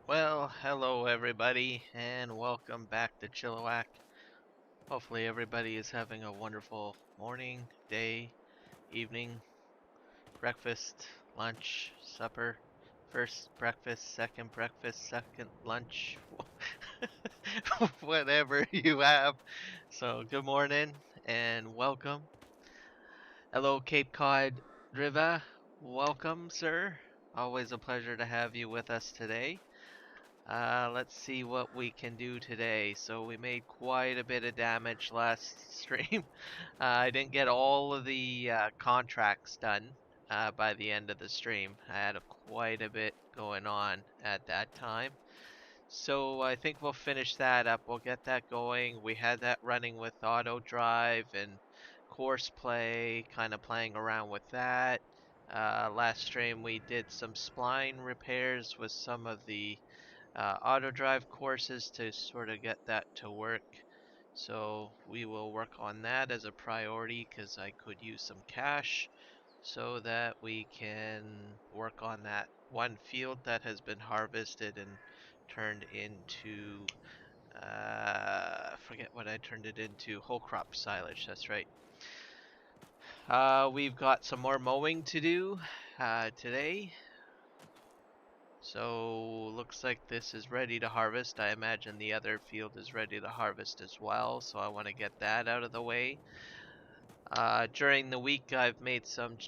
Well, hello everybody, and welcome back to Chilliwack. Hopefully everybody is having a wonderful morning, day, evening, breakfast, lunch, supper, first breakfast, second lunch, whatever you have. So good morning and welcome. Hello Cape Cod River, welcome sir. Always a pleasure to have you with us today. Let's see what we can do today. So we made quite a bit of damage last stream. I didn't get all of the contracts done by the end of the stream. I had quite a bit going on at that time. So I think we'll finish that up. We'll get that going. We had that running with auto drive and course play, kind of playing around with that. Last stream we did some spline repairs with some of the auto drive courses to sort of get that to work. So we will work on that as a priority because I could use some cash so that we can work on that one field that has been harvested and turned into forget what I turned it into, whole crop silage. That's right. We've got some more mowing to do today. So looks like this is ready to harvest. I imagine the other field is ready to harvest as well, so I want to get that out of the way. During the week I've made some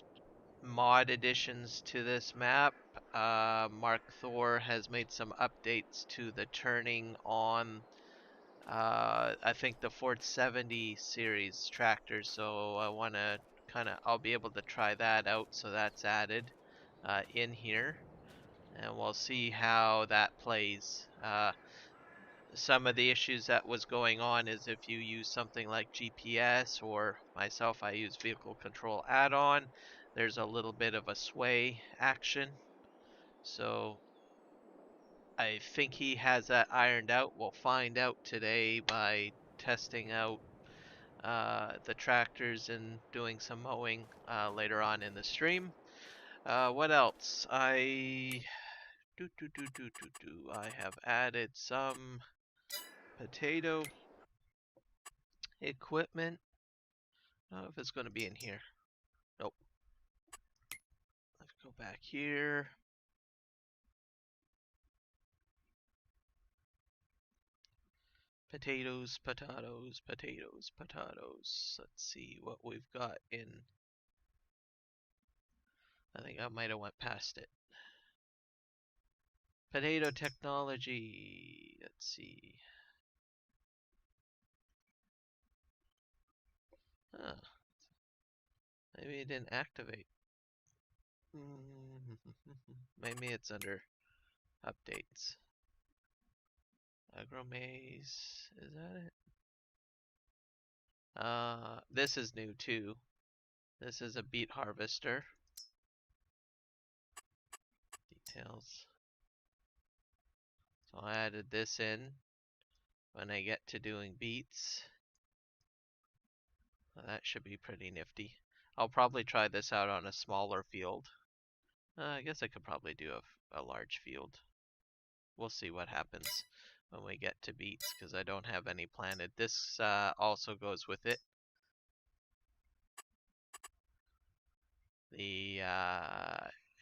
mod additions to this map. Mark Thor has made some updates to the turning on I think the Ford 70 series tractor, so I want to I'll be able to try that out, so that's added in here and we'll see how that plays. Some of the issues that was going on is if you use something like GPS, or myself I use vehicle control add-on, there's a little bit of a sway action. So I think he has that ironed out. We'll find out today by testing out the tractors and doing some mowing later on in the stream. What else? I have added some potato equipment. I don't know if it's going to be in here. Nope. Let's go back here. Potatoes, potatoes, potatoes, potatoes. Let's see what we've got in. I think I might have went past it. Potato technology. Let's see. Huh. Maybe it didn't activate. Maybe it's under updates. Maize. Is that it? This is new too. This is a beet harvester. Details. So I added this in when I get to doing beets. Well, that should be pretty nifty. I'll probably try this out on a smaller field. I guess I could probably do a large field. We'll see what happens when we get to beets because I don't have any planted. This also goes with it. The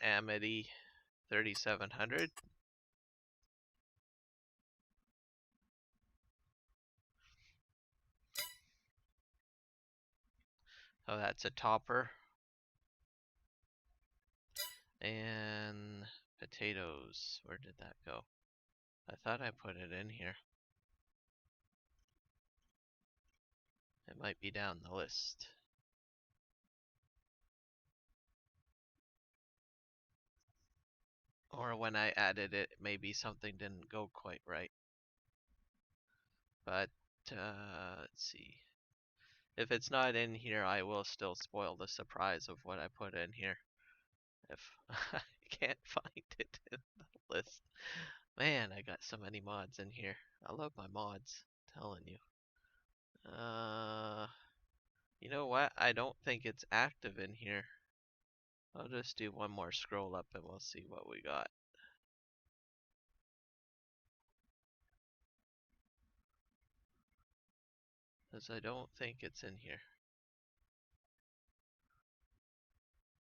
Amity 3700. Oh, that's a topper. And potatoes. Where did that go? I thought I put it in here. It might be down the list. Or when I added it, maybe something didn't go quite right. But let's see. If it's not in here, I will still spoil the surprise of what I put in here. If I can't find it in the list. Man, I got so many mods in here. I love my mods, I'm telling you. You know what? I don't think it's active in here. I'll just do one more scroll up and we'll see what we got. Because I don't think it's in here.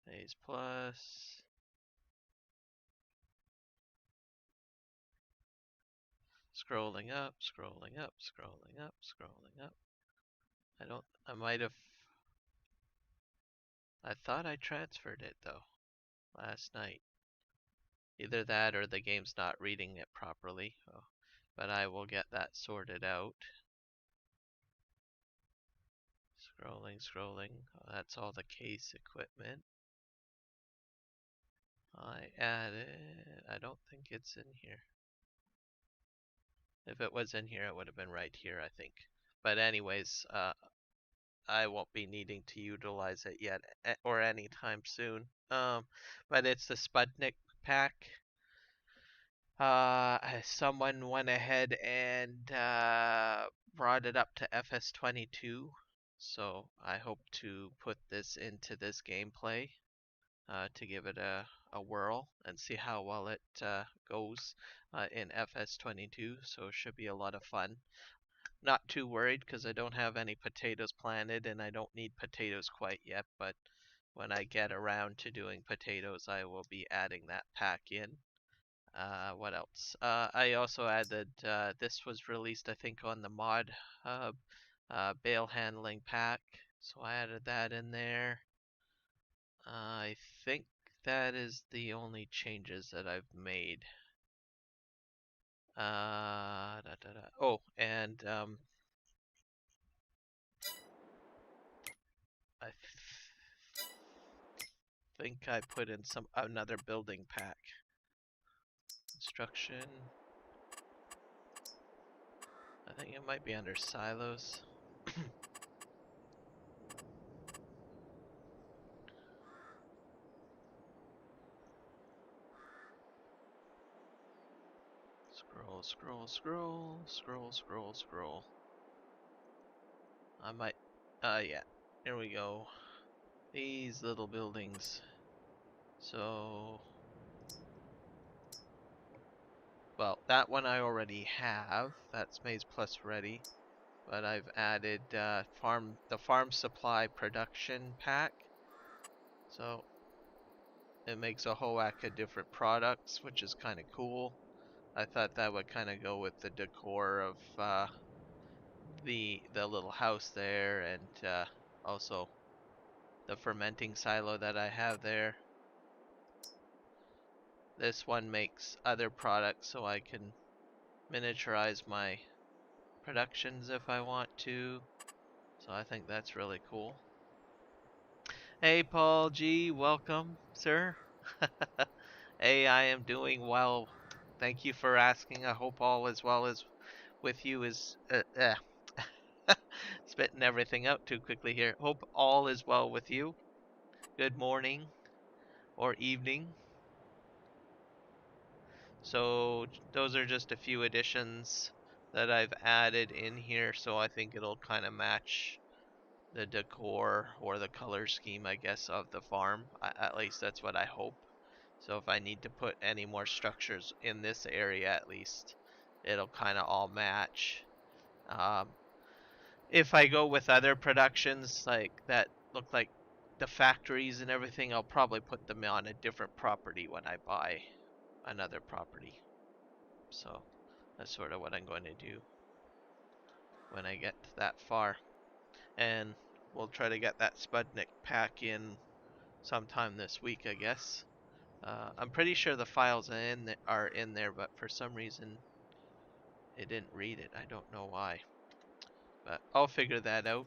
Maize plus. Scrolling up, scrolling up, scrolling up, scrolling up. I might have. I thought I transferred it though last night. Either that or the game's not reading it properly. Oh, but I will get that sorted out. Scrolling, scrolling. Oh, that's all the case equipment. I added. I don't think it's in here. If it was in here, it would have been right here, I think. But anyways, I won't be needing to utilize it yet or anytime soon. But it's the Sputnik pack. Someone went ahead and brought it up to FS22, so I hope to put this into this gameplay to give it a whirl and see how well it goes in FS22. So it should be a lot of fun. Not too worried because I don't have any potatoes planted and I don't need potatoes quite yet, but when I get around to doing potatoes, I will be adding that pack in. What else? I also added, this was released I think on the mod hub, bale handling pack, so I added that in there. I think that is the only changes that I've made. Oh, and I think I put in another building pack. Construction. I think it might be under silos. Scroll, scroll, scroll, scroll, scroll, scroll. I might, yeah, here we go. These little buildings. So, well, that one I already have. That's Maize Plus ready. But I've added the farm supply production pack. So it makes a whole whack of different products, which is kind of cool. I thought that would kind of go with the decor of the little house there, and also the fermenting silo that I have there. This one makes other products so I can miniaturize my productions if I want to. So I think that's really cool. Hey Paul G, welcome, sir. Hey, I am doing well. Thank you for asking. I hope all as well as with you is spitting everything out too quickly here. Hope all is well with you. Good morning or evening. So those are just a few additions that I've added in here, so I think it'll kind of match the decor or the color scheme, I guess, of the farm. At least that's what I hope. So if I need to put any more structures in this area, at least it'll kind of all match. If I go with other productions like that look like the factories and everything, I'll probably put them on a different property when I buy another property. So that's sort of what I'm going to do when I get that far. And we'll try to get that Sputnik pack in sometime this week, I guess. I'm pretty sure the files are in there, but for some reason it didn't read it. I don't know why. But I'll figure that out.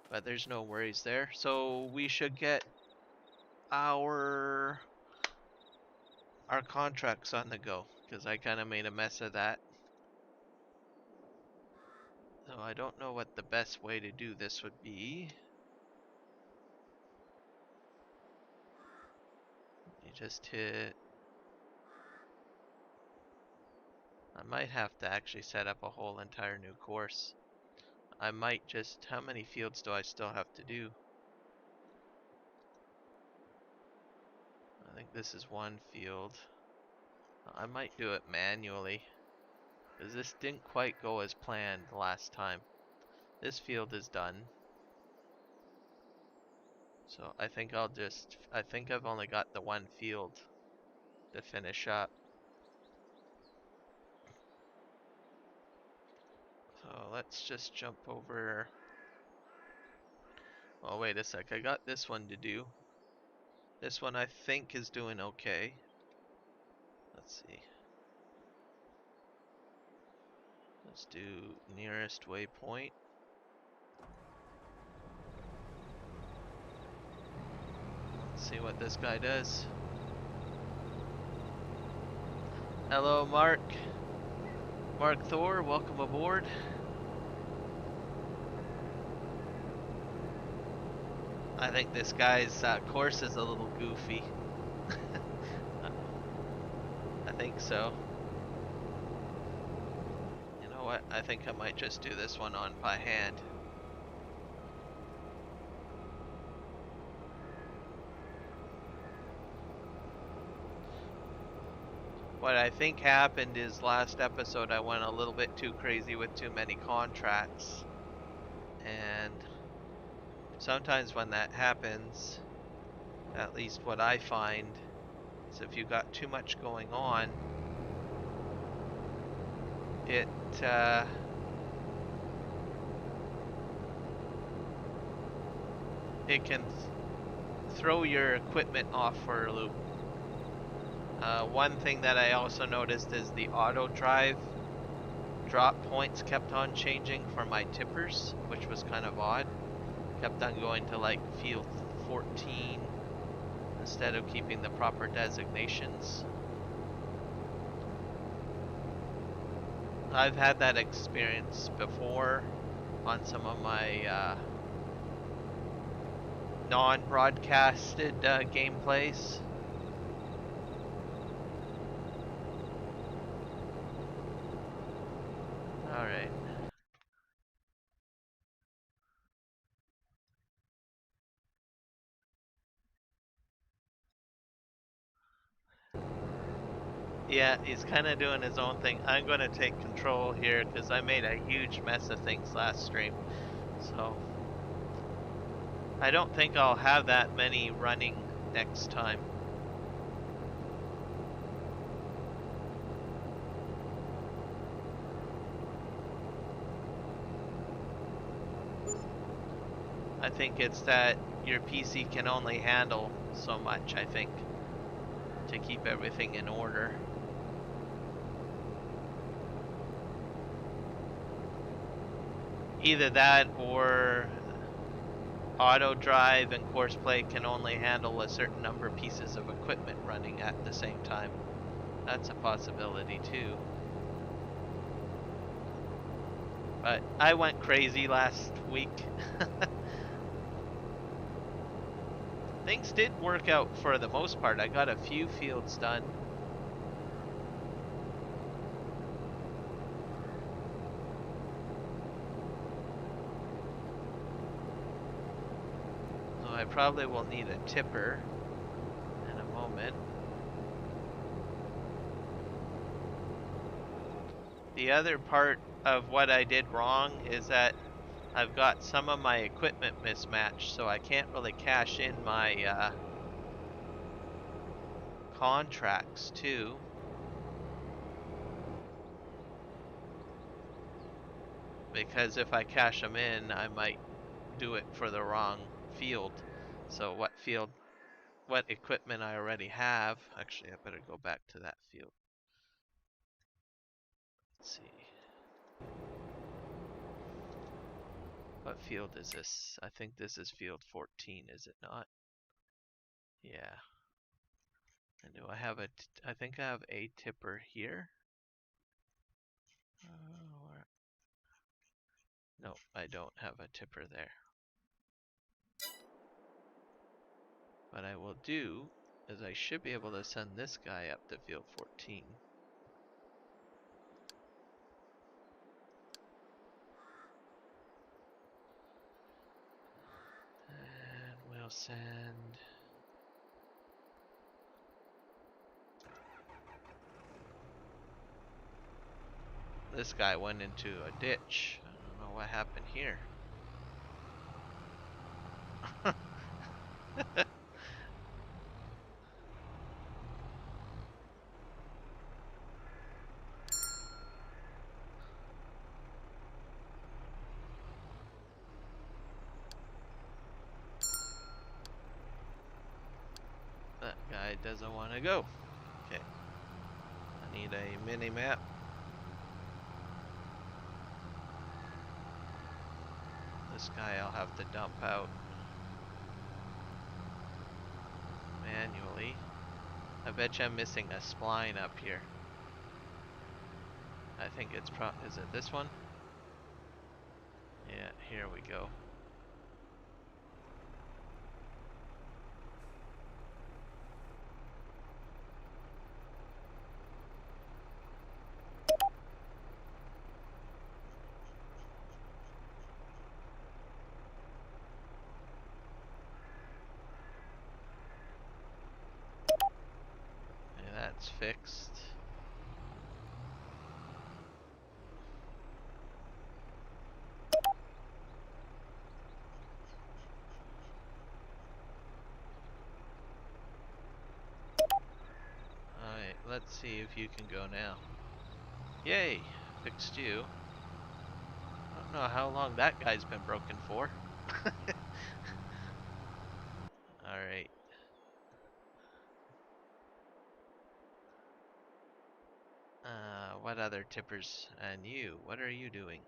But there's no worries there. So we should get our contracts on the go, because I kind of made a mess of that. So I don't know what the best way to do this would be. You just hit... I might have to actually set up a whole entire new course. I might just... How many fields do I still have to do? I think this is one field. I might do it manually, because this didn't quite go as planned last time. This field is done. So I think I think I've only got the one field to finish up. So let's just jump over. Oh, wait a sec. I got this one to do. This one I think is doing okay. Let's see. Let's do nearest waypoint. Let's see what this guy does. Hello, Mark. Mark Thor, welcome aboard. I think this guy's course is a little goofy. I think so. You know what? I think I might just do this one on by hand. What I think happened is last episode I went a little bit too crazy with too many contracts. And sometimes when that happens, at least what I find, is if you got too much going on, it can throw your equipment off for a loop. One thing that I also noticed is the auto drive drop points kept on changing for my tippers, which was kind of odd. Kept on going to like field 14 instead of keeping the proper designations. I've had that experience before on some of my non-broadcasted gameplays. Alright. Yeah, he's kind of doing his own thing. I'm going to take control here because I made a huge mess of things last stream. So I don't think I'll have that many running next time. I think it's that your PC can only handle so much, I think, to keep everything in order. Either that or auto drive and course play can only handle a certain number of pieces of equipment running at the same time. That's a possibility too. But I went crazy last week. Things did work out for the most part. I got a few fields done. So I probably will need a tipper in a moment. The other part of what I did wrong is that I've got some of my equipment mismatched, so I can't really cash in my contracts too. Because if I cash them in, I might do it for the wrong field. So what equipment I already have. Actually, I better go back to that field. Let's see. What field is this? I think this is field 14, is it not? Yeah. And do I have I think I have a tipper here. No, I don't have a tipper there. What I will do is I should be able to send this guy up to field 14. And we'll send... This guy went into a ditch. I don't know what happened here. That guy doesn't want to go. Okay. I need a mini map. This guy I'll have to dump out manually. I bet you I'm missing a spline up here. I think it's is it this one? Yeah, here we go. Yeah, that's fixed. Alright, let's see if you can go now. Yay! Fixed you. I don't know how long that guy's been broken for. Alright. What other tippers? And you, what are you doing?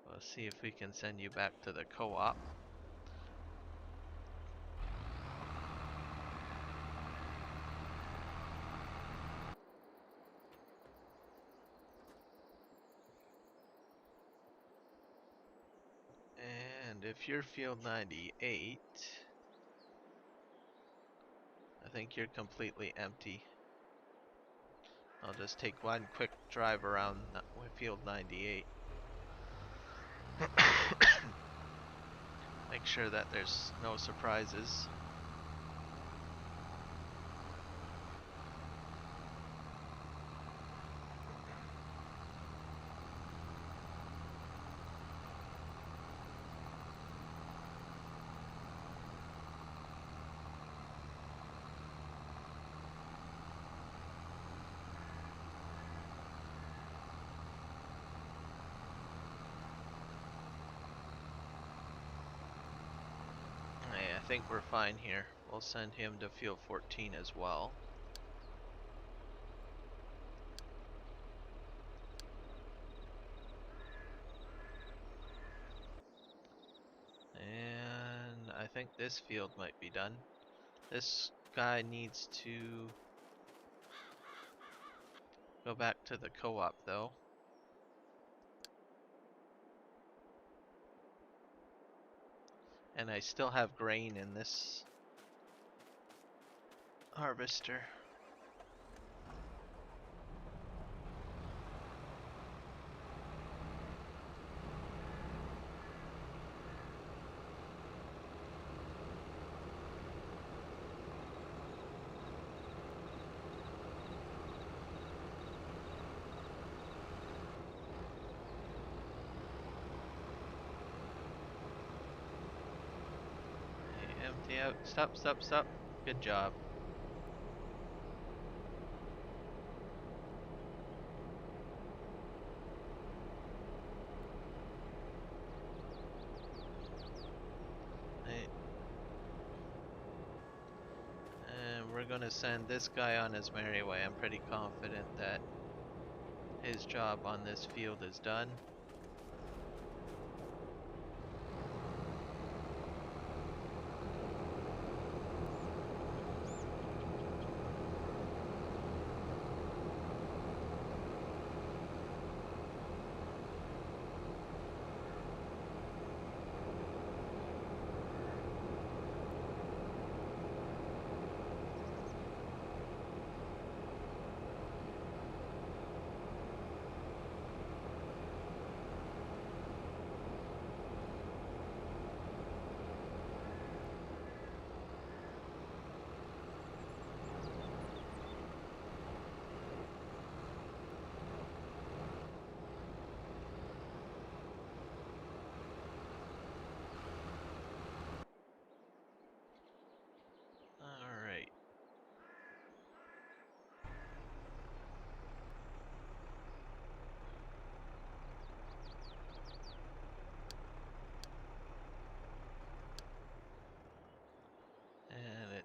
We'll see if we can send you back to the co-op. And if you're field 98, I think you're completely empty. I'll just take one quick drive around field 98. Make sure that there's no surprises. I think we're fine here. We'll send him to field 14 as well. And I think this field might be done. This guy needs to go back to the co-op though. And I still have grain in this harvester. Empty out. Stop, stop, stop. Good job. And we're gonna send this guy on his merry way. I'm pretty confident that his job on this field is done.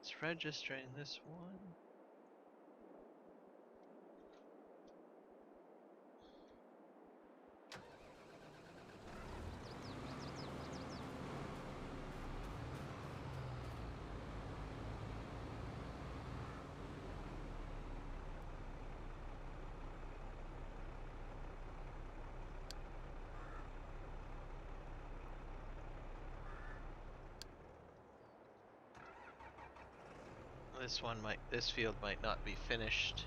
It's registering this one. This field might not be finished.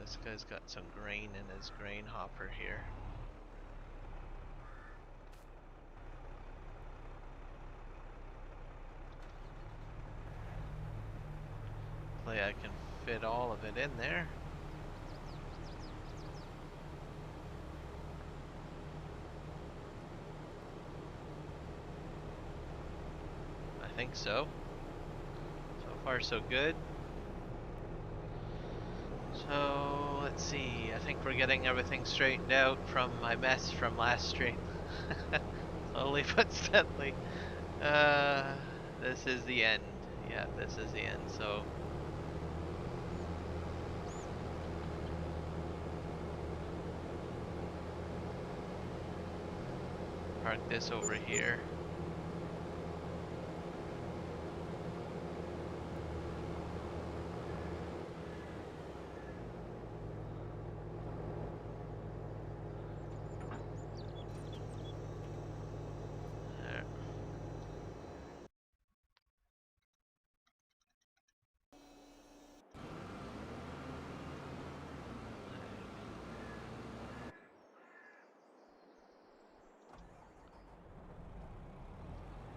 This guy's got some grain in his grain hopper here. Hopefully I can fit all of it in there. I think so. So far so good. So let's see, I think we're getting everything straightened out from my mess from last stream. Slowly but steadily. This is the end. Yeah, this is the end, so. Park this over here.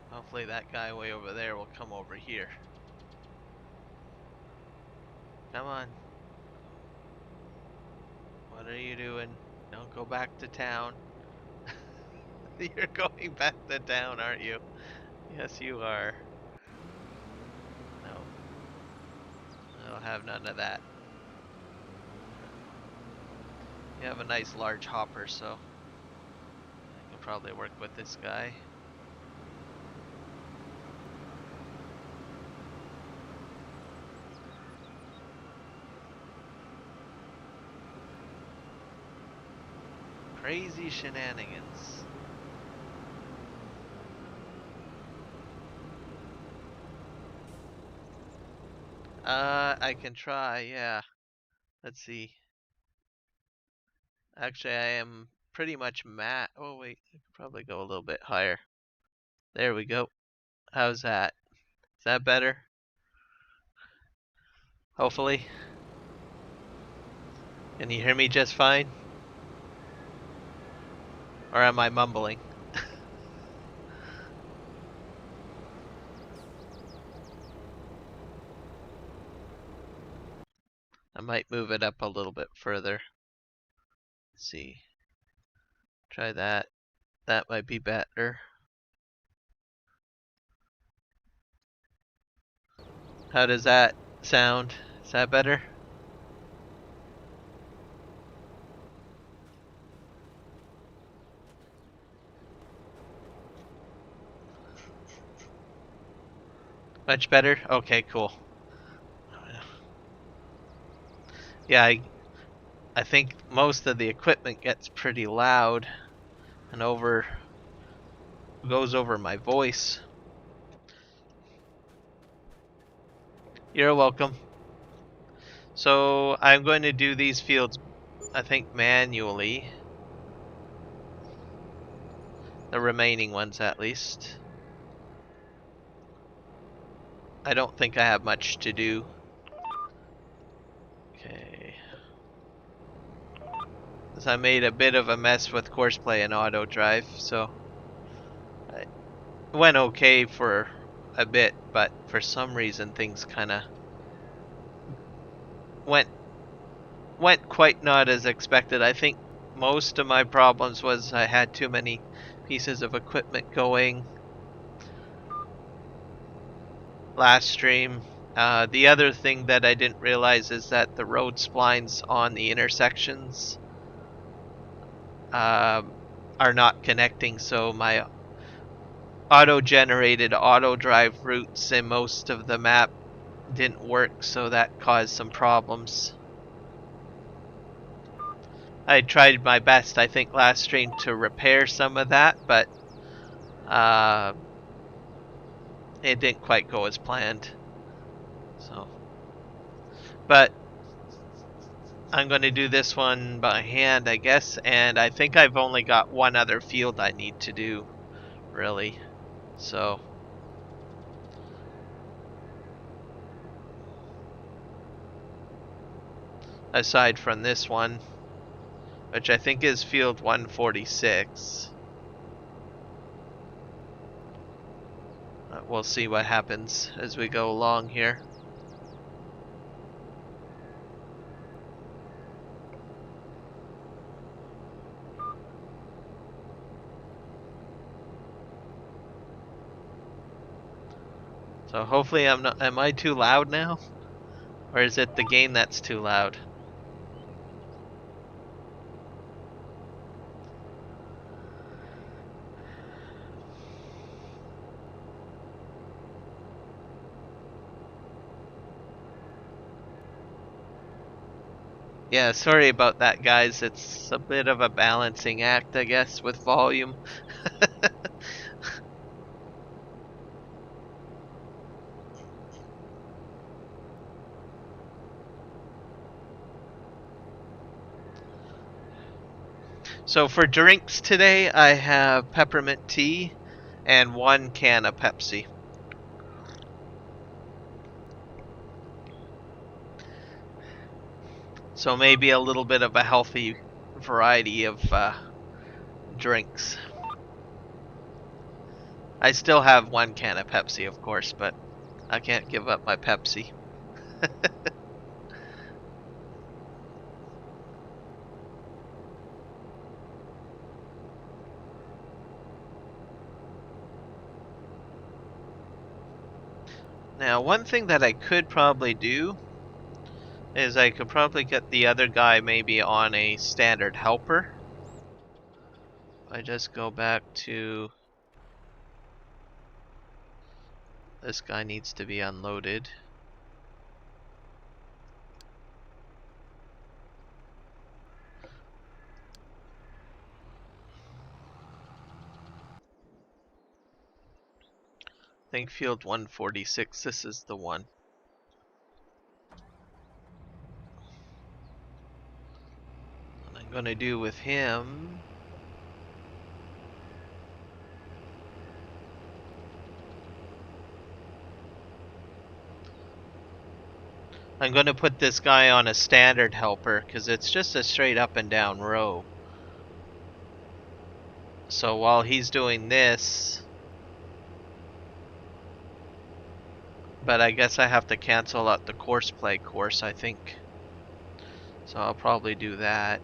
Hopefully that guy way over there will come over here. Come on. What are you doing? Don't go back to town. You're going back to town, aren't you? Yes, you are. No. I'll have none of that. You have a nice large hopper, so I can probably work with this guy. Crazy shenanigans. I can try, yeah. Let's see. Actually, I am pretty much oh wait, I could probably go a little bit higher. There we go. How's that? Is that better? Hopefully. Can you hear me just fine? Or am I mumbling? I might move it up a little bit further. Let's see. Try that. That might be better. How does that sound? Is that better? Much better? Okay, cool. Yeah, I think most of the equipment gets pretty loud and goes over my voice. You're welcome. So I'm going to do these fields, I think, manually. The remaining ones, at least. I don't think I have much to do. Okay. Because I made a bit of a mess with courseplay and auto drive, so it went okay for a bit, but for some reason things kind of went quite not as expected. I think most of my problems was I had too many pieces of equipment going last stream. The other thing that I didn't realize is that the road splines on the intersections are not connecting, so my auto-generated auto-drive routes in most of the map didn't work, so that caused some problems. I tried my best, I think, last stream to repair some of that, but it didn't quite go as planned. So, but I'm going to do this one by hand, I guess, and I think I've only got one other field I need to do, really. So, aside from this one, which I think is field 146. We'll see what happens as we go along here. So hopefully I'm not. Am I too loud now? Or is it the game that's too loud? Yeah, sorry about that, guys. It's a bit of a balancing act, I guess, with volume. So for drinks today, I have peppermint tea and 1 can of Pepsi. So maybe a little bit of a healthy variety of drinks. I still have 1 can of Pepsi, of course, but I can't give up my Pepsi. Now, one thing that I could probably do is I could probably get the other guy maybe on a standard helper. I just go back to... This guy needs to be unloaded. I think field 146, this is the one. What I'm gonna do with him... I'm gonna put this guy on a standard helper, because it's just a straight up and down row. So while he's doing this... But I guess I have to cancel out the course play course, I think. So I'll probably do that.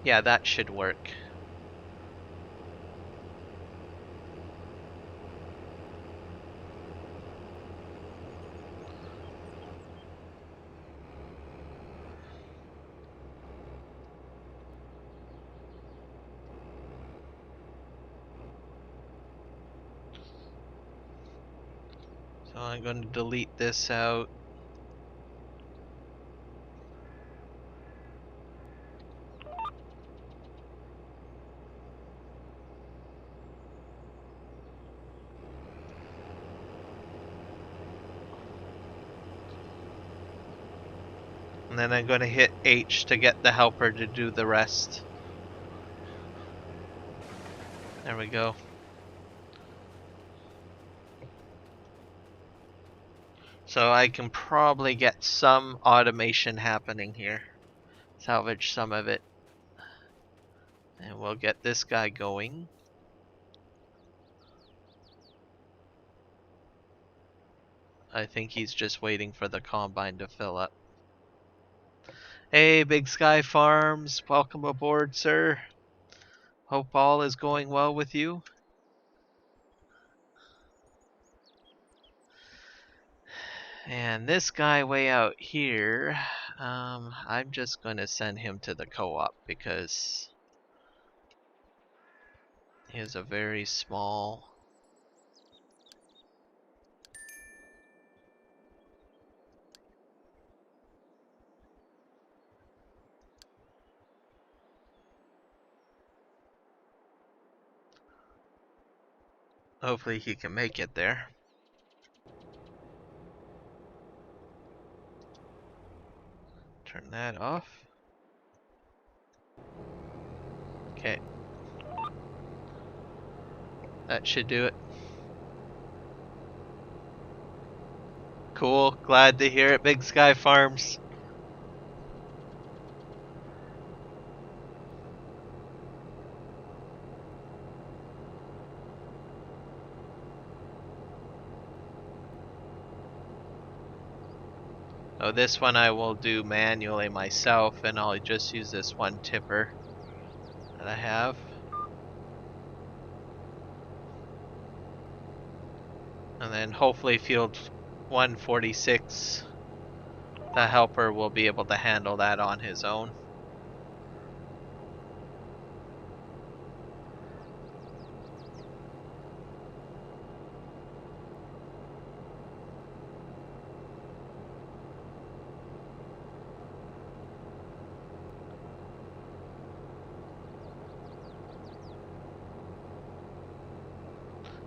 Yeah, that should work. So I'm going to delete this out. And then I'm going to hit H to get the helper to do the rest. There we go. So I can probably get some automation happening here. Salvage some of it. And we'll get this guy going. I think he's just waiting for the combine to fill up. Hey, Big Sky Farms, welcome aboard, sir. Hope all is going well with you. And this guy way out here, I'm just going to send him to the co-op because he is a very small... Hopefully he can make it there. Turn that off. Okay. That should do it. Cool. Glad to hear it, Big Sky Farms. Oh, this one I will do manually myself, and I'll just use this one tipper that I have. And then hopefully field 146, the helper will be able to handle that on his own.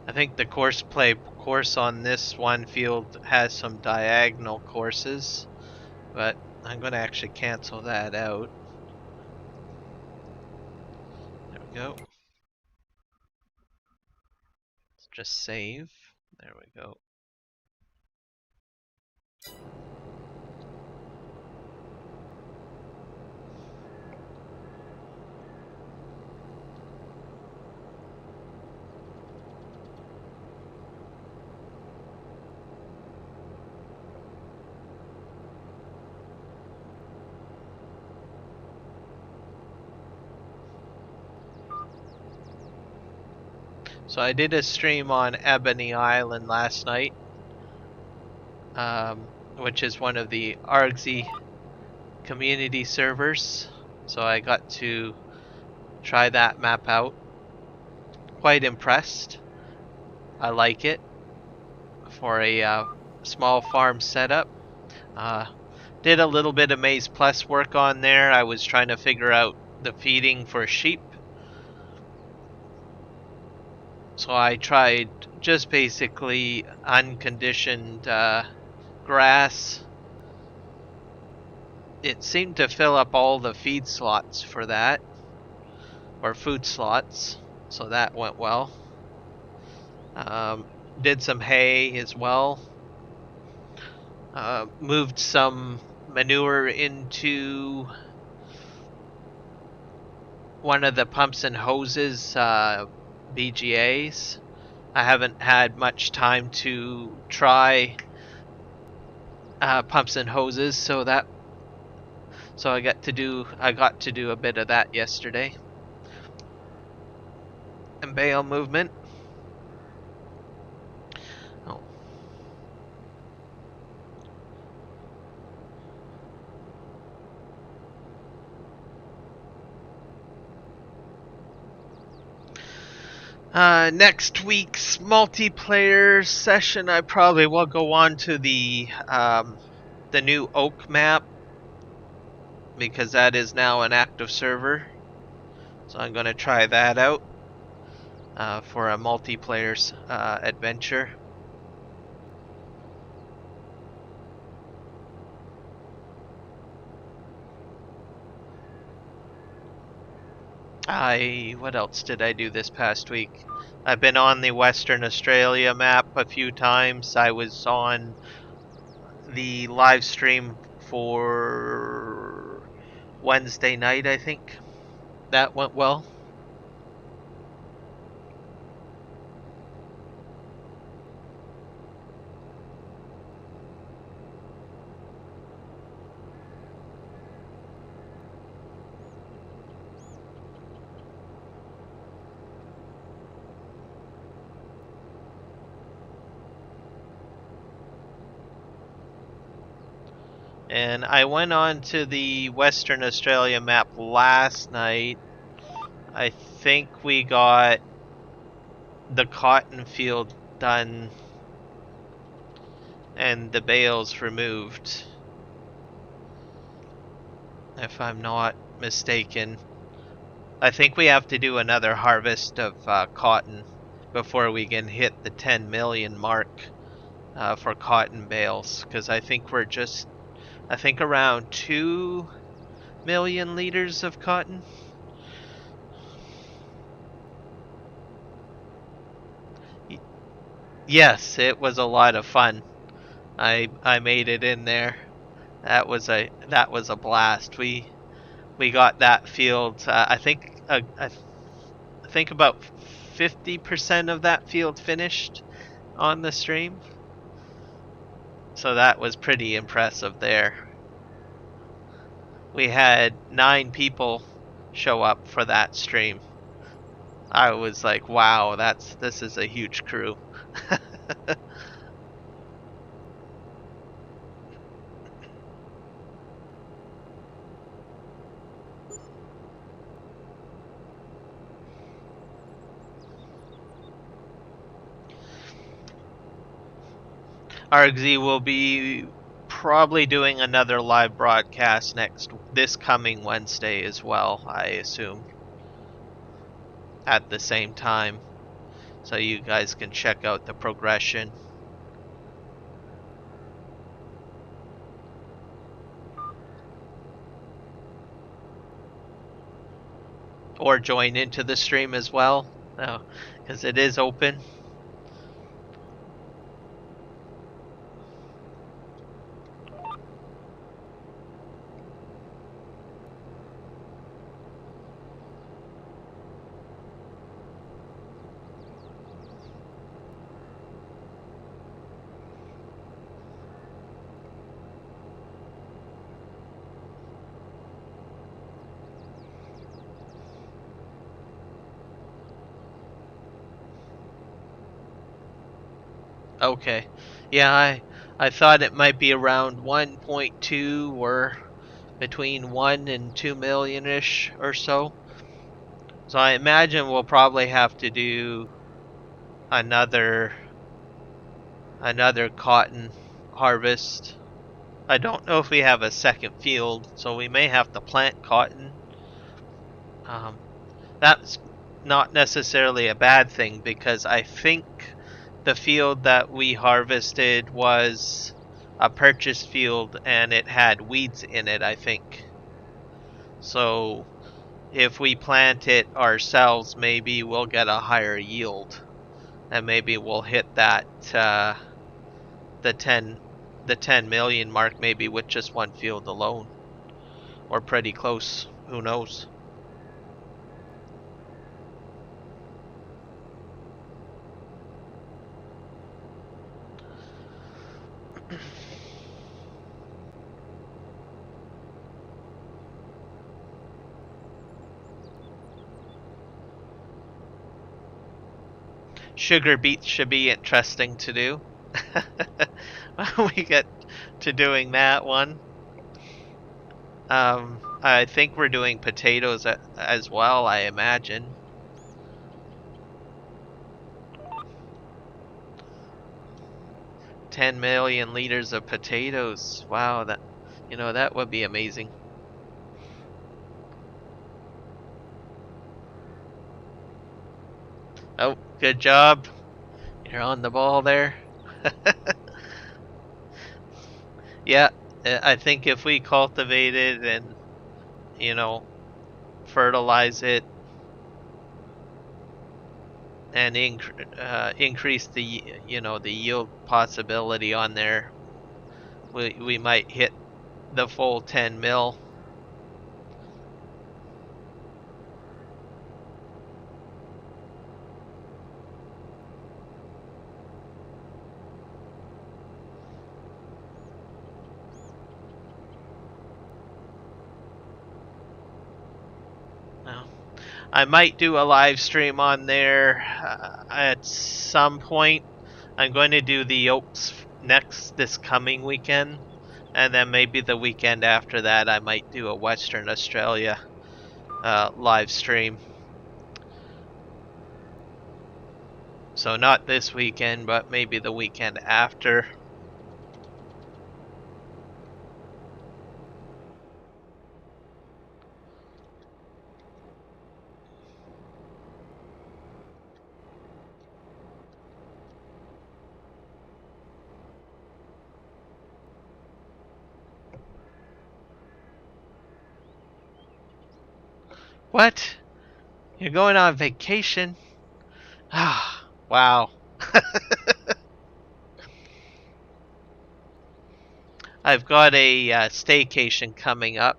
I think the course on this one field has some diagonal courses, but I'm going to actually cancel that out. There we go. Let's just save. There we go. So I did a stream on Ebony Island last night, which is one of the Argsy community servers. So I got to try that map out. Quite impressed. I like it for a small farm setup. Did a little bit of Maize Plus work on there. I was trying to figure out the feeding for sheep. So I tried just basically unconditioned grass. It seemed to fill up all the feed slots for that, or food slots, so that went well. Did some hay as well. Moved some manure into one of the pumps and hoses BGAs. I haven't had much time to try pumps and hoses, so I got to do a bit of that yesterday. And bale movement. Oh. Next week's multiplayer session, I probably will go on to the new Oak map, because that is now an active server. So I'm going to try that out for a multiplayer adventure. What else did I do this past week? I've been on the Western Australia map a few times. I was on the live stream for Wednesday night, I think. That went well. And I went on to the Western Australia map last night. I think we got the cotton field done and the bales removed, if I'm not mistaken. I think we have to do another harvest of cotton before we can hit the 10 million mark for cotton bales, because I think we're just, I think around 2 million liters of cotton. Yes, it was a lot of fun. I made it in there. That was a blast. We got that field. I think about 50% of that field finished on the stream. So that was pretty impressive there. We had 9 people show up for that stream. I was like, wow, this is a huge crew. Argsy will be probably doing another live broadcast this coming Wednesday as well, I assume, at the same time, so you guys can check out the progression. Or join into the stream as well, because it is open. Okay. Yeah, I thought it might be around 1.2 or between 1 and 2 million-ish or so. So I imagine we'll probably have to do another cotton harvest. I don't know if we have a second field, so we may have to plant cotton. That's not necessarily a bad thing, because I think the field that we harvested was a purchase field and it had weeds in it, I think. So if we plant it ourselves, maybe we'll get a higher yield, and maybe we'll hit that the 10 million mark maybe with just one field alone, or pretty close. Who knows? Sugar beets should be interesting to do. We get to doing that one. I think we're doing potatoes as well, I imagine. $10 million liters of potatoes. Wow, that would be amazing. Oh, good job. You're on the ball there. Yeah, I think if we cultivate it and, fertilize it and increase the yield possibility on there, we might hit the full 10 mil. I might do a live stream on there at some point. I'm going to do the Oaks this coming weekend, And then maybe the weekend after that, I might do a Western Australia live stream. So not this weekend, but maybe the weekend after. What? You're going on vacation? Ah, wow. I've got a staycation coming up.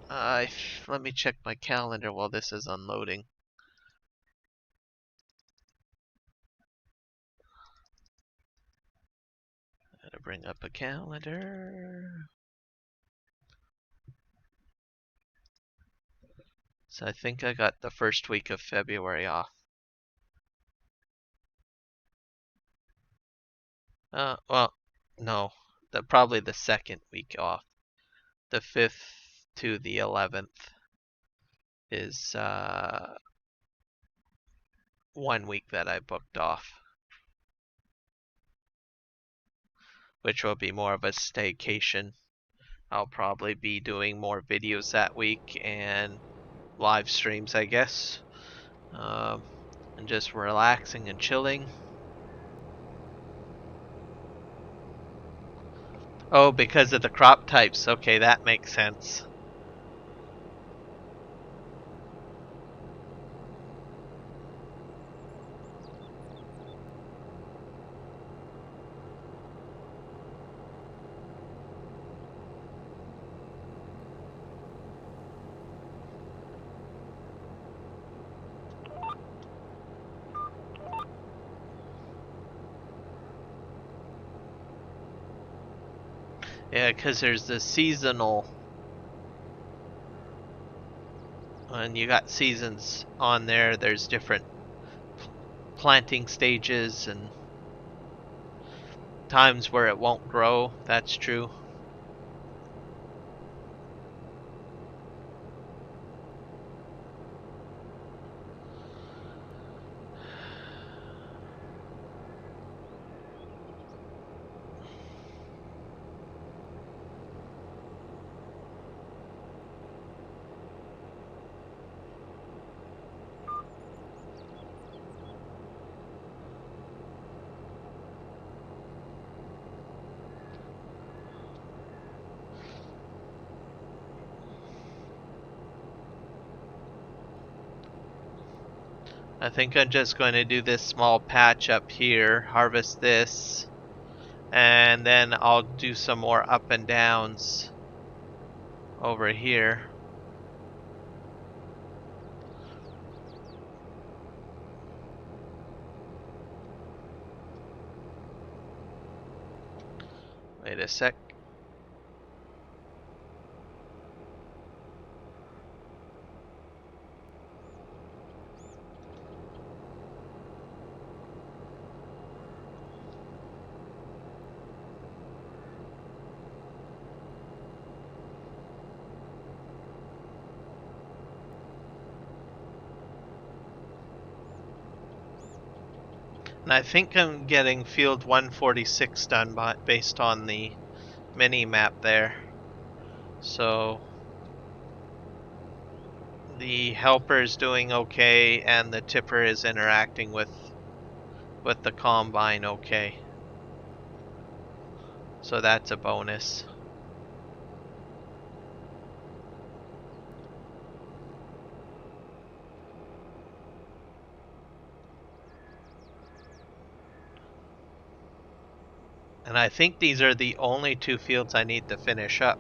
Let me check my calendar while this is unloading. Gotta bring up a calendar. So I think I got the first week of February off. Well, no, probably the second week off. The 5th to the 11th is 1 week that I booked off, which will be more of a staycation. I'll probably be doing more videos that week and live streams, I guess, and just relaxing and chilling. Oh, because of the crop types. Okay, that makes sense. Yeah, because there's the seasonal, and you got seasons on there. There's different planting stages and times where it won't grow. That's true. I think I'm just going to do this small patch up here, harvest this, and then I'll do some more up and downs over here. Wait a sec. And I think I'm getting field 146 done based on the mini map there. So the helper is doing okay and the tipper is interacting with the combine okay. So that's a bonus. And I think these are the only 2 fields I need to finish up.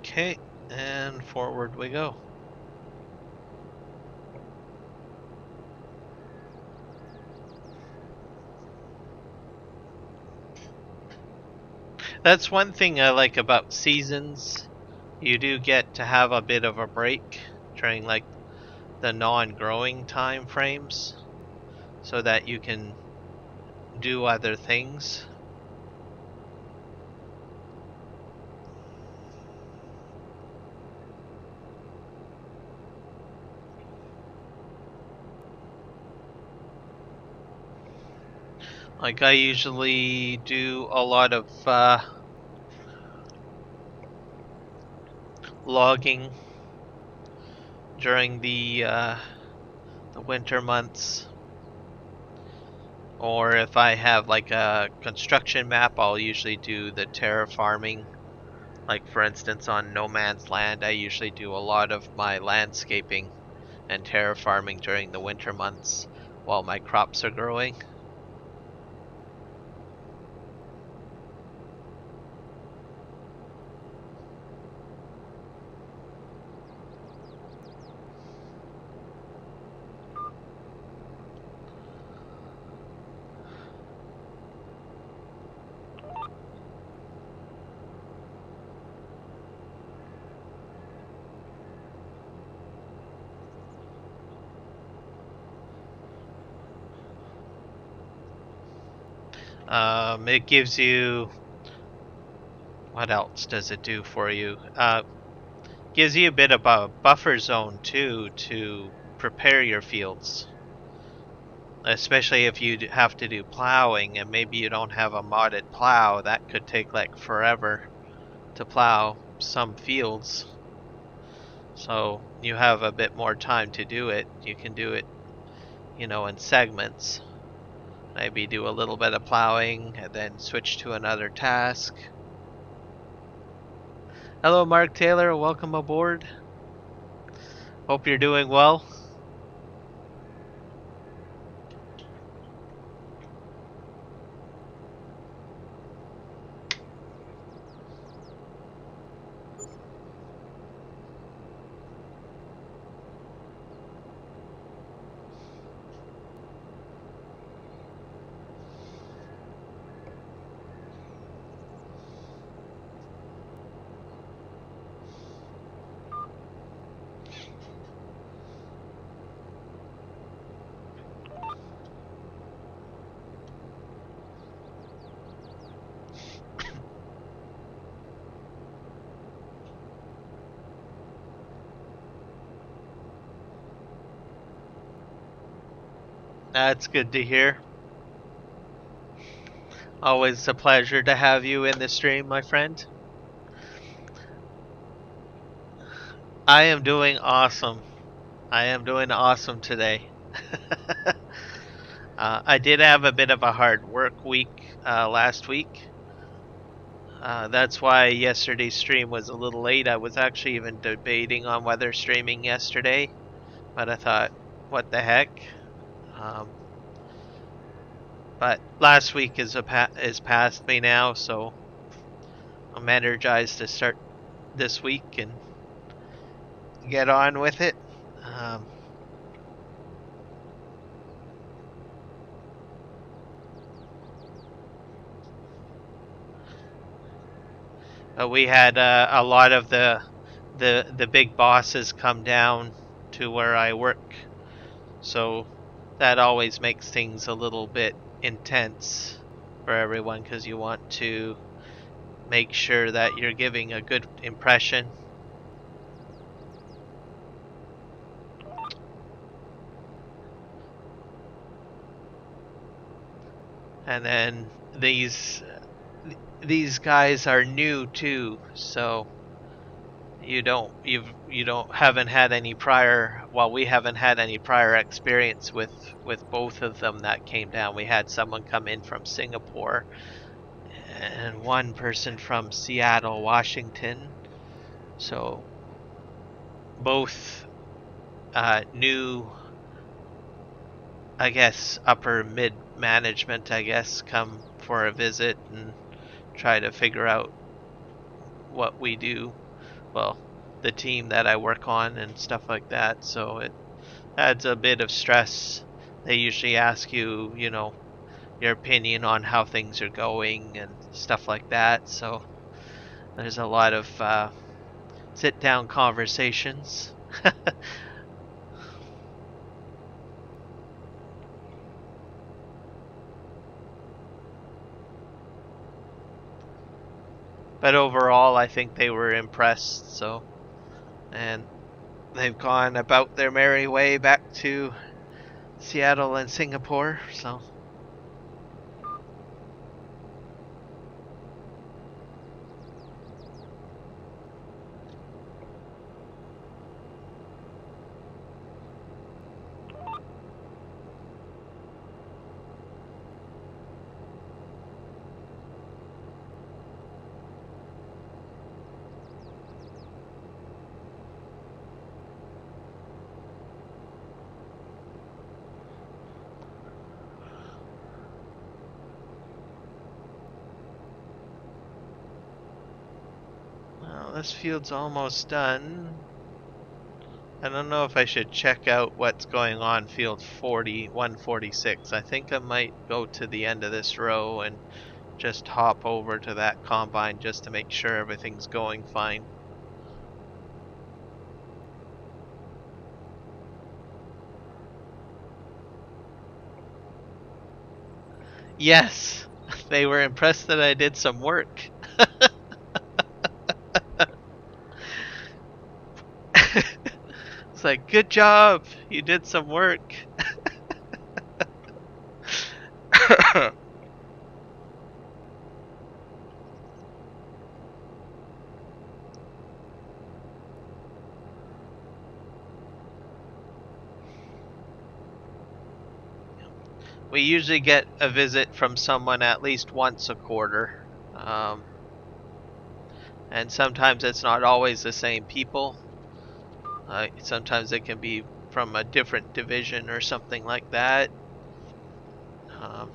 Okay, and forward we go. That's one thing I like about seasons. You do get to have a bit of a break during like the non-growing time frames so that you can do other things. Like I usually do a lot of logging during the winter months, or if I have like a construction map, I'll usually do the terraforming. Like for instance, on No Man's Land, I usually do a lot of my landscaping and terraforming during the winter months while my crops are growing. It gives you, what else does it do for you? Gives you a bit of a buffer zone too to prepare your fields, especially if you have to do plowing and maybe you don't have a modded plow. That could take like forever to plow some fields. So you have a bit more time to do it. You can do it, in segments. Maybe do a little bit of plowing and then switch to another task. Hello, Mark Taylor. Welcome aboard. Hope you're doing well. That's good to hear. Always a pleasure to have you in the stream, my friend. I am doing awesome. I am doing awesome today. I did have a bit of a hard work week last week. That's why yesterday's stream was a little late. I was actually even debating on whether streaming yesterday, but I thought, what the heck? But last week is past me now, so I'm energized to start this week and get on with it. We had a lot of the big bosses come down to where I work, so that always makes things a little bit intense for everyone because you want to make sure that you're giving a good impression. And then these guys are new too, so we haven't had any prior experience with both of them that came down. We had someone come in from Singapore and one person from Seattle, Washington. So both new, I guess, upper mid management, I guess, come for a visit and try to figure out what we do well, the team that I work on and stuff like that. So it adds a bit of stress. They usually ask you, you know, your opinion on how things are going and stuff like that. So there's a lot of sit down conversations. But overall, I think they were impressed. So, and they've gone about their merry way back to Seattle and Singapore. So, well, this field's almost done. I don't know if I should check out what's going on field 146. I think I might go to the end of this row and just hop over to that combine just to make sure everything's going fine. Yes, they were impressed that I did some work. It's like, good job, you did some work. We usually get a visit from someone at least once a quarter. And sometimes it's not always the same people. Sometimes it can be from a different division or something like that. Um,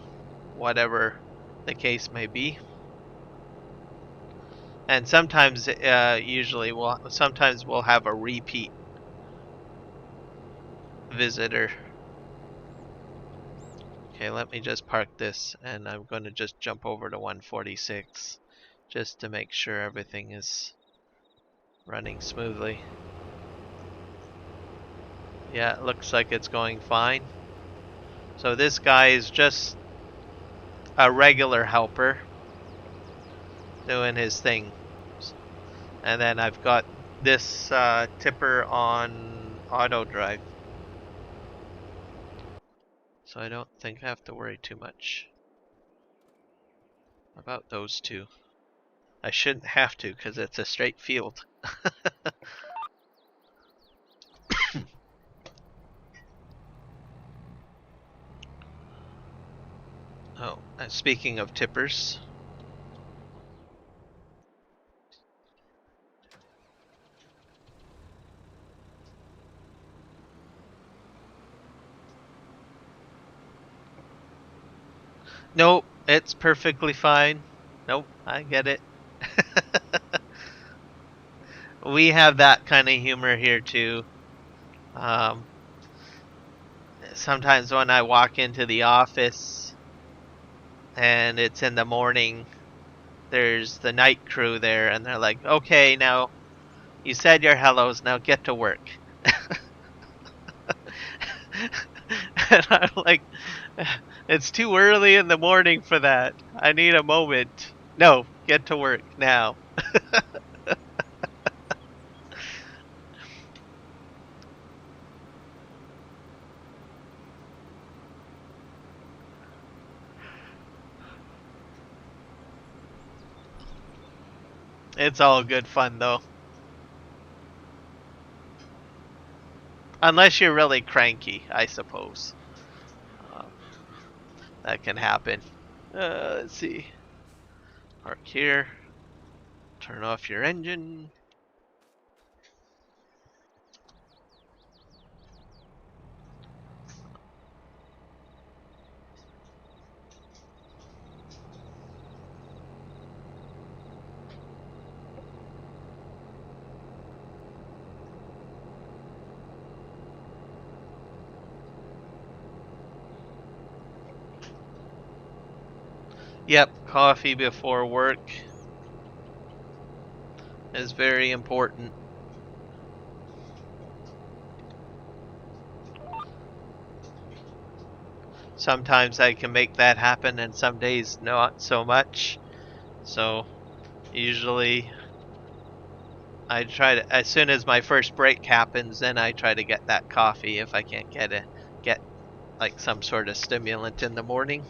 whatever the case may be. And sometimes, sometimes we'll have a repeat visitor. Okay, let me just park this, and I'm going to just jump over to 146 just to make sure everything is running smoothly. Yeah, it looks like it's going fine. So this guy is just a regular helper doing his thing. And then I've got this tipper on auto drive. So I don't think I have to worry too much about those two. I shouldn't have to because it's a straight field. Oh, and speaking of tippers. Nope, it's perfectly fine. Nope, I get it. We have that kind of humor here too. Um, Sometimes when I walk into the office and it's in the morning, there's the night crew there, and they're like, okay, now you said your hellos, now get to work. And I'm like, it's too early in the morning for that. I need a moment. No, get to work now. It's all good fun though. Unless you're really cranky, I suppose. Um, that can happen. Let's see. Park here. Turn off your engine. Yep, coffee before work is very important. Sometimes I can make that happen, and some days not so much. So usually I try to, as soon as my first break happens, then I try to get that coffee if I can't get like some sort of stimulant in the morning.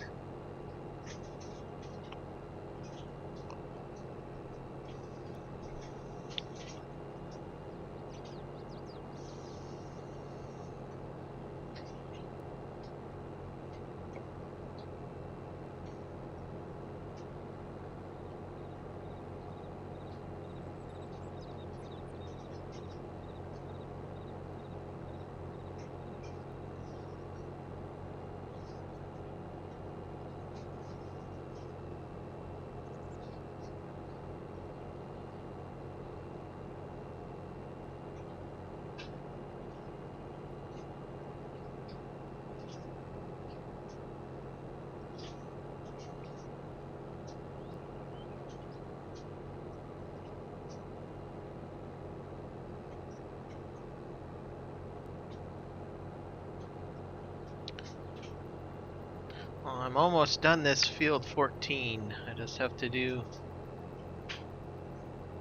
Well, I'm almost done this field 14. I just have to do,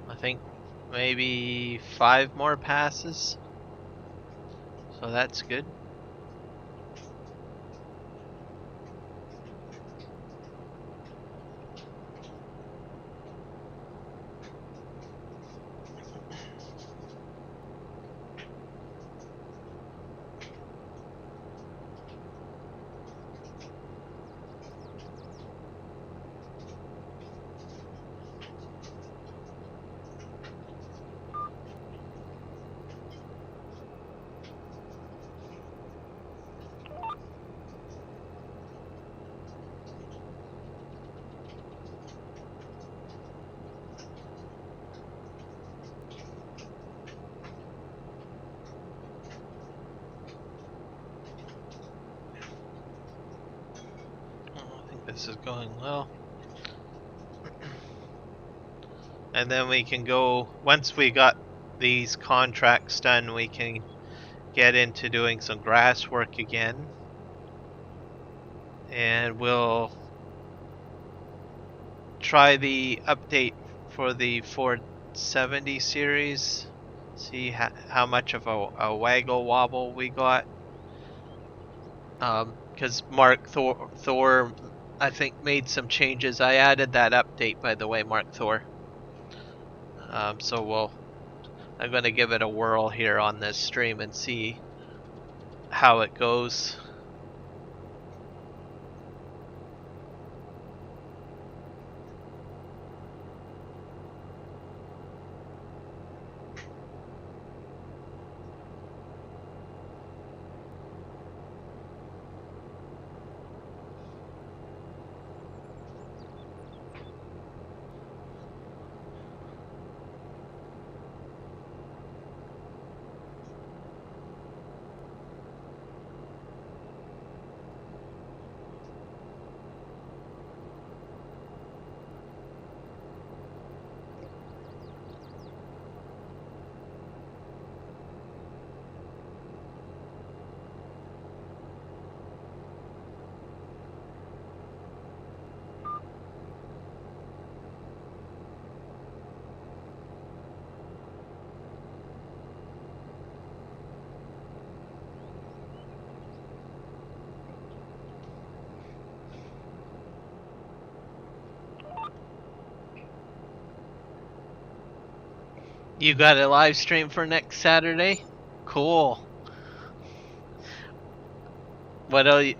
I think, maybe 5 more passes. So that's good. I think this is going well. And then we can go, once we got these contracts done, we can get into doing some grass work again. And we'll try the update for the 470 series. See how much of a waggle wobble we got. Because Mark Thor, I think, made some changes. I added that update, by the way, Mark Thor. So I'm going to give it a whirl here on this stream and see how it goes. You got a live stream for next Saturday? Cool. What is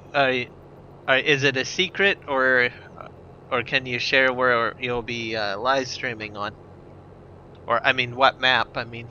it a secret, or can you share where you'll be live streaming on? Or I mean, what map? I mean.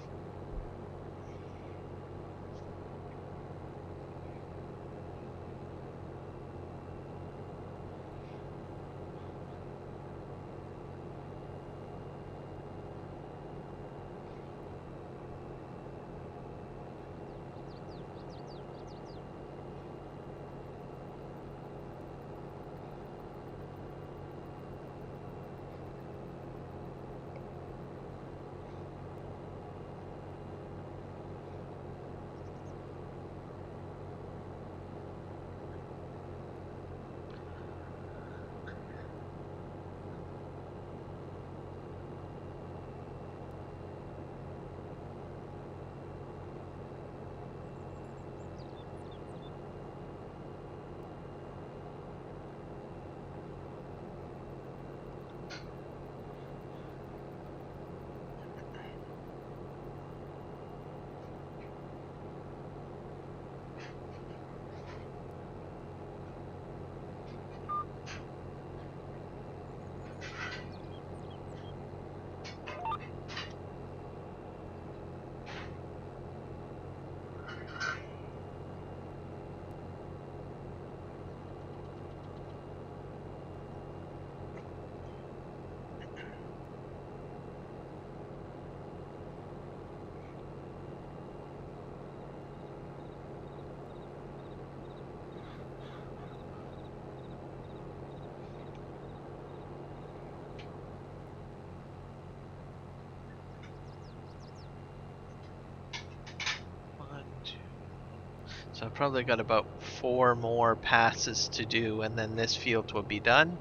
So I've probably got about 4 more passes to do, and then this field will be done.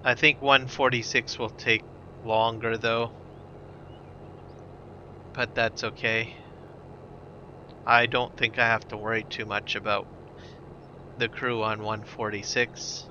I think 146 will take longer though, but that's okay. I don't think I have to worry too much about the crew on 146.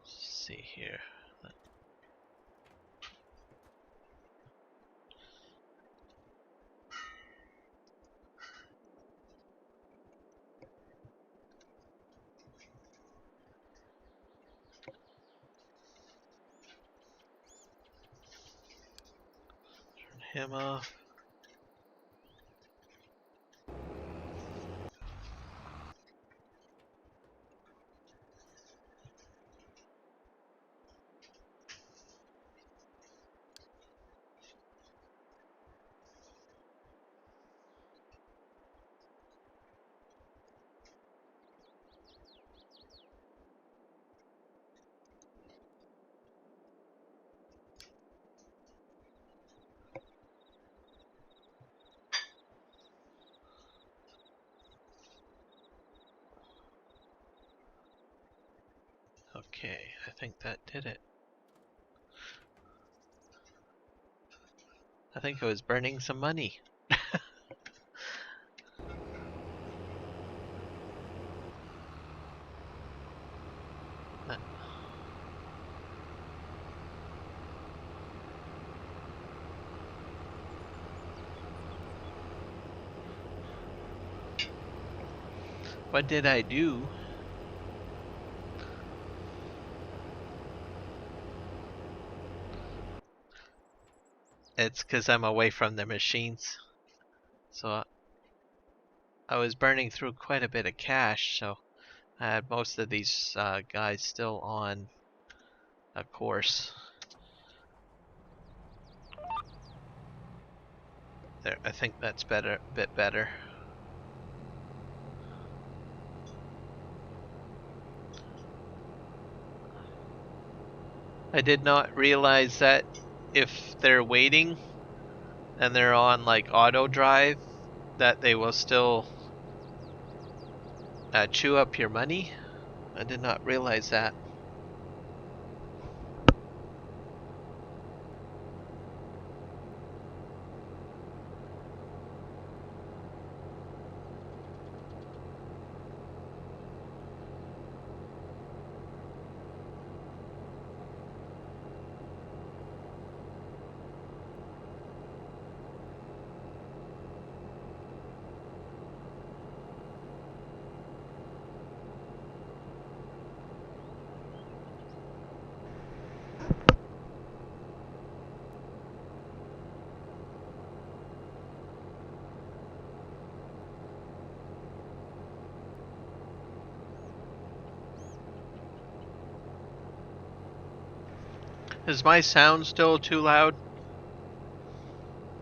Let's see here. Turn him off. Okay, I think that did it. I think I was burning some money. What did I do? It's because I'm away from the machines. So I was burning through quite a bit of cash, so I had most of these guys still on a course. There, I think that's better, a bit better. I did not realize that if they're waiting and they're on like auto drive, that they will still chew up your money. I did not realize that. Is my sound still too loud?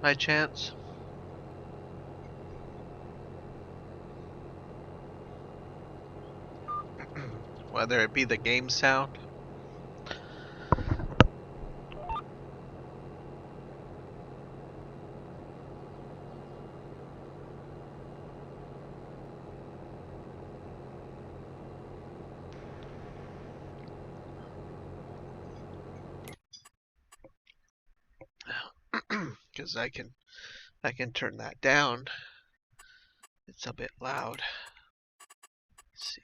By chance? Whether it be the game sound? Because I can turn that down. It's a bit loud. Let's see.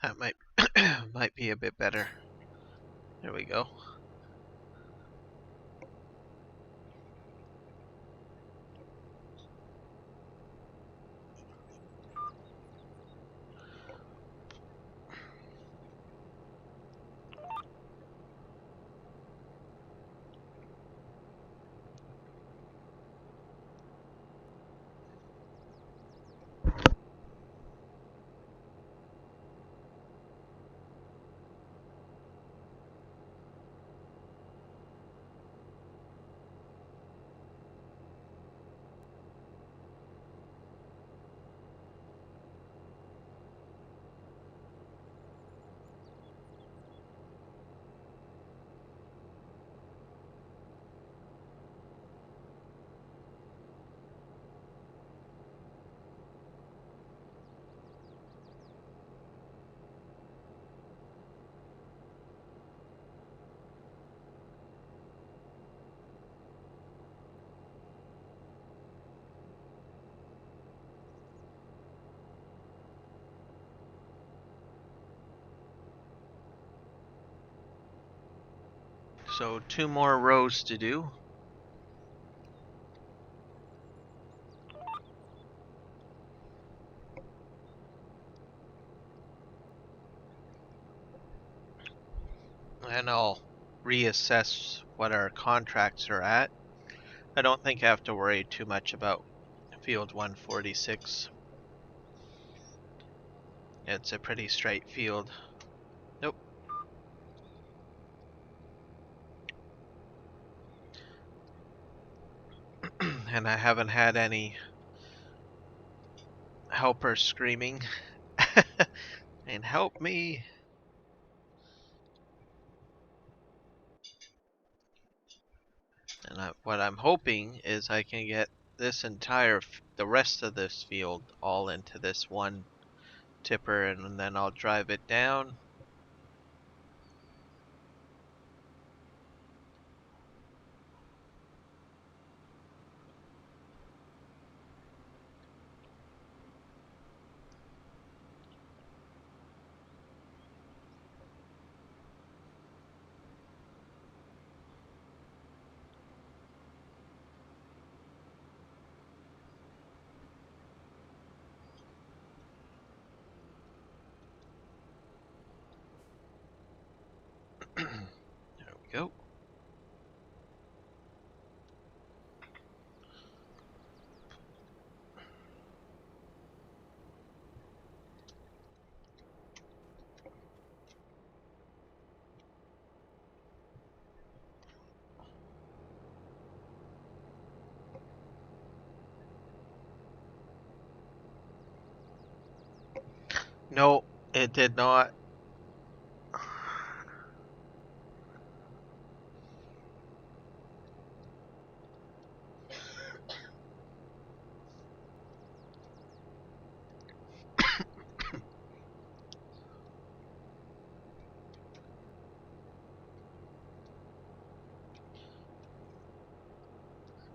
That might might be a bit better. There we go. So 2 more rows to do. And I'll reassess what our contracts are at. I don't think I have to worry too much about field 146. It's a pretty straight field. Nope. And I haven't had any helpers screaming and help me. And what I'm hoping is I can get this the rest of this field all into this one tipper, and then I'll drive it down. There we go. No, it did not.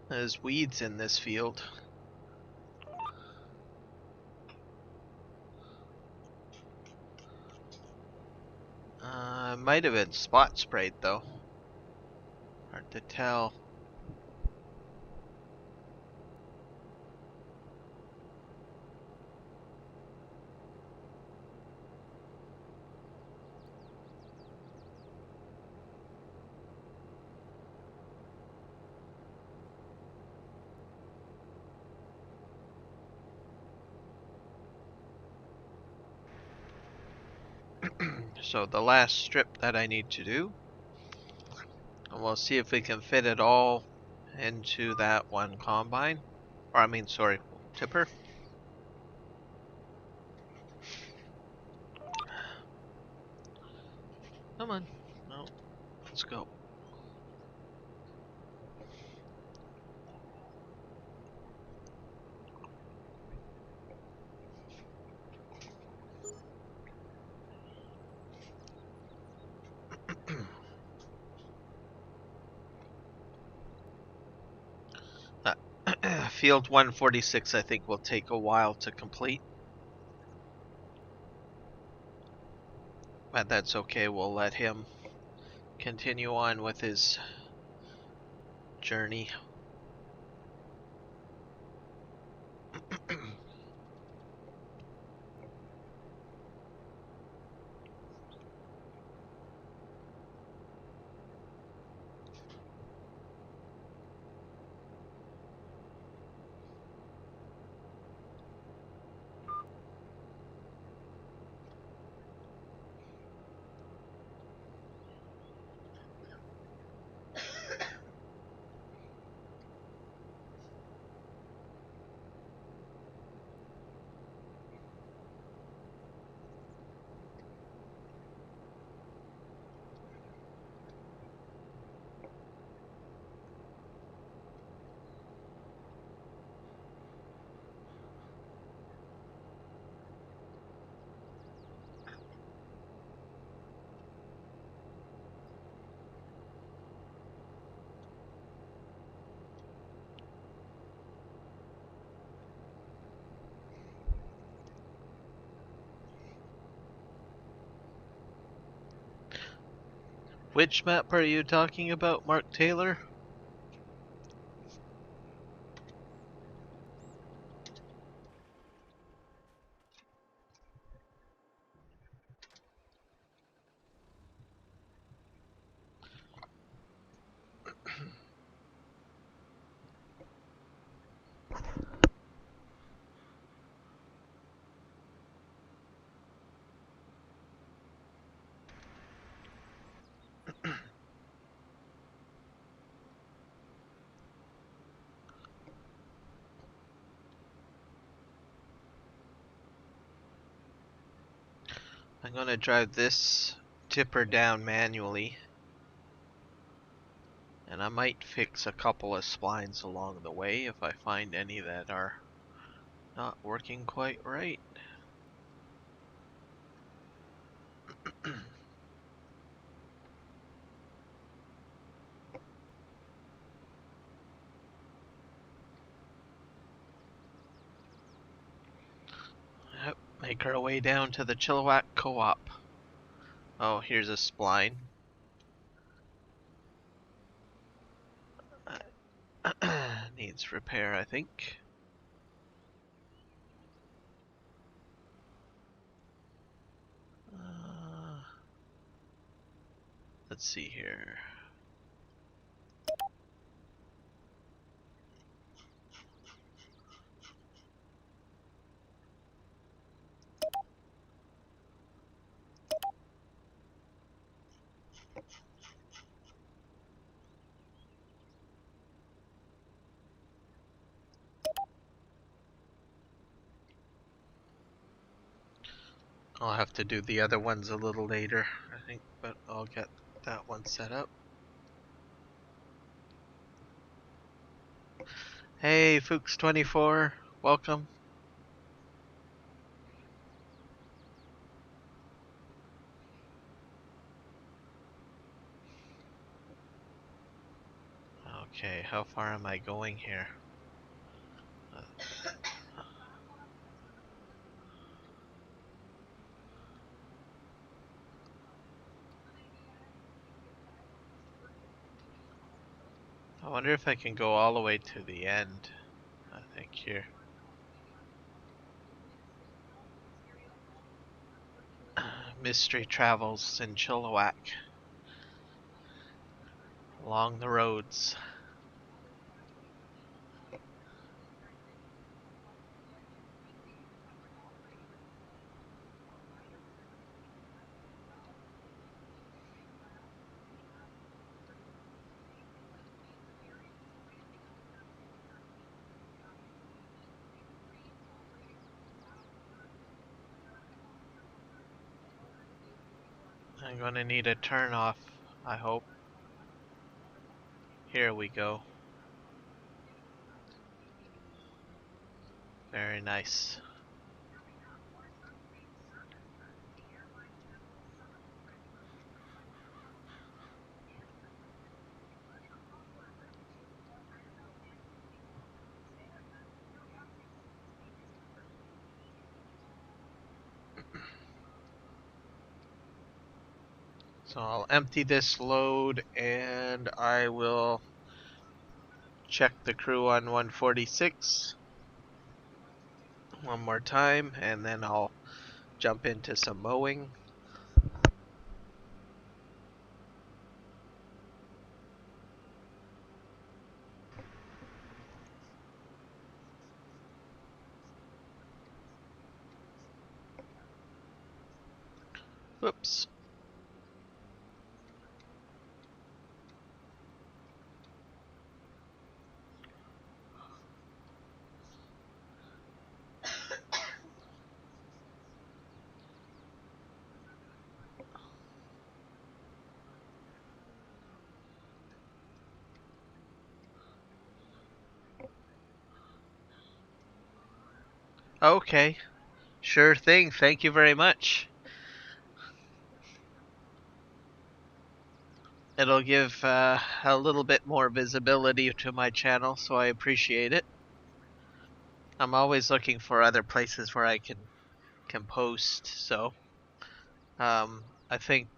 There's weeds in this field. Might have been spot sprayed though. Hard to tell. So the last strip that I need to do, and we'll see if we can fit it all into that one combine. Or I mean, sorry, tipper. Come on. No, let's go. Field 146 I think will take a while to complete. But that's okay, we'll let him continue on with his journey. Which map are you talking about, Mark Taylor? I'm gonna drive this tipper down manually. And I might fix a couple of splines along the way if I find any that are not working quite right. Yep, make our way down to the Chilliwack Co-op. Oh, here's a spline. Needs repair, I think. Let's see here. I'll have to do the other ones a little later, I think, but I'll get that one set up. Hey, Fuchs24, welcome. Okay, how far am I going here? I wonder if I can go all the way to the end. I think here. Mystery travels in Chilliwack. Along the roads. I'm gonna need a turn off, I hope. Here we go. Very nice. So I'll empty this load and I will check the crew on 146 one more time, and then I'll jump into some mowing. Whoops. Okay, sure thing. Thank you very much. It'll give a little bit more visibility to my channel, so I appreciate it. I'm always looking for other places where I can post, so I think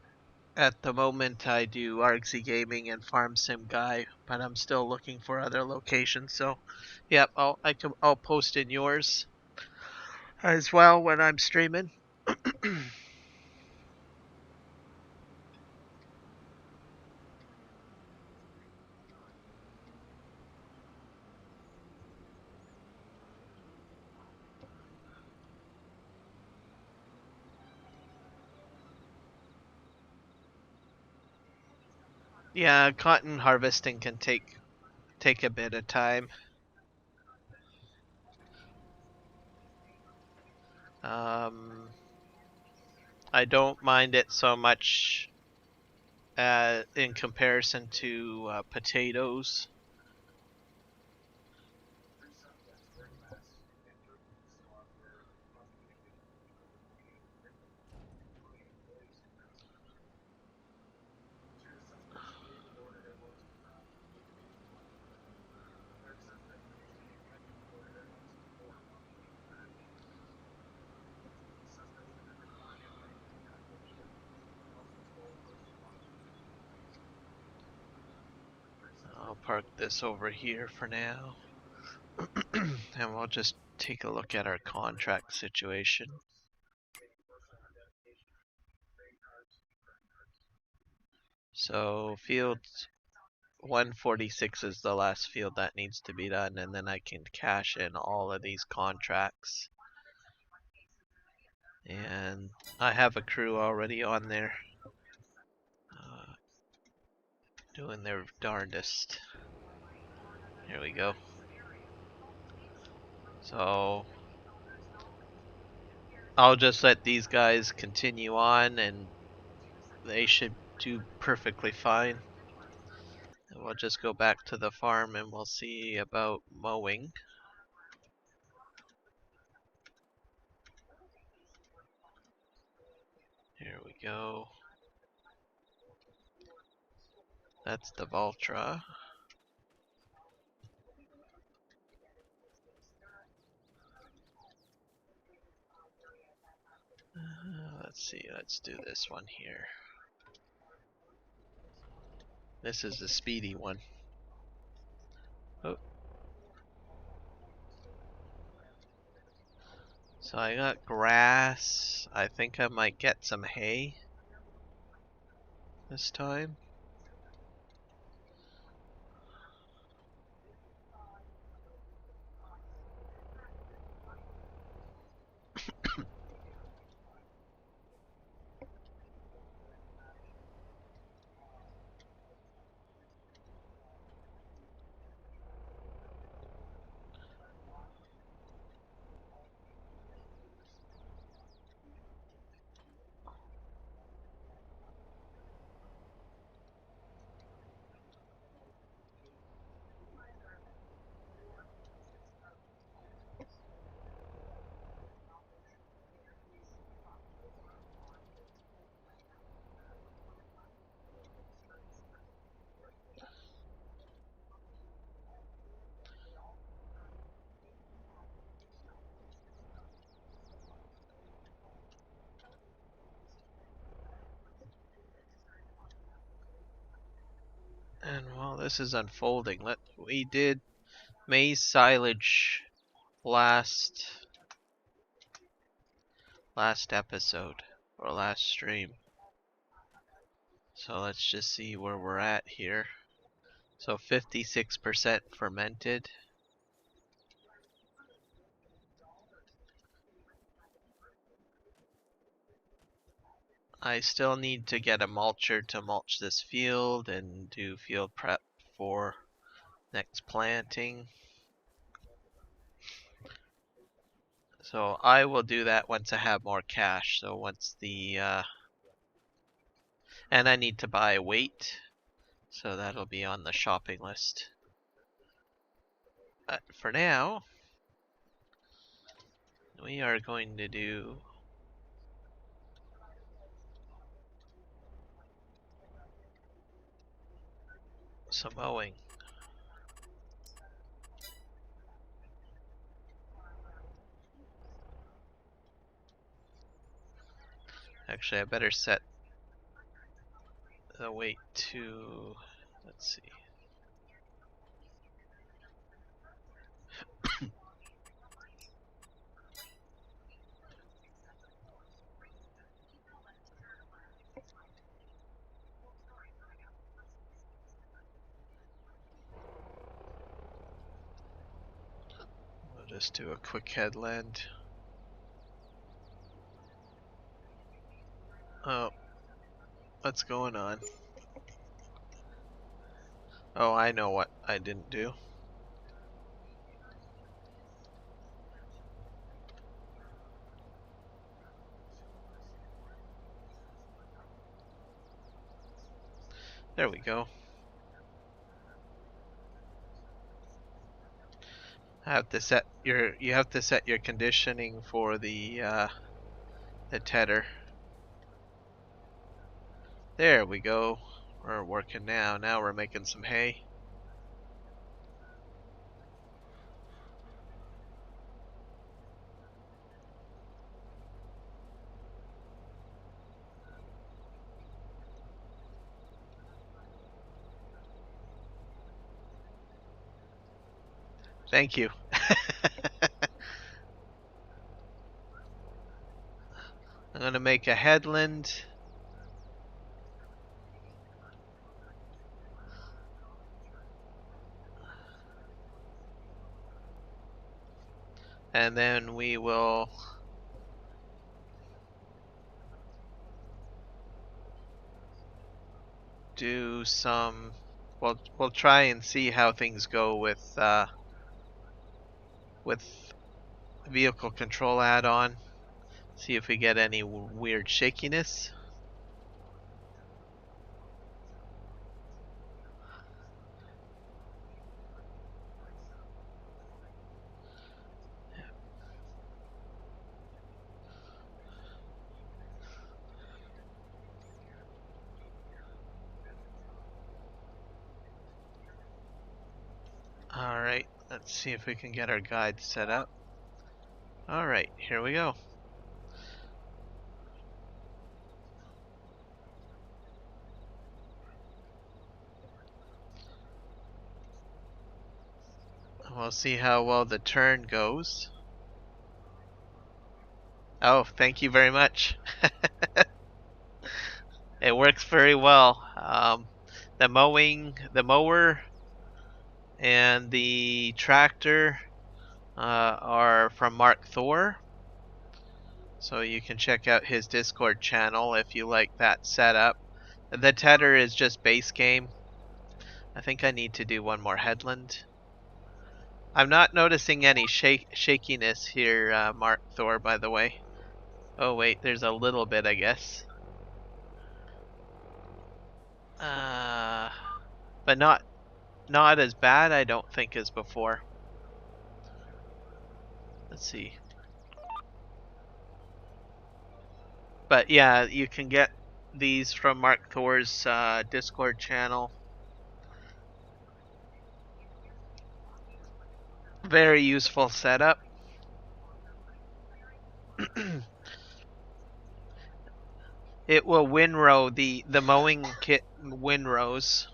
at the moment I do Argsy Gaming and Farm Sim Guy, but I'm still looking for other locations. So, yeah, I'll post in yours as well when I'm streaming. Yeah, cotton harvesting can take a bit of time. Um, I don't mind it so much in comparison to potatoes. I'll park this over here for now. And we'll just take a look at our contract situation. So field 146 is the last field that needs to be done, and then I can cash in all of these contracts. And I have a crew already on there doing their darndest. Here we go. So I'll just let these guys continue on, and they should do perfectly fine. And we'll just go back to the farm and we'll see about mowing. Here we go. That's the Valtra. Let's see, let's do this one here. This is the speedy one. Oh. So I got grass. I think I might get some hay this time. And while this is unfolding, we did maize silage last episode or last stream. So let's just see where we're at here. So 56% fermented. I still need to get a mulcher to mulch this field and do field prep for next planting. So I will do that once I have more cash. So once the and I need to buy weight, so that'll be on the shopping list. But for now, we are going to do some mowing. Actually, I better set the weight to, let's see. We'll just do a quick headland. Oh, what's going on? Oh, I know what I didn't do. There we go. You have to set your conditioning for the tedder. There we go. We're working now. Now we're making some hay. Thank you. I'm gonna make a headland. And then we will do some, we'll try and see how things go with vehicle control add-on. See if we get any weird shakiness. Alright, let's see if we can get our guide set up. Alright, here we go. We'll see how well the turn goes. Oh, thank you very much. It works very well. The mower, and the tractor are from Mark Thor. So you can check out his Discord channel if you like that setup. The tedder is just base game. I think I need to do one more headland. I'm not noticing any shakiness here, Mark Thor, by the way. Oh wait, there's a little bit, I guess. But not as bad, I don't think, as before. Let's see. But yeah, you can get these from Mark Thor's Discord channel. Very useful setup. It will windrow the mowing kit windrows.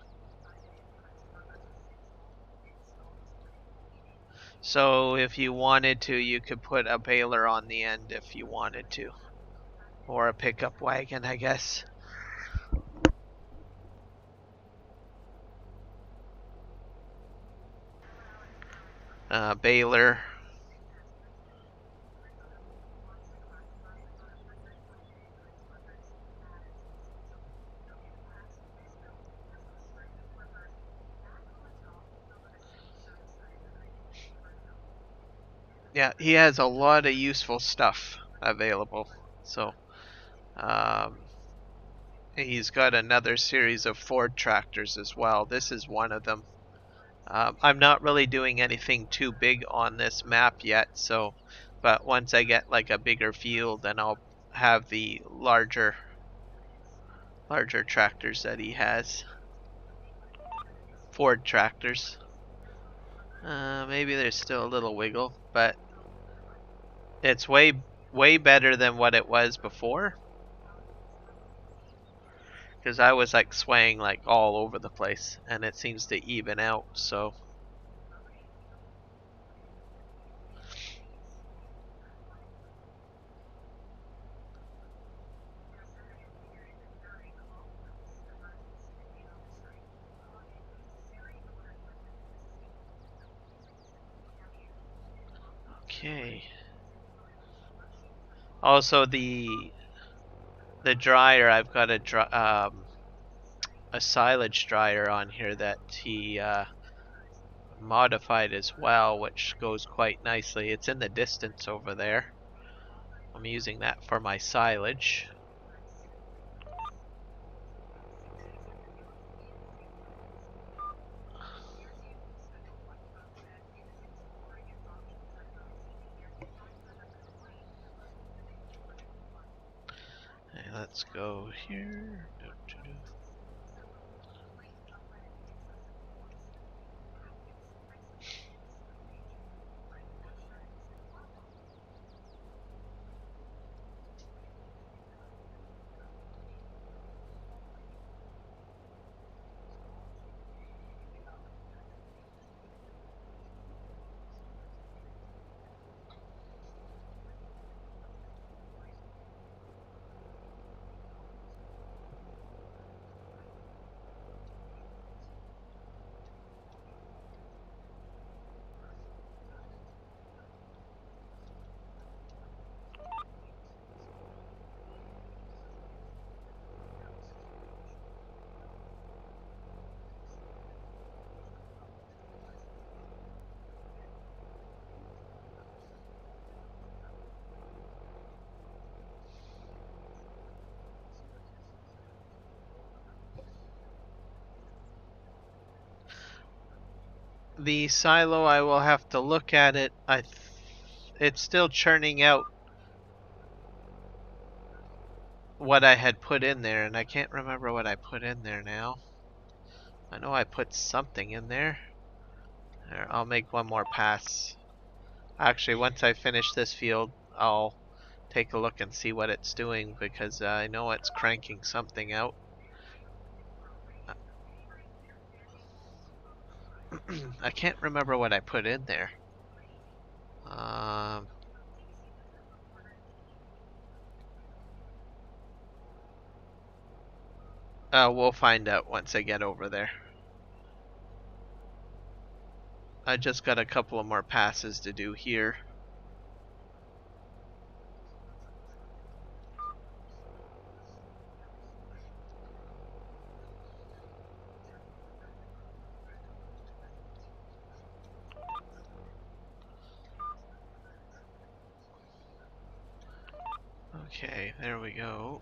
So if you wanted to, you could put a baler on the end if you wanted to. Or a pickup wagon, I guess. Baler. Yeah, he has a lot of useful stuff available. So, um, he's got another series of Ford tractors as well. This is one of them. I'm not really doing anything too big on this map yet, so, but once I get like a bigger field, then I'll have the larger tractors that he has. Ford tractors. Maybe there's still a little wiggle, but it's way better than what it was before. Because I was like swaying like all over the place, and it seems to even out. So okay. Also the dryer, I've got a silage dryer on here that he modified as well, which goes quite nicely. It's in the distance over there. I'm using that for my silage. Okay, let's go here. The silo, I will have to look at it. It's still churning out what I had put in there, and I can't remember what I put in there now. I know I put something in there. There, I'll make one more pass. Actually, once I finish this field, I'll take a look and see what it's doing, because I know it's cranking something out. I can't remember what I put in there. Um, we'll find out once I get over there. I just got a couple of more passes to do here. Okay, there we go.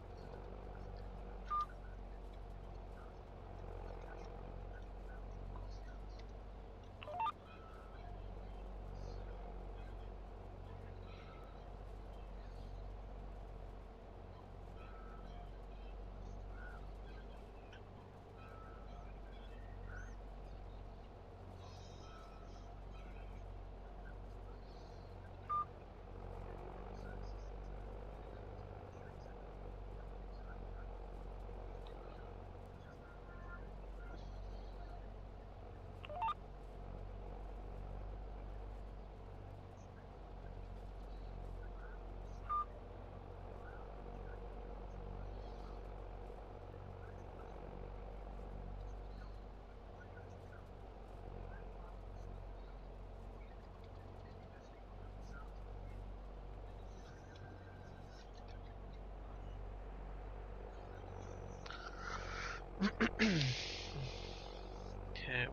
Okay,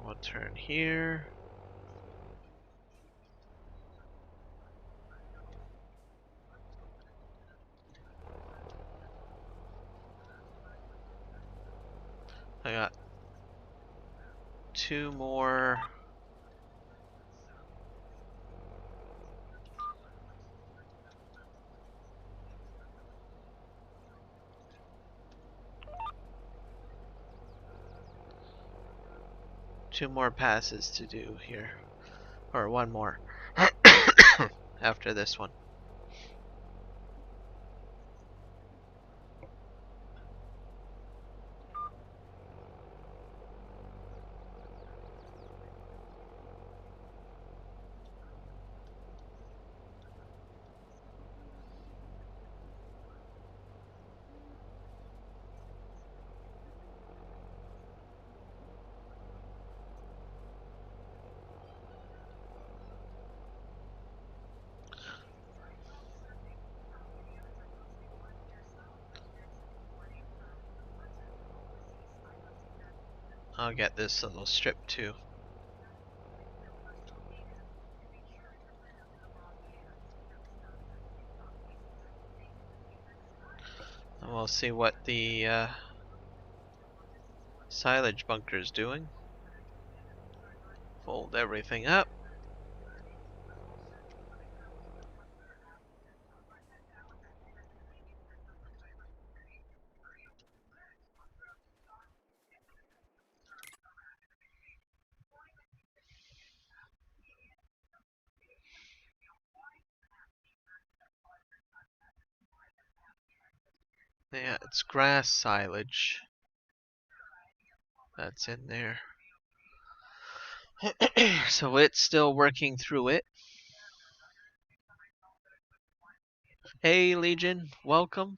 we'll turn here. I got 2 more. Two more passes to do here. Or 1 more. After this one. I'll get this little strip too. And we'll see what the silage bunker is doing. Fold everything up. Yeah, it's grass silage that's in there. So it's still working through it. Hey Legion, welcome.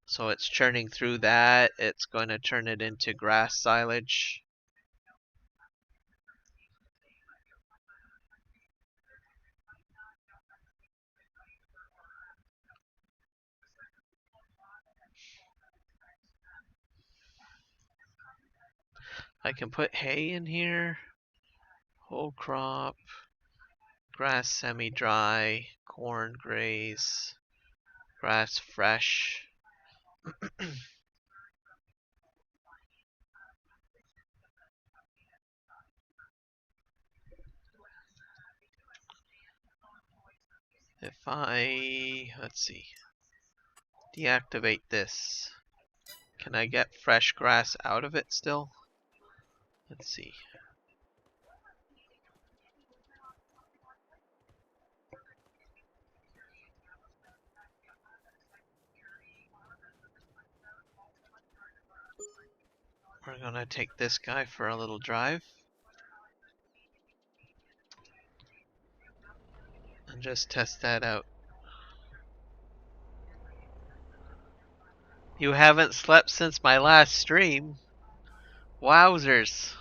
So it's churning through that. It's going to turn it into grass silage. I can put hay in here. Whole crop. Grass semi-dry. Corn graze. Grass fresh. If let's see, deactivate this, can I get fresh grass out of it still? Let's see. We're gonna take this guy for a little drive. And just test that out. You haven't slept since my last stream? Wowzers.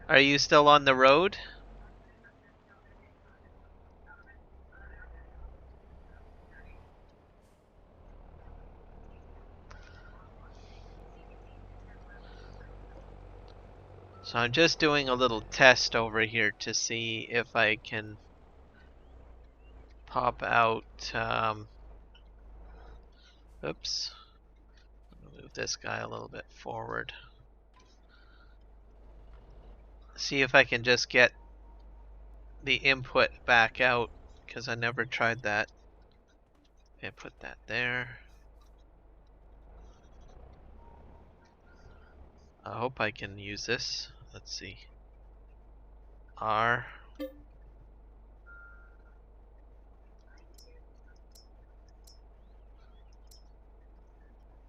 Are you still on the road? So I'm just doing a little test over here to see if I can pop out, oops. Move this guy a little bit forward. See if I can just get the input back out, because I never tried that. Okay, put that there. I hope I can use this. Let's see. R.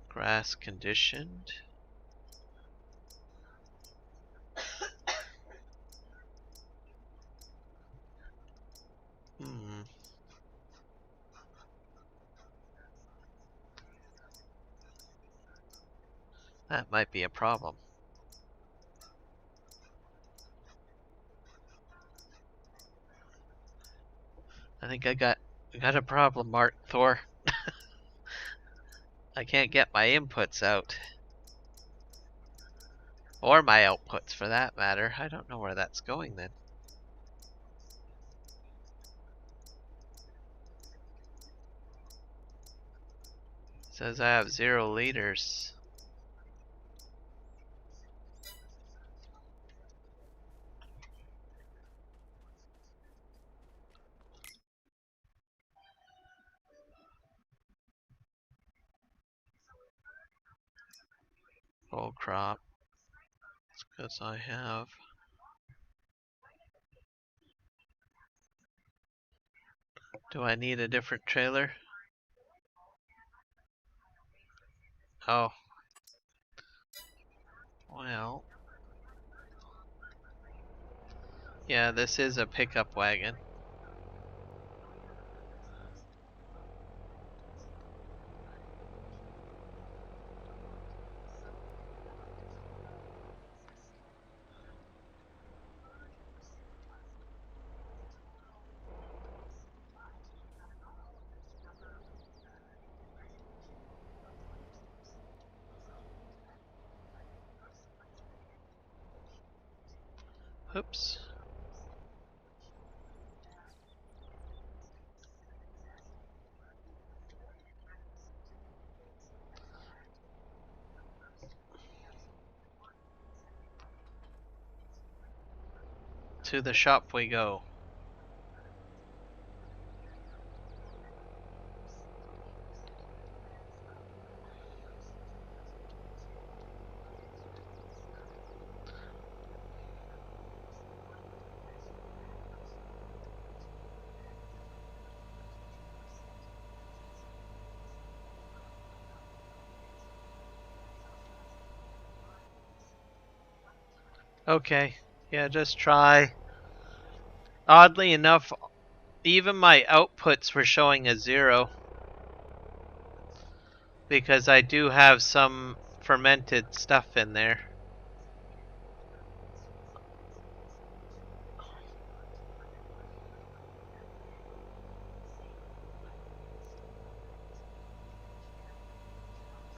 Grass conditioned. That might be a problem. I think I got a problem, Mark Thor. I can't get my inputs out. Or my outputs for that matter. I don't know where that's going then. It says I have 0 liters. Full crop. It's because I have. Do I need a different trailer? Oh. Well. Yeah, this is a pickup wagon. Oops. To the shop we go. Okay. Yeah, just try. Oddly enough, even my outputs were showing a 0. Because I do have some fermented stuff in there.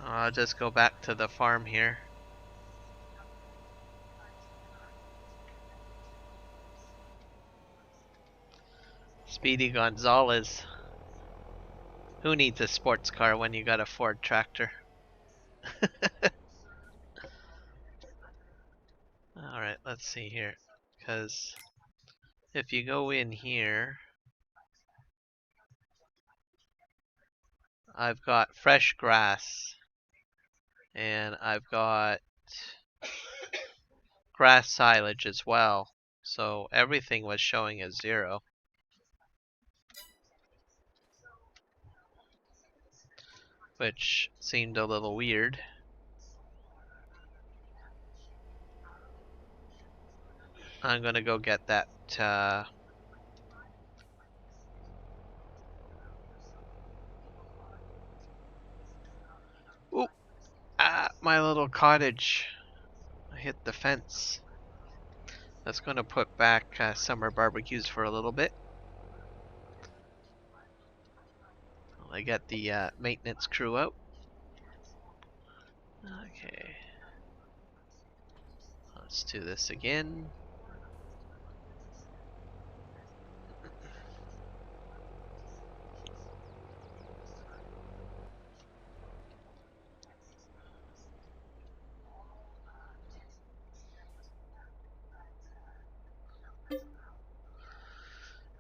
I'll just go back to the farm here. Speedy Gonzalez. Who needs a sports car when you got a Ford tractor? Alright, let's see here. Because if you go in here, I've got fresh grass. And I've got grass silage as well. So everything was showing as 0. Which seemed a little weird. I'm gonna go get that Ooh! Ah, my little cottage. I hit the fence. That's gonna put back summer barbecues for a little bit. I get the maintenance crew out. Okay. Let's do this again.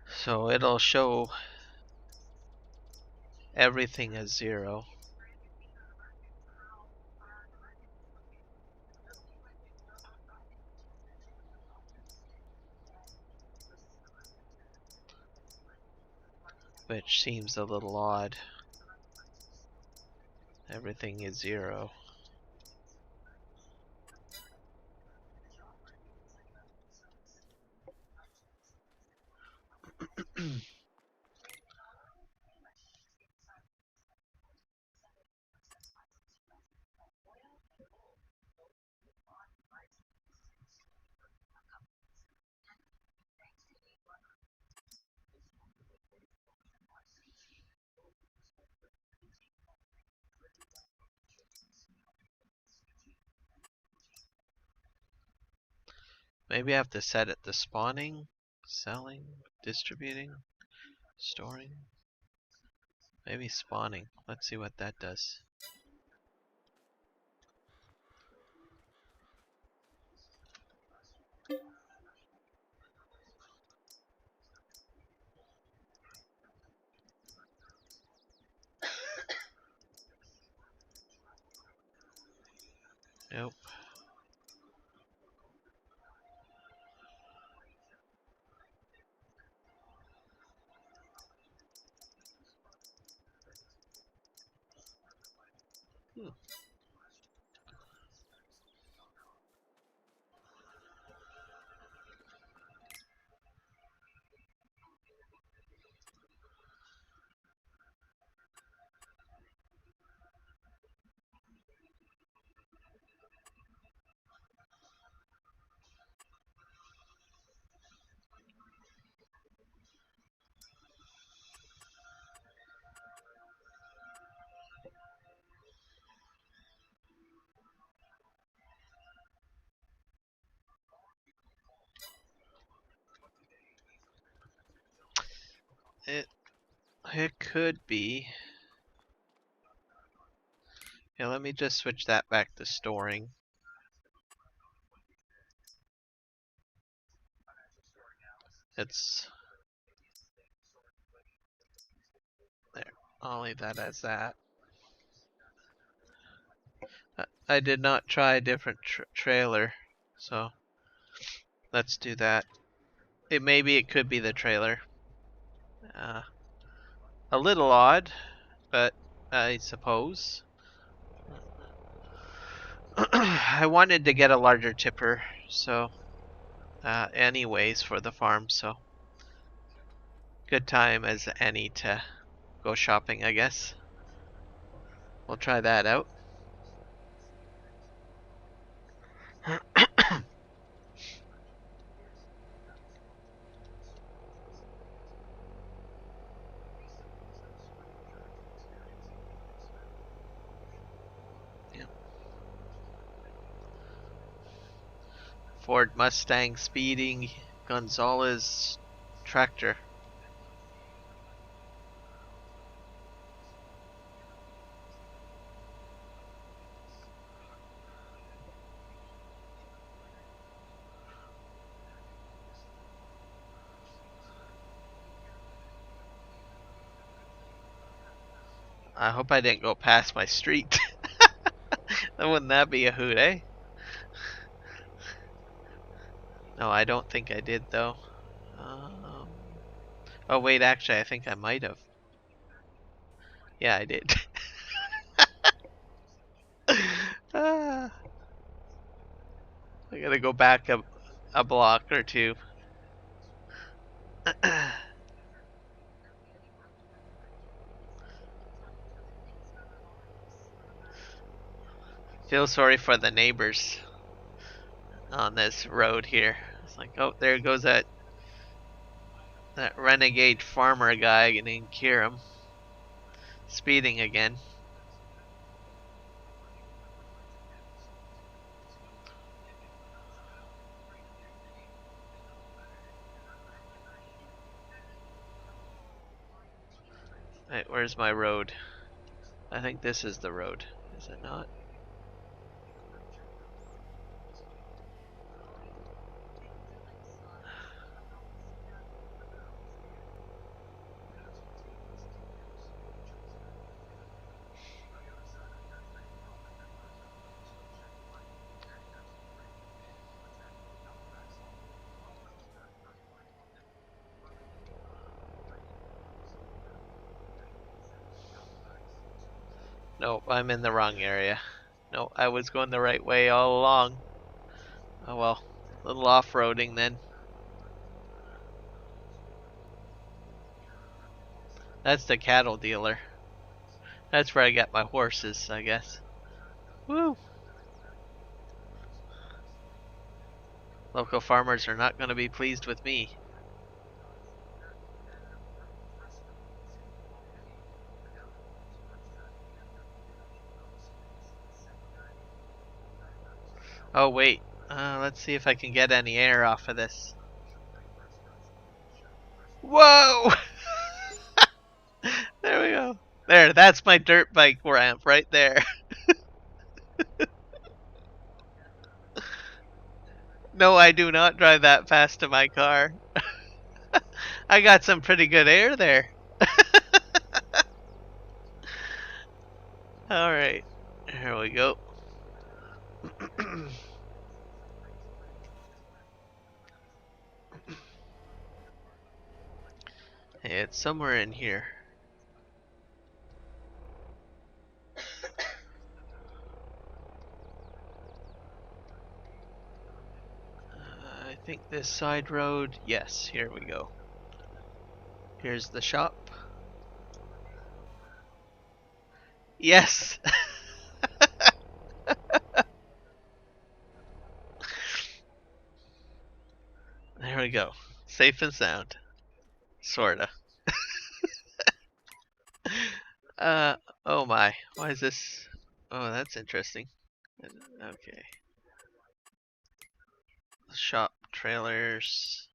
So it'll show everything as 0. Which seems a little odd. Everything is 0. Maybe I have to set it to spawning, selling, distributing, storing. Maybe spawning. Let's see what that does. Nope. Hmm. It could be. Yeah, let me just switch that back to storing. It's there. I'll leave that as that. I did not try a different trailer, so let's do that. Maybe it could be the trailer. A little odd, but I suppose. I wanted to get a larger tipper, so anyways for the farm, so good time as any to go shopping, I guess. We'll try that out. Yeah. Ford Mustang speeding Gonzalez tractor. I hope I didn't go past my street. Wouldn't that be a hoot, eh? No, I don't think I did though. Oh wait, actually I think I might have. Yeah, I did. I gotta go back a block or two. Feel sorry for the neighbors on this road here. It's like, oh, there goes that renegade farmer guy getting Kiram speeding again. Right, where's my road? I think this is the road. Is it not? Nope, I'm in the wrong area. No, I was going the right way all along. Oh well, a little off-roading then. That's the cattle dealer. That's where I got my horses, I guess. Woo! Local farmers are not going to be pleased with me. Oh wait, let's see if I can get any air off of this. Whoa! There we go. There, that's my dirt bike ramp right there. No, I do not drive that fast to my car. I got some pretty good air there. Alright, here we go. It's somewhere in here. I think this side road. Yes, here we go. Here's the shop. Yes! There we go. Safe and sound. Sorta. Oh my. Why is this? Oh, that's interesting. Okay. Shop trailers.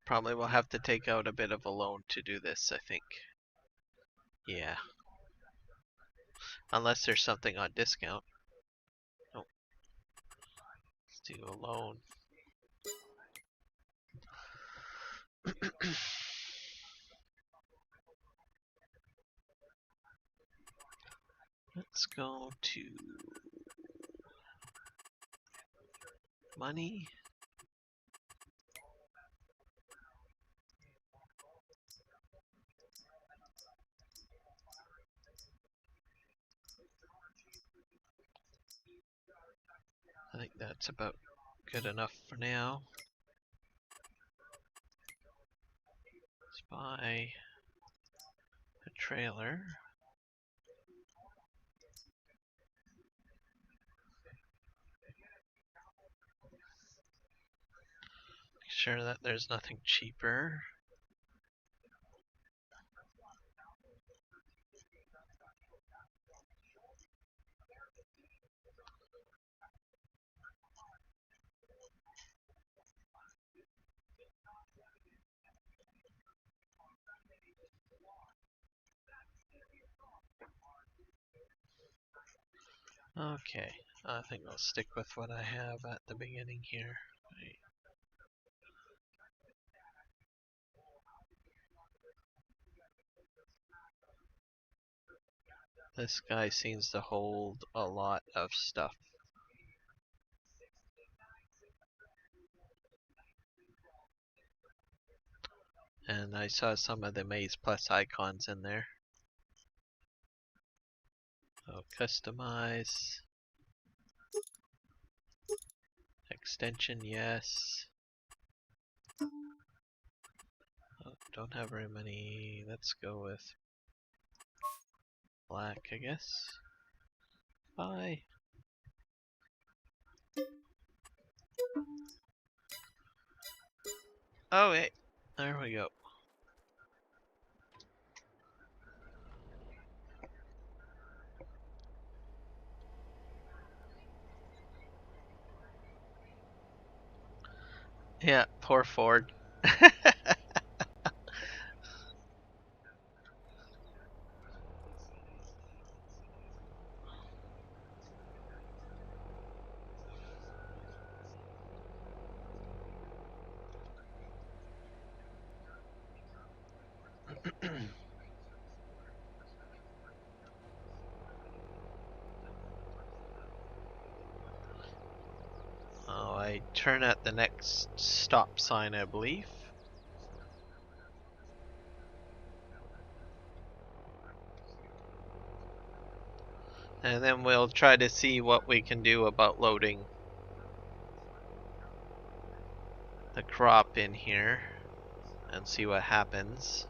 Probably will have to take out a bit of a loan to do this, I think. Yeah. Unless there's something on discount. Oh. Let's do a loan. Let's go to money. I think that's about good enough for now. Let's buy a trailer. Make sure that there's nothing cheaper. Okay, I think I'll stick with what I have at the beginning here. Right. This guy seems to hold a lot of stuff. And I saw some of the Maize Plus icons in there. So customize. Extension, yes. Oh, don't have very many. Let's go with black, I guess. Bye. Oh wait, there we go. Yeah, poor Ford. Oh, I turn at the next stop sign, I believe. And then we'll try to see what we can do about loading the crop in here and see what happens.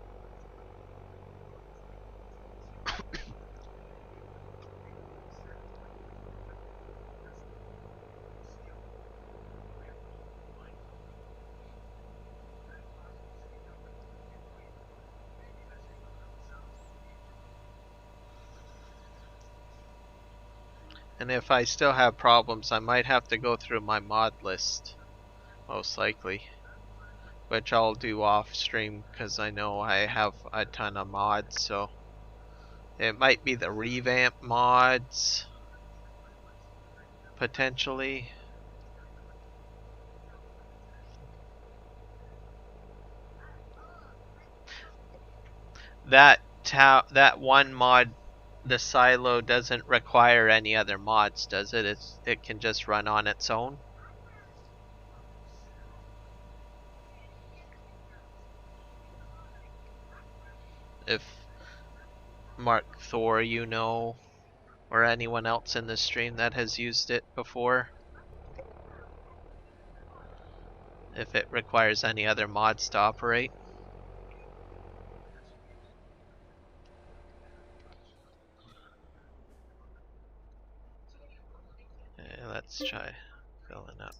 And if I still have problems, I might have to go through my mod list, most likely. Which I'll do off stream because I know I have a ton of mods, so it might be the revamp mods potentially. That one mod, the silo, doesn't require any other mods, does it? It can just run on its own. If Mark Thor, you know, or anyone else in the stream that has used it before, if it requires any other mods to operate. Okay, let's try filling up.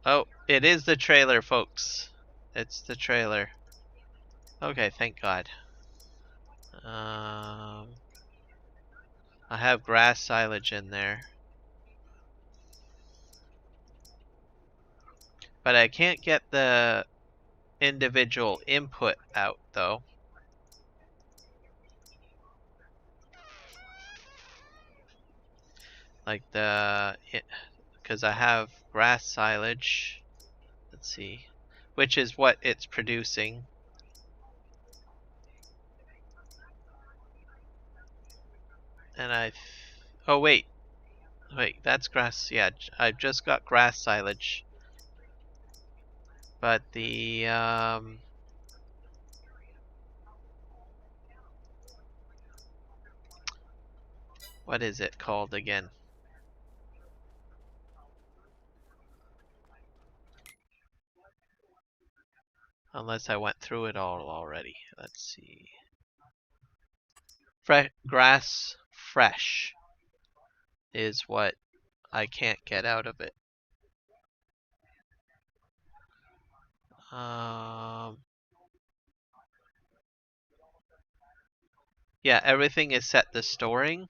Oh, it is the trailer, folks. It's the trailer. Okay, thank God. I have grass silage in there. But I can't get the individual input out, though. Like because I have grass silage. Let's see. Which is what it's producing. And oh, wait. Wait, that's grass. Yeah, I've just got grass silage. But the, what is it called again? Unless I went through it all already. Let's see. Grass fresh is what I can't get out of it. Yeah, everything is set to storing.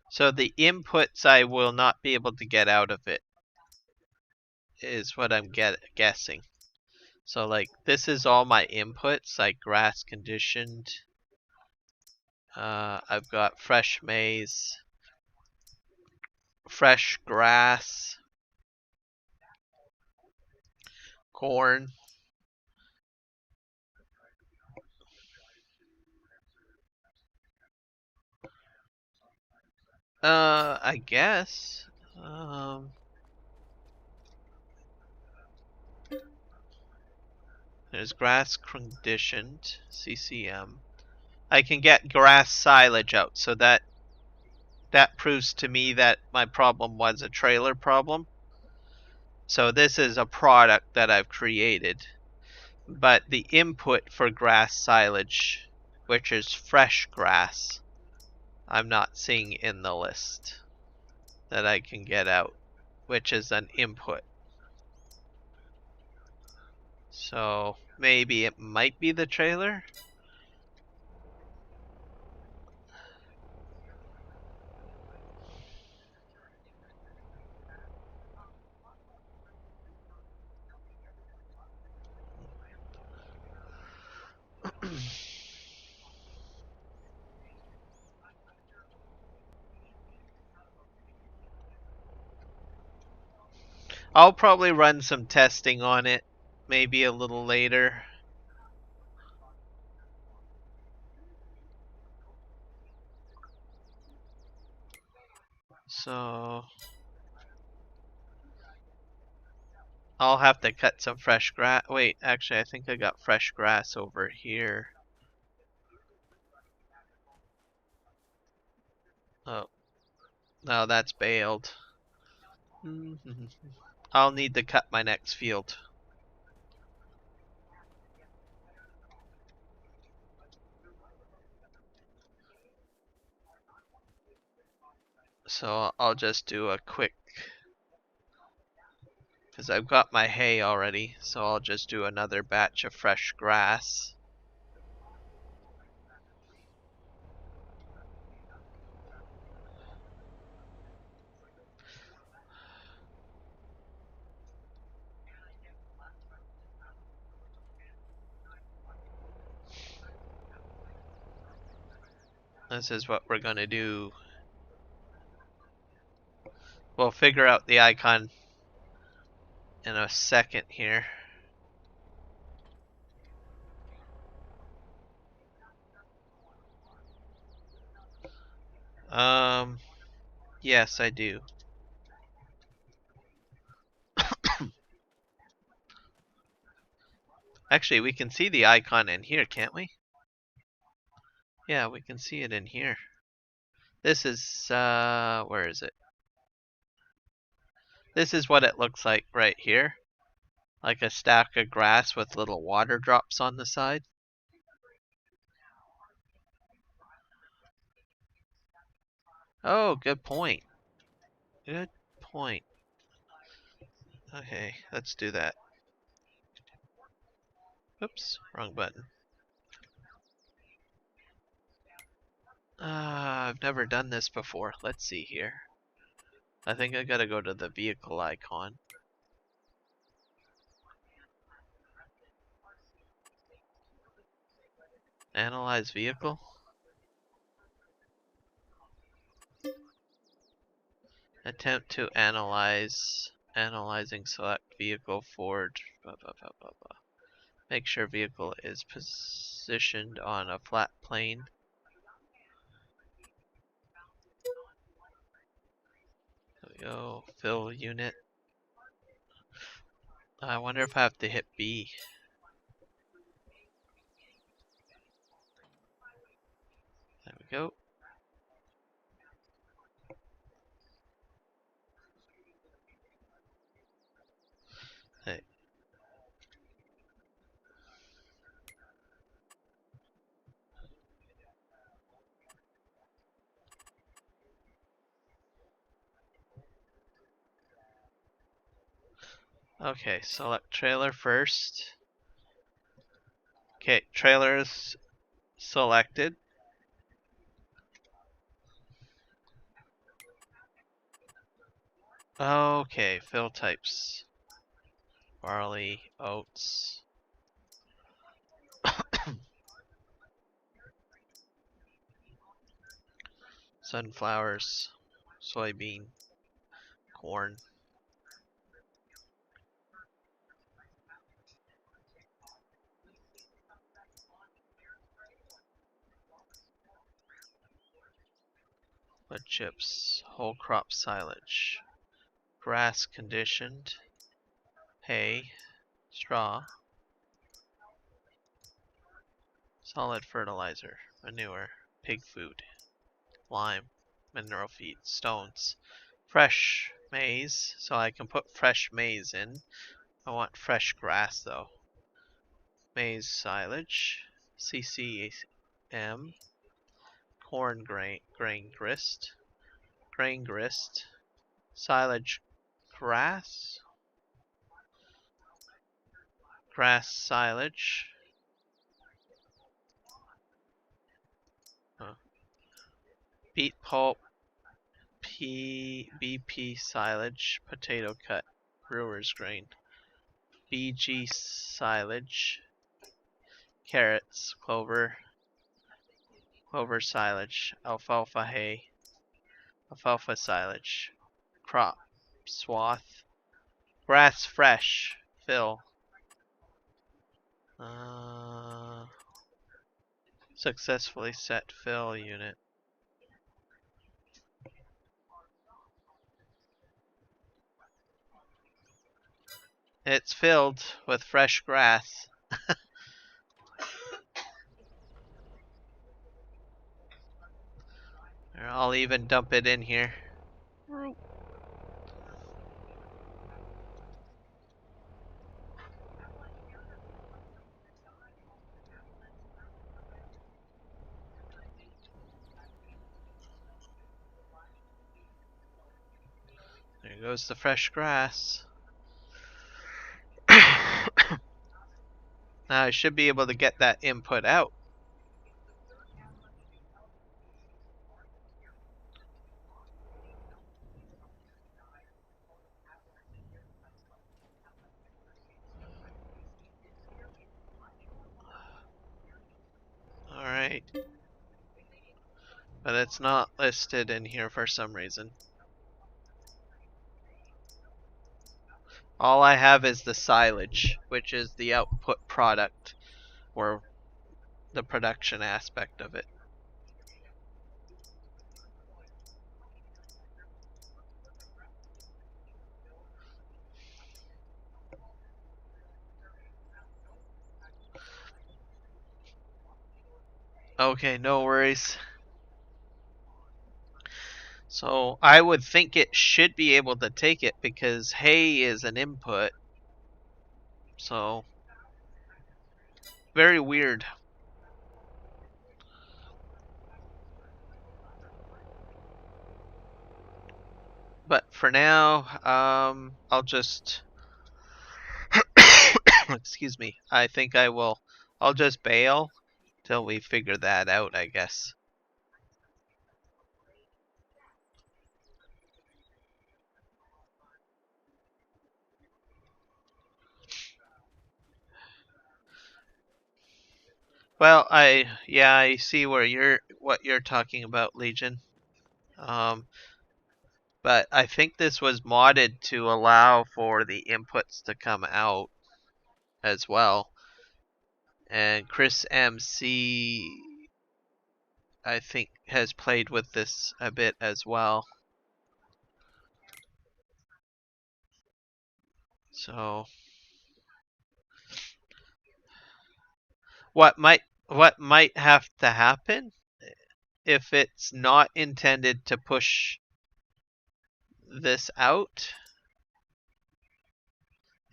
So the inputs I will not be able to get out of it is what I'm guessing. So like this is all my inputs, like grass conditioned. I've got fresh maize, fresh grass, corn. I guess. There's grass conditioned, CCM. I can get grass silage out, so that proves to me that my problem was a trailer problem. So this is a product that I've created. But the input for grass silage, which is fresh grass, I'm not seeing in the list that I can get out, which is an input. So maybe it might be the trailer. I'll probably run some testing on it, maybe a little later. So I'll have to cut some fresh grass. Wait, actually, I think I got fresh grass over here. Oh, no, that's baled. I'll need to cut my next field. So I'll just do a quick, because I've got my hay already, so I'll just do another batch of fresh grass. This is what we're gonna do. We'll figure out the icon in a second here. Yes, I do. Actually, we can see the icon in here, can't we? Yeah, we can see it in here. This is, where is it? This is what it looks like right here. Like a stack of grass with little water drops on the side. Oh, good point. Good point. Okay, let's do that. Oops, wrong button. I've never done this before. Let's see here. I think I gotta go to the vehicle icon. Analyze vehicle. Attempt to analyzing select vehicle Ford. Blah, blah, blah, blah, blah. Make sure vehicle is positioned on a flat plane. There we go. Fill unit. I wonder if I have to hit B. There we go. Hey. Okay, select trailer first. Okay, trailer is selected. Okay, fill types. Barley, oats. Sunflowers, soybean, corn. Wood chips, whole crop silage, grass conditioned, hay, straw, solid fertilizer, manure, pig food, lime, mineral feed, stones, fresh maize, so I can put fresh maize in. I want fresh grass though. Maize silage, CCM, corn grain grist, silage grass, grass silage, beet pulp, BP silage, potato cut, brewer's grain, BG silage, carrots, clover silage, alfalfa hay, alfalfa silage, crop, swath, grass fresh, fill, successfully set fill unit. It's filled with fresh grass. I'll even dump it in here. There goes the fresh grass. Now I should be able to get that input out. Alright. But it's not listed in here for some reason. All I have is the silage, which is the output product, or the production aspect of it. Okay, no worries. So I would think it should be able to take it because hay is an input. So very weird. But for now, I'll just excuse me. I think I'll just bail till we figure that out, I guess. Well, I see what you're talking about, Legion. Um, but I think this was modded to allow for the inputs to come out as well. And Chris MC, I think, has played with this a bit as well. So what might have to happen if it's not intended to push this out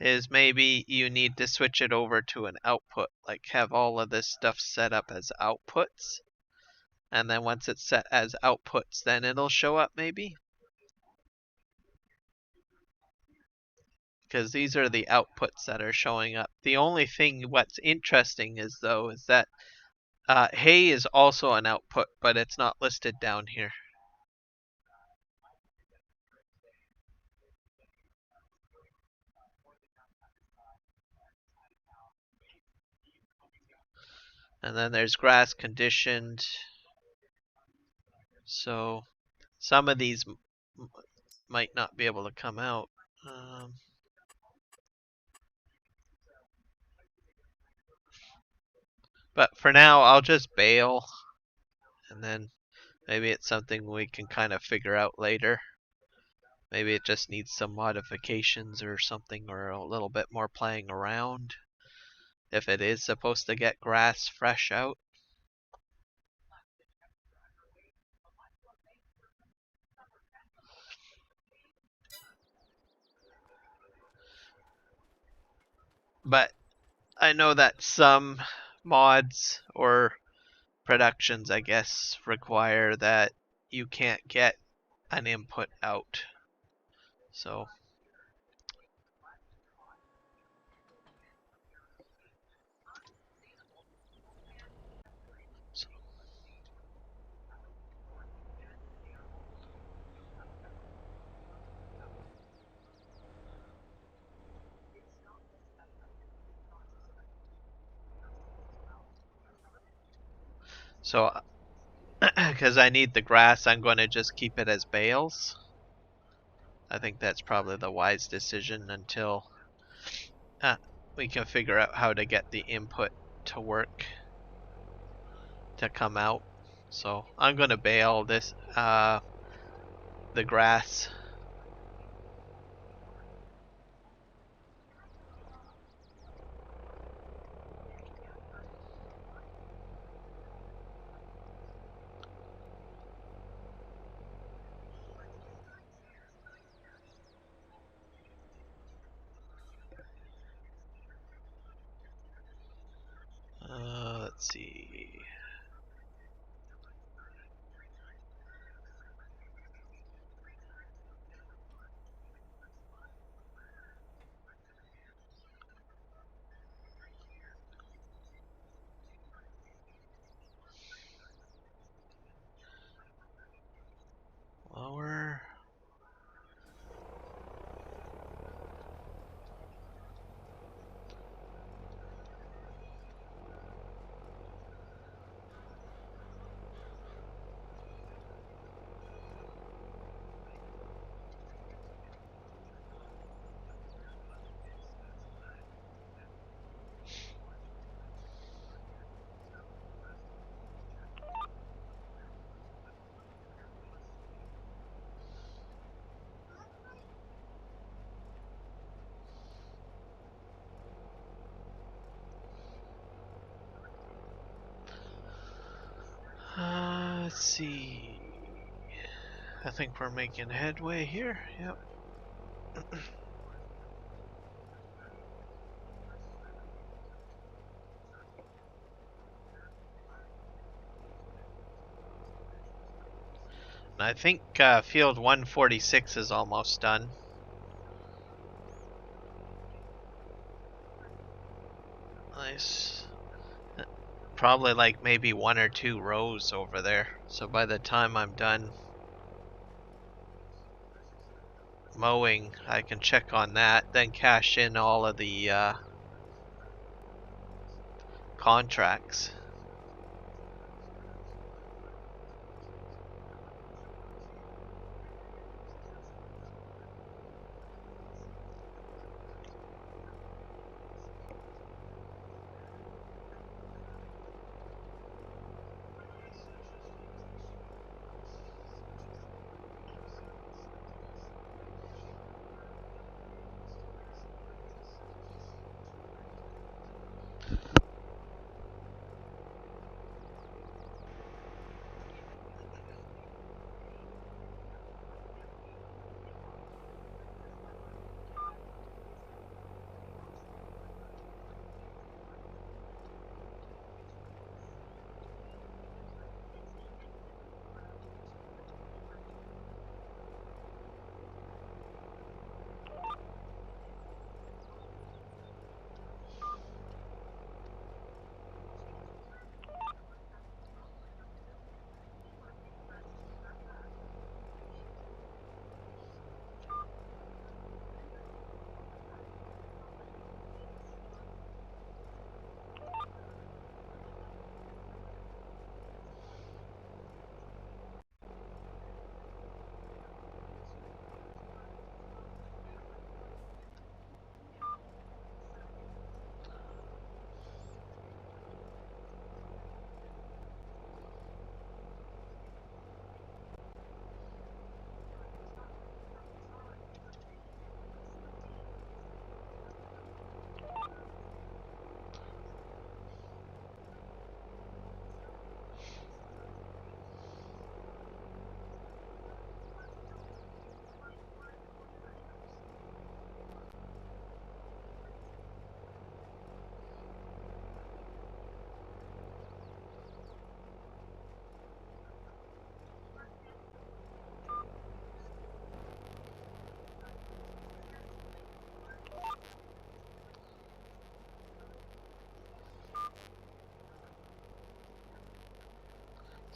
is maybe you need to switch it over to an output, like have all of this stuff set up as outputs, and then once it's set as outputs then it'll show up maybe, because these are the outputs that are showing up. The only thing what's interesting is that hay is also an output, but it's not listed down here. And then there's grass conditioned. So some of these might not be able to come out. But for now, I'll just bail. And then maybe it's something we can kind of figure out later. Maybe it just needs some modifications or something, or a little bit more playing around. If it is supposed to get grass fresh out. But I know that some mods or productions, I guess, require that you can't get an input out. So because I need the grass, I'm going to just keep it as bales. I think that's probably the wise decision until we can figure out how to get the input to work, to come out. So I'm going to bale this, the grass. Let's see. see. I think we're making headway here. Yep. I think field 146 is almost done. Nice. Probably like maybe 1 or 2 rows over there. So by the time I'm done mowing, I can check on that, then cash in all of the contracts.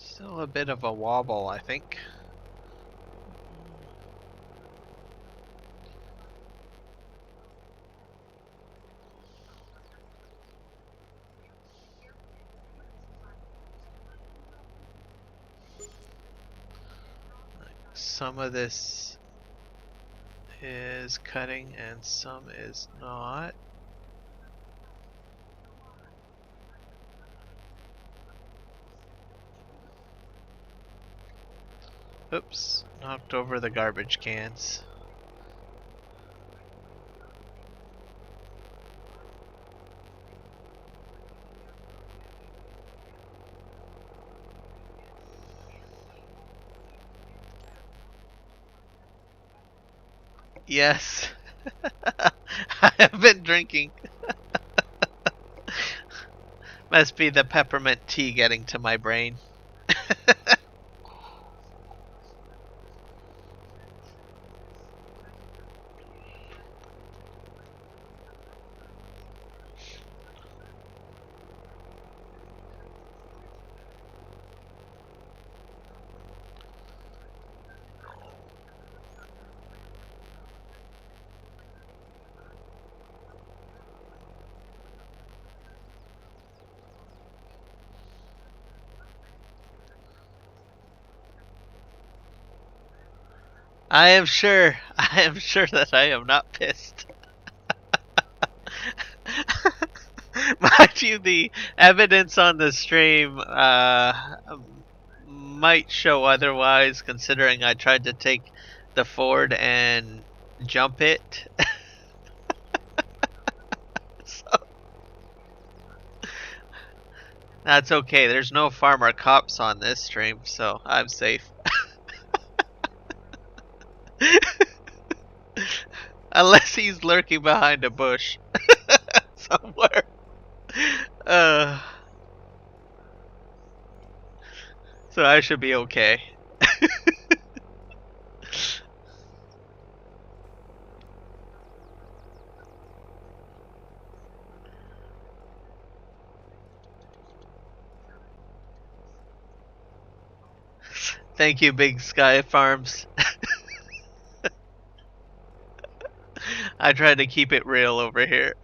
Still a bit of a wobble, I think. Some of this is cutting and some is not. Oops, knocked over the garbage cans. Yes. I have been drinking. Must be the peppermint tea getting to my brain. I am sure that I am not pissed. Mind you, the evidence on the stream might show otherwise, considering I tried to take the Ford and jump it. So, That's okay. There's no farmer cops on this stream, so I'm safe. Unless he's lurking behind a bush somewhere. Uh, so I should be okay. Thank you, Big Sky Farms. I try to keep it real over here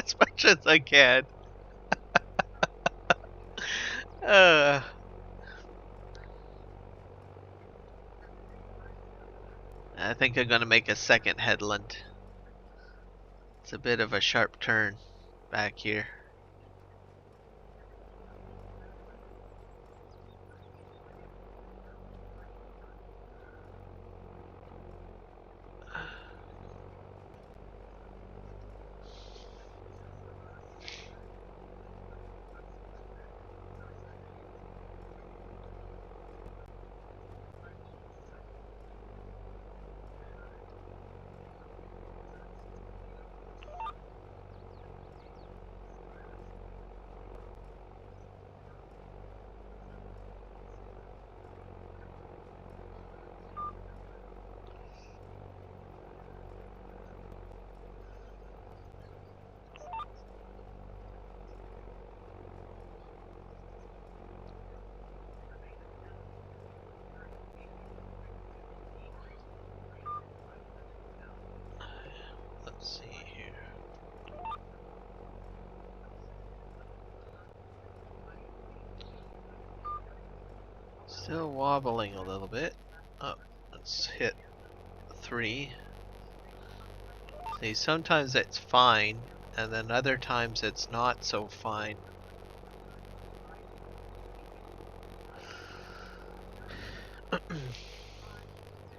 as much as I can. Uh, I think I'm gonna make a second headland. It's a bit of a sharp turn back here. Let's see here. Still wobbling a little bit. Oh, let's hit 3. See, sometimes it's fine, and then other times it's not so fine.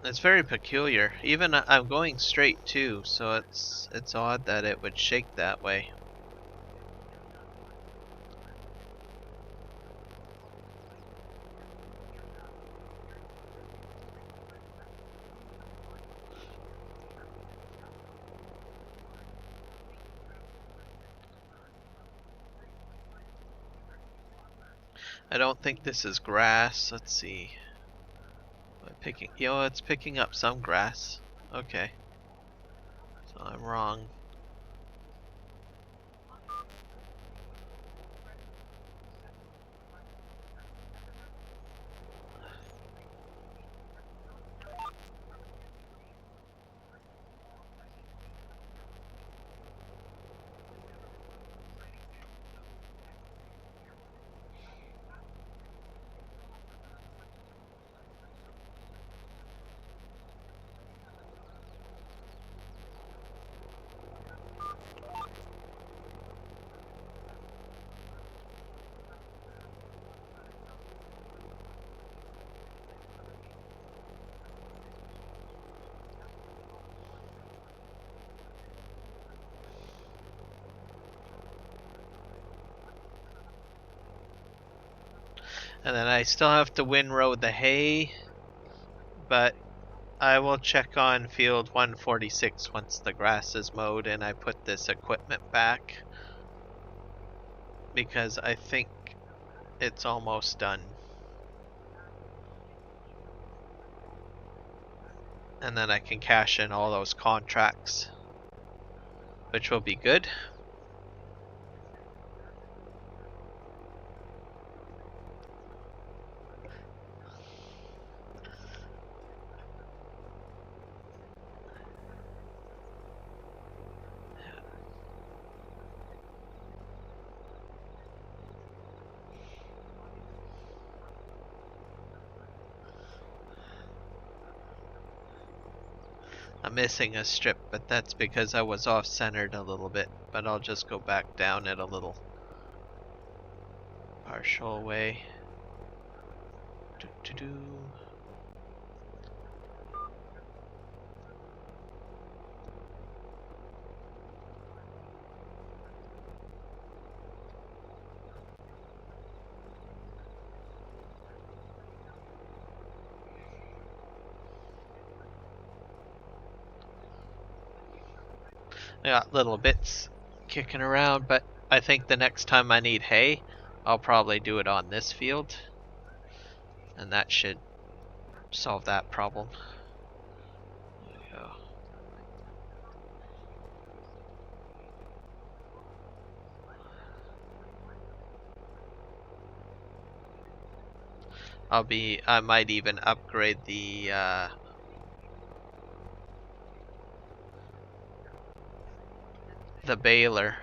It's very peculiar. Even I'm going straight too, so it's odd that it would shake that way. I don't think this is grass. Let's see. It's picking up some grass. Okay. So I'm wrong. And then I still have to windrow the hay, but I will check on field 146 once the grass is mowed and I put this equipment back, because I think it's almost done. And then I can cash in all those contracts, which will be good. I'm missing a strip, but that's because I was off-centered a little bit, but I'll just go back down it a little. Partial way. Do-do-do. I got little bits kicking around, but I think the next time I need hay, I'll probably do it on this field, and that should solve that problem. There we go. I might even upgrade the baler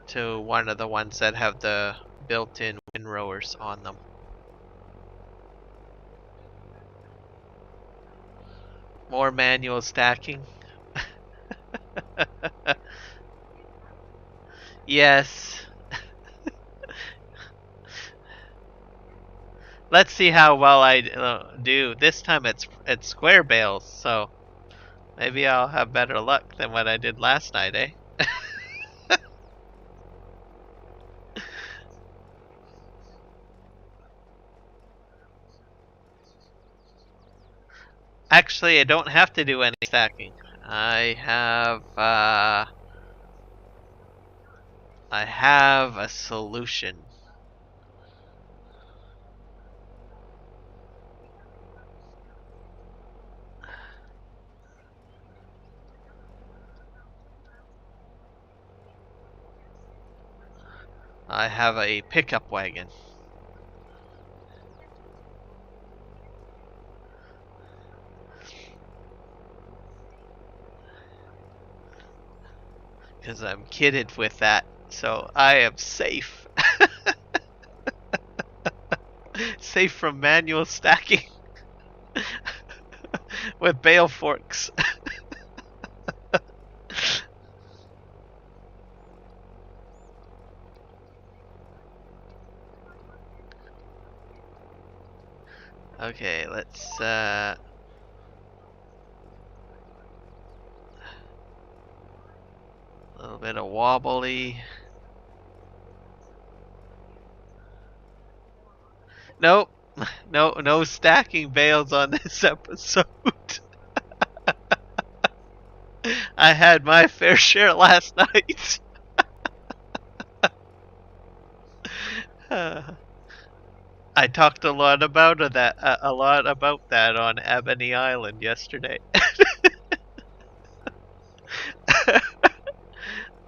to one of the ones that have the built-in windrowers on them. More manual stacking. Yes. Let's see how well I do. This time it's square bales, so maybe I'll have better luck than what I did last night, eh? Actually, I don't have to do any stacking. I have a solution. I have a pickup wagon. Because I'm kitted with that, so I am safe. Safe from manual stacking with bale forks. Okay, let's a little bit of wobbly. Nope. No stacking bales on this episode. I had my fair share last night. I talked a lot about that on Ebony Island yesterday.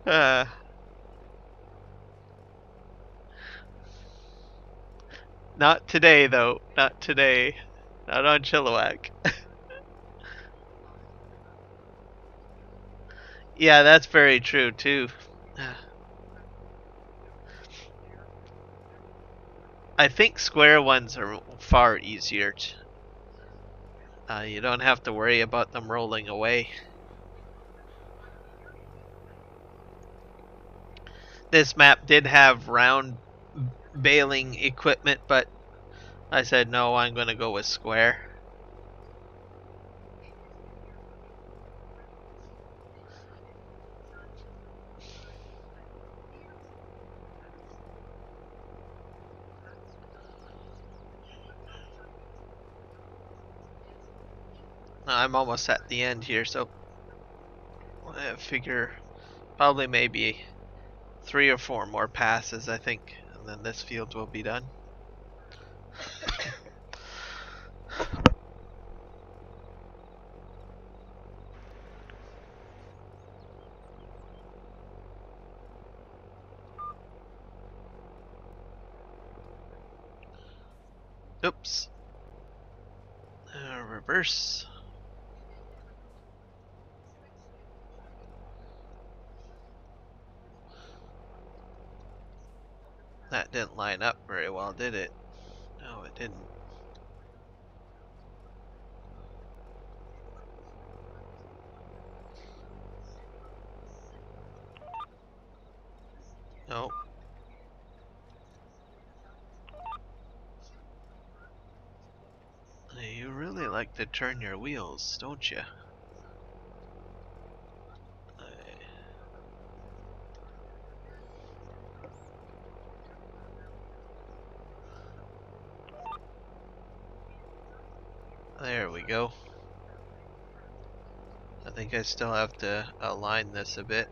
uh, Not today though. Not today. Not on Chilliwack. Yeah, that's very true too. I think square ones are far easier. You don't have to worry about them rolling away. This map did have round baling equipment, but I said no, I'm going to go with square. I'm almost at the end here, so I figure probably maybe 3 or 4 more passes, I think, and then this field will be done. Oops. Reverse. That didn't line up very well, did it? No, it didn't. Nope. You really like to turn your wheels, don't you? There we go. I think I still have to align this a bit.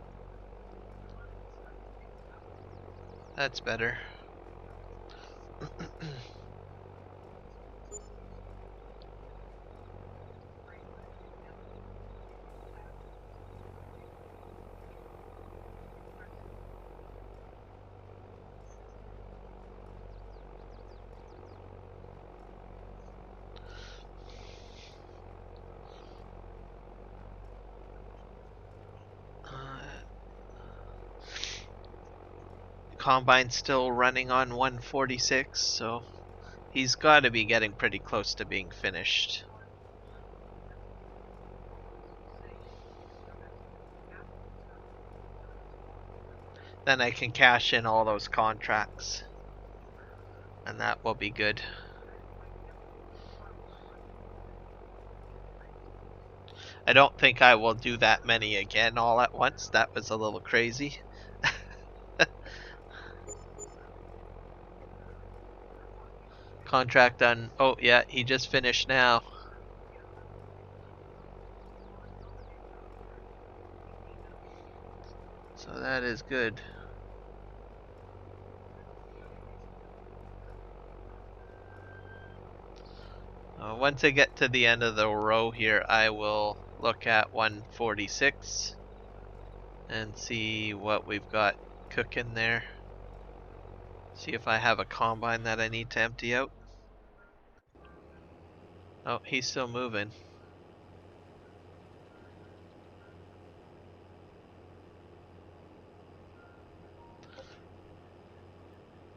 That's better. Combine's still running on 146, so he's got to be getting pretty close to being finished. Then I can cash in all those contracts, and that will be good. I don't think I will do that many again all at once. That was a little crazy. Contract done. Oh yeah, he just finished now. So that is good. Once I get to the end of the row here, I will look at 146 and see what we've got cooking there. See if I have a combine that I need to empty out. Oh, he's still moving.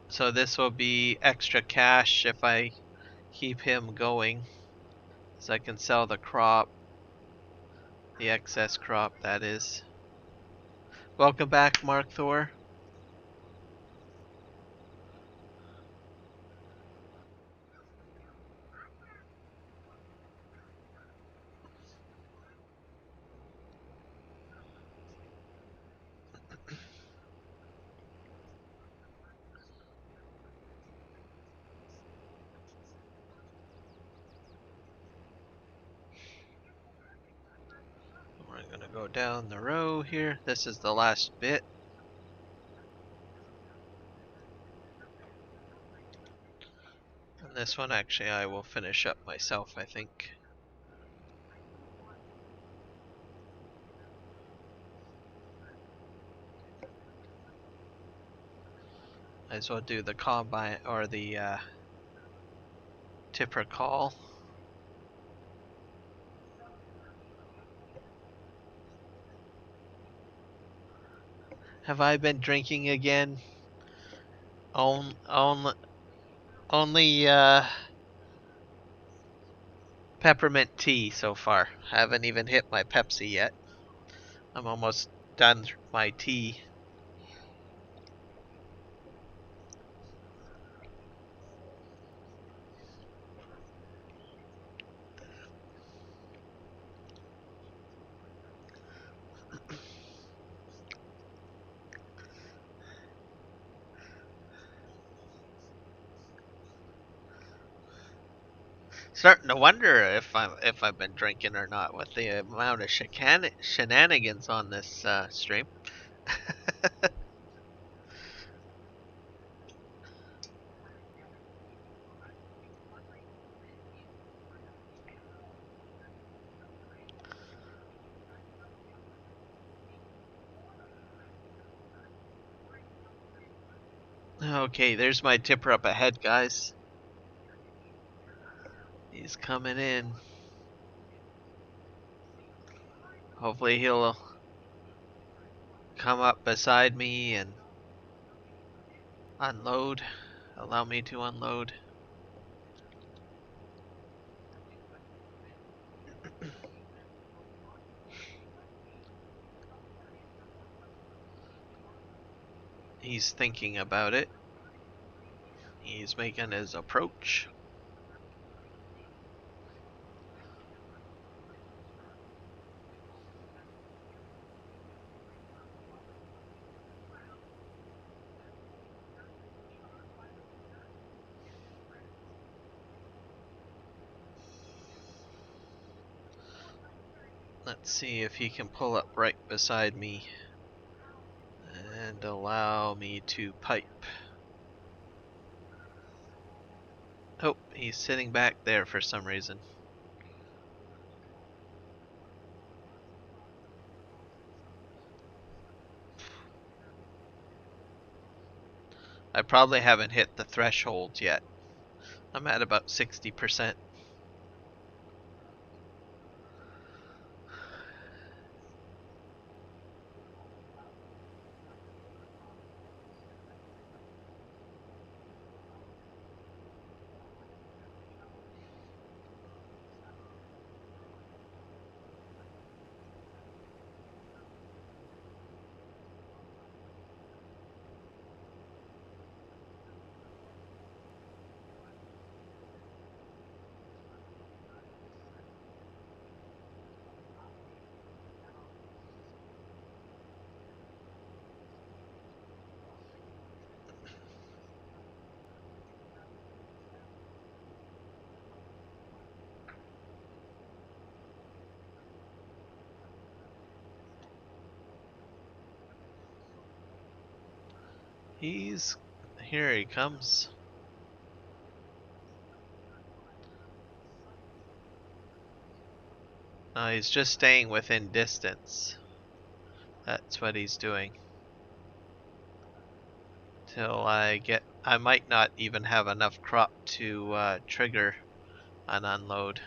So this will be extra cash if I keep him going. So I can sell the crop. The excess crop, that is. Welcome back, Mark Thor. We're gonna go down the row here. This is the last bit. And this one actually I will finish up myself, I think. Might as well do the combine or the tipper call. Have I been drinking again? Only peppermint tea so far. Haven't even hit my Pepsi yet. I'm almost done my tea. Starting to wonder if I've been drinking or not with the amount of shenanigans on this stream. Okay, there's my tipper up ahead, guys. He's coming in. Hopefully he'll come up beside me and unload. Allow me to unload. He's thinking about it. He's making his approach. Let's see if he can pull up right beside me and allow me to pipe. Oh, he's sitting back there for some reason. I probably haven't hit the threshold yet. I'm at about 60%. Here he comes. No, he's just staying within distance. That's what he's doing. Till I might not even have enough crop to trigger an unload.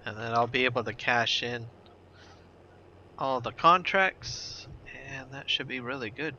And then I'll be able to cash in all the contracts, and that should be really good.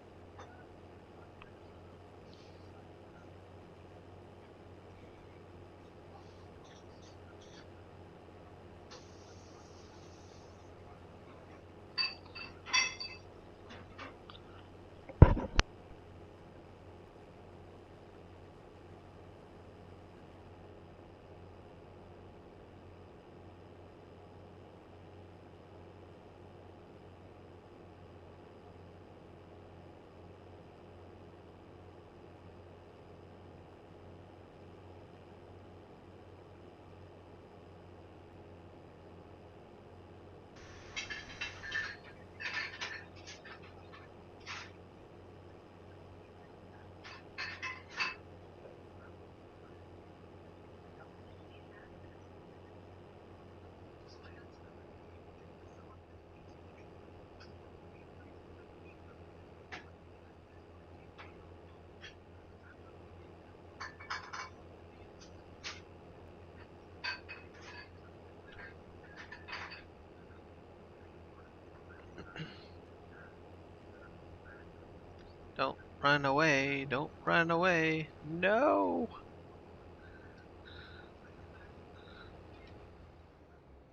Don't run away, don't run away. No!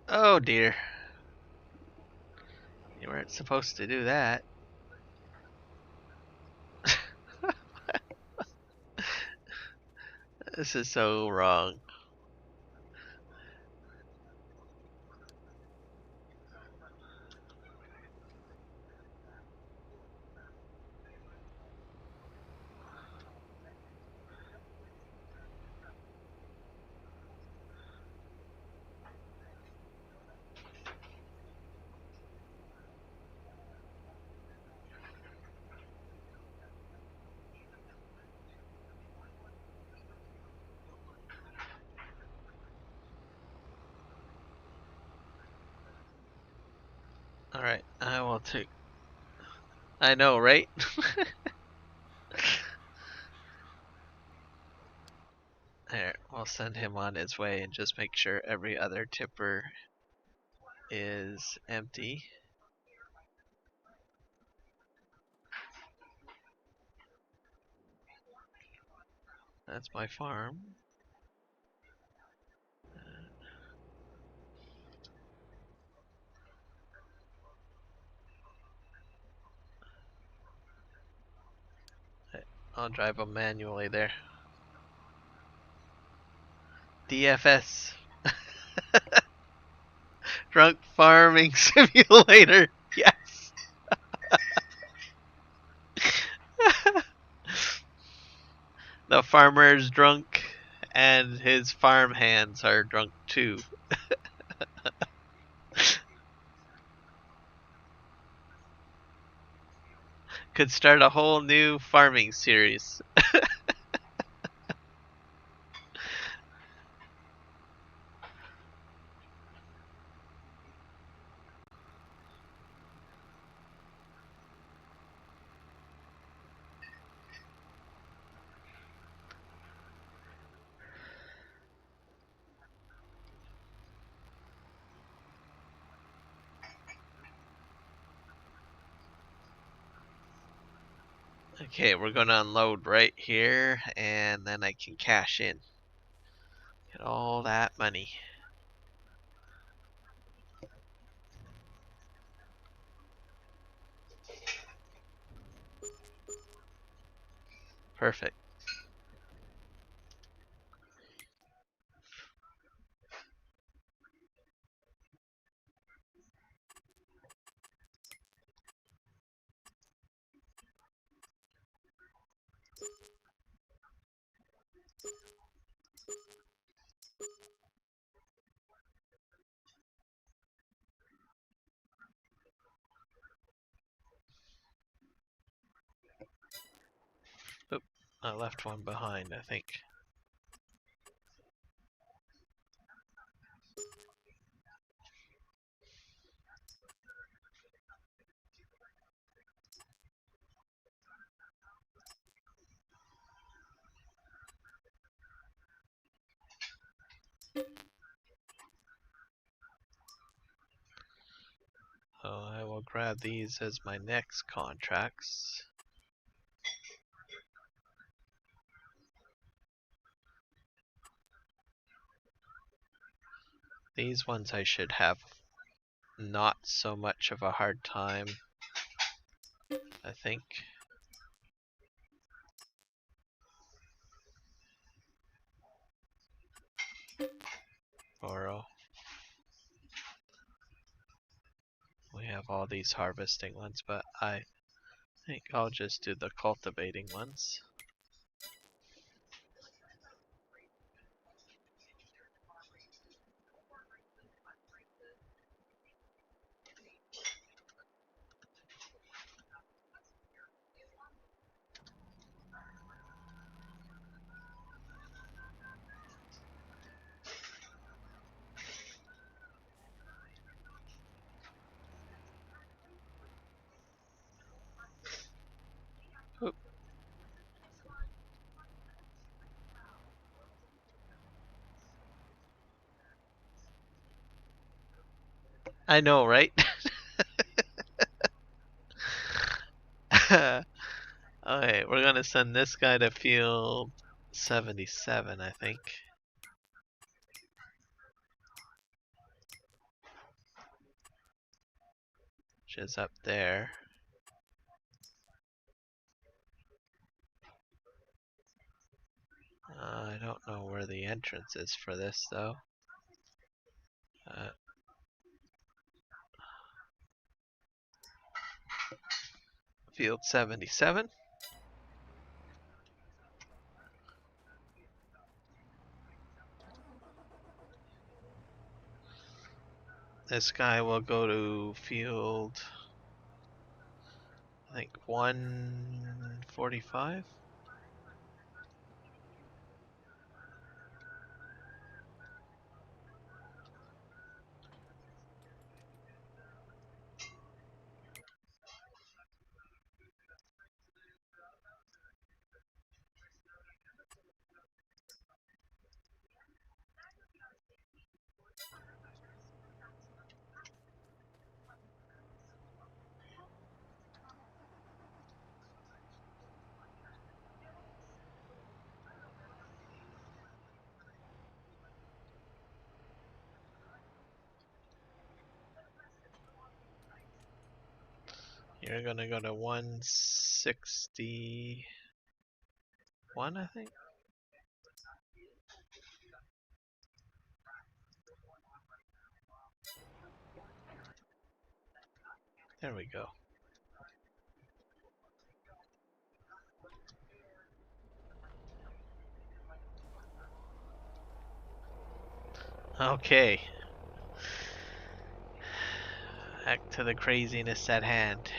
Oh dear. You weren't supposed to do that. This is so wrong. Alright, I will take. I know, right? There, we'll I'll send him on his way and just make sure every other tipper is empty. That's my farm. I'll drive them manually there. DFS. Drunk Farming Simulator. Yes. The farmer is drunk and his farm hands are drunk too. Could start a whole new farming series. Okay, we're gonna unload right here and then I can cash in. Get all that money. Perfect. Oop, I left one behind, I think. So I will grab these as my next contracts. These ones I should have not so much of a hard time, I think. Oro. We have all these harvesting ones, but I think I'll just do the cultivating ones. Oop. I know, right? Okay, we're gonna send this guy to field 77, I think. Which is up there. I don't know where the entrance is for this though. Field 77. This guy will go to field, I think 145. You're gonna go to 161, I think. There we go. Okay. Back to the craziness at hand.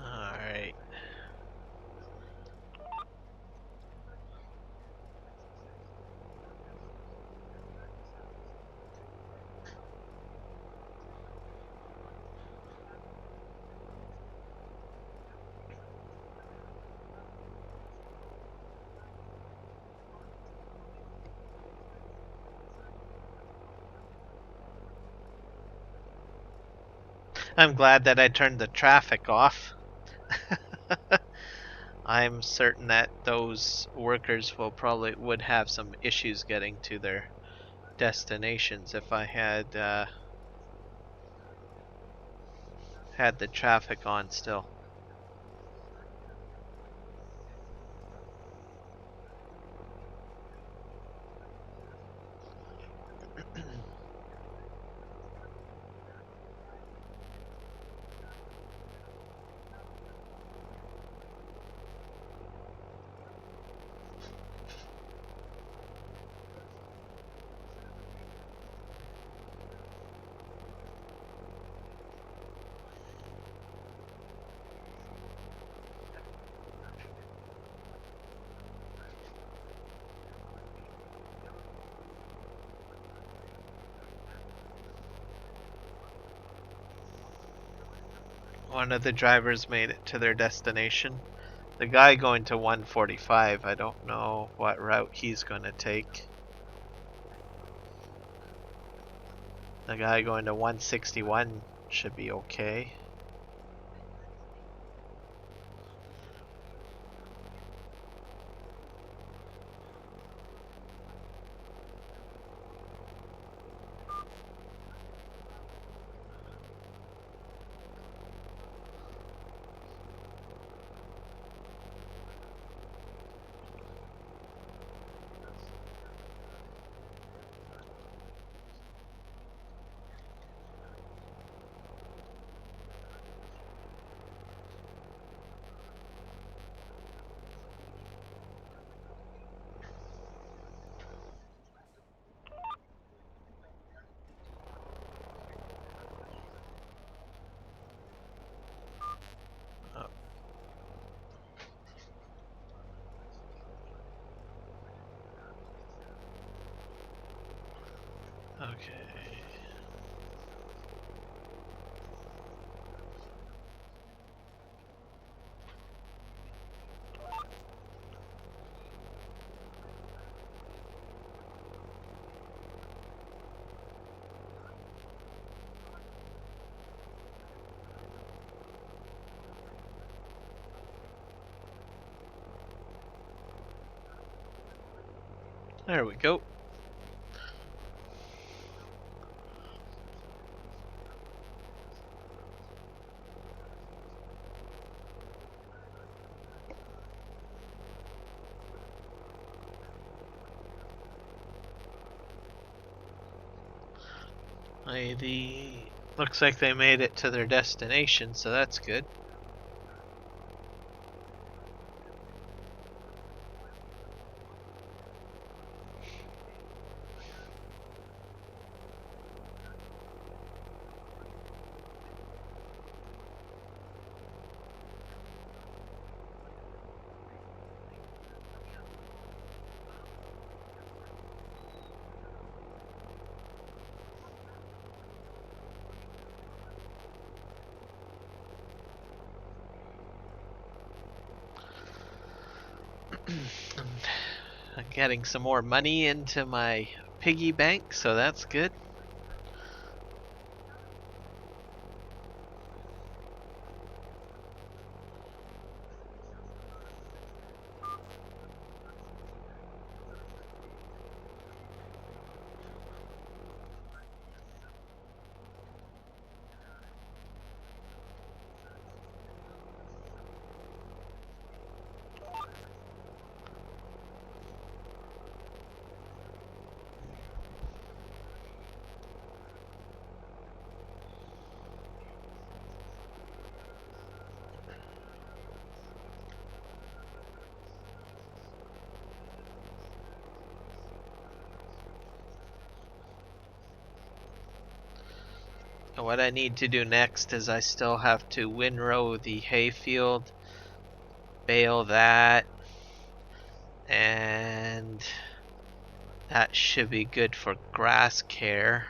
Alright. I'm glad that I turned the traffic off. I'm certain that those workers would have some issues getting to their destinations if I had the traffic on still. One of the drivers made it to their destination. The guy going to 145, I don't know what route he's going to take. The guy going to 161 should be okay. Oh, okay. There we go. Looks like they made it to their destination, so that's good. I'm getting some more money into my piggy bank, so that's good. What I need to do next is I still have to windrow the hayfield, bale that, and that should be good for grass care.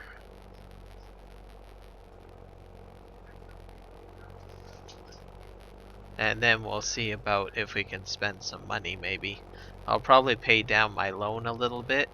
And then we'll see about if we can spend some money maybe. I'll probably pay down my loan a little bit.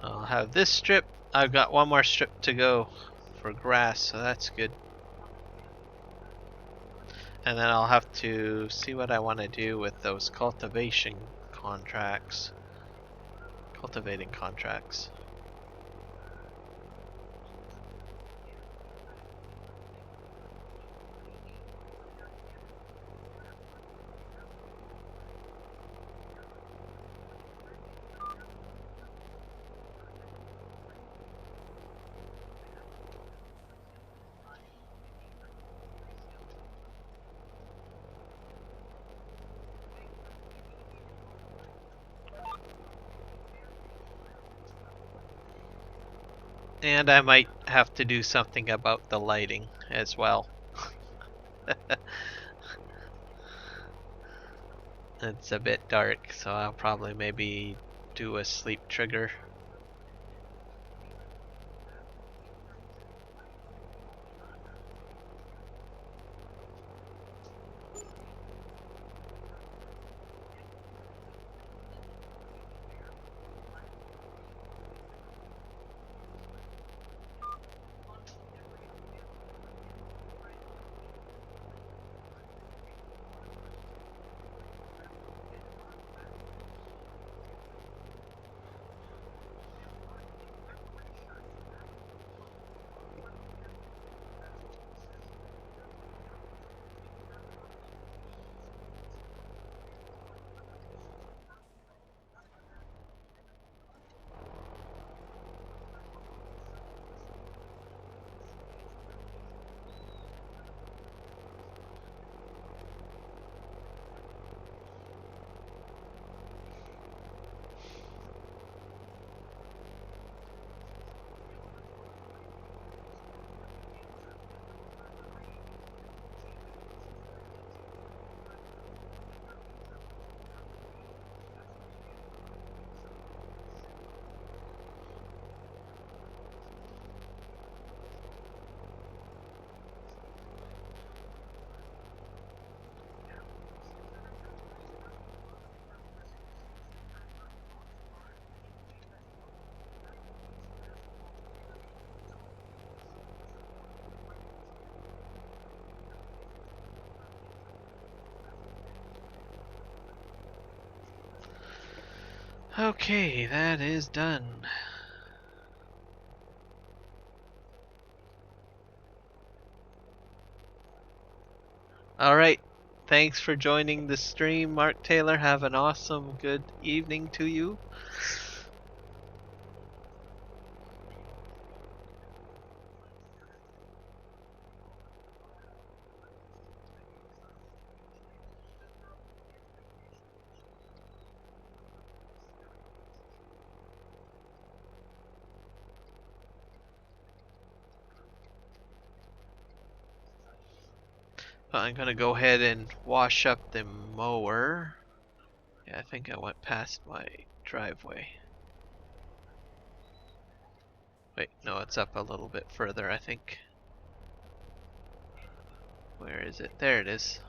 I'll have this strip. I've got one more strip to go for grass, so that's good. And then I'll have to see what I want to do with those cultivation contracts. Cultivating contracts. And I might have to do something about the lighting as well. It's a bit dark, so I'll probably maybe do a sleep trigger. Okay, that is done. All right. Thanks for joining the stream, Mark Taylor. Have an awesome good evening to you. I'm gonna go ahead and wash up the mower. Yeah, I think I went past my driveway. Wait, no, it's up a little bit further, I think. Where is it? There it is.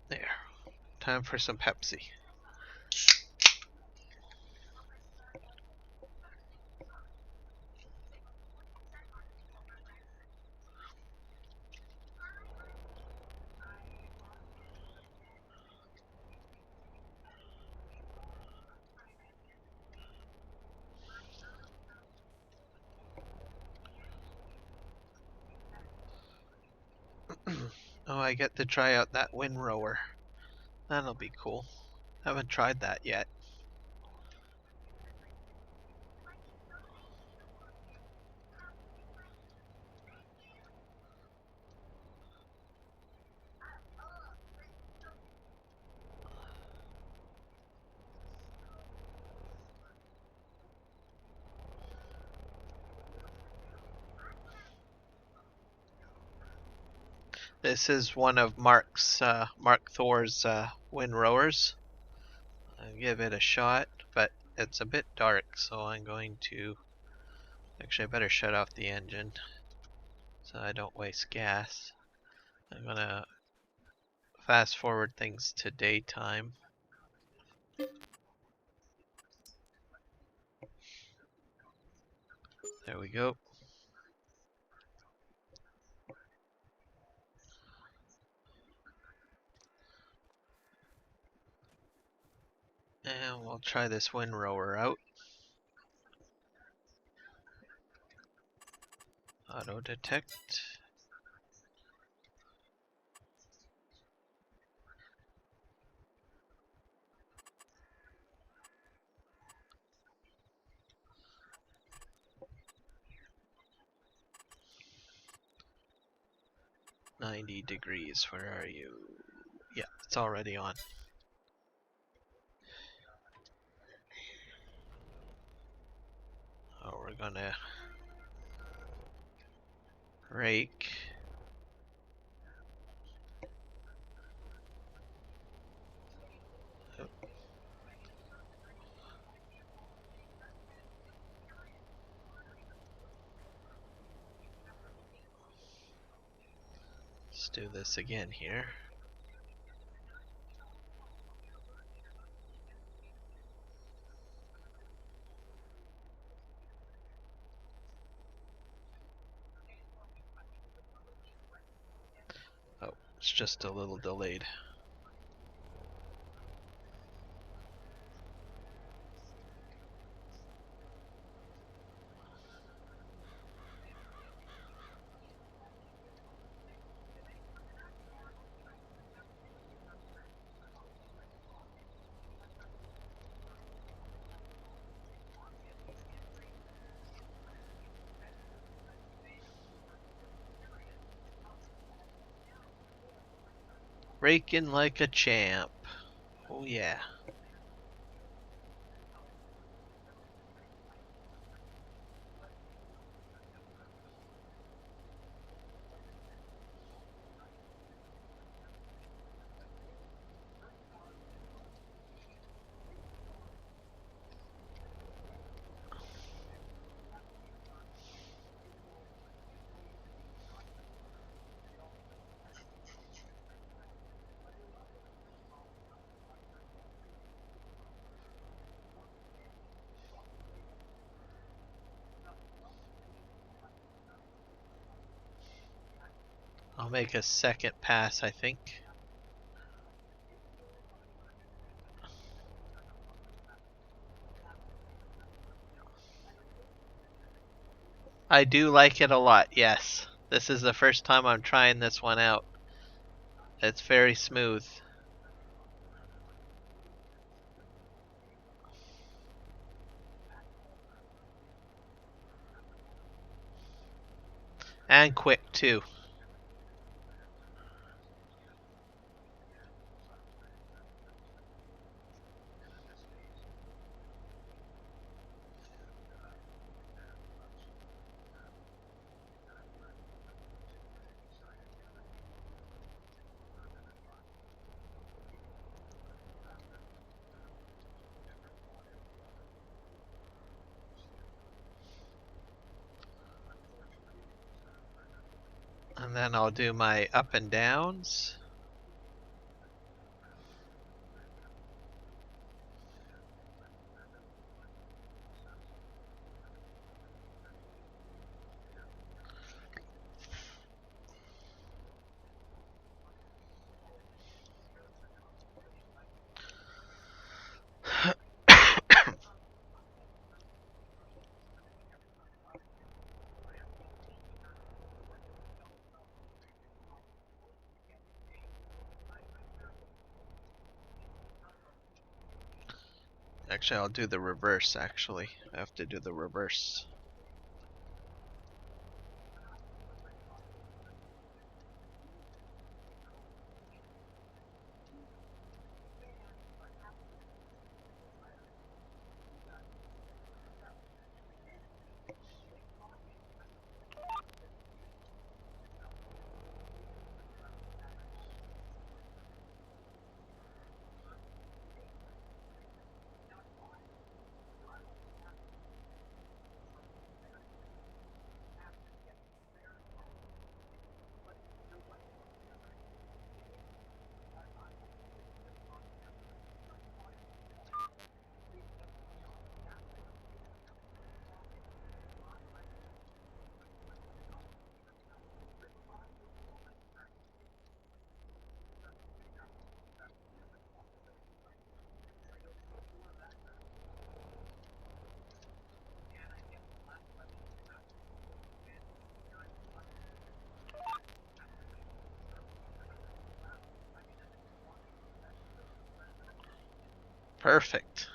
There. Time for some Pepsi. Oh, I get to try out that windrower. That'll be cool. Haven't tried that yet. This is one of Mark Thor's windrowers. I'll give it a shot, but it's a bit dark, so I'm going to... Actually, I better shut off the engine so I don't waste gas. I'm gonna fast forward things to daytime. There we go. And we'll try this windrower out. Auto detect. .90 degrees, where are you? Yeah, it's already on. Oh, we're gonna rake. Let's do this again here. Oh, it's just a little delayed. Raking like a champ. Oh yeah. make a second pass, I think. I do like it a lot, yes. This is the first time I'm trying this one out. It's very smooth. And quick, too. And then I'll do my up and downs. Actually, I'll do the reverse, actually. I have to do the reverse. Perfect.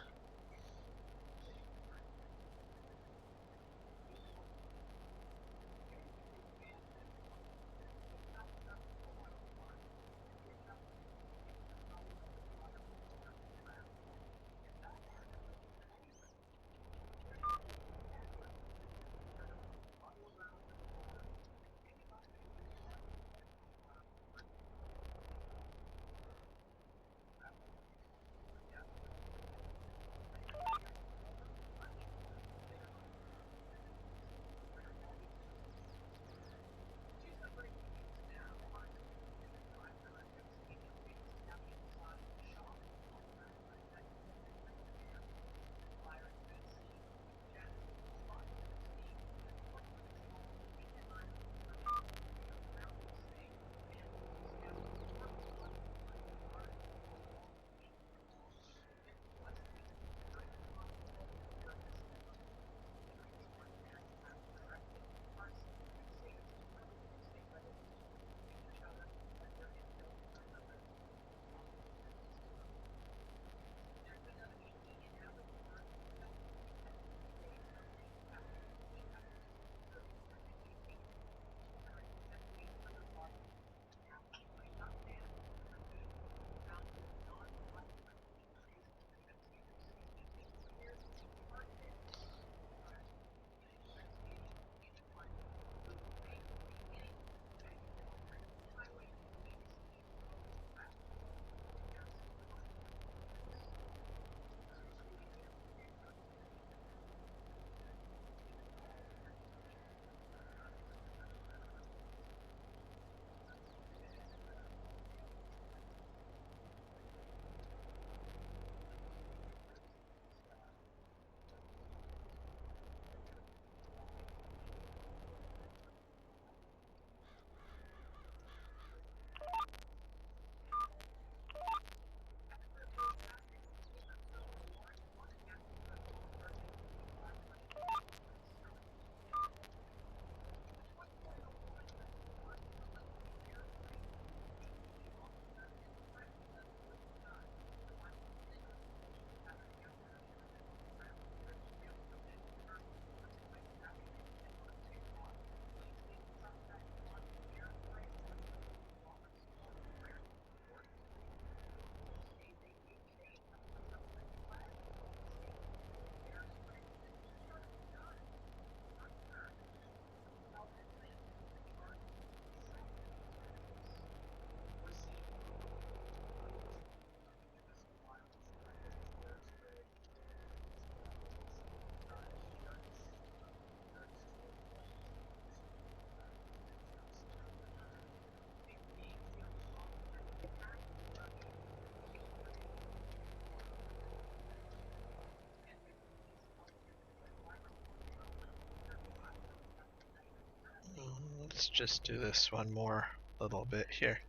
let's just do this one more little bit here.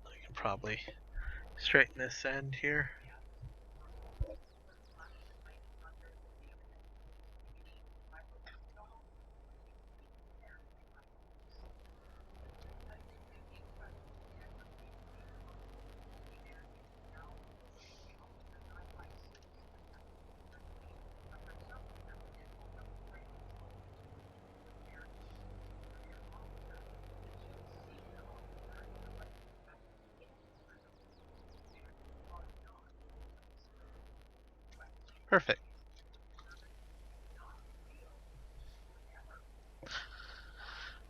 I can probably straighten this end here. Perfect.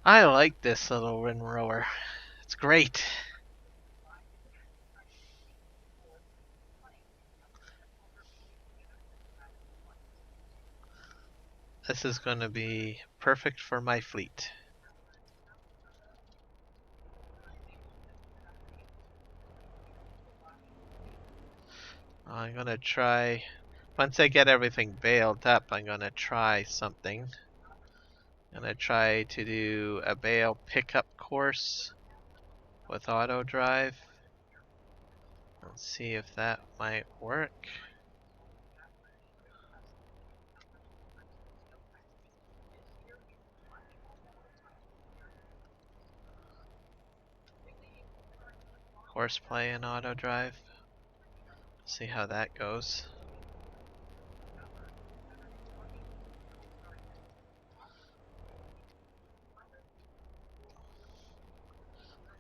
I like this little windrower. It's great. This is going to be perfect for my fleet. I'm going to try, once I get everything baled up, I'm going to try something. I'm going to try to do a bale pickup course with auto drive. Let's see if that might work. Horseplay and auto drive. See how that goes.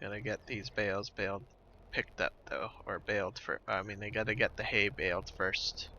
Gotta get these bales baled, picked up though, or baled for. I mean, they gotta get the hay baled first.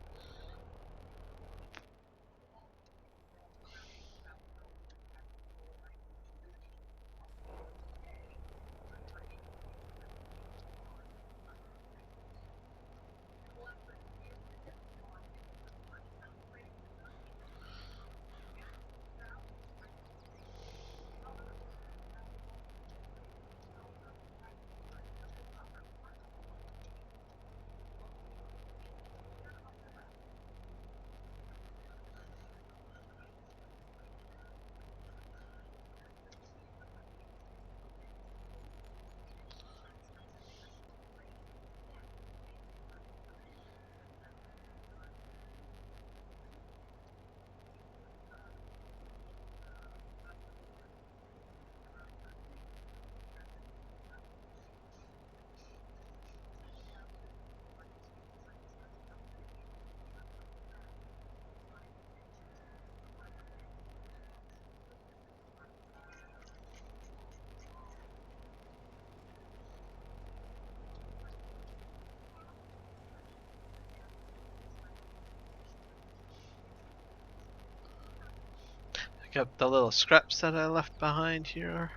Pick up the little scraps that I left behind here.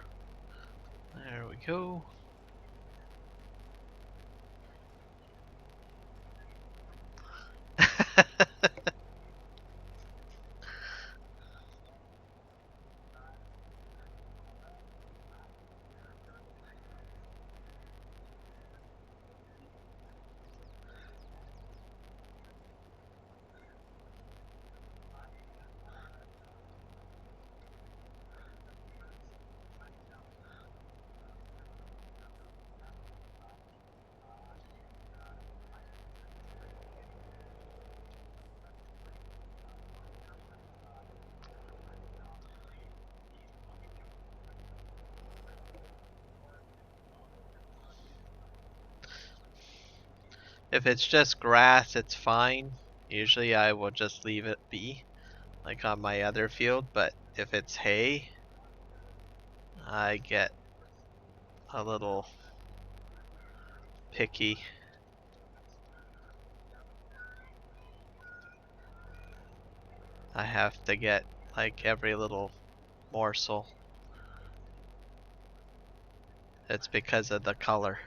There we go. If it's just grass, it's fine. Usually I will just leave it be, like on my other field, but if it's hay, I get a little picky. I have to get like every little morsel. It's because of the color.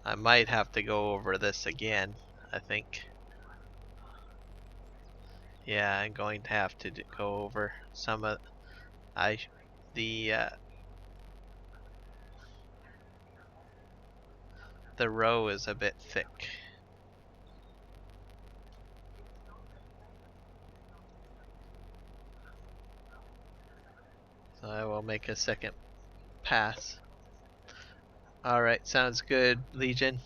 I might have to go over this again, I think. Yeah, I'm going to have to go over some of the the row is a bit thick. So I will make a second pass. Alright, sounds good, Legion.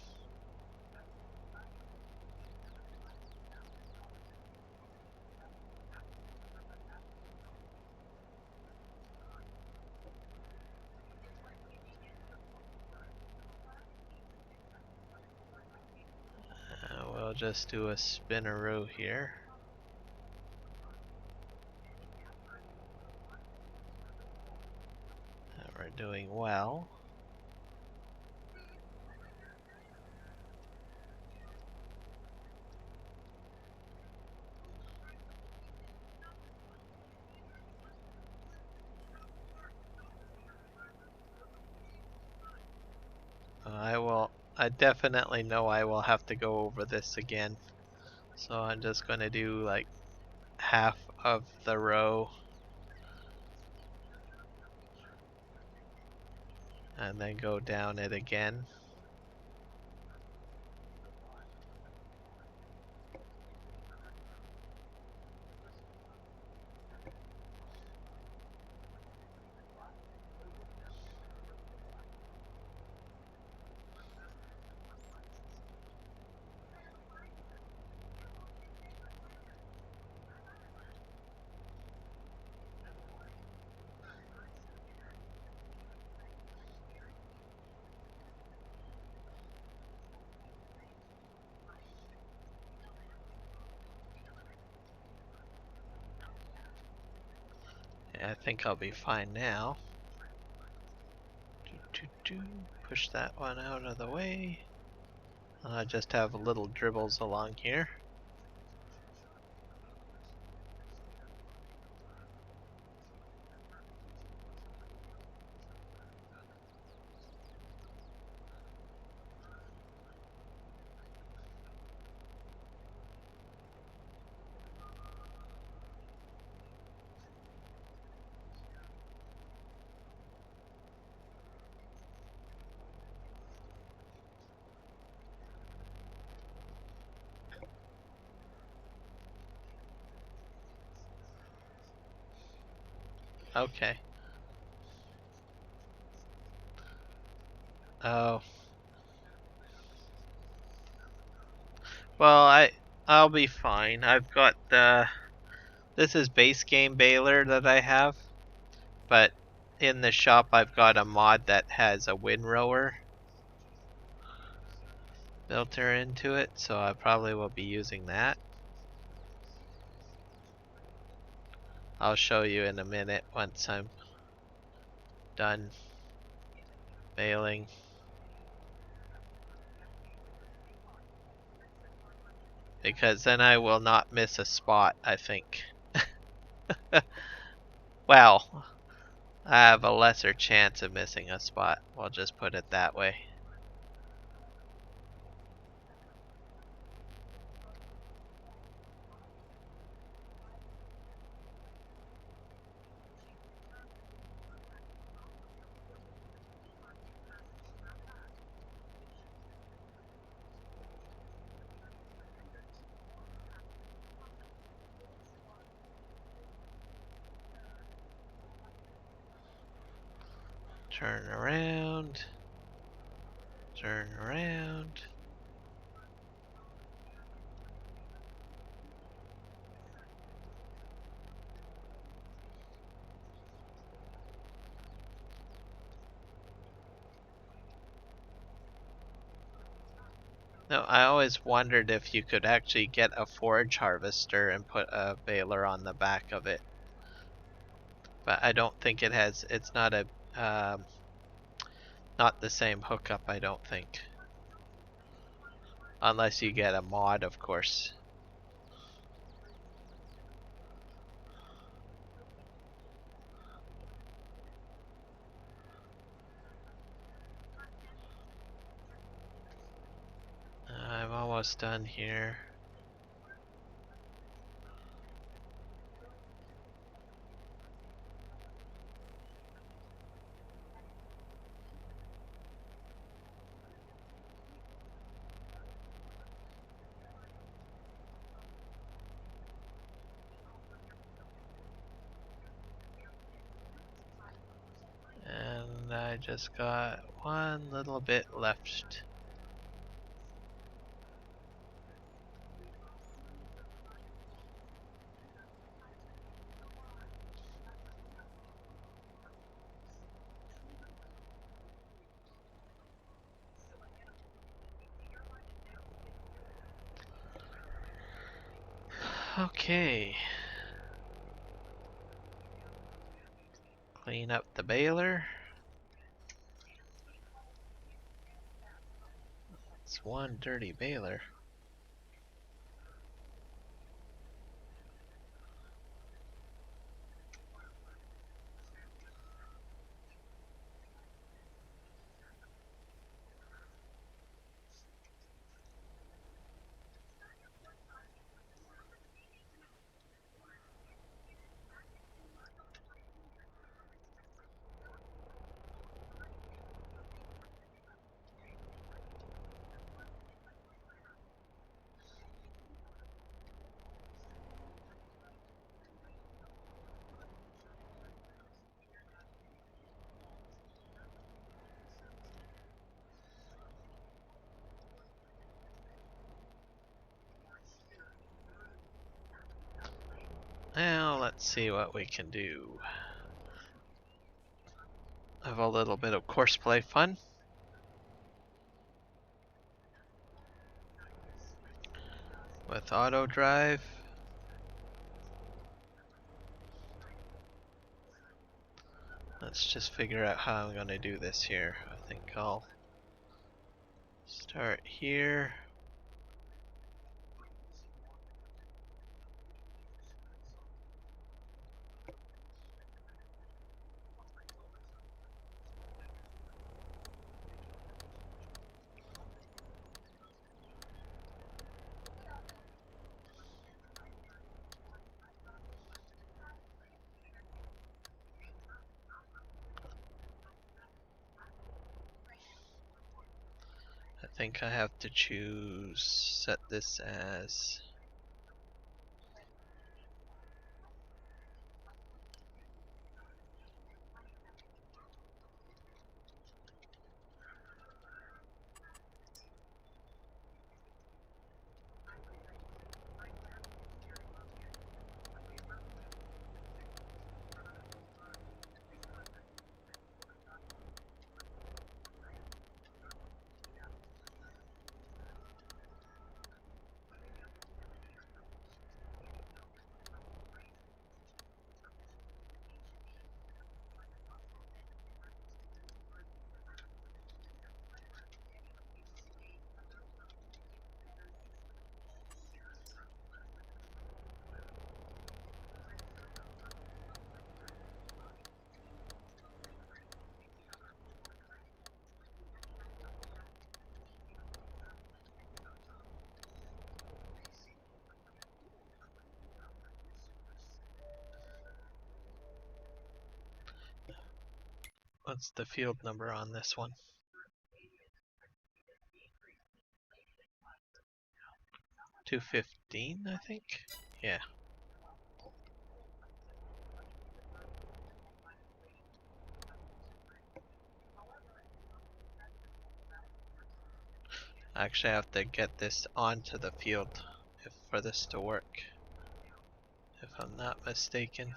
We'll just do a spinneroo here. We're doing well. I definitely know I will have to go over this again. So I'm just going to do like half of the row. And then go down it again. Yeah, I think I'll be fine now. Push that one out of the way. I just have little dribbles along here. Okay. Oh. Well, I'll be fine. I've got this is base game baler that I have, but in the shop I've got a mod that has a windrower built into it, so I probably will be using that. I'll show you in a minute once I'm done baling. Because then I will not miss a spot, I think. Well, I have a lesser chance of missing a spot. We'll just put it that way. Turn around. Turn around. No, I always wondered if you could actually get a forage harvester and put a baler on the back of it. But I don't think it has, it's not a, not the same hookup, I don't think. Unless you get a mod, of course. I'm almost done here. I just got one little bit left. Okay. Clean up the baler. It's one dirty baler. Now let's see what we can do. Have a little bit of courseplay fun. With auto drive. Let's just figure out how I'm going to do this here. I think I'll start here. I think I have to set this as what's the field number on this one? 215, I think. Yeah. Actually, I have to get this onto the field for this to work, if I'm not mistaken.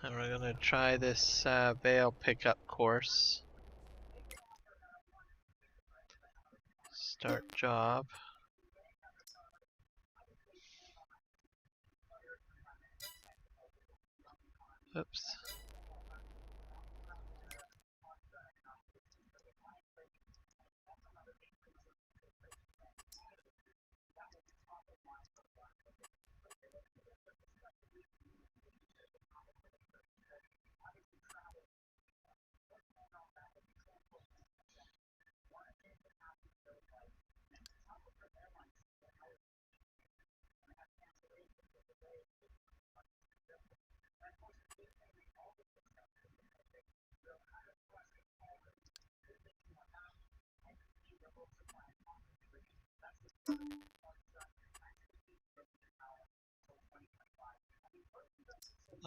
And we're gonna try this bale pickup course. Start job. Oops.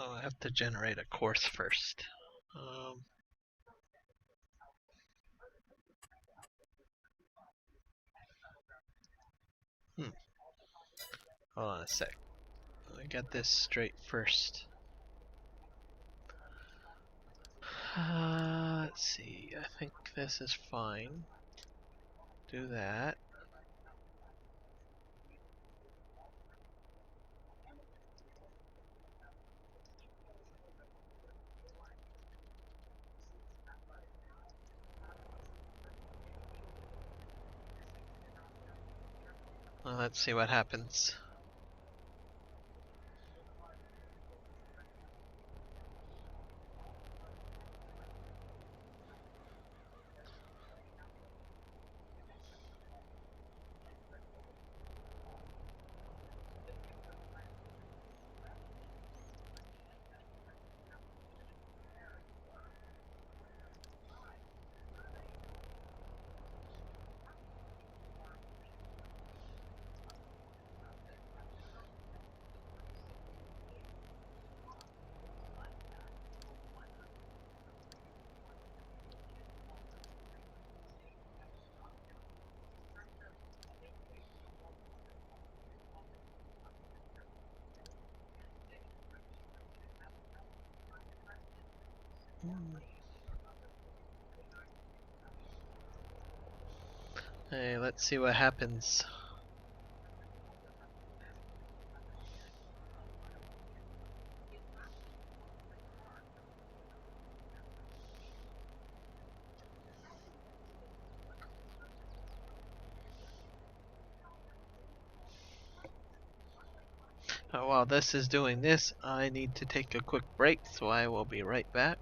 Oh, I have to generate a course first. Hmm. Hold on a sec. Let me get this straight first. Let's see. I think this is fine. Do that. Well, let's see what happens. Hey, let's see what happens. While this is doing this, I need to take a quick break, so I will be right back.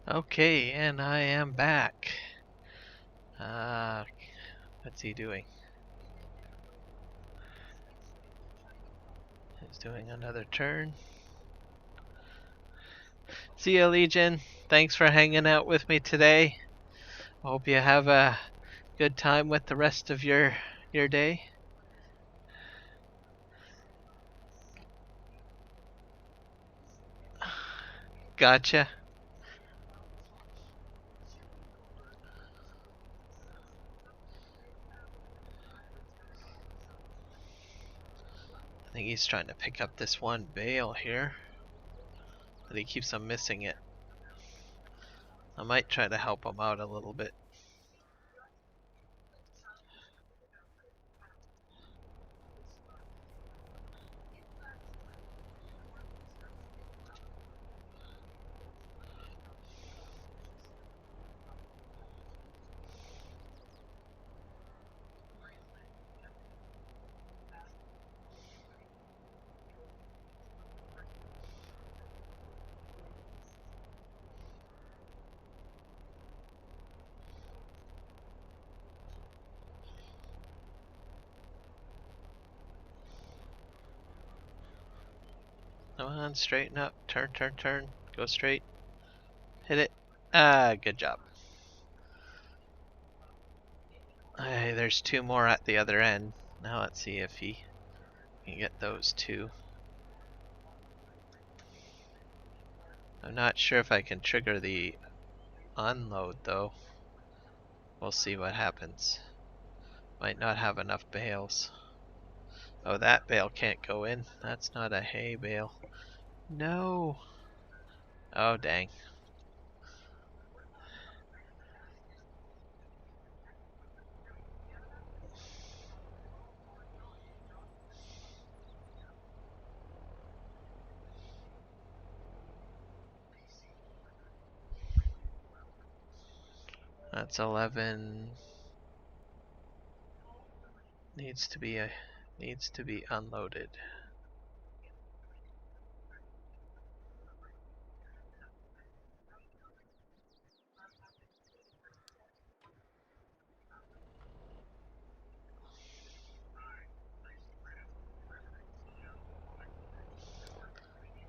Okay, and I am back. What's he doing? He's doing another turn. See ya, Legion. Thanks for hanging out with me today. I hope you have a good time with the rest of your day. Gotcha. I think he's trying to pick up this one bale here, but he keeps on missing it. I might try to help him out a little bit. Come on, straighten up. Turn, turn, turn. Go straight. Hit it. Good job. Hey, there's two more at the other end. Now let's see if he can get those two. I'm not sure if I can trigger the unload though. We'll see what happens. Might not have enough bales. Oh, that bale can't go in. That's not a hay bale. No. Oh, dang. That's 11. Needs to be unloaded.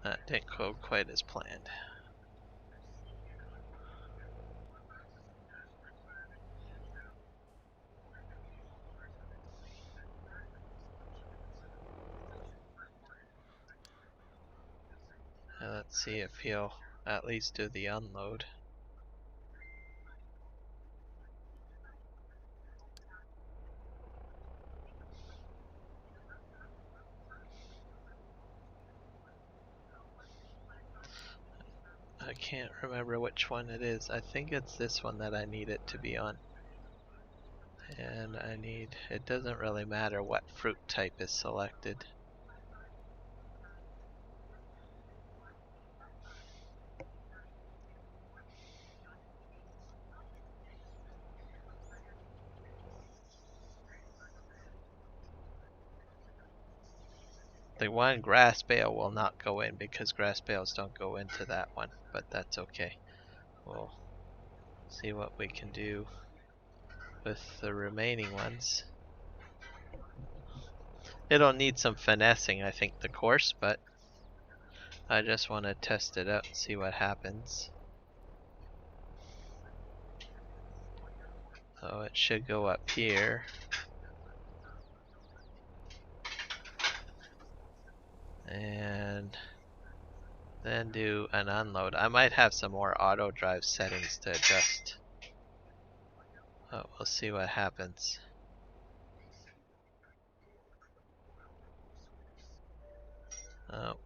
That didn't go quite as planned. Let's see if he'll at least do the unload. I can't remember which one it is. I think it's this one that I need it to be on. And it doesn't really matter what fruit type is selected. The one grass bale will not go in because grass bales don't go into that one, but that's okay. We'll see what we can do with the remaining ones. It'll need some finessing, I think, the course, but I just want to test it out and see what happens. So it should go up here. And then do an unload. I might have some more auto drive settings to adjust. Oh, we'll see what happens. Oh.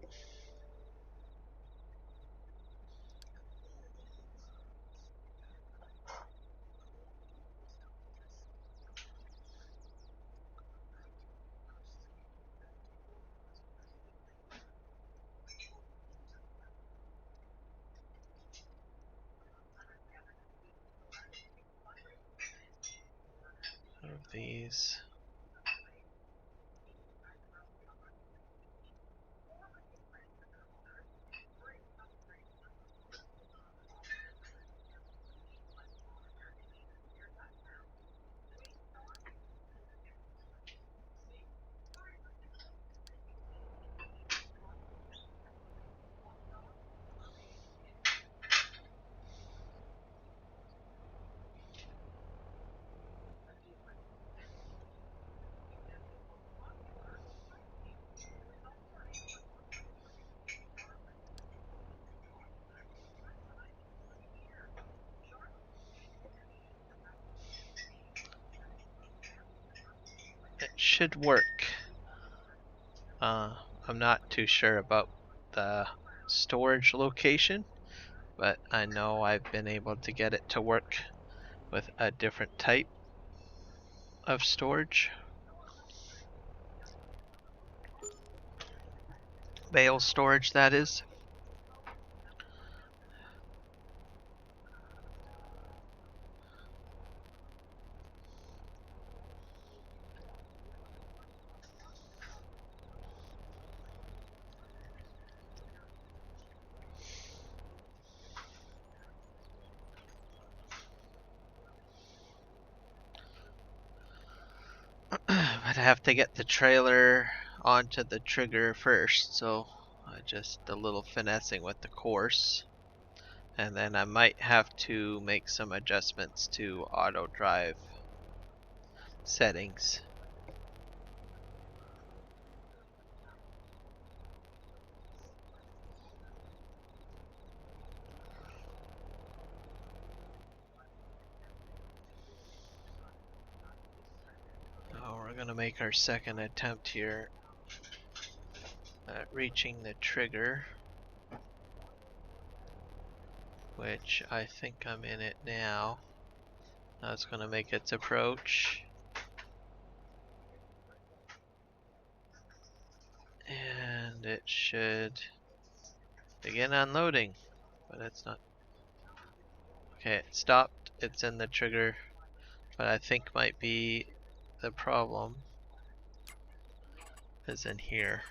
Of these. should work. I'm not too sure about the storage location, but I know I've been able to get it to work with a different type of storage. Bale storage, that is. But I have to get the trailer onto the trigger first, so just a little finessing with the course. And then I might have to make some adjustments to auto drive settings. Oh, we're gonna make our second attempt here at reaching the trigger, which I think I'm in it now. Now it's gonna make its approach. And it should begin unloading, but it's not. Okay, it stopped. It's in the trigger, but I think might be the problem is in here.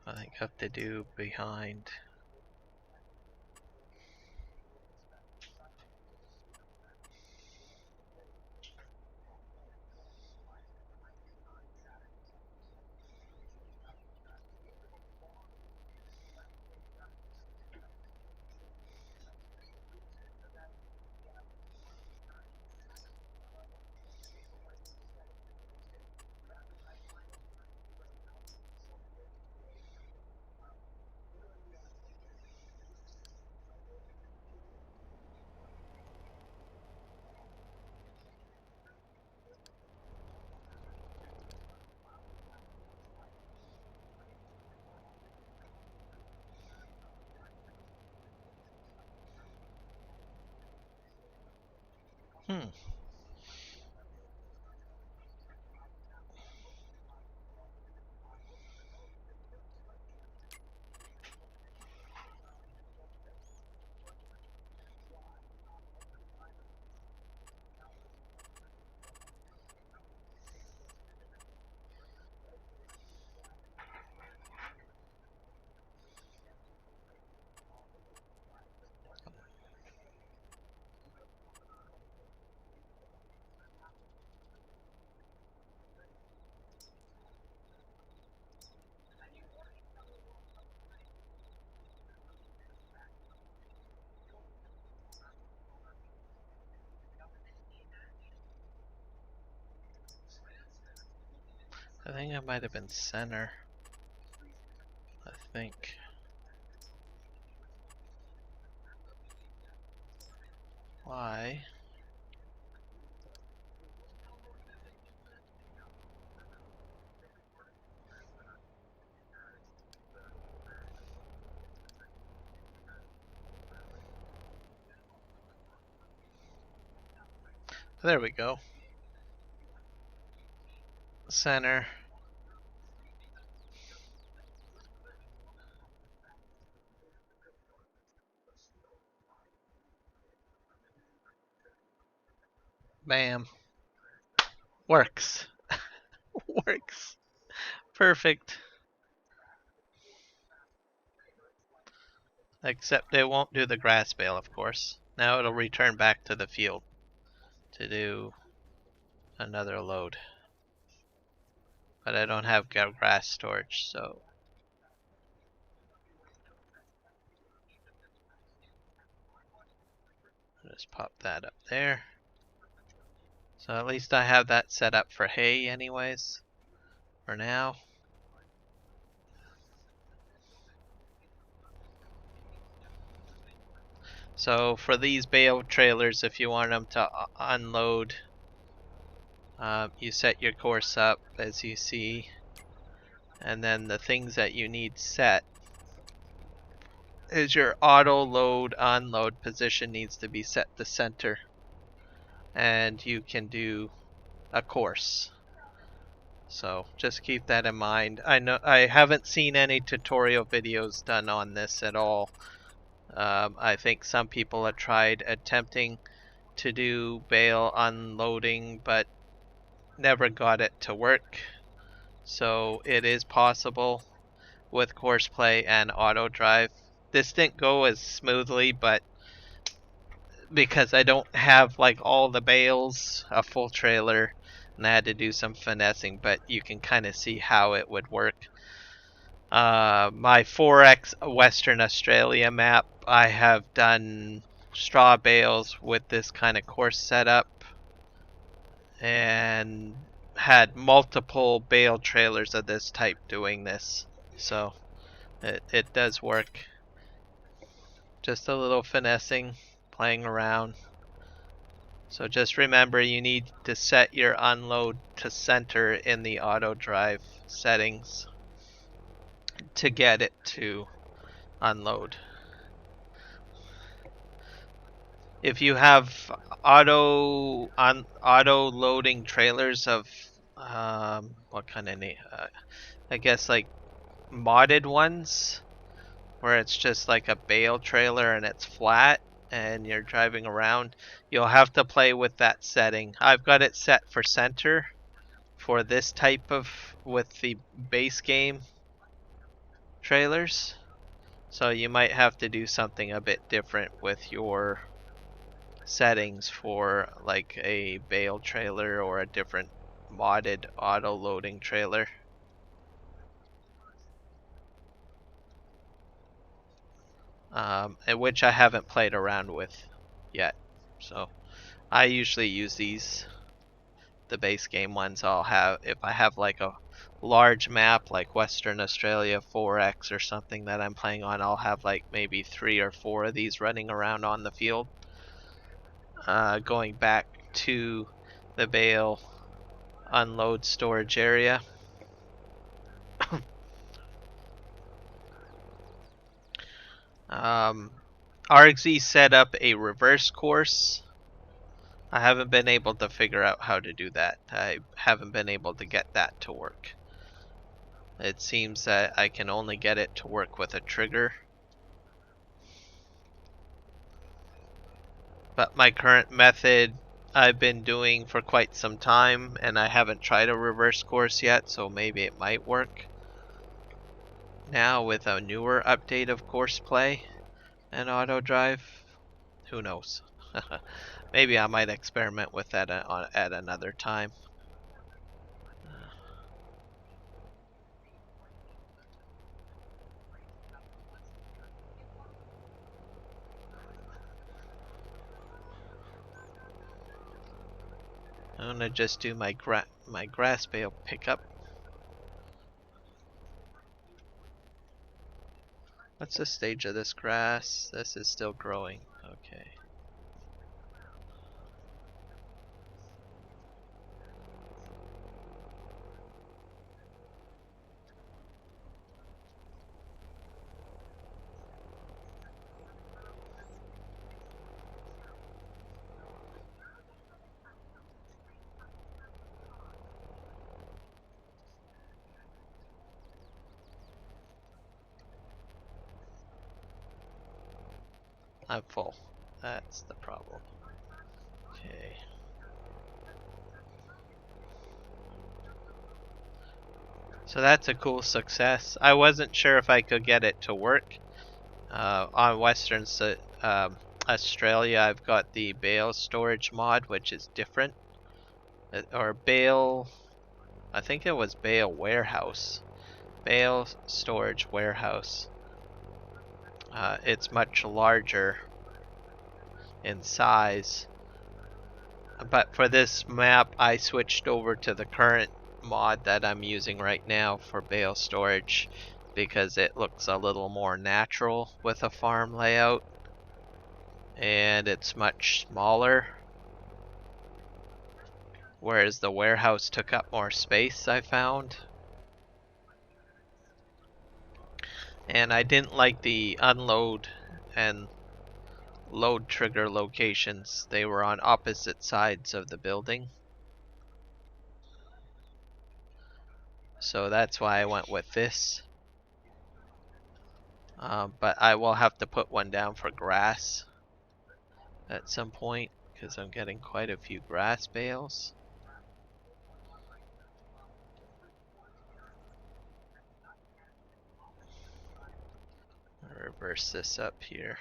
I think I have to do behind. Hmm. I think it might have been center. I think. Why? There we go. Center. Bam. Works. Works. Perfect. Except it won't do the grass bale, of course. Now it'll return back to the field to do another load. But I don't have grass storage, so just pop that up there. So at least I have that set up for hay anyways, for now. So for these bale trailers, if you want them to unload, you set your course up as you see, and then the things that you need set is your auto load unload position needs to be set to center, and you can do a course. So just keep that in mind. I know I haven't seen any tutorial videos done on this at all. I think some people have tried attempting to do bale unloading, but never got it to work. So it is possible with course play and auto drive. This didn't go as smoothly, but because I don't have like all the bales, a full trailer, and I had to do some finessing, but you can kind of see how it would work. My 4X Western Australia map, I have done straw bales with this kind of course setup and had multiple bale trailers of this type doing this. So it does work. Just a little finessing, playing around. So just remember you need to set your unload to center in the auto drive settings to get it to unload. If you have auto loading trailers of what kind of name? I guess like modded ones where it's just like a bale trailer and it's flat and you're driving around, you'll have to play with that setting. I've got it set for center for this type of with the base game trailers. So you might have to do something a bit different with your settings for like a bale trailer or a different modded auto loading trailer. Which I haven't played around with yet. So I usually use these, the base game ones. I'll have, if I have like a large map like Western Australia 4X or something that I'm playing on, I'll have like maybe 3 or 4 of these running around on the field. Going back to the bale unload storage area. Argsy set up a reverse course. I haven't been able to figure out how to do that. I haven't been able to get that to work. It seems that I can only get it to work with a trigger. But my current method I've been doing for quite some time, and I haven't tried a reverse course yet, so maybe it might work. Now with a newer update of course play and auto drive, who knows? Maybe I might experiment with that at another time. I'm gonna just do my grass bale pickup. What's the stage of this grass? This is still growing. Okay. I'm full. That's the problem. Okay. So that's a cool success. I wasn't sure if I could get it to work. On Western Australia, I've got the bale storage mod, which is different. Or bale, I think it was bale warehouse. Bale storage warehouse. It's much larger in size, But for this map, I switched over to the current mod that I'm using right now for bale storage because it looks a little more natural with a farm layout, and it's much smaller, whereas the warehouse took up more space, I found. And I didn't like the unload and load trigger locations. They were on opposite sides of the building. So that's why I went with this. But I will have to put one down for grass at some point because I'm getting quite a few grass bales. I'll reverse this up here.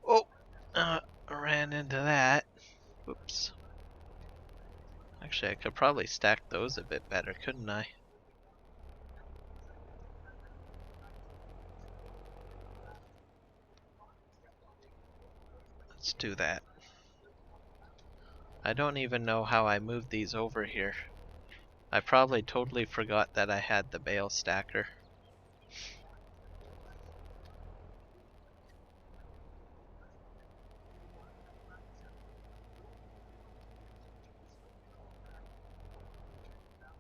Oh, I ran into that. Oops. Actually, I could probably stack those a bit better, couldn't I? Let's do that. I don't even know how I moved these over here. I probably totally forgot that I had the bale stacker.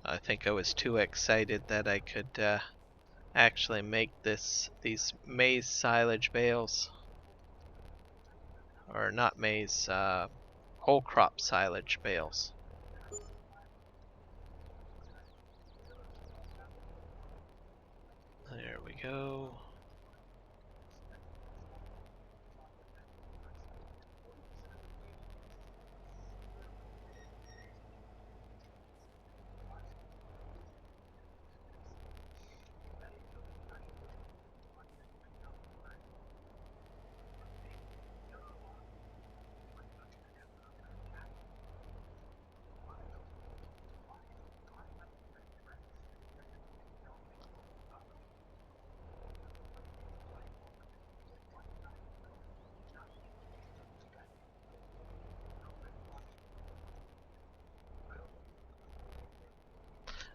I think I was too excited that I could actually make these maize silage bales. Or not maize, whole crop silage bales. There we go.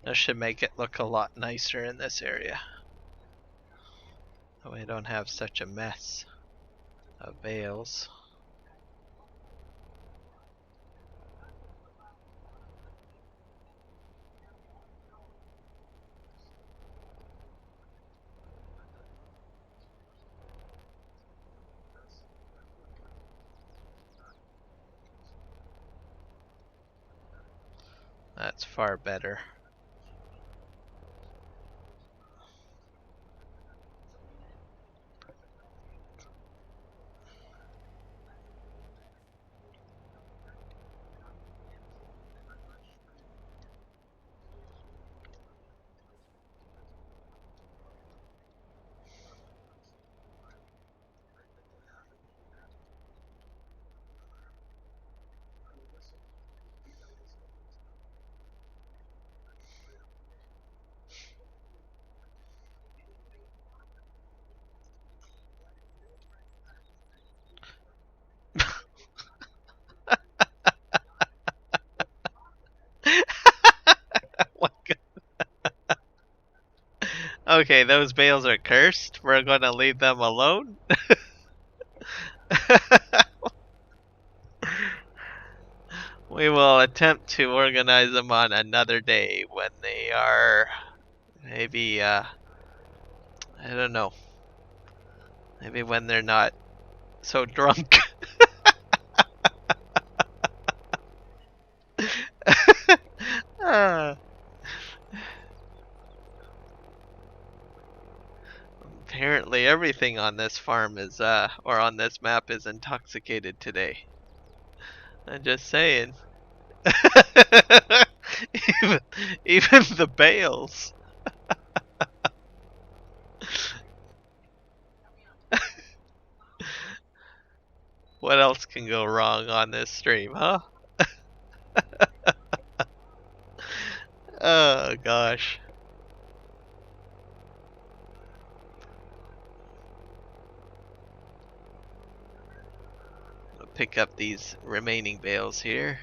This should make it look a lot nicer in this area. So we don't have such a mess of bales. That's far better. Okay, those bales are cursed. We're gonna leave them alone. We will attempt to organize them on another day when they are maybe I don't know. Maybe when they're not so drunk. Apparently everything on this farm is or on this map is intoxicated today. I'm just saying. even, even the bales. What else can go wrong on this stream, huh? Oh gosh. I'll pick up these remaining bales here.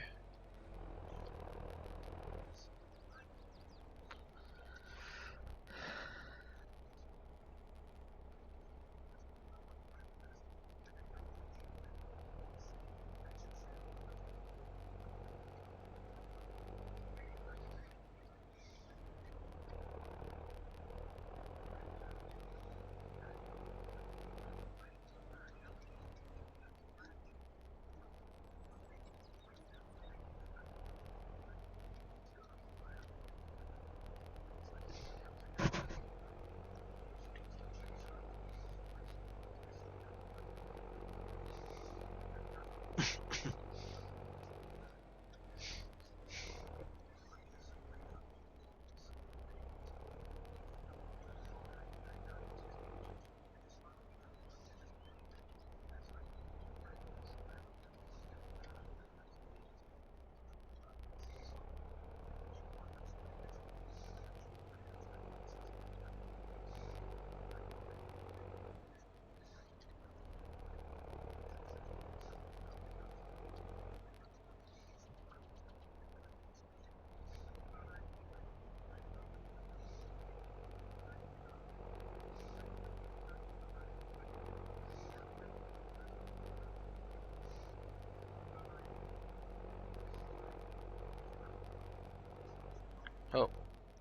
Oh,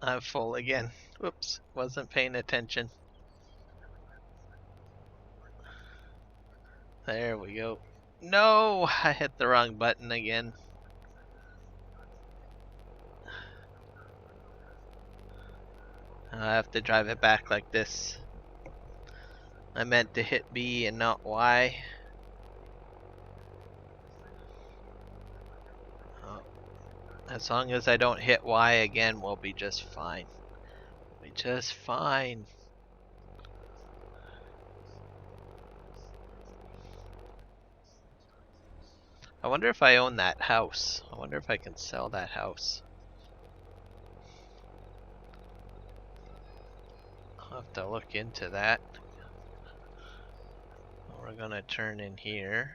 I'm full again. Whoops, wasn't paying attention. There we go. No, I hit the wrong button again. I have to drive it back like this. I meant to hit B and not Y. Oh, as long as I don't hit Y again, we'll be just fine. We'll be just fine. I wonder if I own that house. I wonder if I can sell that house. I'll have to look into that. We're gonna turn in here.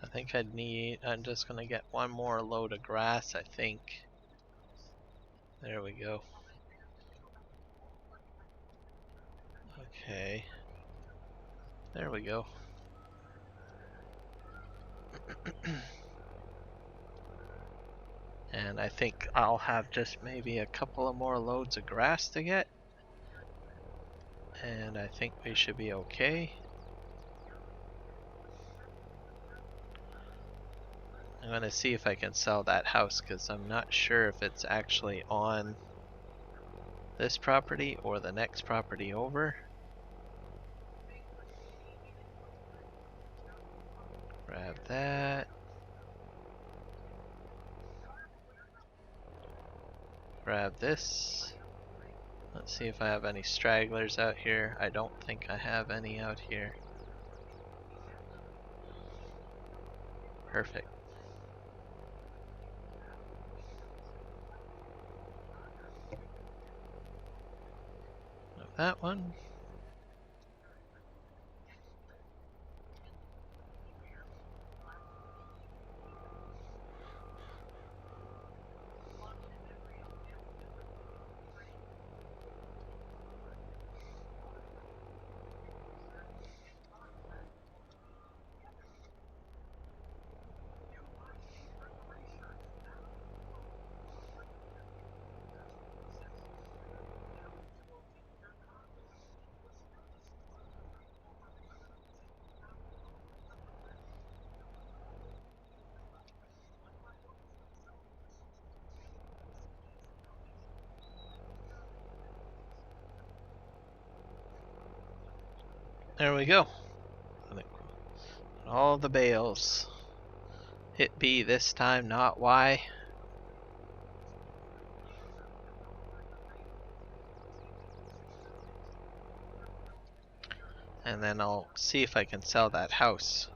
I think I'm just gonna get one more load of grass, I think. There we go. Okay. There we go. And I think I'll have just maybe a couple of more loads of grass to get. And I think we should be okay. I'm gonna see if I can sell that house because I'm not sure if it's actually on this property or the next property over. Grab that. Grab this. Let's see if I have any stragglers out here. I don't think I have any out here. Perfect. That one. There we go. I think all the bales. Hit B this time, not Y. And then I'll see if I can sell that house.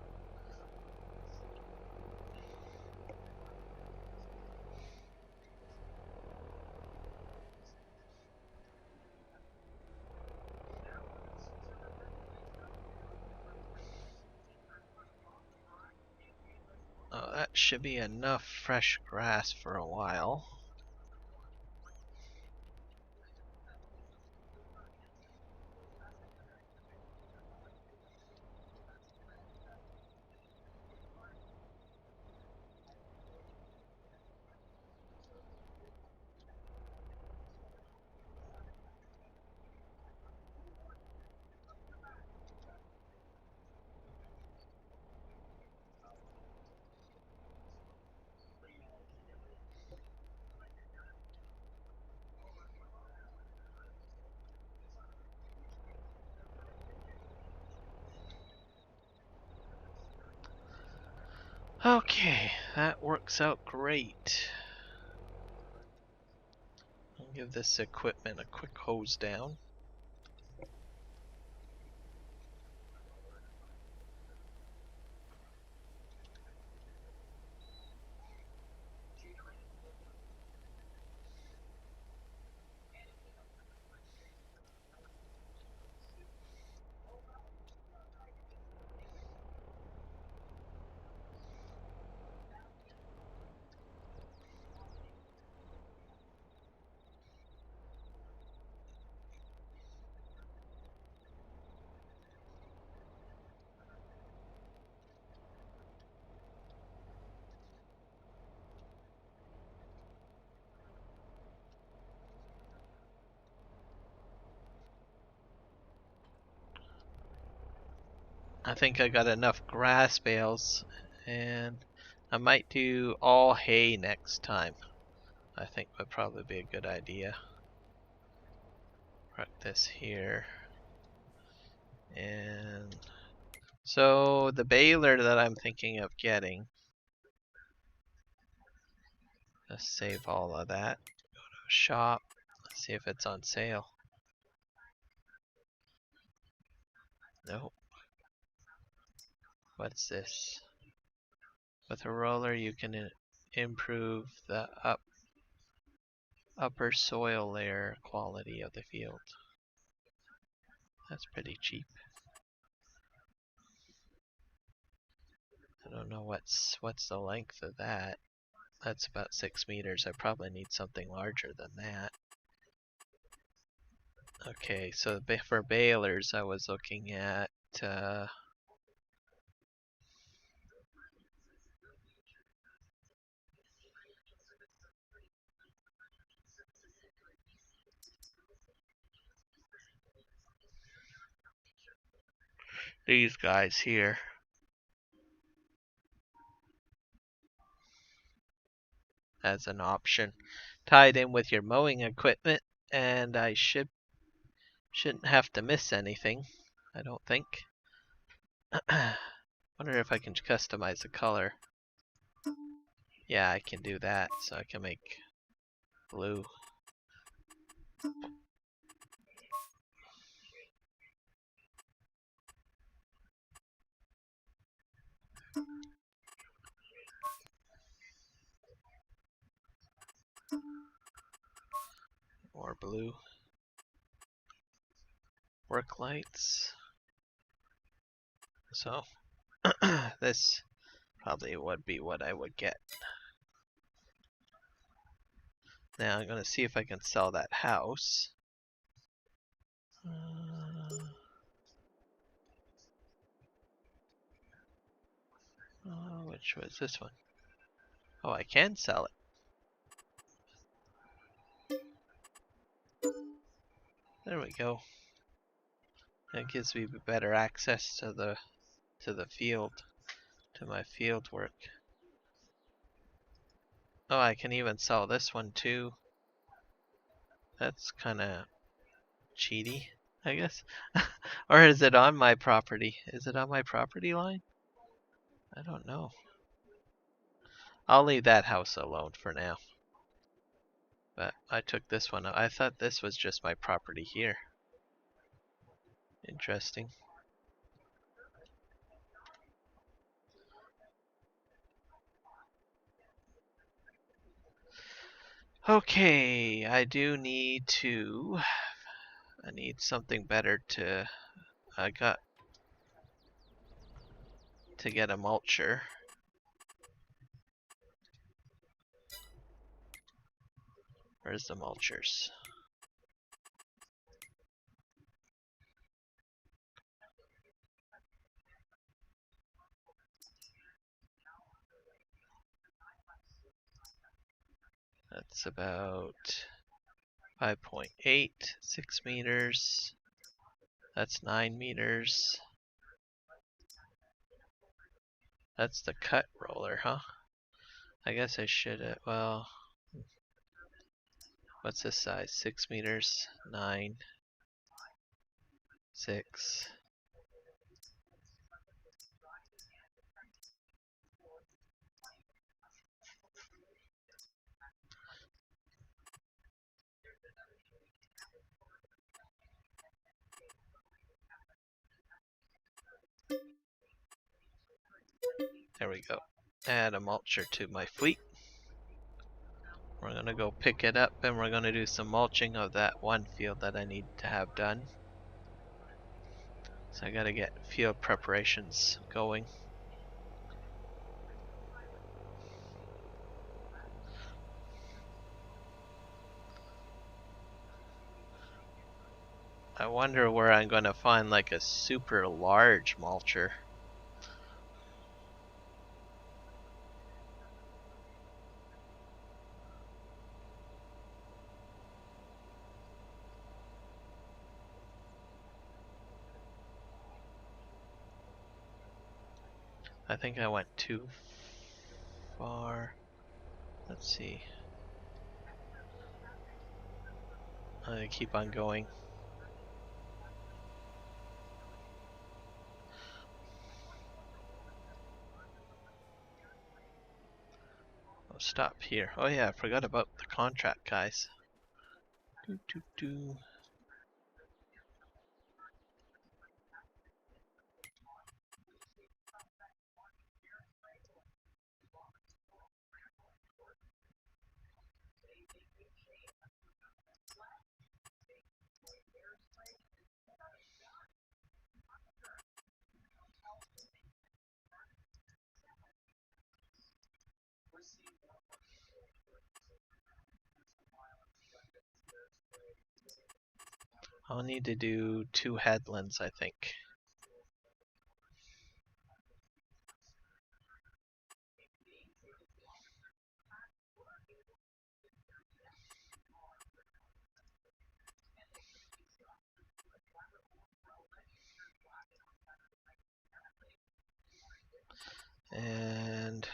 Oh, that should be enough fresh grass for a while. Okay, that works out great. I'll give this equipment a quick hose down. I think I got enough grass bales, and I might do all hay next time. I think would probably be a good idea. Park this here. And so the baler that I'm thinking of getting, let's save all of that. Go to a shop, let's see if it's on sale. Nope. What's this? With a roller you can improve the upper soil layer quality of the field. That's pretty cheap. I don't know what's the length of that. That's about 6 meters. I probably need something larger than that. Okay, so for balers, I was looking at these guys here. As an option, tied in with your mowing equipment, and I shouldn't have to miss anything. I don't think. Wonder if I can customize the color. Yeah, I can do that, so I can make blue. More blue. Work lights. So this probably would be what I would get. Now I'm gonna see if I can sell that house. Which was this one? Oh, I can sell it. There we go. That gives me better access to the field, to my field work. Oh, I can even sell this one too. That's kind of cheaty. I guess. Or is it on my property? Is it on my property line? I don't know. I'll leave that house alone for now. But I took this one out. I thought this was just my property here. Interesting. Okay, I need something better I got to get a mulcher. Where's the mulchers? That's about 5.8, 6 meters. That's 9 meters. That's the cut roller, huh? I guess I should, well, what's this size? 6 meters, 9, 6. There we go. Add a mulcher to my fleet. We're gonna go pick it up and we're gonna do some mulching of that one field that I need to have done. So I gotta get field preparations going. I wonder where I'm gonna find like a super large mulcher. I think I went too far. Let's see. I'm gonna keep on going. I'll stop here. Oh yeah, I forgot about the contract guys. Doo, doo, doo. I'll need to do 2 headlands, I think. And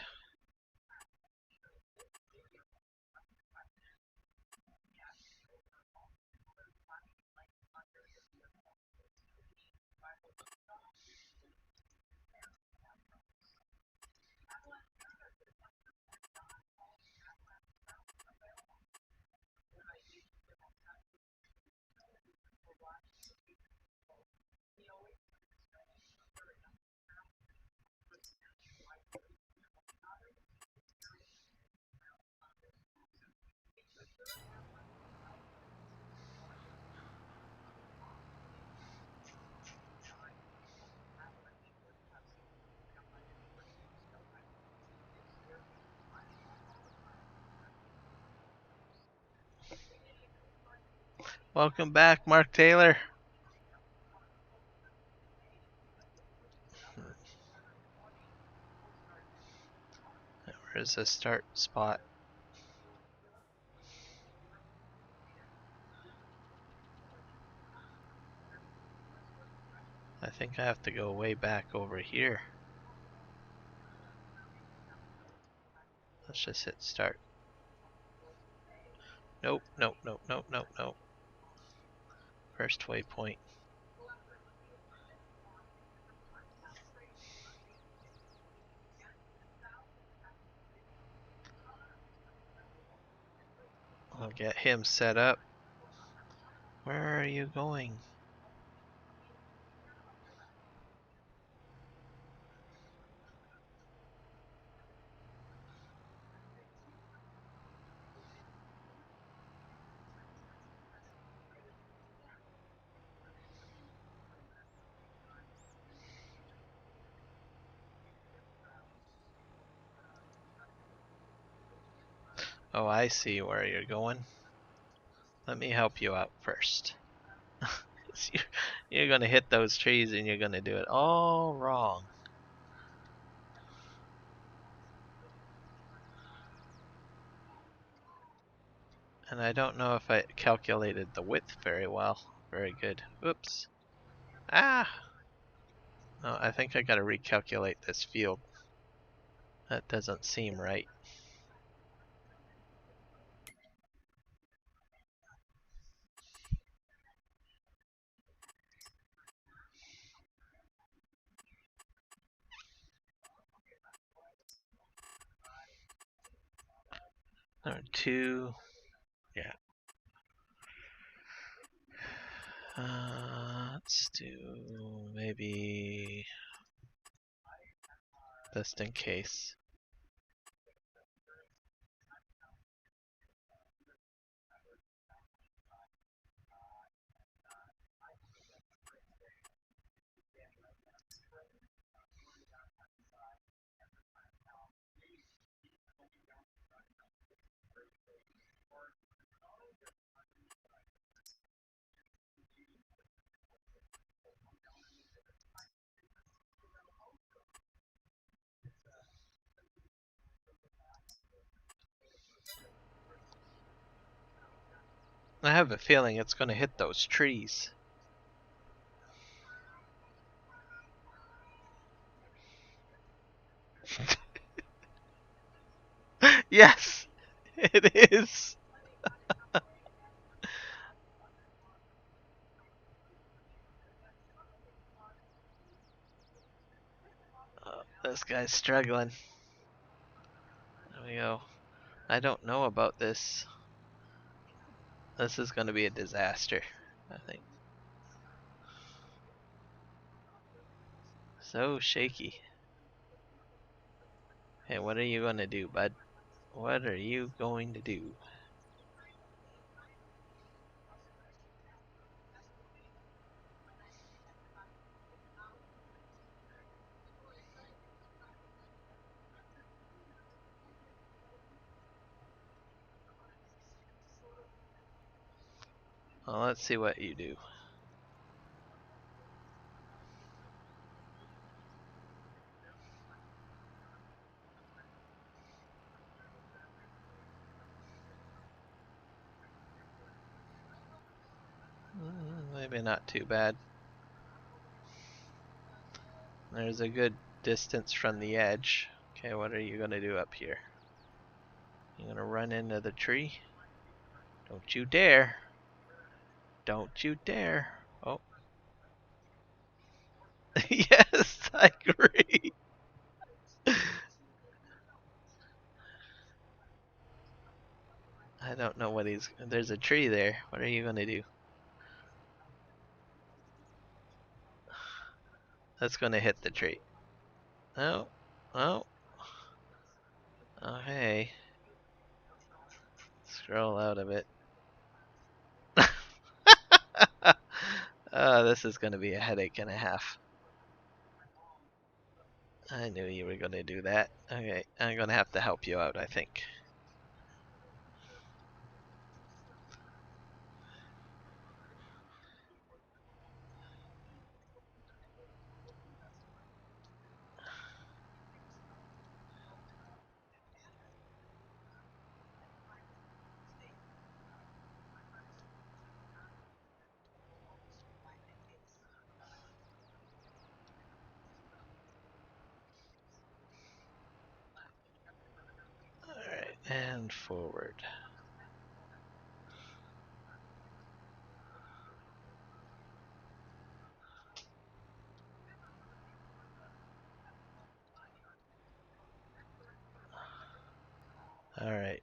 welcome back, Mark Taylor. Where's the start spot? I think I have to go way back over here. Let's just hit start. Nope, nope, nope, nope, nope, nope. First waypoint. I'll get him set up. Where are you going? Oh, I see where you're going. Let me help you out first. You're gonna hit those trees and you're gonna do it all wrong. And I don't know if I calculated the width very well. Very good. Oops. Ah! No, I think I gotta recalculate this field. That doesn't seem right. Number 2. Yeah. Let's do maybe just in case. I have a feeling it's gonna hit those trees. Yes, it is. Oh, this guy's struggling. There we go. I don't know about this. This is going to be a disaster, I think. So shaky. Hey, what are you going to do, bud? What are you going to do? Well, let's see what you do. Maybe not too bad. There's a good distance from the edge. Okay, what are you going to do up here? You going to run into the tree? Don't you dare. Don't you dare. Oh. Yes, I agree. I don't know what he's. There's a tree there. What are you going to do? That's going to hit the tree. Oh. Oh. Okay. Scroll out of it. Oh, this is going to be a headache and a half. I knew you were going to do that. Okay, I'm going to have to help you out, I think. Alright, and forward. Alright.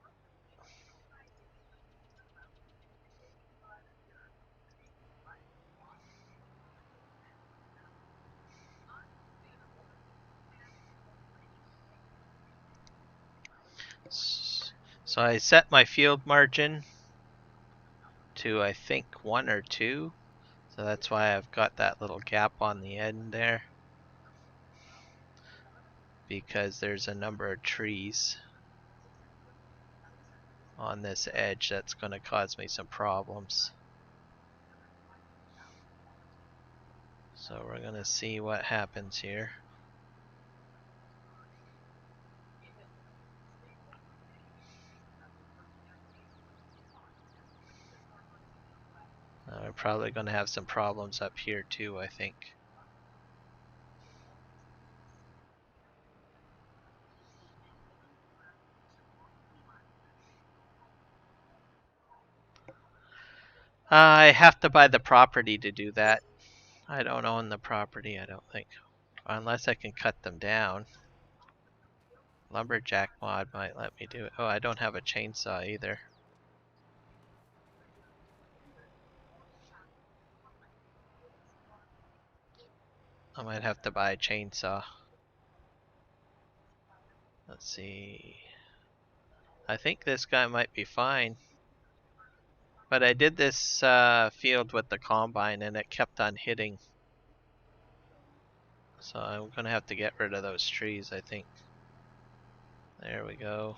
So I set my field margin to I think 1 or 2. So that's why I've got that little gap on the end there. Because there's a number of trees on this edge that's going to cause me some problems. So we're going to see what happens here. We're probably going to have some problems up here too, I think. I have to buy the property to do that. I don't own the property, I don't think. Unless I can cut them down. Lumberjack mod might let me do it. Oh, I don't have a chainsaw either. I might have to buy a chainsaw. Let's see. I think this guy might be fine. But I did this field with the combine and it kept on hitting. So I'm going to have to get rid of those trees, I think. There we go.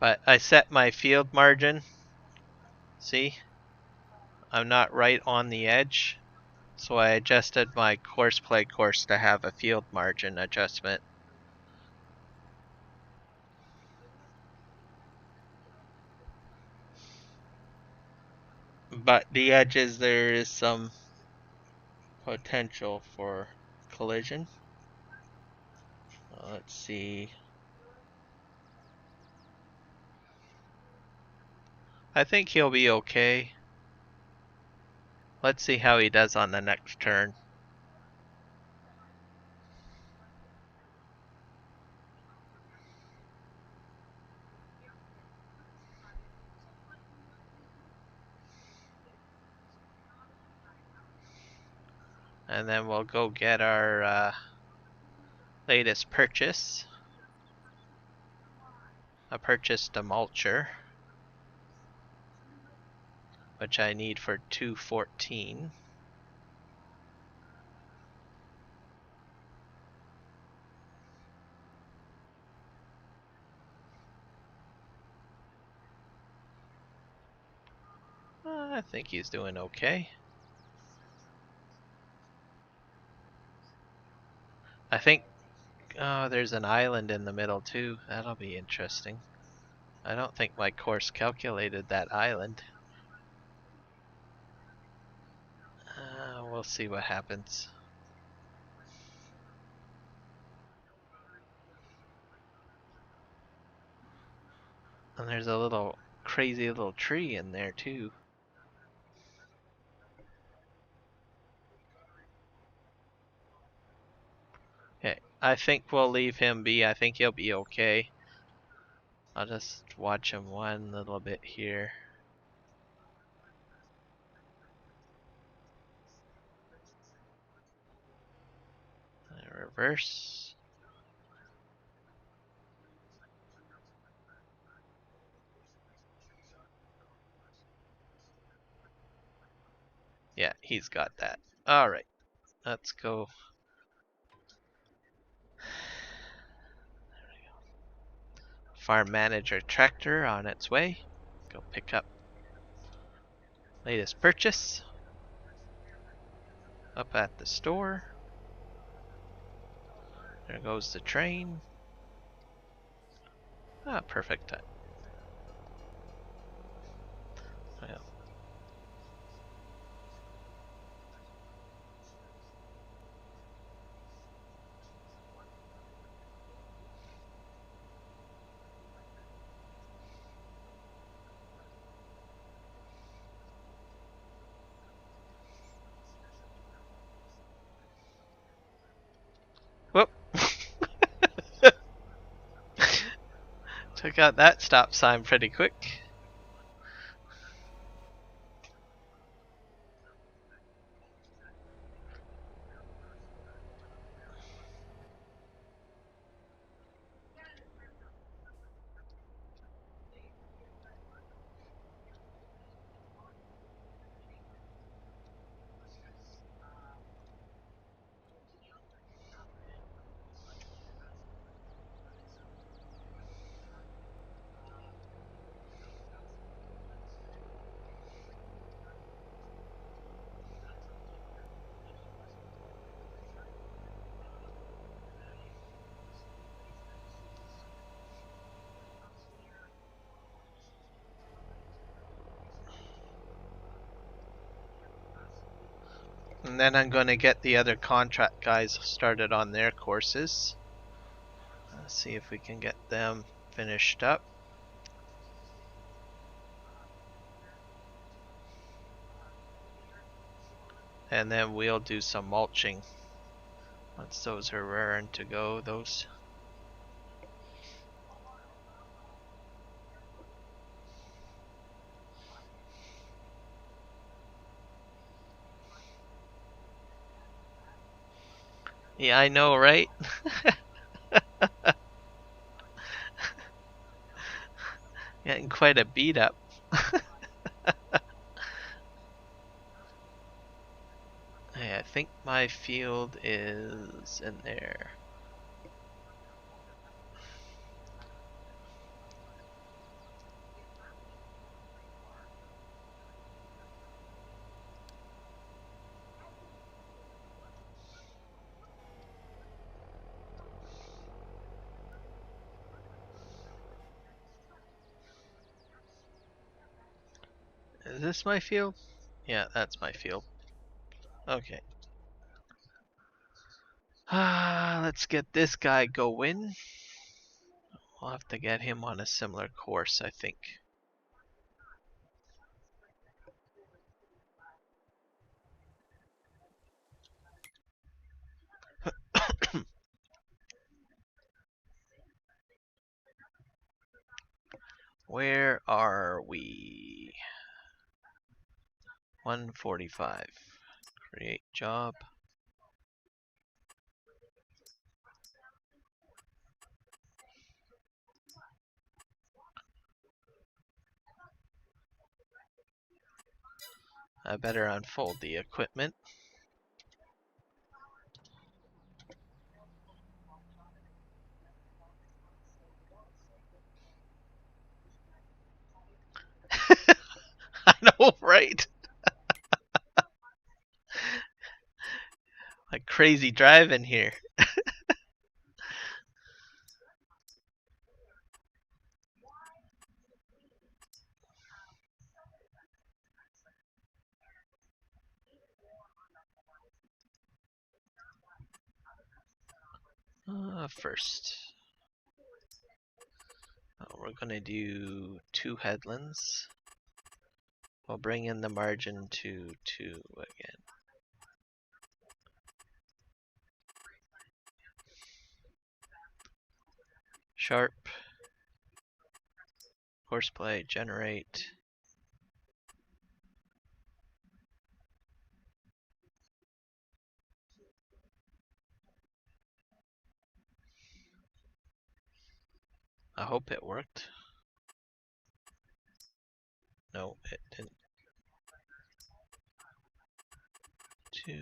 But I set my field margin. See? I'm not right on the edge. So I adjusted my course play course to have a field margin adjustment. But the edges, there is some potential for collision. Let's see. I think he'll be okay. Let's see how he does on the next turn. And then we'll go get our latest purchase. I purchased a mulcher, which I need for 214. I think he's doing okay. I think there's an island in the middle too. That'll be interesting. I don't think my course calculated that island. We'll see what happens. And there's a little crazy little tree in there too. Okay, I think we'll leave him be. I think he'll be okay. I'll just watch him one little bit here. Reverse. Yeah, he's got that. Alright, let's go. Farm manager tractor on its way. Go pick up latest purchase. Up at the store. There goes the train. Ah, perfect time. Well. Whoop. Took out that stop sign pretty quick. And then I'm going to get the other contract guys started on their courses. Let's see if we can get them finished up. And then we'll do some mulching once those are raring to go. Those. Yeah, I know, right? Getting quite a beat up. Hey, I think my field is in there. Is this my field? Yeah, that's my field. Okay. Let's get this guy going. We'll have to get him on a similar course, I think. Where are we? 145. Create job. I better unfold the equipment. I know, right? Like crazy driving here. First, we're gonna do 2 headlands. We'll bring in the margin to 2 again. Sharp. Horseplay, generate. I hope it worked. No, it didn't. 2.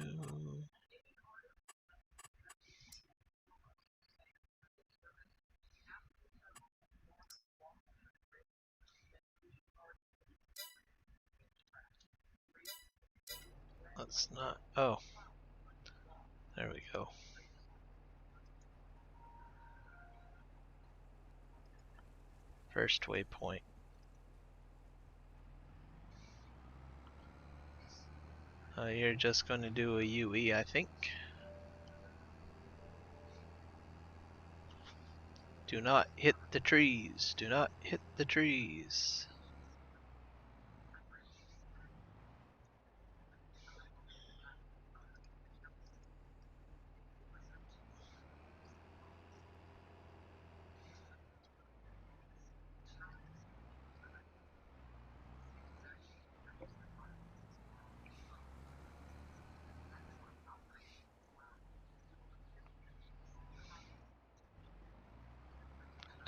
Let's not. Oh. There we go. First waypoint. You're just going to do a UE, I think. Do not hit the trees. Do not hit the trees.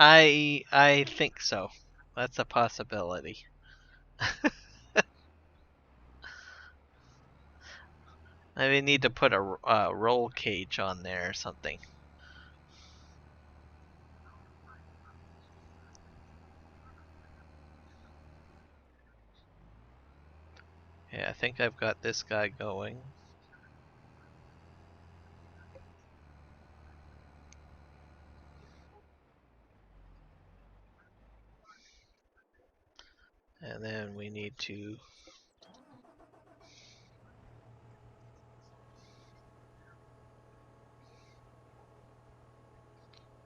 I think so. That's a possibility. I need to put a roll cage on there or something. Yeah, I think I've got this guy going. And then we need to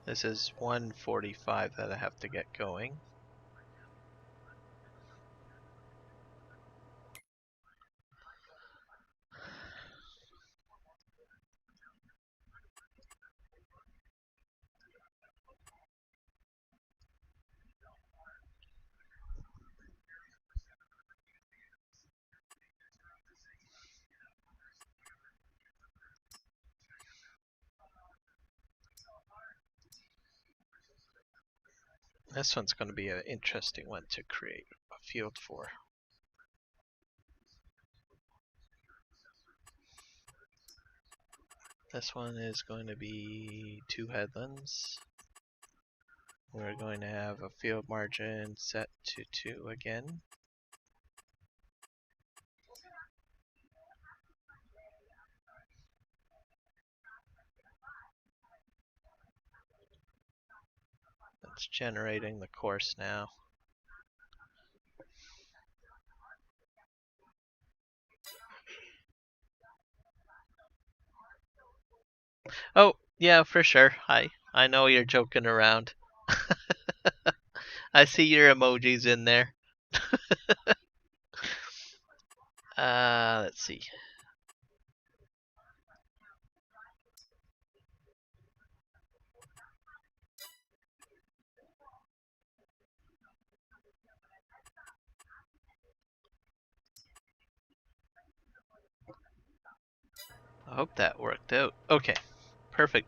This is 145 that I have to get going. This one's going to be an interesting one to create a field for. This one is going to be 2 headlands. We're going to have a field margin set to 2 again. It's generating the course now. Oh, yeah, for sure. I know you're joking around. I see your emojis in there. Let's see. I hope that worked out. Okay, perfect.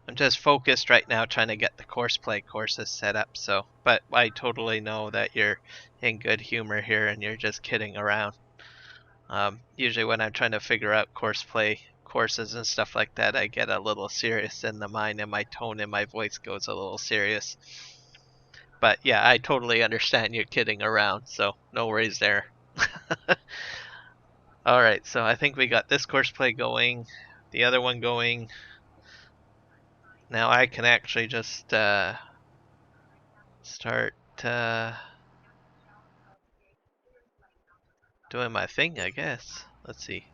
I'm just focused right now trying to get the courses set up, so, but I totally know that you're in good humor here and you're just kidding around. Usually when I'm trying to figure out courses and stuff like that, I get a little serious in the mind and my tone in my voice goes a little serious. But yeah, I totally understand you're kidding around, so no worries there. Alright, so I think we got this courseplay going, the other one going. Now I can actually just start doing my thing, I guess. Let's see.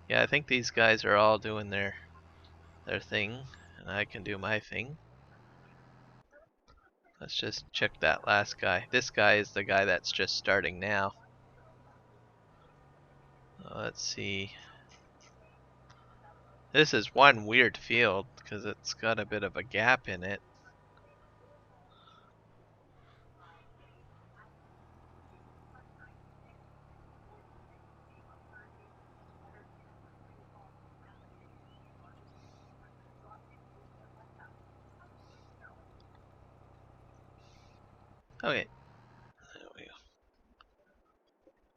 Yeah, I think these guys are all doing their thing, and I can do my thing. Let's just check that last guy. This guy is the guy that's just starting now. Let's see. This is one weird field because it's got a bit of a gap in it. Okay. There we go.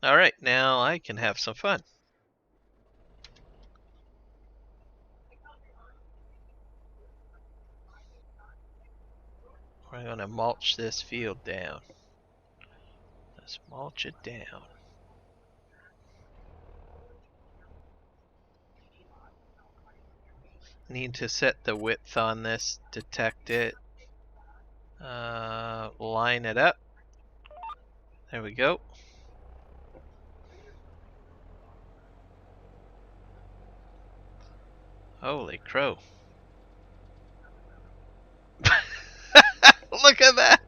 Alright, now I can have some fun. We're going to mulch this field down. Let's mulch it down. Need to set the width on this, detect it, line it up. There we go. Holy crow. Look at that!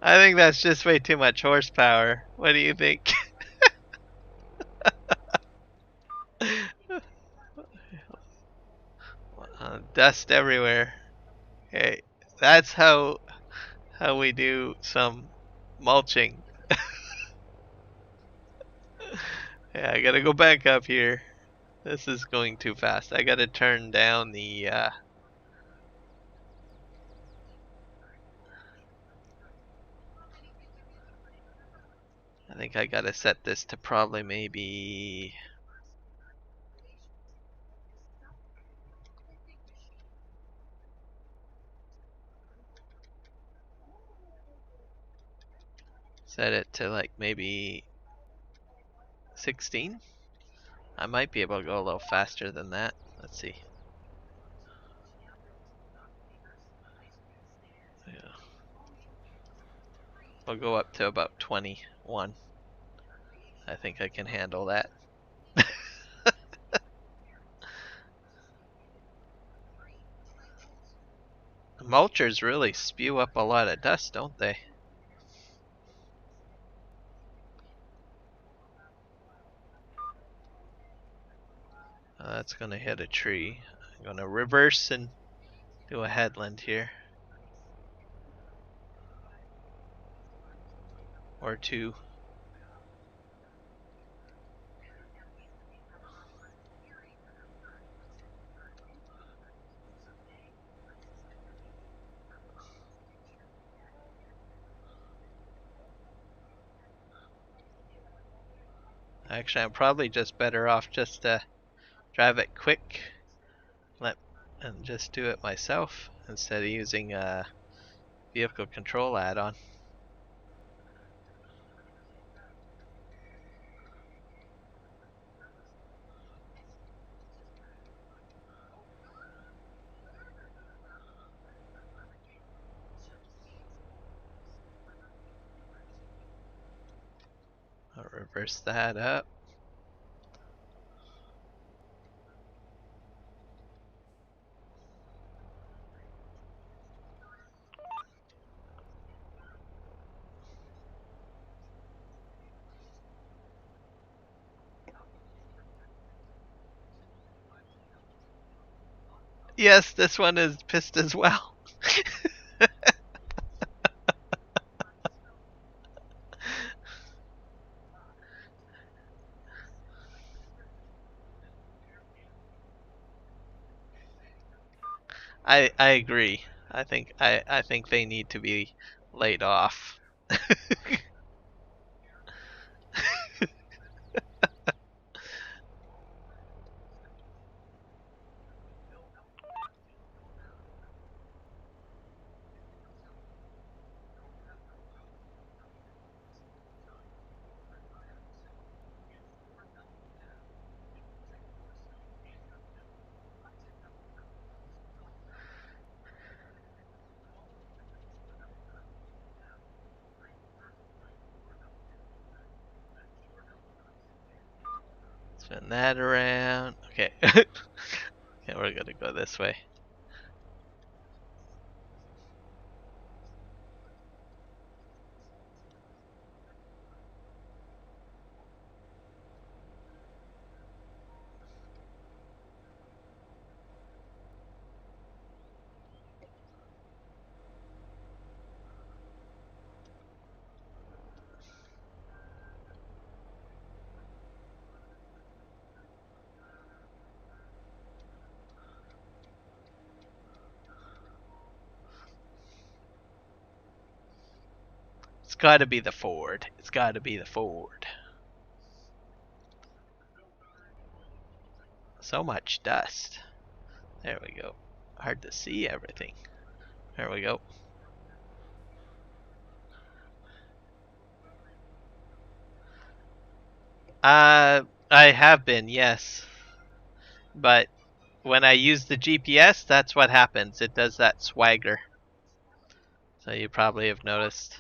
I think that's just way too much horsepower. What do you think? Dust everywhere. Okay, that's how we do some mulching. Yeah, I gotta go back up here. This is going too fast. I gotta turn down the I think I gotta set this to probably maybe set it to like maybe 16. I might be able to go a little faster than that. Let's see. Yeah. We'll go up to about 21. I think I can handle that. Mulchers really spew up a lot of dust, don't they? That's gonna hit a tree. I'm gonna reverse and do a headland here. Or two. Actually, I'm probably just better off just to drive it quick and just do it myself instead of using a vehicle control add-on. I'll reverse that up. Yes, this one is pissed as well. I agree. I think they need to be laid off. Spin that around. Okay. Okay, we're gonna go this way. It's gotta be the Ford. It's gotta be the Ford. So much dust. There we go. Hard to see everything. There we go. I have been, yes. But when I use the GPS, that's what happens. It does that swagger. So you probably have noticed.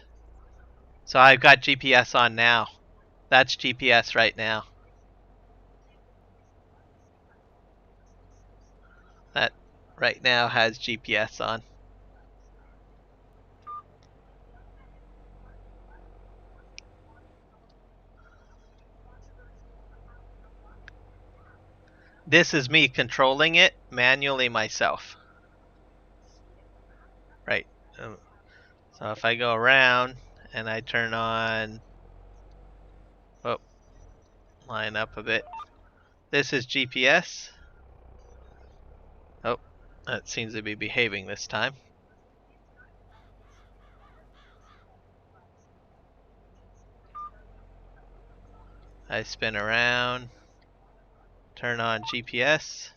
So I've got GPS on now. That's GPS right now. That right now has GPS on. This is me controlling it manually myself. Right. So if I go around and I turn on, oh, line up a bit. This is GPS. Oh, that seems to be behaving this time. I spin around, turn on GPS.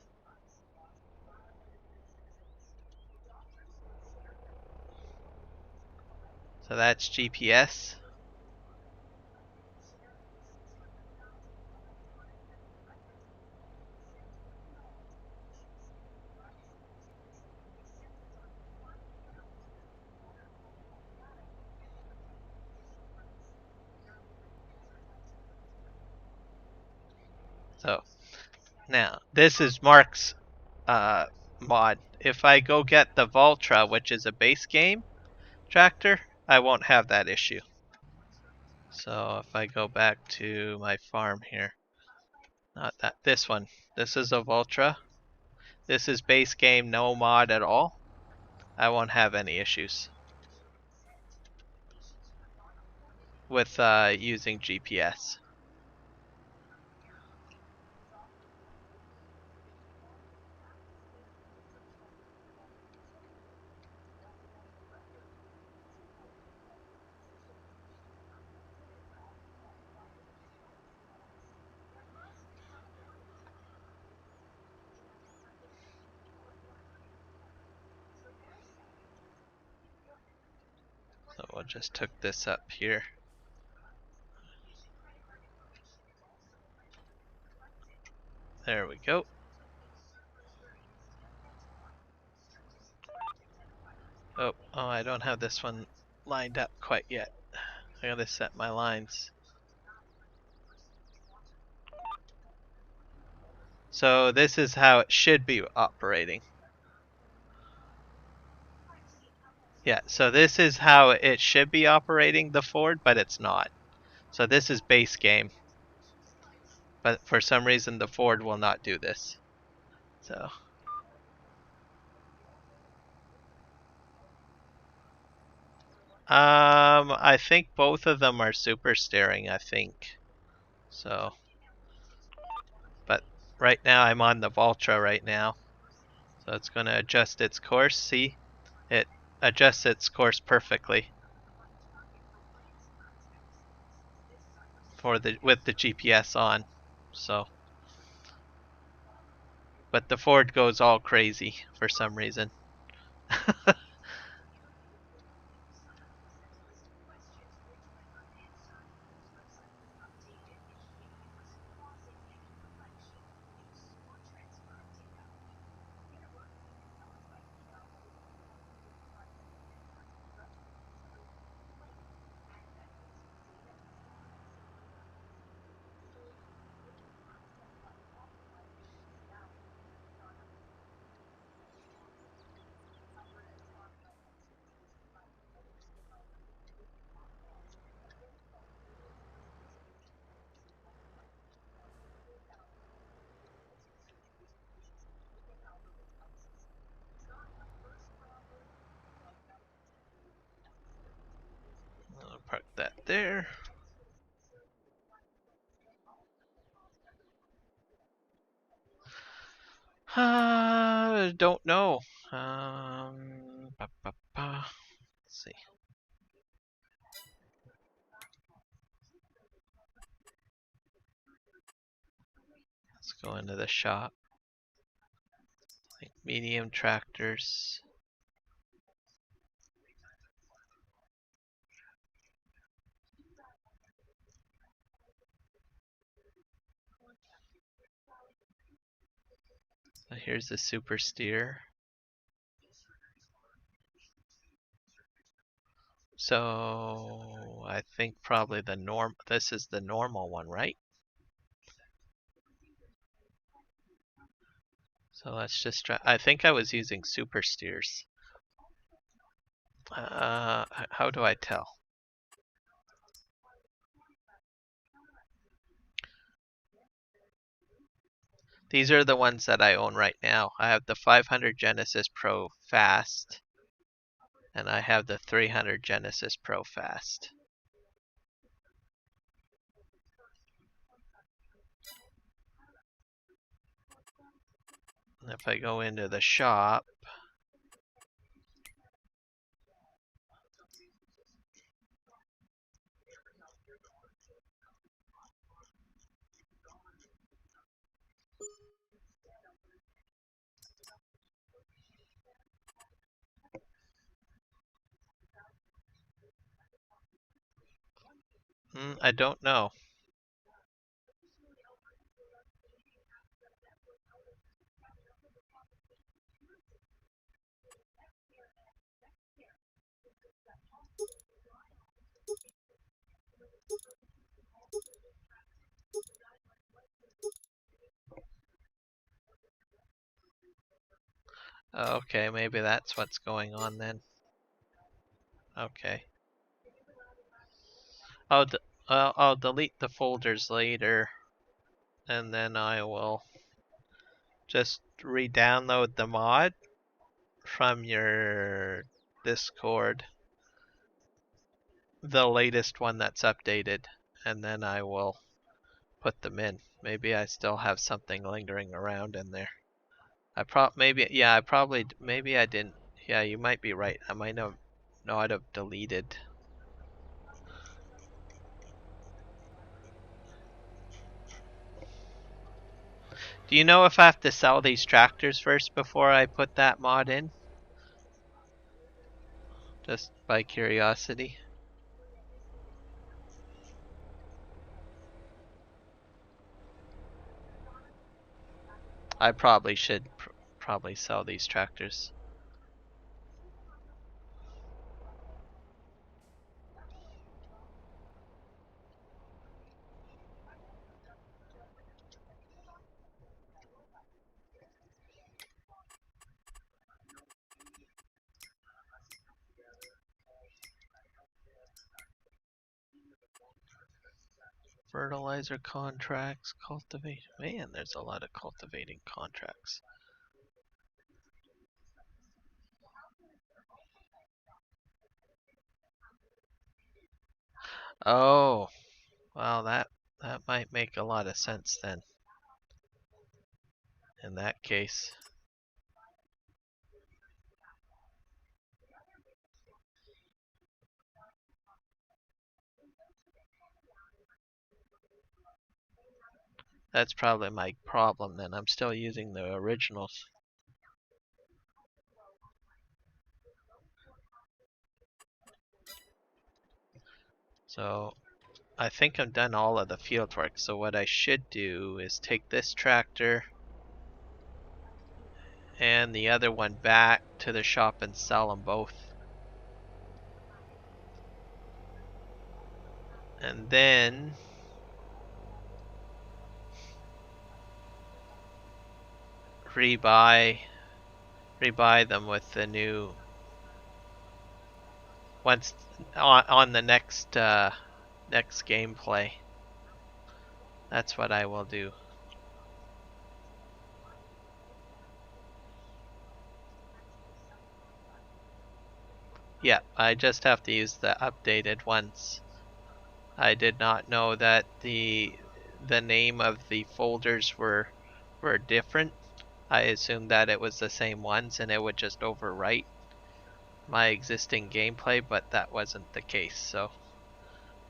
So that's GPS. So now this is Mark's mod. If I go get the Voltra, which is a base game tractor, I won't have that issue. So if I go back to my farm here, not that, this one. This is a Voltra. This is base game, no mod at all. I won't have any issues with using GPS. So we'll just hook this up here. There we go. Oh, I don't have this one lined up quite yet. I gotta set my lines. So this is how it should be operating. Yeah, so this is how it should be operating the Ford, but it's not. So this is base game. But for some reason the Ford will not do this. So I think both of them are super steering, I think. So but right now I'm on the Voltra right now. So it's gonna adjust its course, see? It adjusts its course perfectly for the with the GPS on. So but the Ford goes all crazy for some reason. I'll park that there. Don't know. Let's see. Let's go into the shop. Like medium tractors. So here's the super steer. So I think probably this is the normal one, right? So let's just try. I think I was using super steers. How do I tell? These are the ones that I own right now. I have the 500 Genesis Pro Fast, and I have the 300 Genesis Pro Fast. And if I go into the shop, I don't know. Okay, maybe that's what's going on then. Okay. I'll delete the folders later, and then I will just re-download the mod from your Discord, the latest one that's updated, and then I will put them in. Maybe I still have something lingering around in there. Maybe I didn't. Yeah, you might be right. I might have not have deleted. Do you know if I have to sell these tractors first before I put that mod in? Just by curiosity. I probably should probably sell these tractors. Fertilizer contracts, cultivate. Man, there's a lot of cultivating contracts. Oh, well, that might make a lot of sense then. In that case. That's probably my problem then. I'm still using the originals. So I think I've done all of the field work. So what I should do is take this tractor and the other one back to the shop and sell them both. And then rebuy them with the new once on the next next gameplay. That's what I will do. Yeah, I just have to use the updated ones. I did not know that the name of the folders were different. I assumed that it was the same ones and it would just overwrite my existing gameplay, but that wasn't the case, so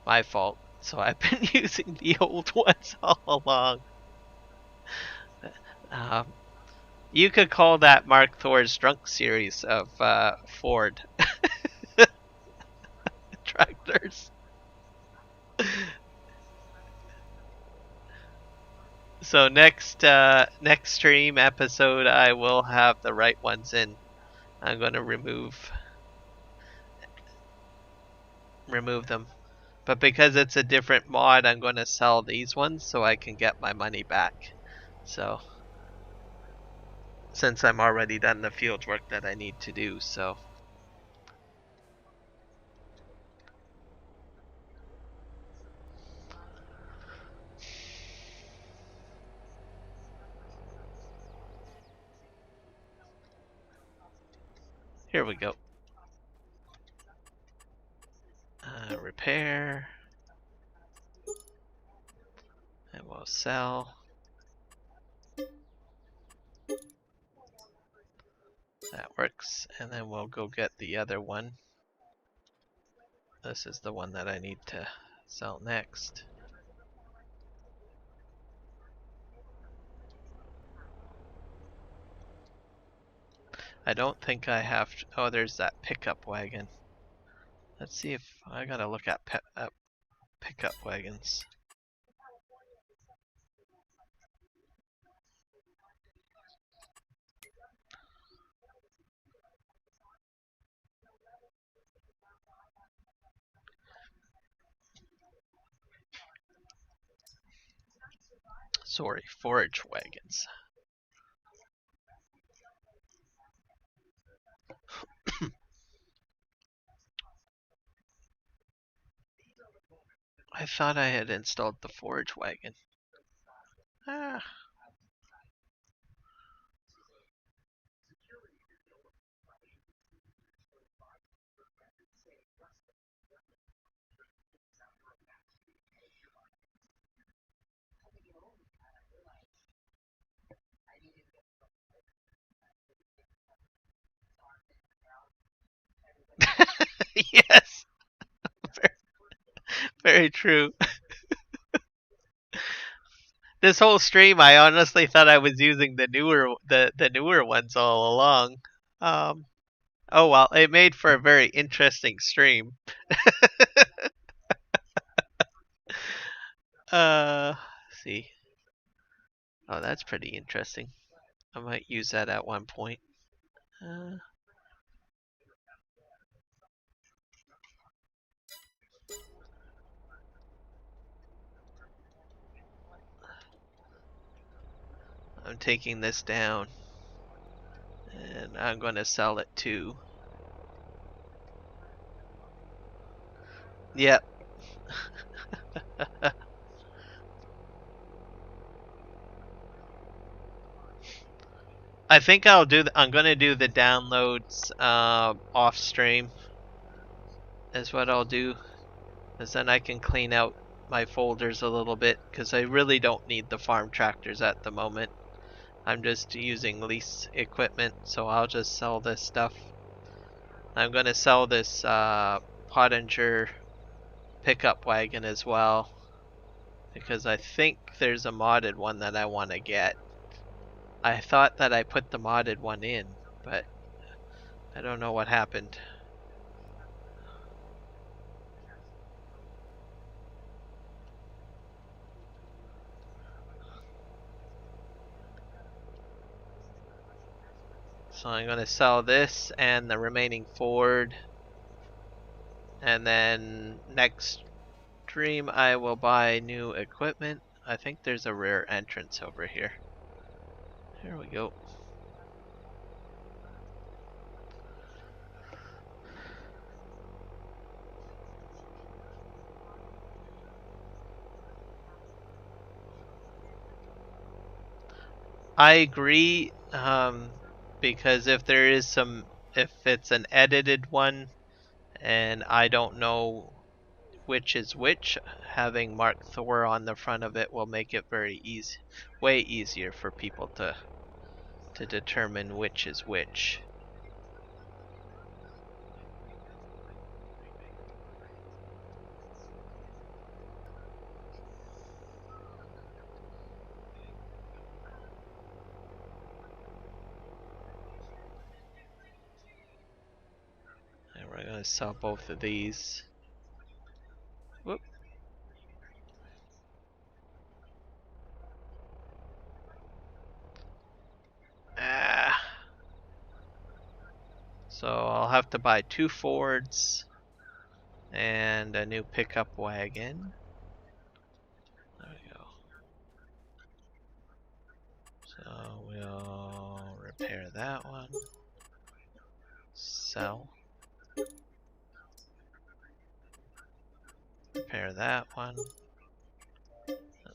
my fault. So I've been using the old ones all along. You could call that Mark Thor's drunk series of Ford tractors. So next stream episode, I will have the right ones in. I'm gonna remove them, but because it's a different mod, I'm gonna sell these ones so I can get my money back. So since I'm already done the field work that I need to do, so. Here we go. Repair. And we'll sell. That works. And then we'll go get the other one. This is the one that I need to sell next. I don't think I have to, oh, there's that pickup wagon. Let's see if I gotta look at pickup wagons. Sorry, forage wagons. I thought I had installed the forage wagon. Ah. Yes, very true. This whole stream, I honestly thought I was using the newer ones all along. Um, oh well, it made for a very interesting stream. See. Oh, that's pretty interesting. I might use that at one point. Uh, I'm taking this down, and I'm going to sell it too. Yep. I think I'm gonna do the downloads off stream. Is what I'll do, because then I can clean out my folders a little bit. Because I really don't need the farm tractors at the moment. I'm just using lease equipment, so I'll just sell this stuff. I'm gonna sell this Pottinger pickup wagon as well, because I think there's a modded one that I want to get. I thought that I put the modded one in, but I don't know what happened. So I'm going to sell this and the remaining Ford. And then next stream I will buy new equipment. I think there's a rare entrance over here. Here we go. I agree, because if it's an edited one and I don't know which is which, having Mark Thor on the front of it will make it very easy, way easier for people to determine which is which. And we're gonna sell both of these. Whoop. Ah. So I'll have to buy 2 Fords and a new pickup wagon. There we go. So we'll repair that one. Sell. Repair that one.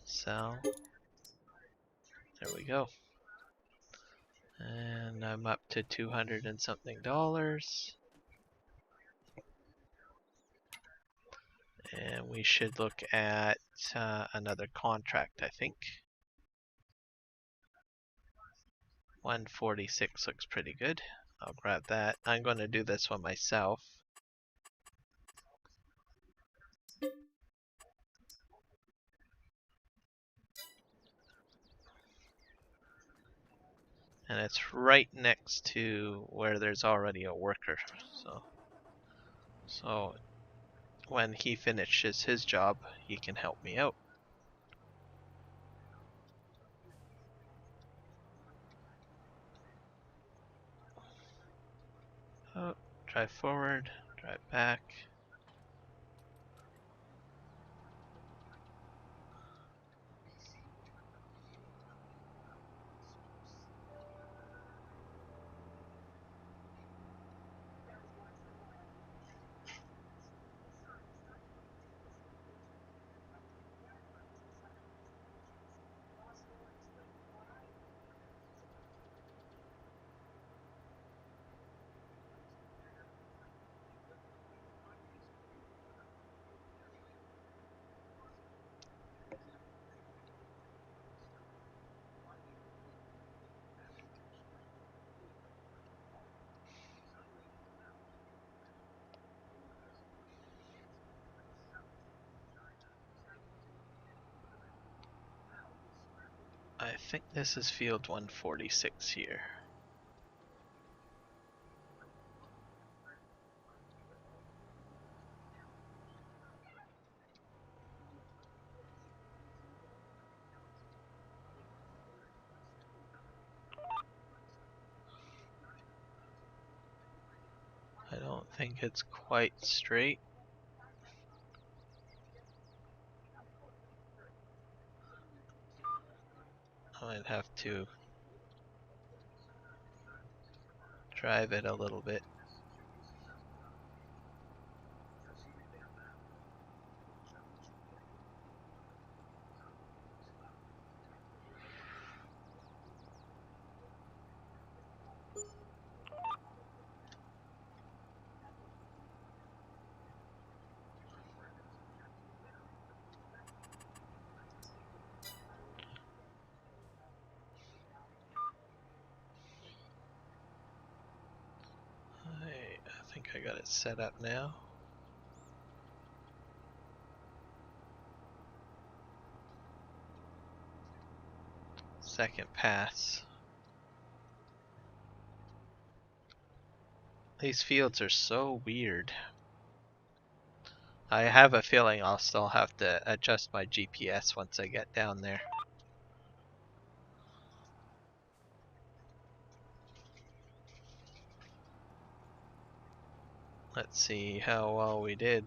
Sell. There we go. And I'm up to 200 and something dollars. And we should look at another contract, I think. 146 looks pretty good. I'll grab that. I'm going to do this one myself. And it's right next to where there's already a worker. So when he finishes his job, he can help me out. Oh, drive forward, drive back. think this is field 146 here. I don't think it's quite straight. I might have to drive it a little bit. I think I got it set up now. Second pass. These fields are so weird. I have a feeling I'll still have to adjust my GPS once I get down there. Let's see how well we did.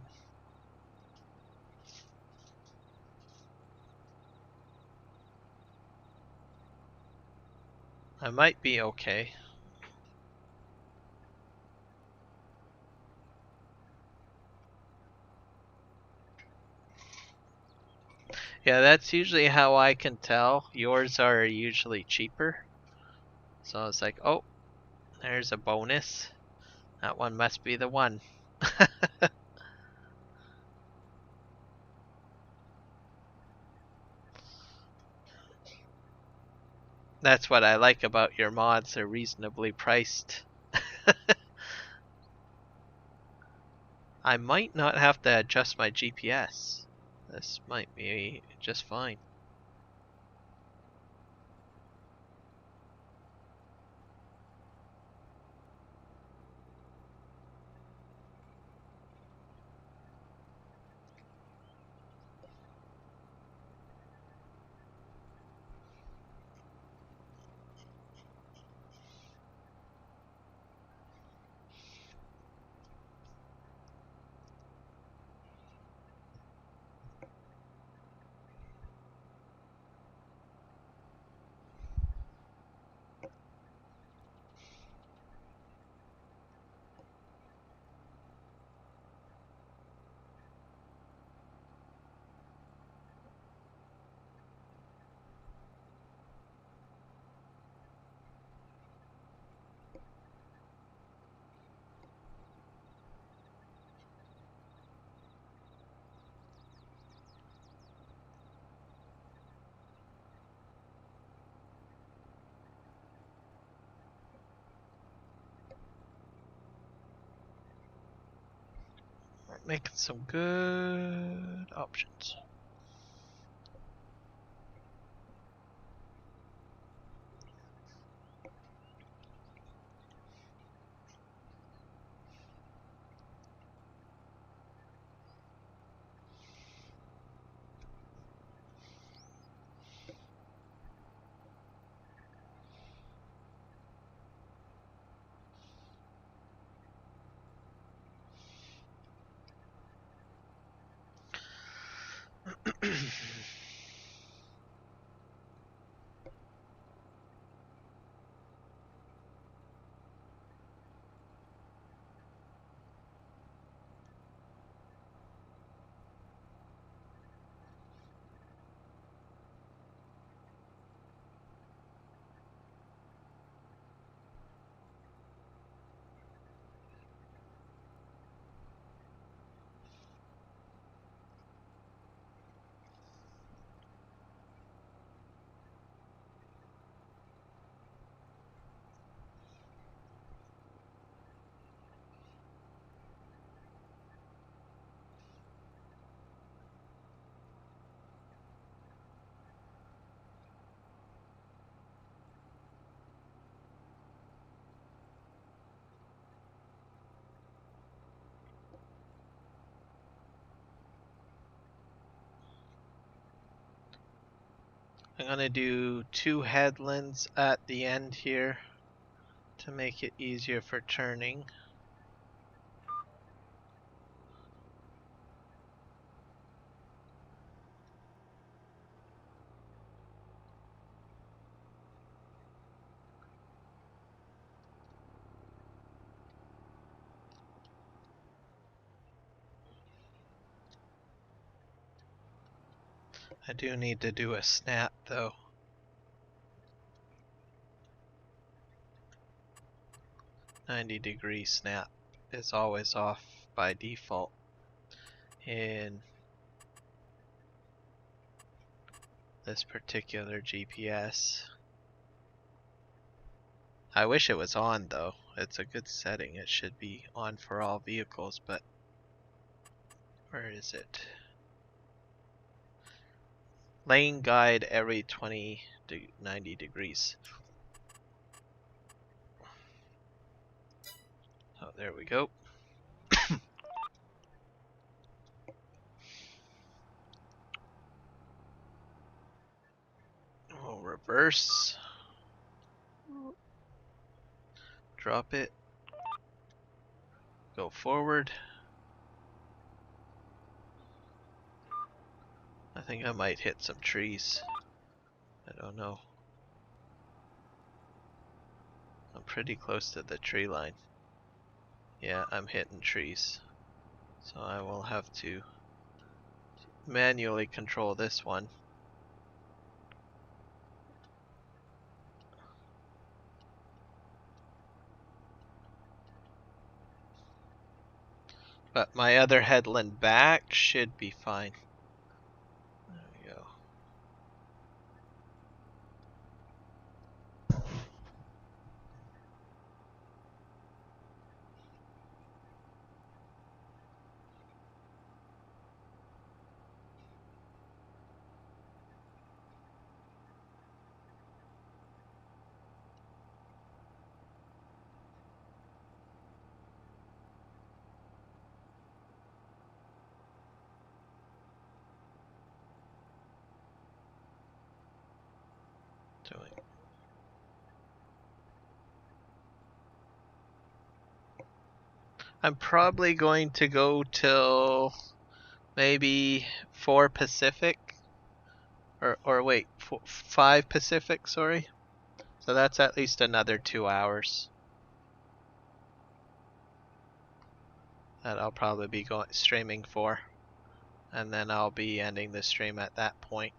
I might be okay. Yeah, that's usually how I can tell. Yours are usually cheaper. So it's like, oh, there's a bonus. That one must be the one. That's what I like about your mods. They're reasonably priced. I might not have to adjust my GPS. This might be just fine. We're making some good options. I'm gonna do 2 headlands at the end here to make it easier for turning. I do need to do a snap though. 90-degree snap is always off by default in this particular GPS. I wish it was on though. It's a good setting. It should be on for all vehicles, but where is it? Lane guide every 90 degrees. Oh, there we go. We'll reverse. Drop it. Go forward. I think I might hit some trees. I don't know. I'm pretty close to the tree line. Yeah, I'm hitting trees. So I will have to manually control this one. But my other headland back should be fine. There we go. Doing. I'm probably going to go till maybe 4 Pacific. Or wait, 5 Pacific, sorry. So that's at least another 2 hours that I'll probably be streaming for. And then I'll be ending the stream at that point.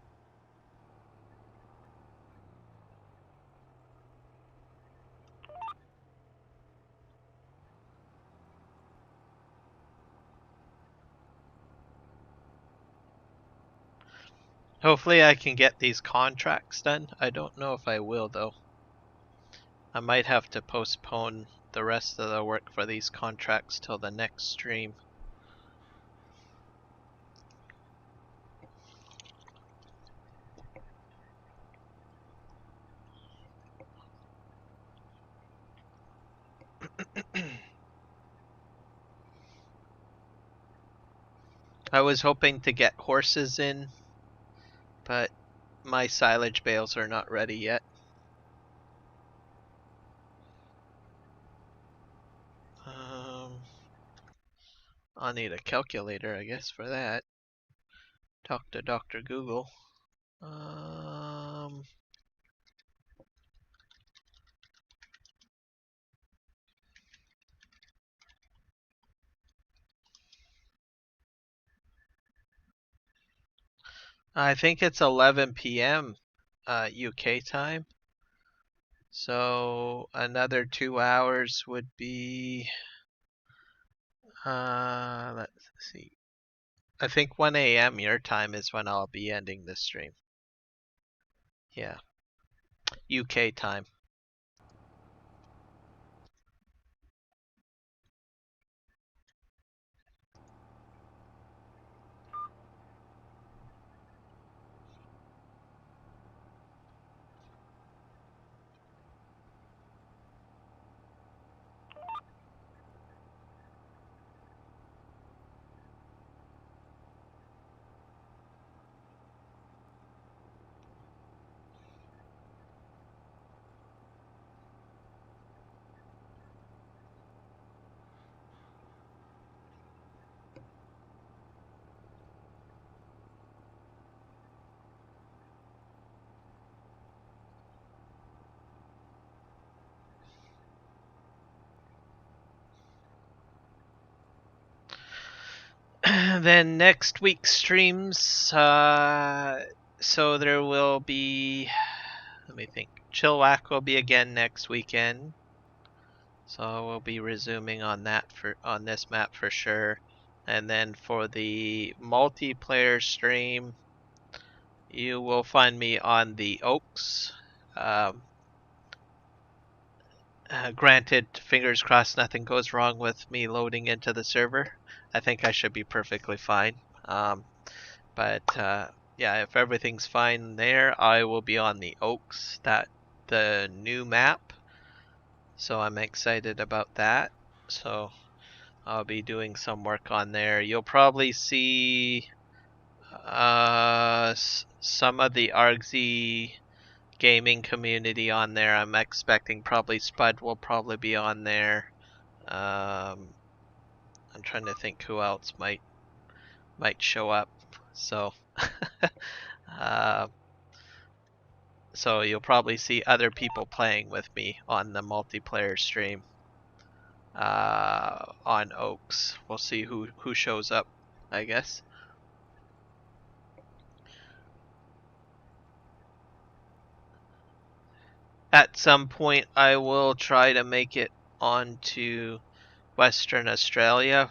Hopefully I can get these contracts done. I don't know if I will though. I might have to postpone the rest of the work for these contracts till the next stream. I was hoping to get horses in, but my silage bales are not ready yet. I'll need a calculator, I guess, for that. Talk to Dr. Google. I think it's 11 p.m. UK time. So another 2 hours would be, let's see. I think 1 a.m. your time is when I'll be ending this stream. Yeah. UK time. then next week's streams, so there will be, let me think, Chilliwack will be again next weekend. So we'll be resuming on that on this map for sure. And then for the multiplayer stream, you will find me on the Oaks. Granted, fingers crossed nothing goes wrong with me loading into the server. I think I should be perfectly fine. But yeah, if everything's fine there, I will be on the Oaks, the new map. So I'm excited about that. So I'll be doing some work on there. You'll probably see some of the Argsy Gaming community on there. I'm expecting probably Spud will probably be on there. I'm trying to think who else might show up. So so you'll probably see other people playing with me on the multiplayer stream on Oaks. We'll see who shows up, I guess. At some point, I will try to make it onto Western Australia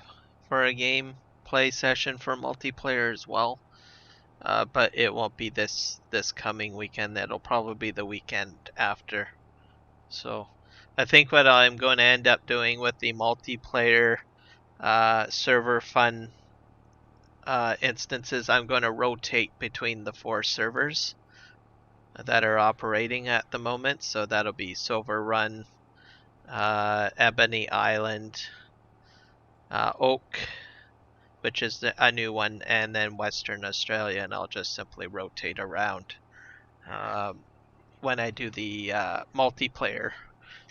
for a gameplay session for multiplayer as well. But it won't be this coming weekend. It'll probably be the weekend after. So I think what I'm going to end up doing with the multiplayer server fun instances, I'm going to rotate between the 4 servers that are operating at the moment. So that'll be Silver Run, Ebony Island, Oak, which is a new one, and then Western Australia, and I'll just simply rotate around when I do the multiplayer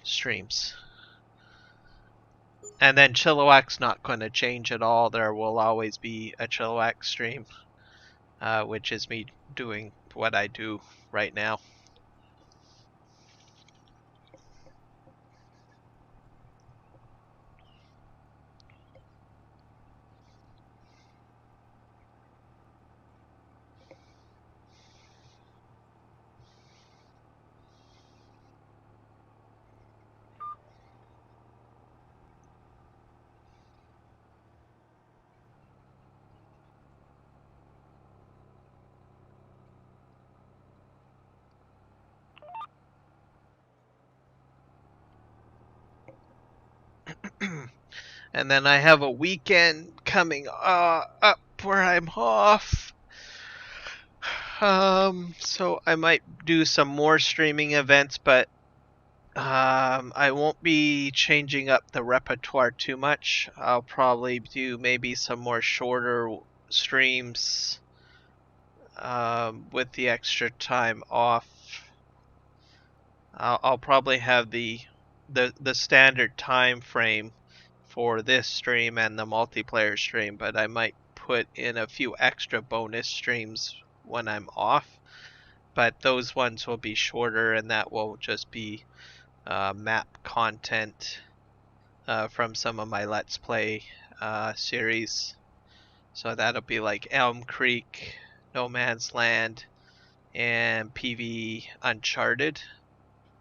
streams. And then Chilliwack's not going to change at all. There will always be a Chilliwack stream, which is me doing what I do right now. And then I have a weekend coming up where I'm off. So I might do some more streaming events, but I won't be changing up the repertoire too much. I'll probably do maybe some more shorter streams with the extra time off. I'll probably have the standard time frame for this stream and the multiplayer stream, but I might put in a few extra bonus streams when I'm off. But those ones will be shorter, and that will just be map content from some of my Let's Play series. So that'll be like Elm Creek, No Man's Land, and PV Uncharted.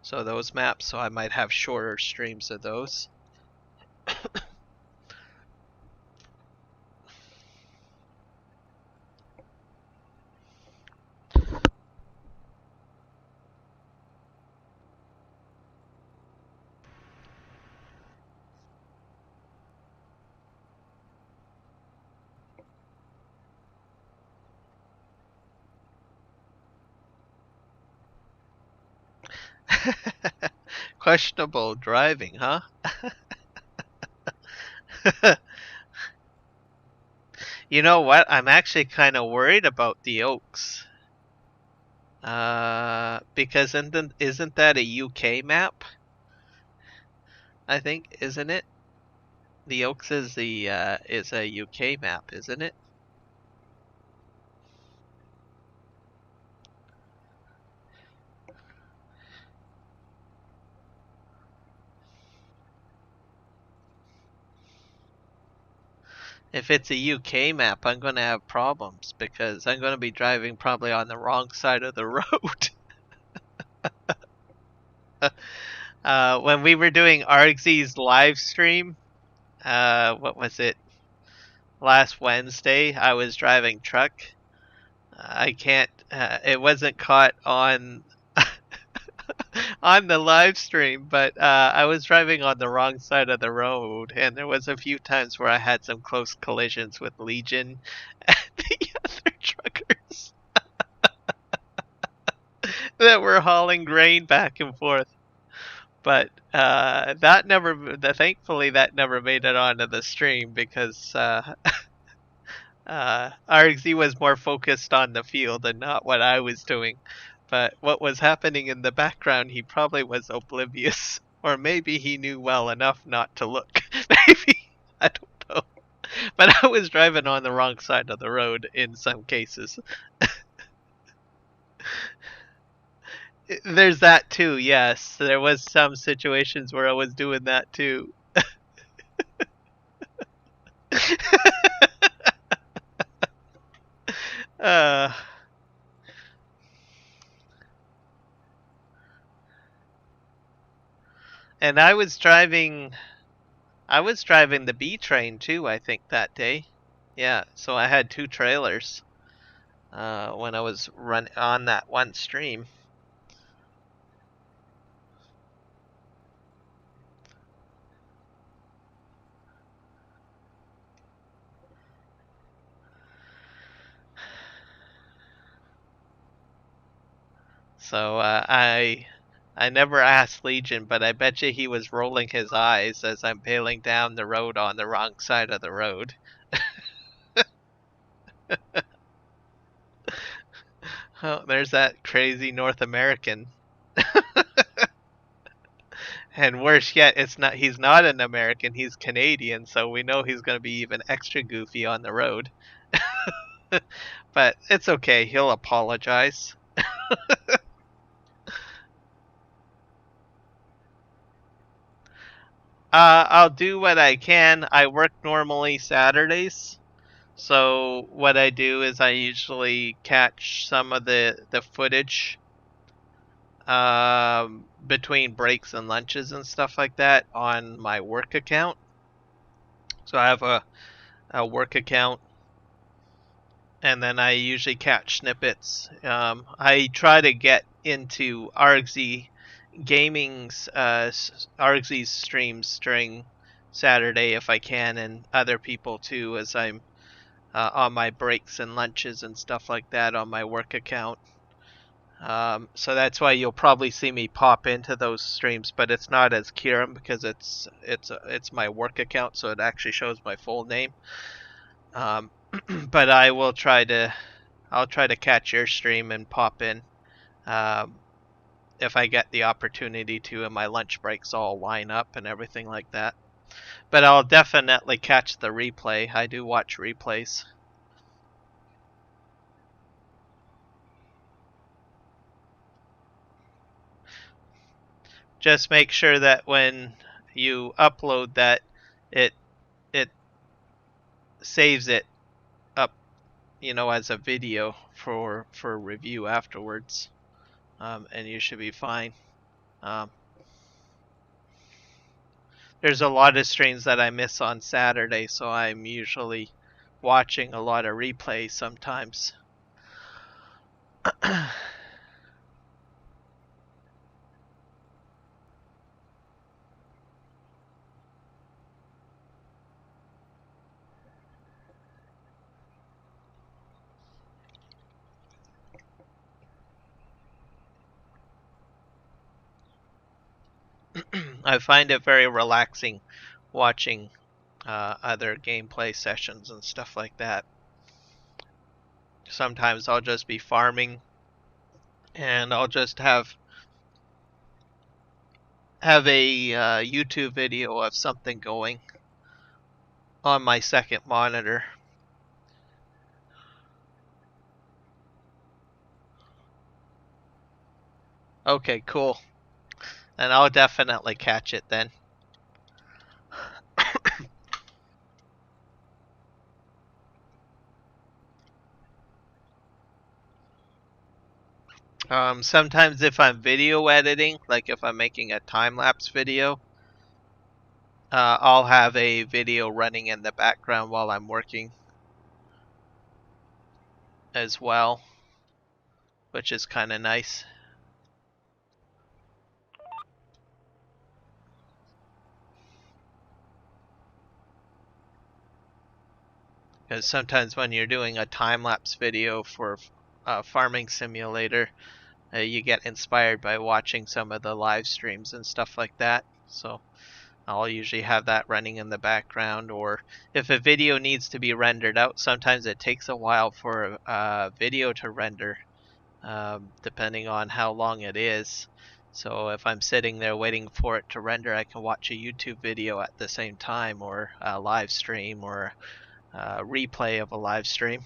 So those maps, so I might have shorter streams of those. Questionable driving, huh? You know what? I'm actually kind of worried about the Oaks. Because isn't that a UK map? I think, isn't it? The Oaks is is a UK map, isn't it? If it's a UK map, I'm going to have problems because I'm going to be driving probably on the wrong side of the road. When we were doing Argsy's live stream, what was it? Last Wednesday, I was driving truck. I can't. It wasn't caught on on the live stream, but I was driving on the wrong side of the road, and there was a few times where I had some close collisions with Legion and the other truckers that were hauling grain back and forth. But that never, thankfully, that never made it onto the stream because Argsy was more focused on the field and not what I was doing. But what was happening in the background, he probably was oblivious. Or maybe he knew well enough not to look. Maybe. I don't know. But I was driving on the wrong side of the road in some cases. There's that too, yes. There was some situations where I was doing that too. uh, and I was driving the B train too, I think that day. Yeah, so I had two trailers when I was run on that one stream. So I never asked Legion, but I bet you he was rolling his eyes as I'm bailing down the road on the wrong side of the road. Oh, there's that crazy North American. And worse yet, he's not an American, he's Canadian, so we know he's going to be even extra goofy on the road. But it's okay, he'll apologize. I'll do what I can. I work normally Saturdays. So what I do is I usually catch some of the footage between breaks and lunches and stuff like that on my work account. So I have a work account, and then I usually catch snippets. I try to get into Argsy Gaming's Argsy's streams during Saturday if I can, and other people too, as I'm on my breaks and lunches and stuff like that on my work account. So that's why you'll probably see me pop into those streams, but it's not as Kieran because it's my work account, so it actually shows my full name. But I'll try to catch your stream and pop in if I get the opportunity to, and my lunch breaks all line up and everything like that. But I'll definitely catch the replay. I do watch replays. Just make sure that when you upload that, it saves it up, as a video for review afterwards, and you should be fine. There's a lot of streams that I miss on Saturday, so I'm usually watching a lot of replays sometimes. I find it very relaxing watching other gameplay sessions and stuff like that. Sometimes I'll just be farming and I'll just have a YouTube video of something going on my second monitor. Okay, cool. And I'll definitely catch it then. Sometimes if I'm video editing, like if I'm making a time-lapse video, I'll have a video running in the background while I'm working as well, which is kind of nice. Because sometimes when you're doing a time-lapse video for a farming simulator, you get inspired by watching some of the live streams and stuff like that. So I'll usually have that running in the background, or if a video needs to be rendered out, sometimes it takes a while for a video to render, depending on how long it is. So if I'm sitting there waiting for it to render, I can watch a YouTube video at the same time, or a live stream, or a replay of a live stream.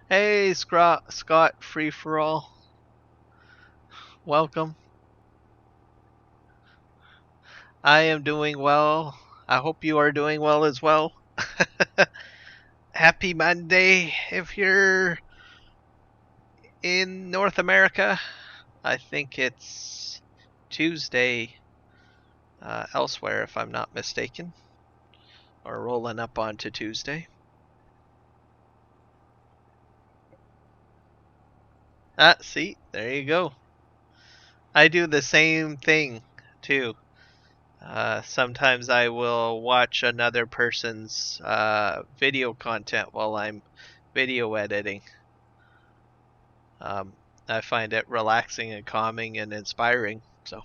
Hey, Scott Free For All. Welcome. I am doing well. I hope you are doing well as well. Happy Monday if you're in North America. I think it's Tuesday elsewhere, if I'm not mistaken. Or rolling up onto Tuesday. Ah, see, there you go. I do the same thing too. Sometimes I will watch another person's video content while I'm video editing. I find it relaxing and calming and inspiring. So.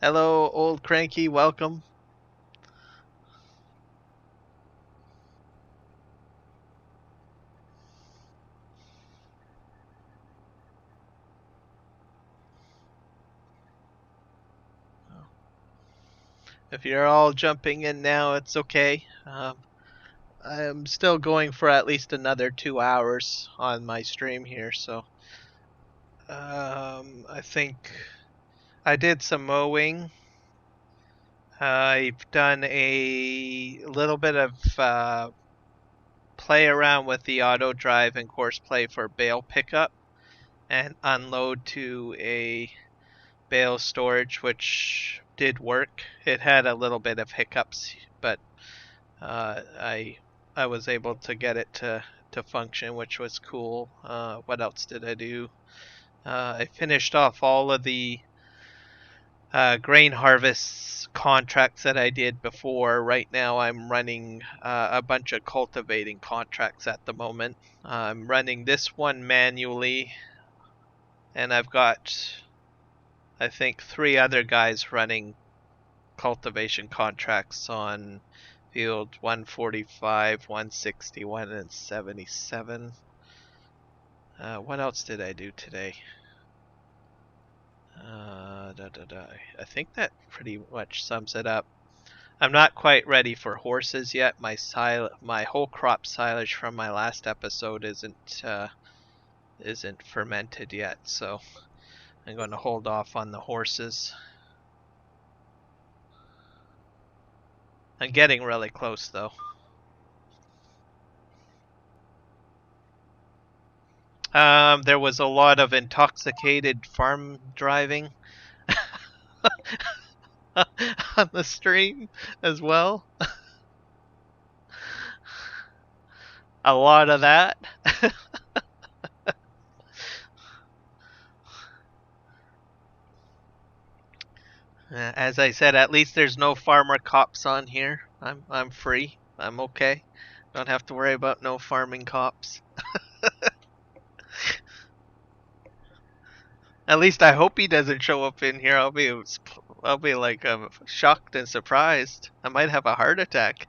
Hello, old cranky. Welcome. If you're all jumping in now, it's okay. I'm still going for at least another 2 hours on my stream here, so I think I did some mowing. I've done a little bit of play around with the auto drive and course play for bale pickup and unload to a bale storage, which did work. It had a little bit of hiccups, but I was able to get it to function, which was cool. What else did I do? I finished off all of the grain harvest contracts that I did before. Right now I'm running a bunch of cultivating contracts at the moment. I'm running this one manually, and I've got, I think, 3 other guys running cultivation contracts on field 145, 161, and 77. What else did I do today? I think that pretty much sums it up. I'm not quite ready for horses yet. My whole crop silage from my last episode isn't fermented yet, so I'm going to hold off on the horses. I'm getting really close though. There was a lot of intoxicated farm driving on the stream as well. A lot of that. As I said, at least there's no farmer cops on here. I'm free. I'm okay. Don't have to worry about no farming cops. At least I hope he doesn't show up in here. I'll be like shocked and surprised. I might have a heart attack.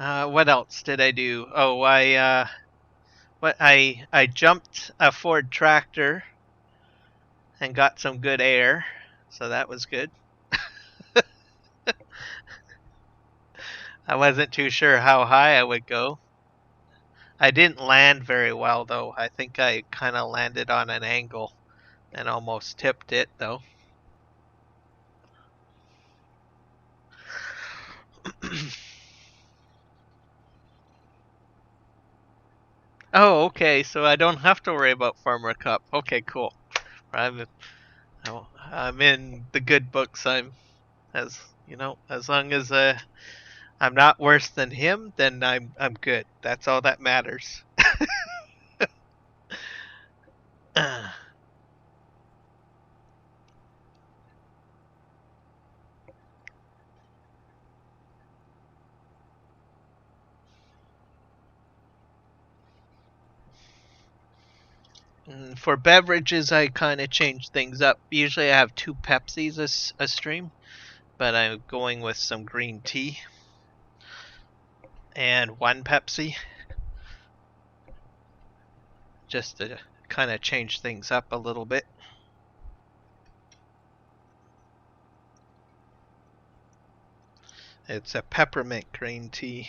What else did I do? Oh, I jumped a Ford tractor and got some good air, so that was good. I wasn't too sure how high I would go. I didn't land very well though. I think I kind of landed on an angle and almost tipped it though. Oh, okay. So I don't have to worry about Farmer Cup. Okay, cool. I'm I'm in the good books. I'm as as long as I'm not worse than him, then I'm good. That's all that matters. For beverages, I kind of change things up. Usually, I have two Pepsis a stream, but I'm going with some green tea and one Pepsi, just to kind of change things up a little bit. It's a peppermint green tea.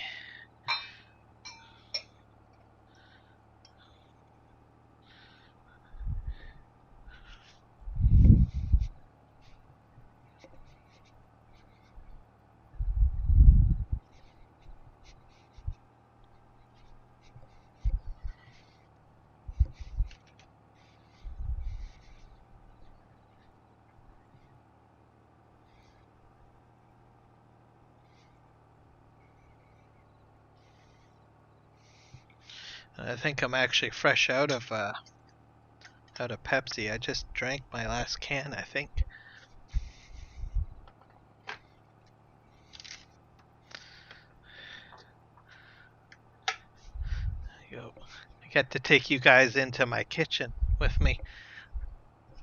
I think I'm actually fresh out of Pepsi. I just drank my last can, I think. There you go. I get to take you guys into my kitchen with me.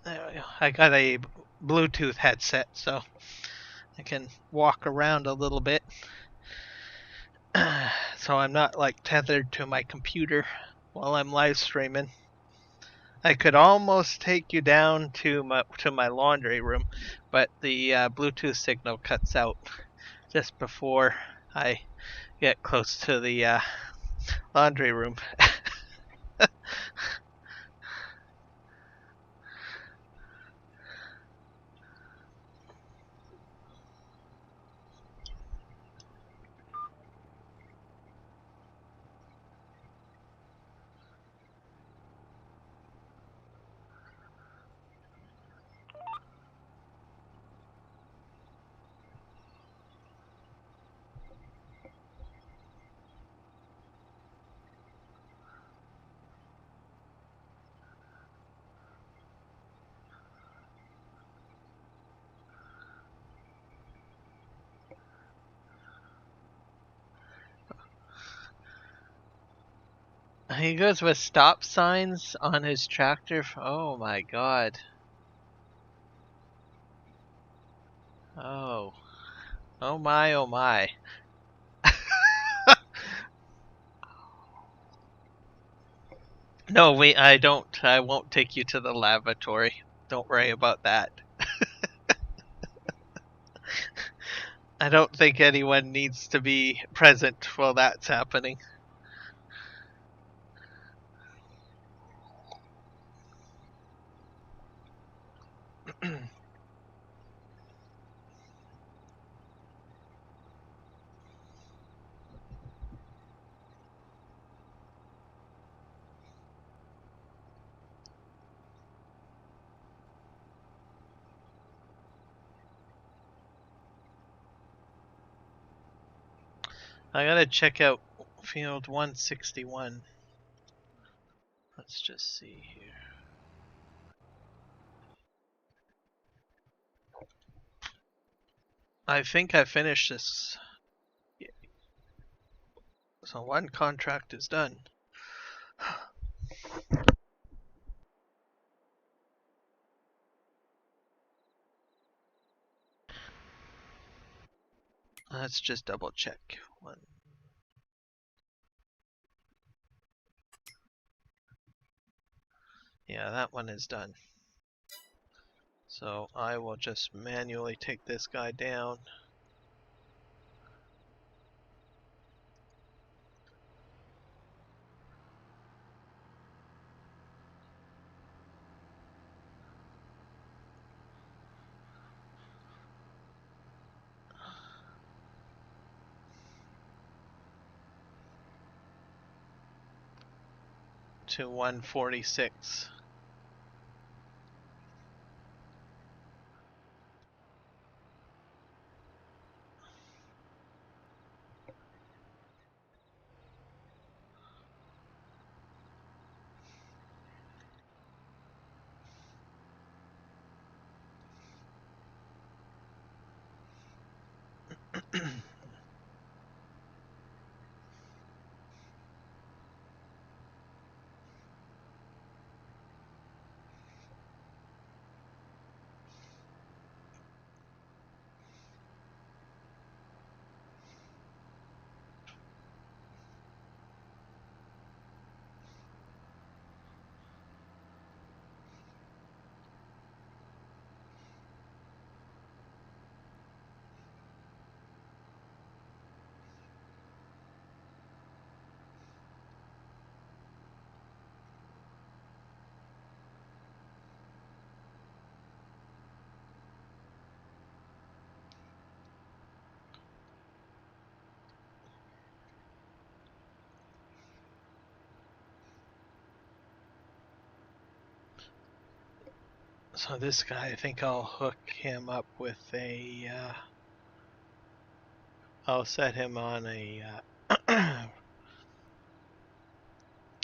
There we go. I got a Bluetooth headset, so I can walk around a little bit. So I'm not like tethered to my computer while I'm live streaming. I could almost take you down to my laundry room, but the Bluetooth signal cuts out just before I get close to the laundry room. He goes with stop signs on his tractor. Oh my god. Oh. Oh my, oh my. No, wait, I don't. I won't take you to the lavatory. Don't worry about that. I don't think anyone needs to be present while that's happening. I gotta check out field 161. Let's just see here. I think I finished this. So one contract is done. Let's just double check. One. Yeah, that one is done. So I will just manually take this guy down. To 146. So this guy, I think I'll hook him up with a, I'll set him on a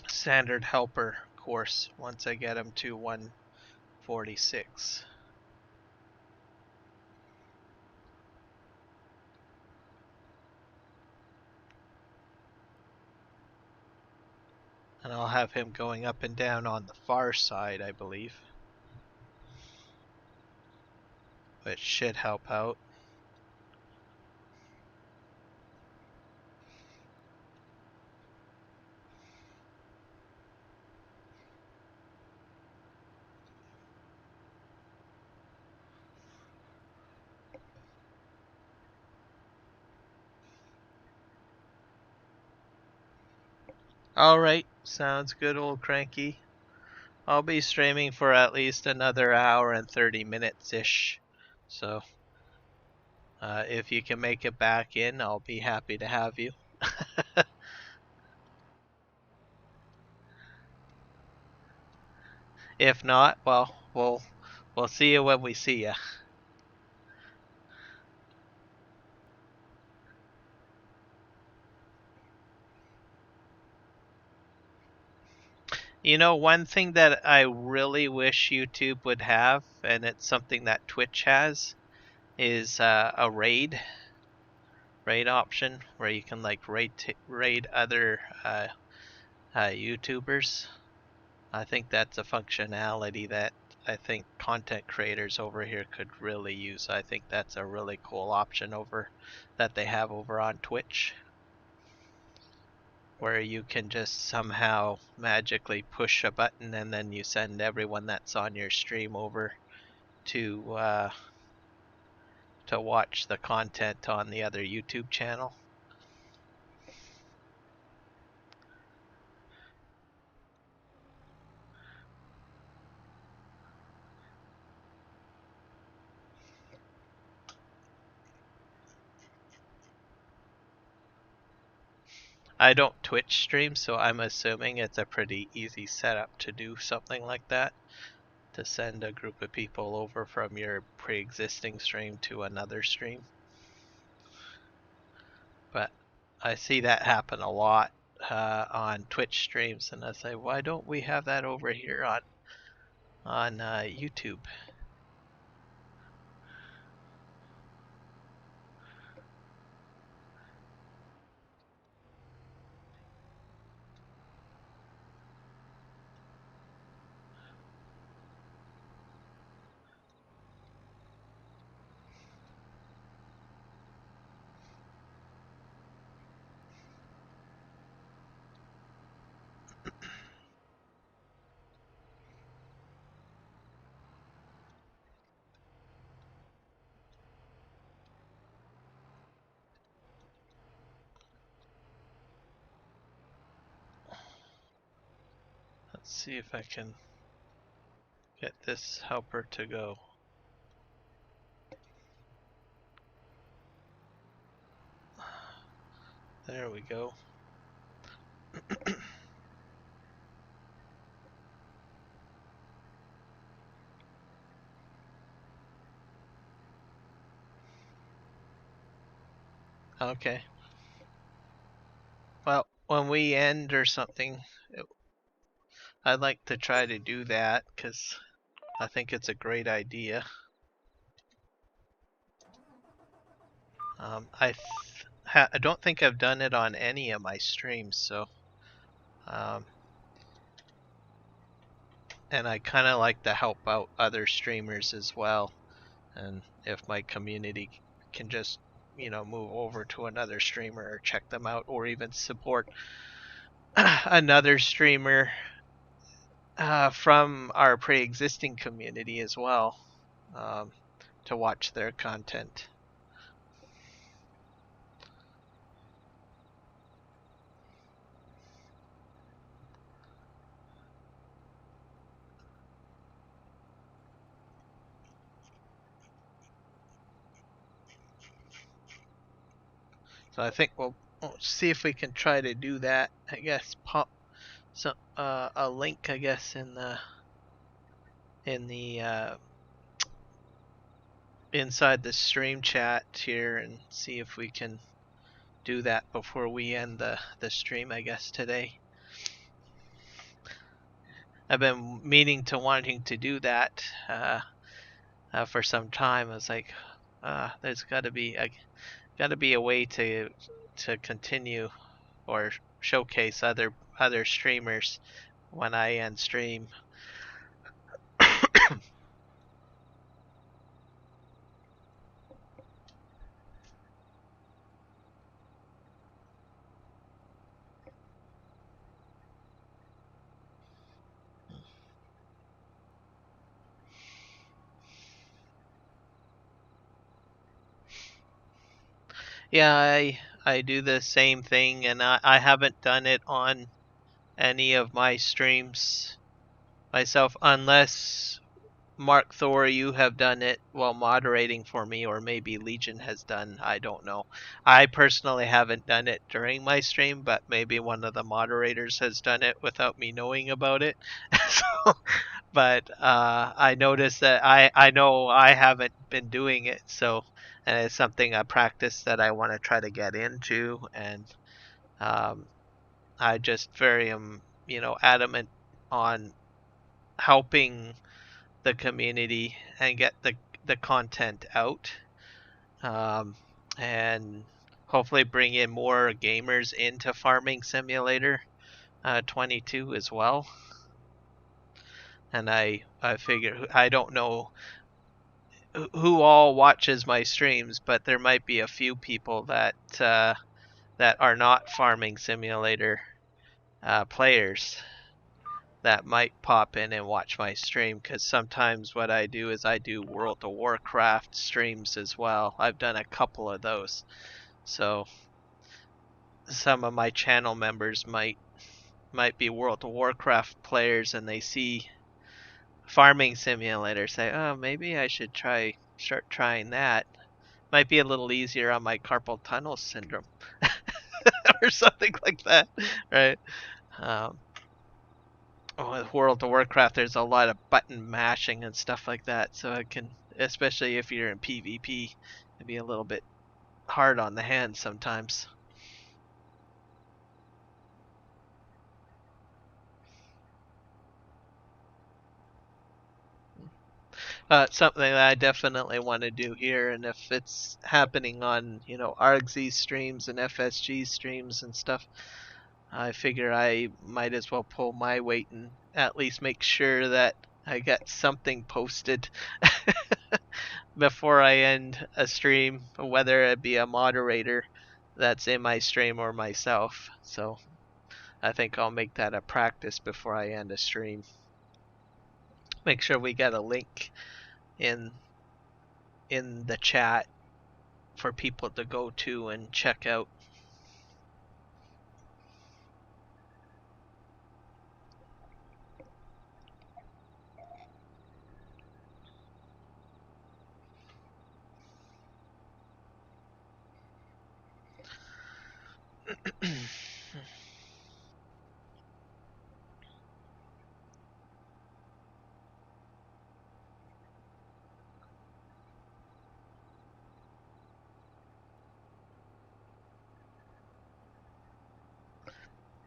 standard helper course once I get him to 146. And I'll have him going up and down on the far side, I believe. Which should help out. Alright, sounds good, old cranky. I'll be streaming for at least another hour and 30 minutes-ish. So, if you can make it back in, I'll be happy to have you. If not, well, we'll see you when we see you. You know, one thing that I really wish YouTube would have, and it's something that Twitch has, is a raid option where you can like raid other YouTubers. I think that's a functionality that I think content creators over here could really use. I think that's a really cool option over that they have over on Twitch, where you can just somehow magically push a button and then you send everyone that's on your stream over to watch the content on the other YouTube channel. I don't Twitch stream, so I'm assuming it's a pretty easy setup to do something like that, to send a group of people over from your pre-existing stream to another stream. But I see that happen a lot on Twitch streams, and I say, why don't we have that over here on YouTube? see if I can get this helper to go. There we go. Okay. Well, when we end or something, I'd like to try to do that because I think it's a great idea. I don't think I've done it on any of my streams, so and I kind of like to help out other streamers as well. And if my community can just, move over to another streamer or check them out, or even support another streamer from our pre-existing community as well, to watch their content. So I think we'll see if we can try to do that. I guess pop a link, I guess, in the inside the stream chat here, and see if we can do that before we end the stream, I guess, today. I've been wanting to do that for some time. I was like, there's got to be a way to continue or showcase other streamers when I end stream. Yeah, I do the same thing, and I haven't done it on any of my streams myself, unless Mark Thor, you have done it while moderating for me, or maybe Legion has done. I don't know. I personally haven't done it during my stream, but maybe one of the moderators has done it without me knowing about it. But I noticed that I know I haven't been doing it, so, and it's something, a practice that I want to try to get into, and I just very adamant on helping the community and get the content out, and hopefully bring in more gamers into Farming Simulator 22 as well. And I figure, I don't know who all watches my streams, but there might be a few people that are not Farming Simulator players that might pop in and watch my stream, because sometimes what I do is I do World of Warcraft streams as well. I've done a couple of those, so some of my channel members might be World of Warcraft players, and they see Farming Simulator, say, oh, maybe I should start trying that. Might be a little easier on my carpal tunnel syndrome or something like that, right? With World of Warcraft, there's a lot of button mashing and stuff like that, so it can, especially if you're in PvP, it'd be a little bit hard on the hands sometimes. Something that I definitely want to do here, and if it's happening on, Argsy streams and FSG streams and stuff, I figure I might as well pull my weight and at least make sure that I get something posted before I end a stream, whether it be a moderator that's in my stream or myself. So I think I'll make that a practice before I end a stream. Make sure we get a link in the chat for people to go to and check out.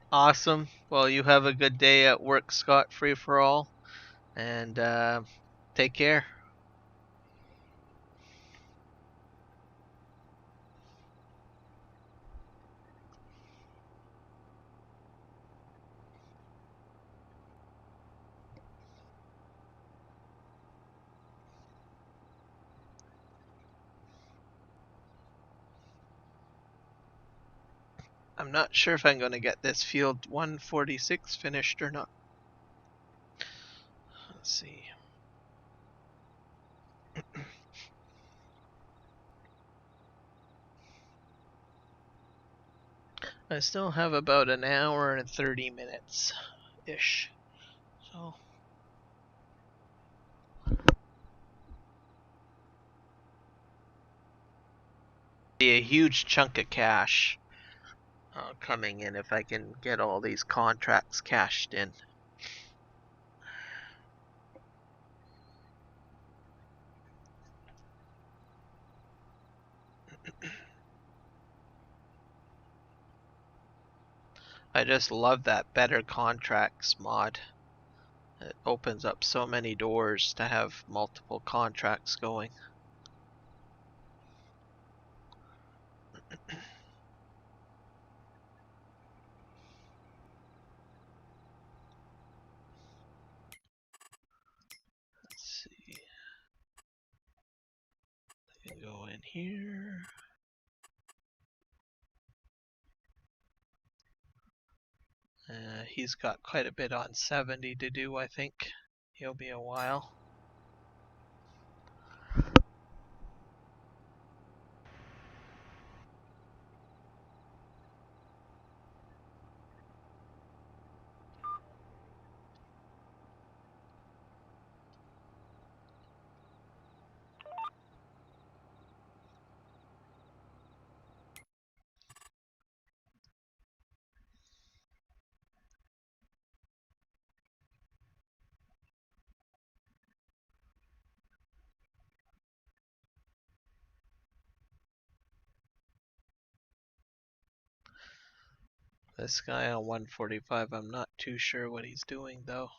Awesome. Well, you have a good day at work, Scott, free for all, and take care. I'm not sure if I'm going to get this field 146 finished or not. Let's see. I still have about an hour and 30 minutes ish. So be a huge chunk of cash coming in if I can get all these contracts cashed in. I just love that better contracts mod. It opens up so many doors to have multiple contracts going. Let's see. I can go in here. He's got quite a bit on 70 to do, I think. He'll be a while. This guy on 145, I'm not too sure what he's doing though.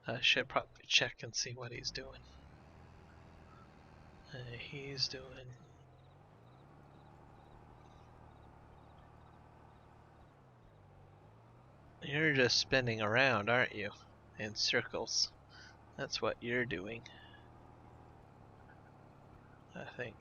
I should probably check and see what he's doing. He's doing... You're just spinning around, aren't you? In circles. That's what you're doing, I think.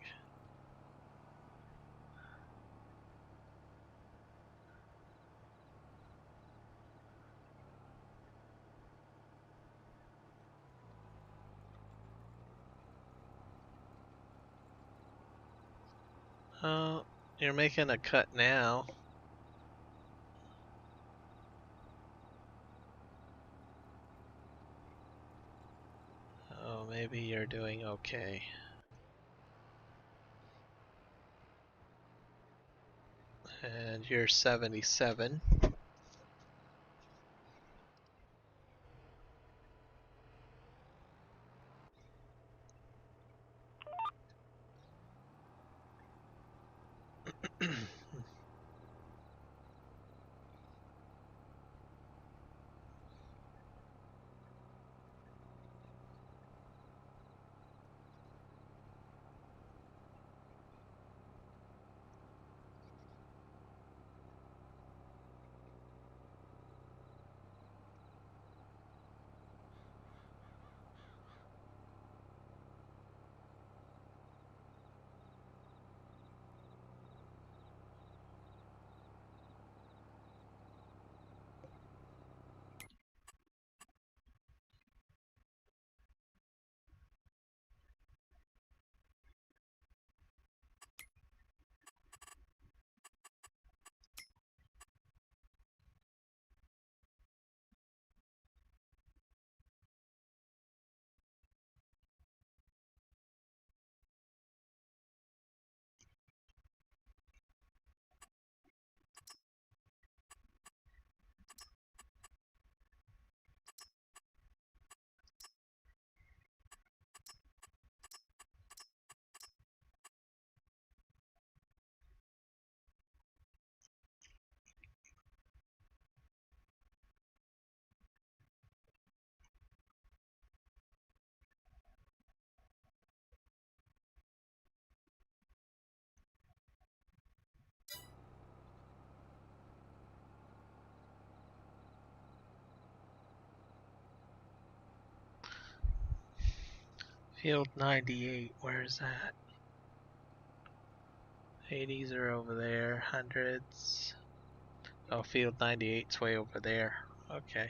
Oh, you're making a cut now. Oh, maybe you're doing okay. And you're 77. Field 98, where is that? 80s are over there, 100s. Oh, field 98's way over there. Okay.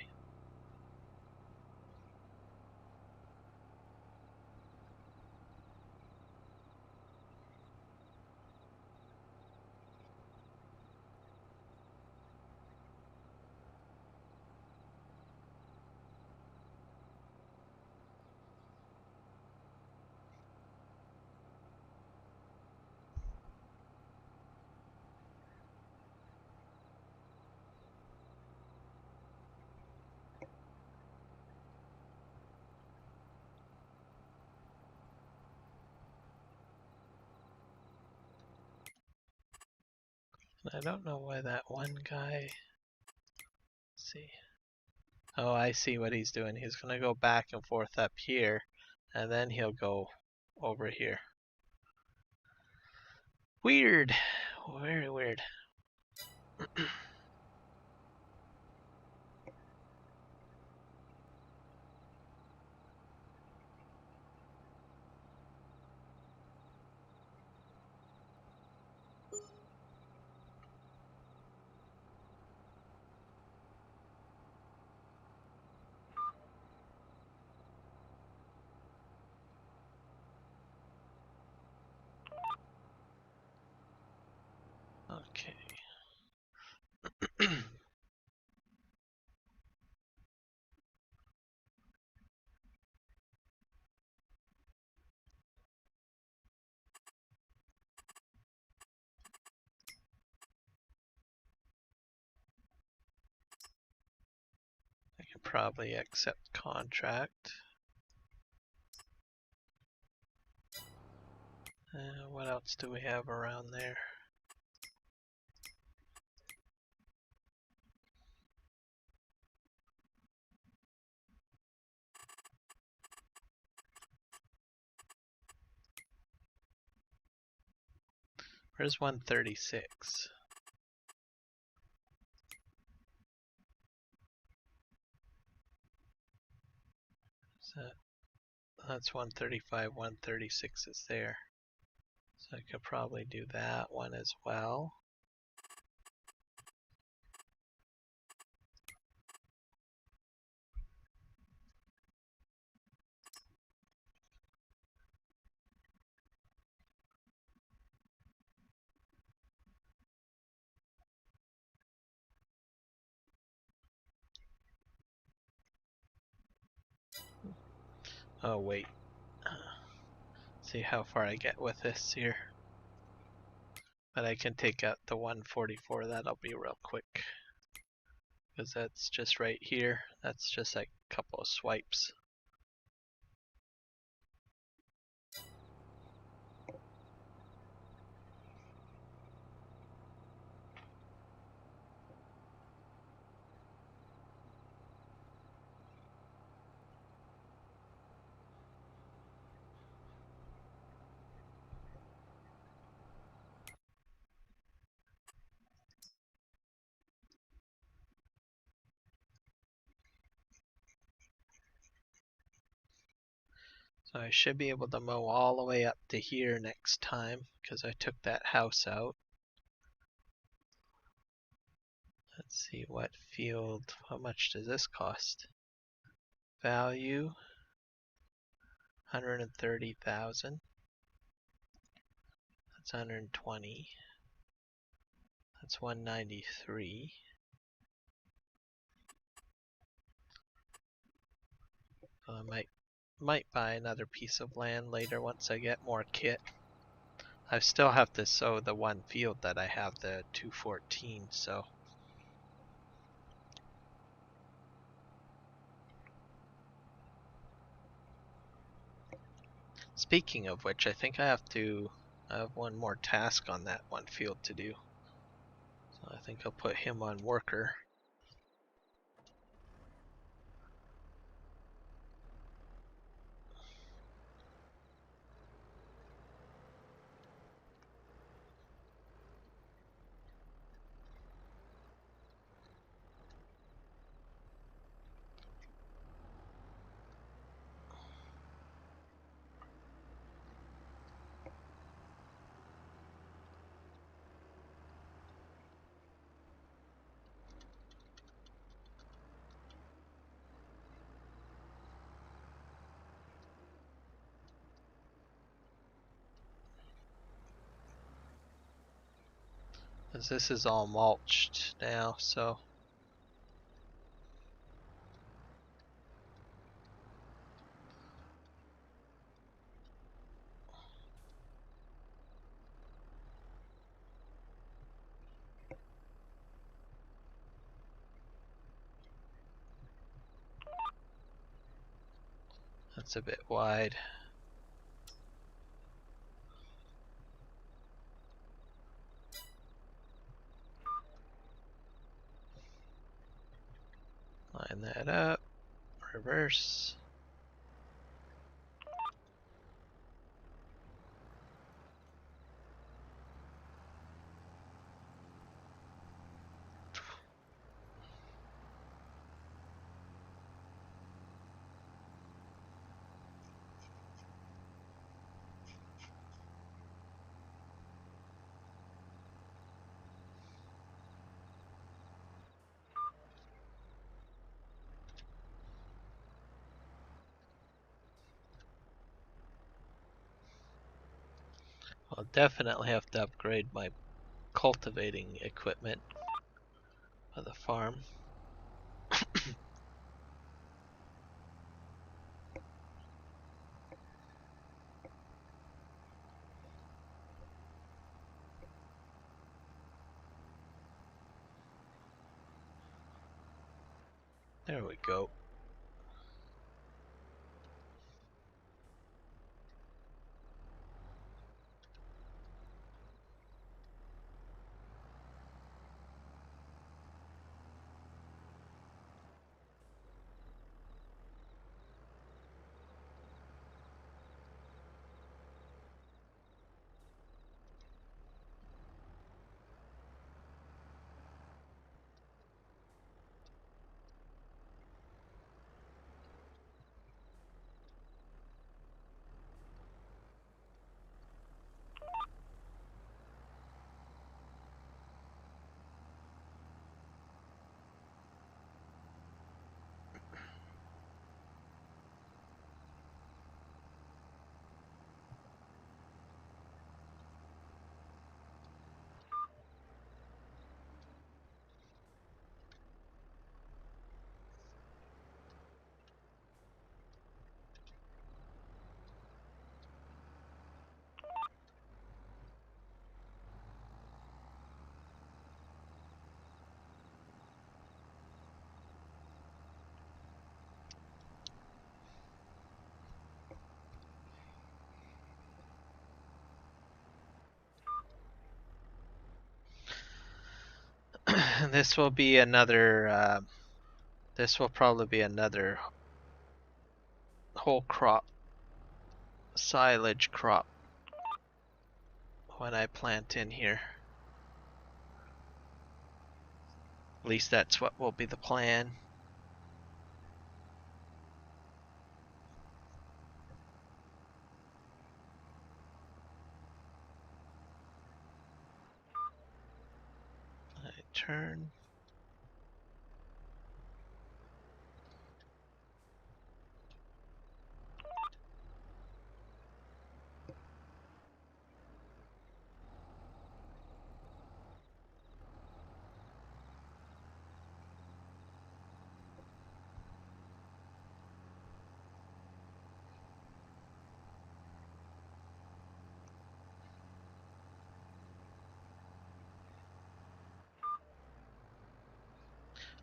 I don't know why that one guy. Let's see. Oh, I see what he's doing. He's gonna go back and forth up here, and then he'll go over here. Weird. Very weird. Okay. I can probably accept contract. What else do we have around there? Where's 136? That's 135, 136 is there. So I could probably do that one as well. Oh wait, see how far I get with this here. But I can take out the 144, that'll be real quick. Because that's just right here, that's just like a couple of swipes. So I should be able to mow all the way up to here next time, because I took that house out. Let's see what field, how much does this cost? Value, 130,000. That's 120. That's 193. I might buy another piece of land later once I get more kit. I still have to sow the one field that I have, the 214, so. Speaking of which, I think I have one more task on that one field to do. So I think I'll put him on worker. Because this is all mulched now, so. That's a bit wide. Line that up. Reverse. I'll definitely have to upgrade my cultivating equipment for the farm. There we go. This will be another. This will probably be another whole crop, silage crop, when I plant in here. At least that's what will be the plan. I turn.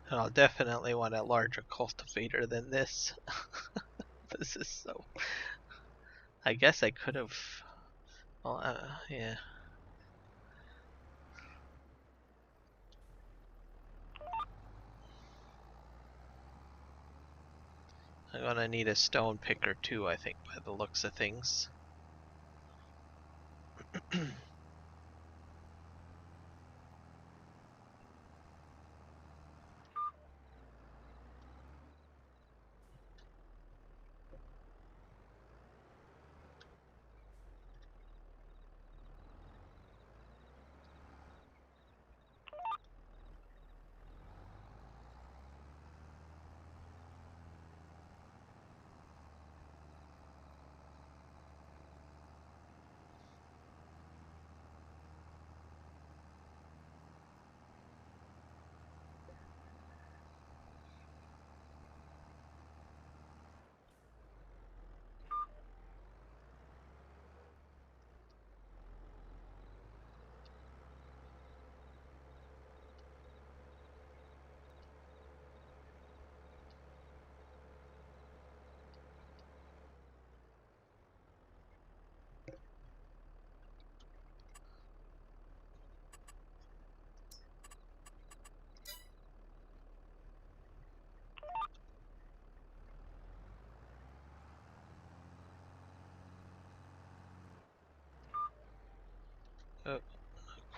And I'll definitely want a larger cultivator than this. This is so. I guess I could have. Well, yeah. I'm gonna need a stone picker too, I think, by the looks of things.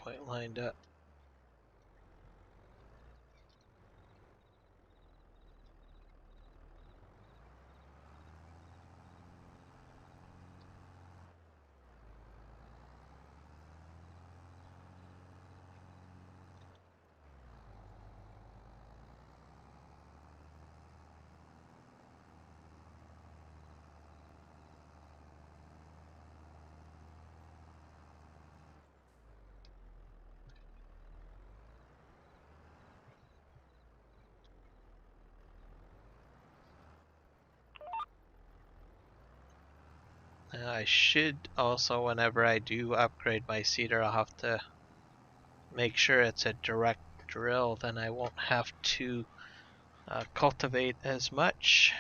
quite lined up. I should also, whenever I do upgrade my seeder, I'll have to make sure it's a direct drill, then I won't have to cultivate as much.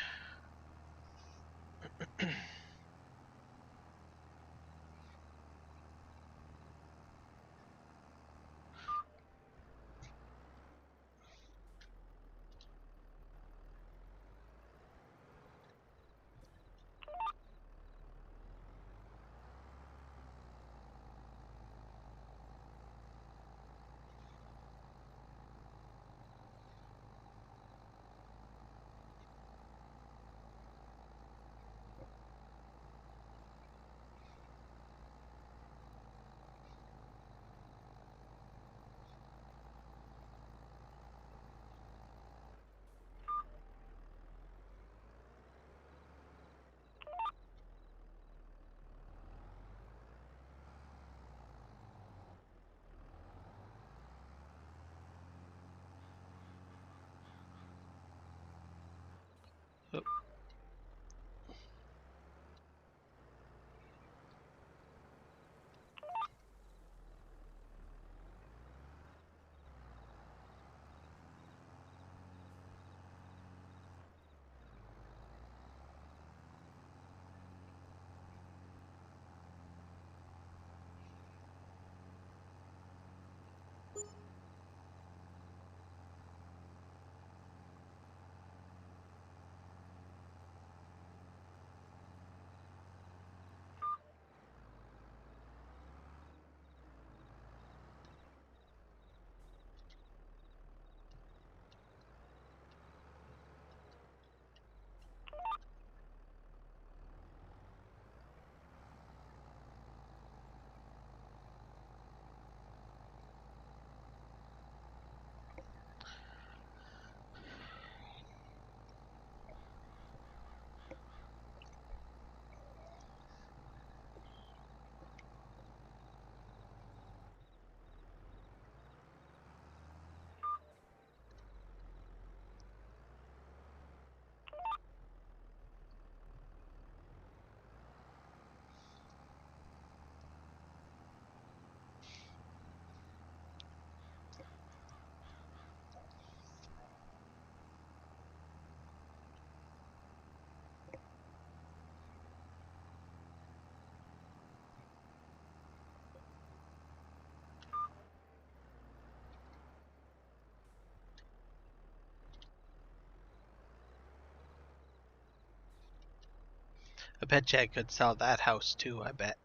I bet you I could sell that house too, I bet.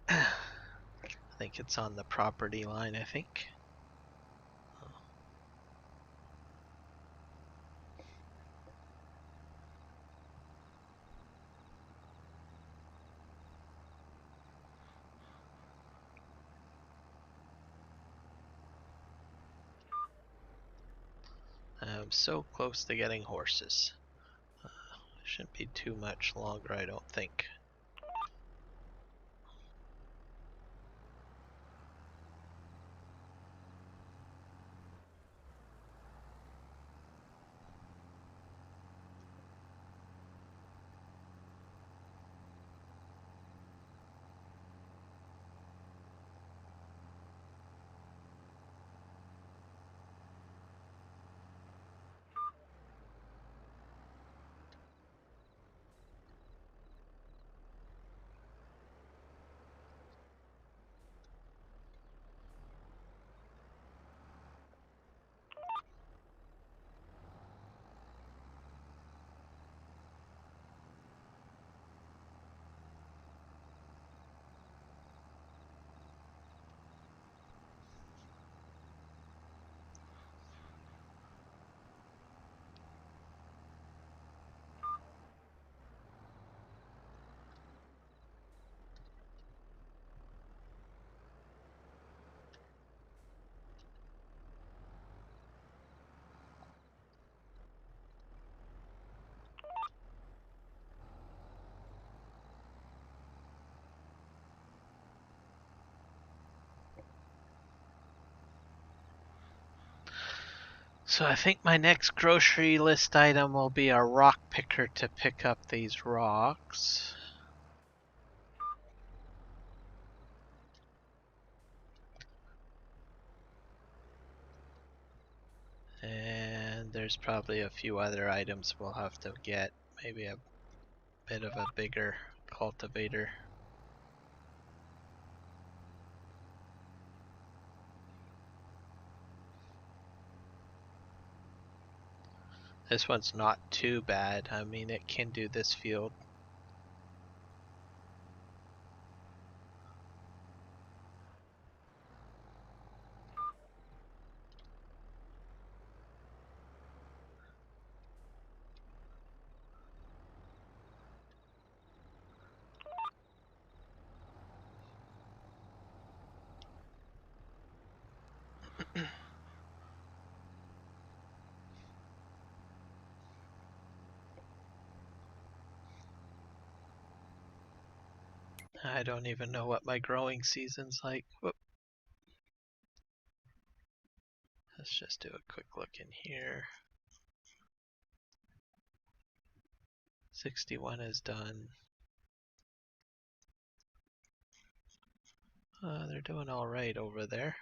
I think it's on the property line, I think. I'm so close to getting horses. Shouldn't be too much longer, I don't think. So I think my next grocery list item will be a rock picker to pick up these rocks. And there's probably a few other items we'll have to get. Maybe a bit of a bigger cultivator. This one's not too bad. I mean, it can do this field. I don't even know what my growing season's like. Whoop. Let's just do a quick look in here. 61 is done. They're doing all right over there.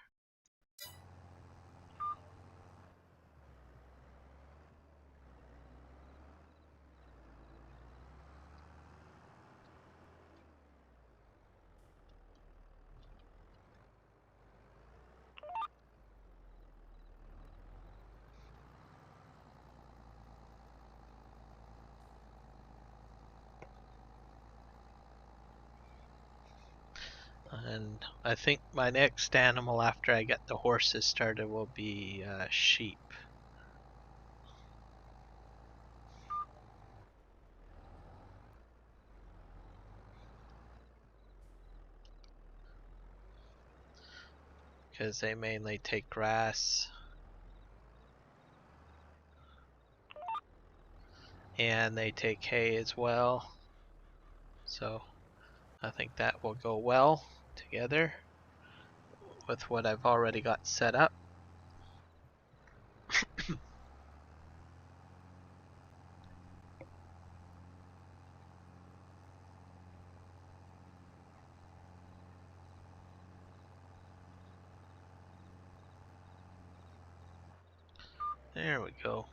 And I think my next animal after I get the horses started will be sheep. Because they mainly take grass. And they take hay as well. So I think that will go well together with what I've already got set up. There we go.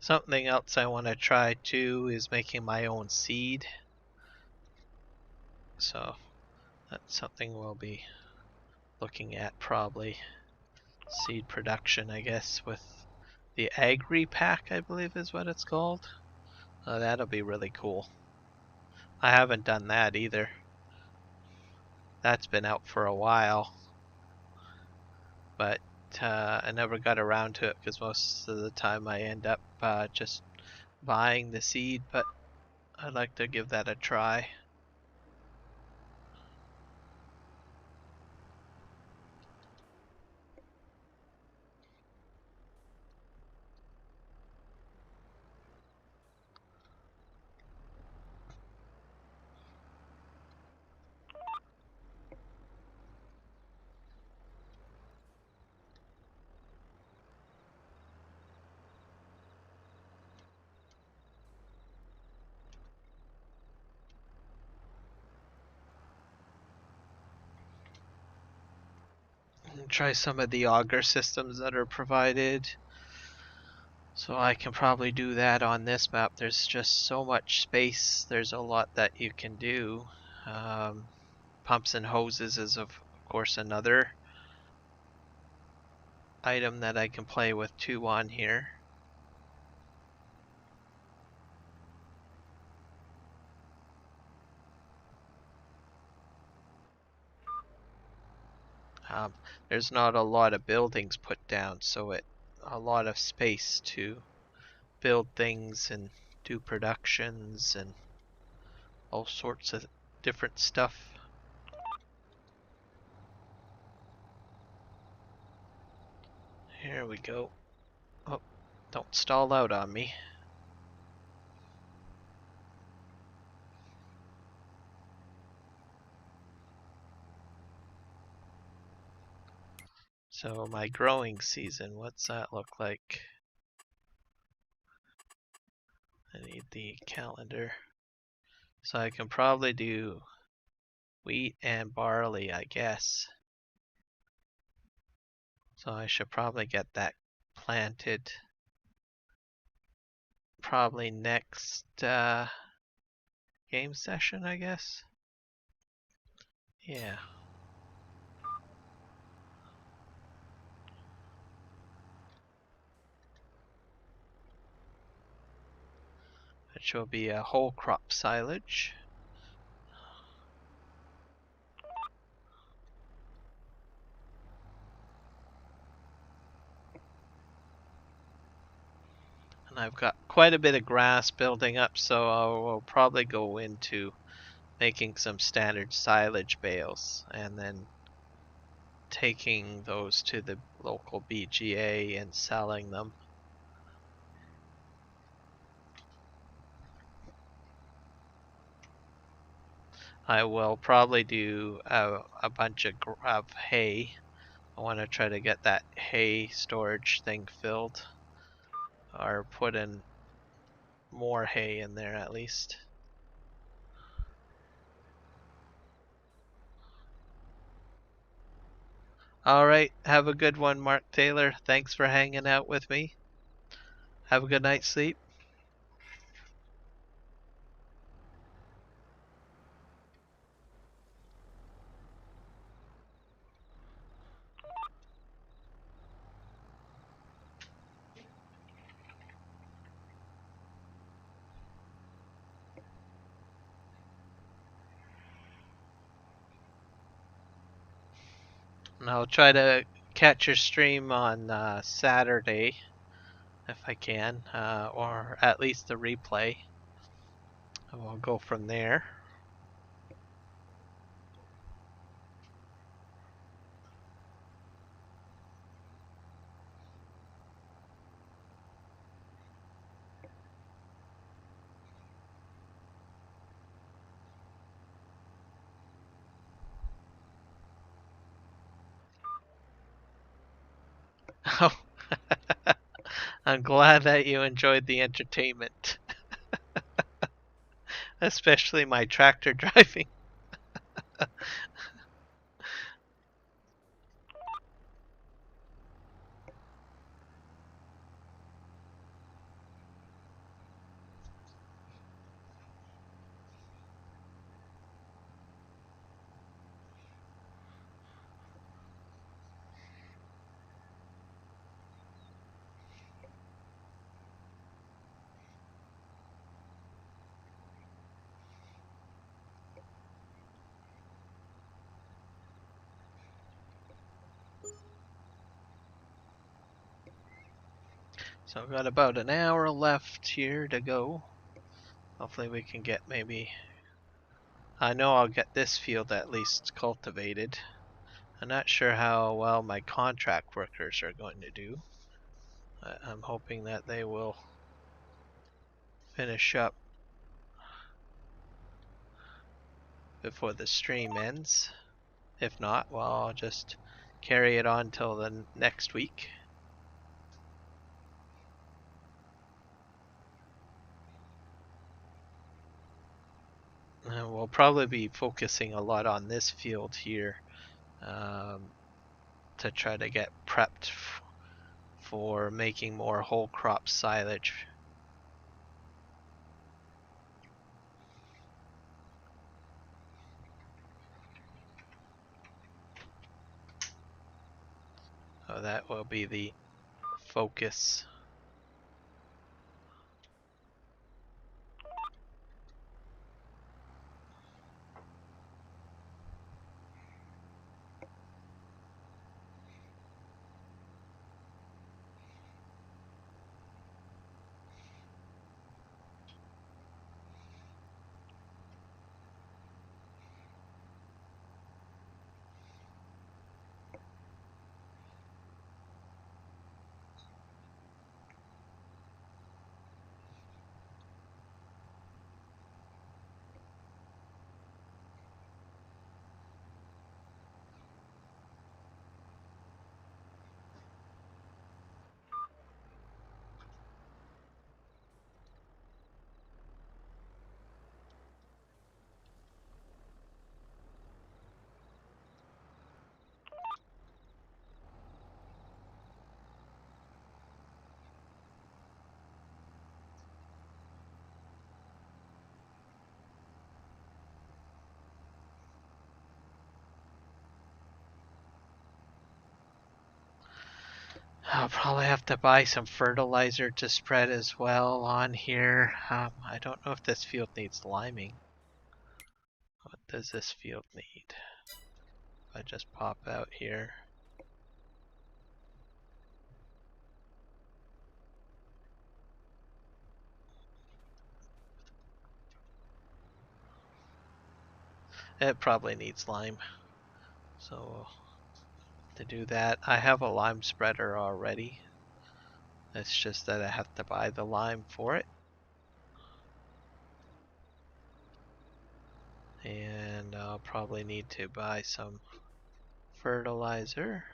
Something else I want to try too is making my own seed. So that's something we'll be looking at probably. Seed production, I guess, with the Agri Pack, I believe is what it's called. That'll be really cool. I haven't done that either. That's been out for a while. But I never got around to it because most of the time I end up just buying the seed, but I'd like to give that a try. And try some of the auger systems that are provided. So I can probably do that on this map. There's just so much space. There's a lot that you can do. Pumps and hoses is of course another item that I can play with too on here. There's not a lot of buildings put down, so a lot of space to build things and do productions and all sorts of different stuff. Here we go. Oh, don't stall out on me. So my growing season, what's that look like? I need the calendar. So I can probably do wheat and barley, I guess. So I should probably get that planted probably next game session, I guess. Yeah. Which will be a whole crop silage. And I've got quite a bit of grass building up, so I will probably go into making some standard silage bales and then taking those to the local BGA and selling them. I will probably do a bunch of hay. I want to try to get that hay storage thing filled, or put in more hay in there at least. Alright, have a good one, Mark Taylor. Thanks for hanging out with me. Have a good night's sleep. And I'll try to catch your stream on Saturday if I can, or at least the replay. And we'll go from there. Oh, I'm glad that you enjoyed the entertainment, especially my tractor driving. So I've got about an hour left here to go. Hopefully we can get maybe... I know I'll get this field at least cultivated. I'm not sure how well my contract workers are going to do. I'm hoping that they will finish up before the stream ends. If not, well, I'll just carry it on till the next week. And we'll probably be focusing a lot on this field here to try to get prepped for making more whole crop silage. So that will be the focus. I'll probably have to buy some fertilizer to spread as well on here. I don't know if this field needs liming. What does this field need? If I just pop out here. It probably needs lime. So to do that, I have a lime spreader already. It's just that I have to buy the lime for it. And I'll probably need to buy some fertilizer.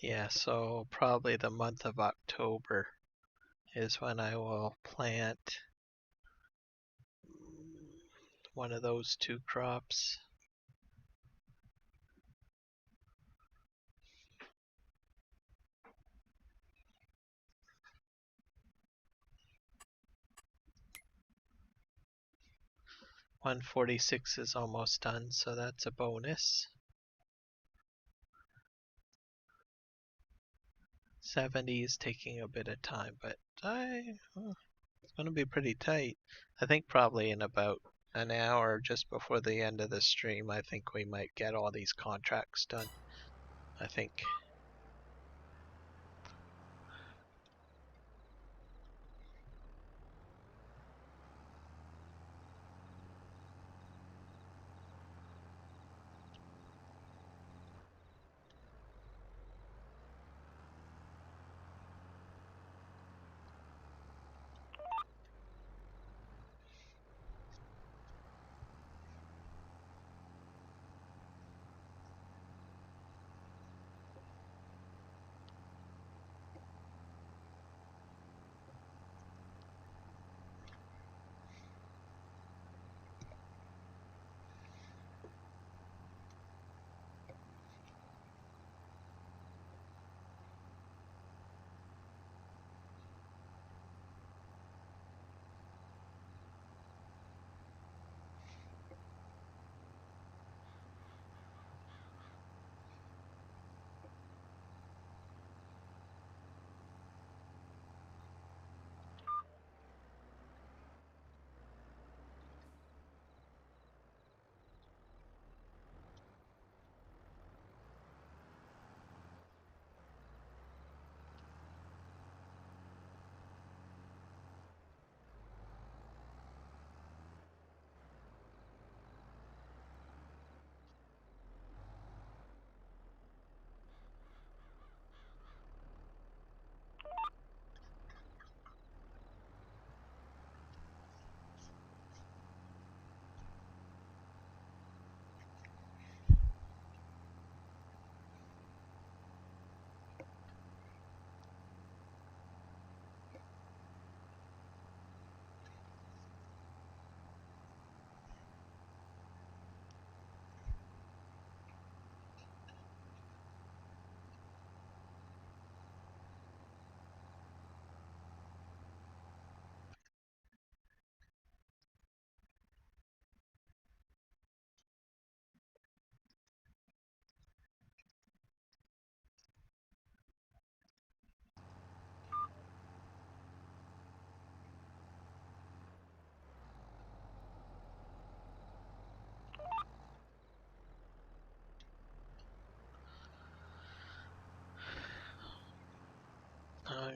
Yeah, so probably the month of October is when I will plant one of those two crops. $146 is almost done, so that's a bonus. 70 is taking a bit of time, but it's going to be pretty tight. I think probably in about an hour just before the end of the stream, I think we might get all these contracts done. I think.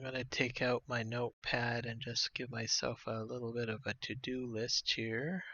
I'm gonna take out my notepad and just give myself a little bit of a to-do list here.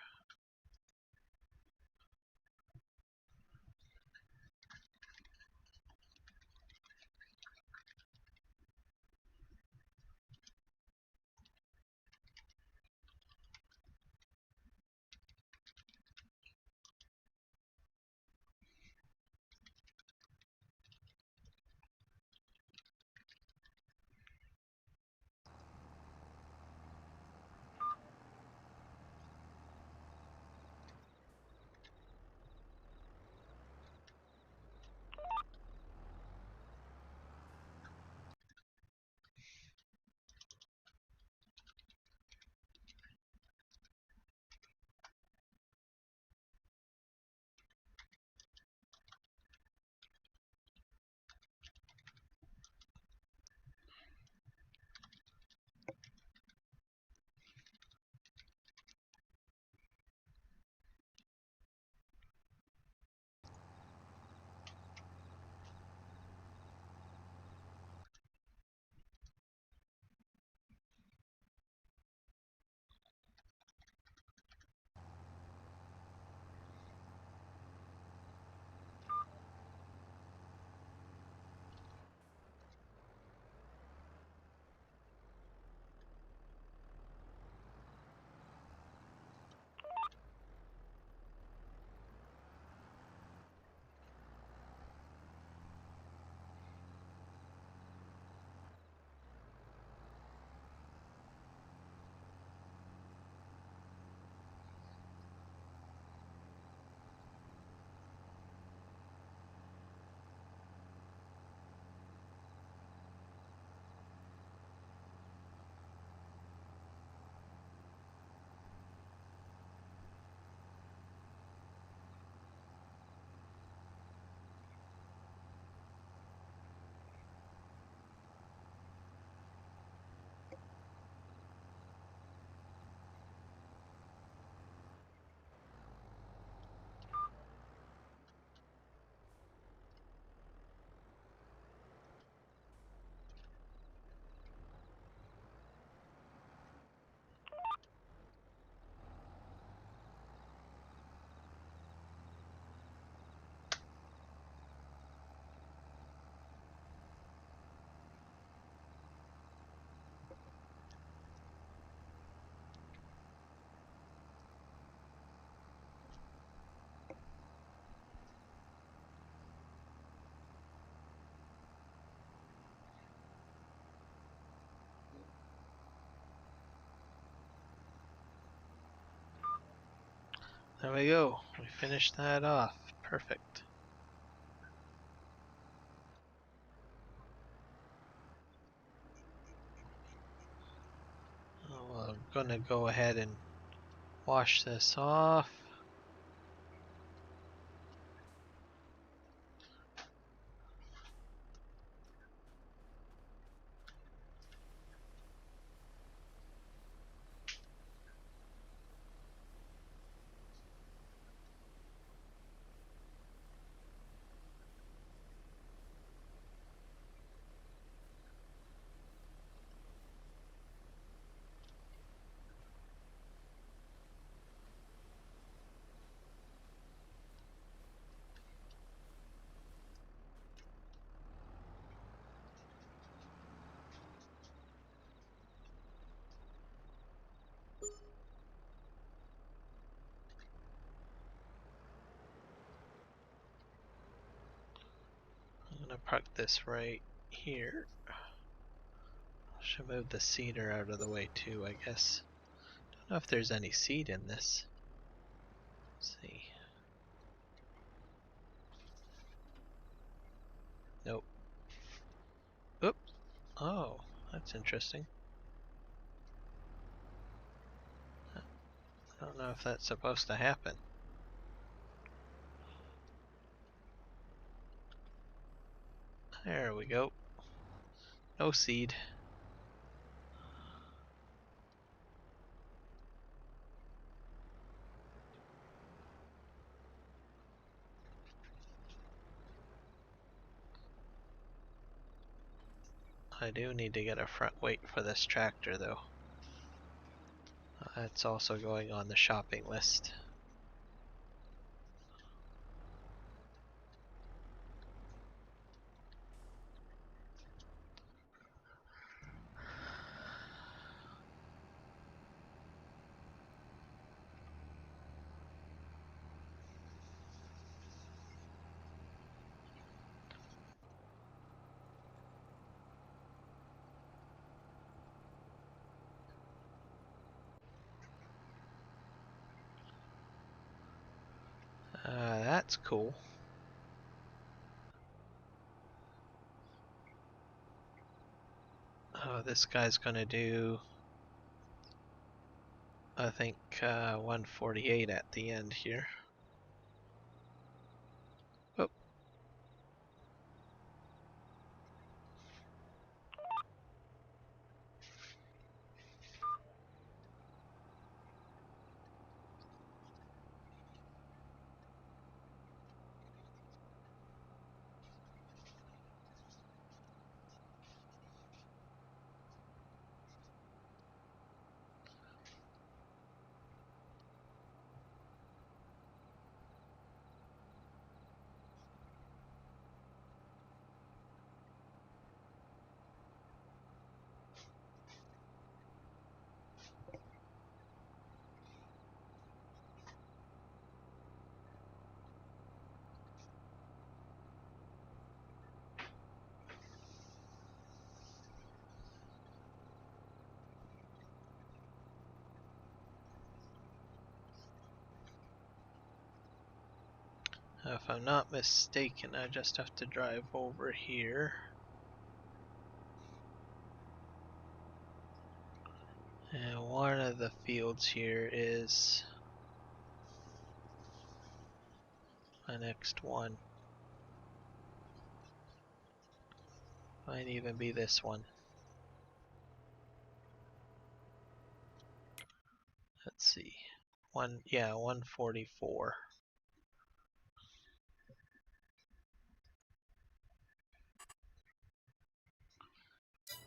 There we go. We finished that off. Perfect. Oh, I'm gonna go ahead and wash this off. I'm gonna park this right here. Should move the cedar out of the way too, I guess. Don't know if there's any seed in this. Let's see. Nope. Oop. Oh, that's interesting. I don't know if that's supposed to happen. There we go. No seed. I do need to get a front weight for this tractor though. That's also going on the shopping list. That's cool. Oh, this guy's gonna do, I think, 148 at the end here. Oh. If I'm not mistaken, I just have to drive over here. And one of the fields here is my next one. Might even be this one. Let's see. 144.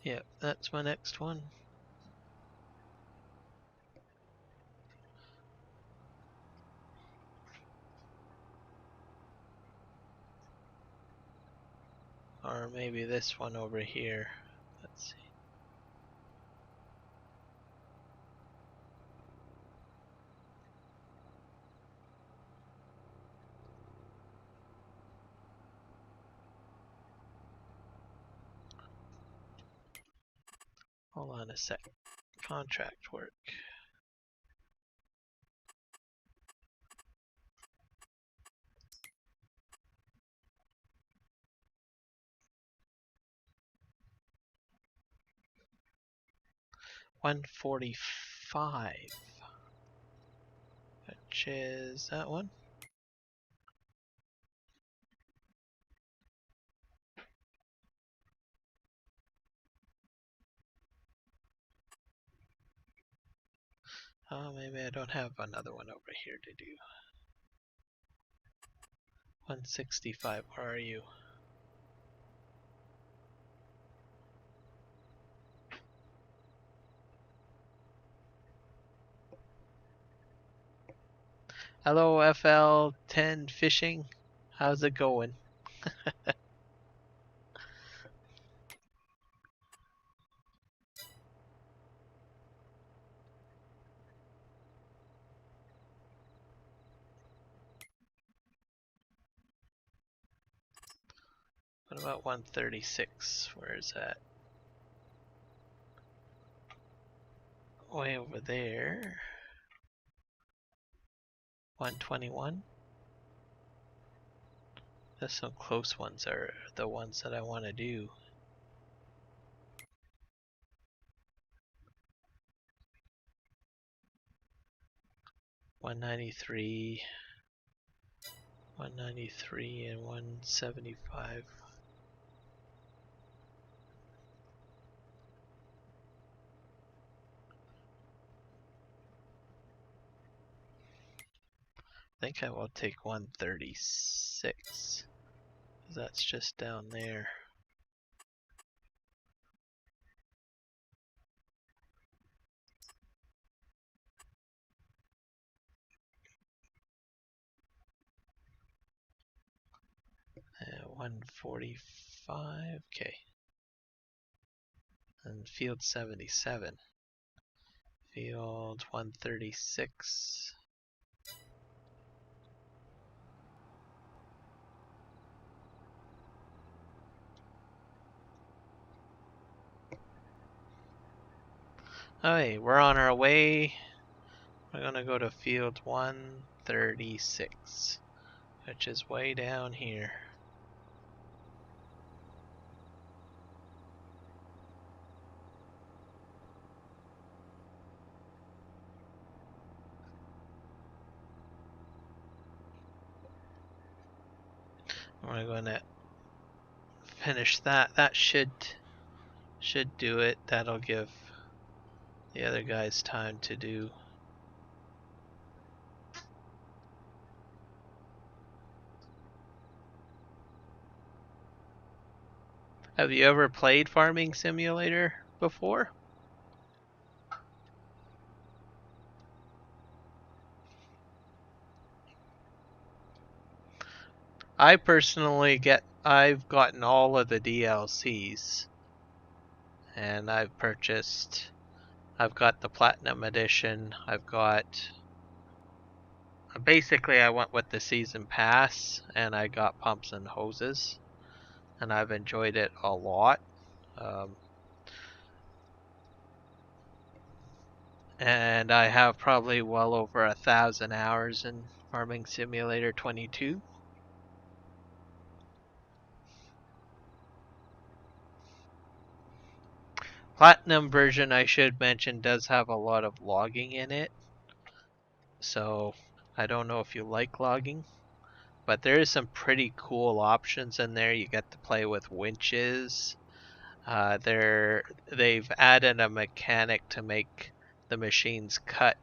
Yep, that's my next one. Or maybe this one over here. Let's see. Hold on a sec. Contract work. $145. Which is that one? Oh, maybe I don't have another one over here to do. 165, where are you? Hello FL10 Fishing, how's it going? What about 136? Where is that? Way over there. 121. There's some close ones are the ones that I want to do. 193, 193, and 175. I think I will take 136. That's just down there. 145. Okay. And field 77. Field 136. Hey, we're on our way. We're gonna go to field 136, which is way down here. We're gonna finish that. That should do it. That'll give the other guys time to do. Have you ever played Farming Simulator before? I personally I've gotten all of the DLCs, and I've got the Platinum Edition. Basically I went with the Season Pass, and I got Pumps and Hoses, and I've enjoyed it a lot. And I have probably well over 1,000 hours in Farming Simulator 22. Platinum version, I should mention, does have a lot of logging in it. So I don't know if you like logging, but there is some pretty cool options in there. You get to play with winches. They've added a mechanic to make the machines cut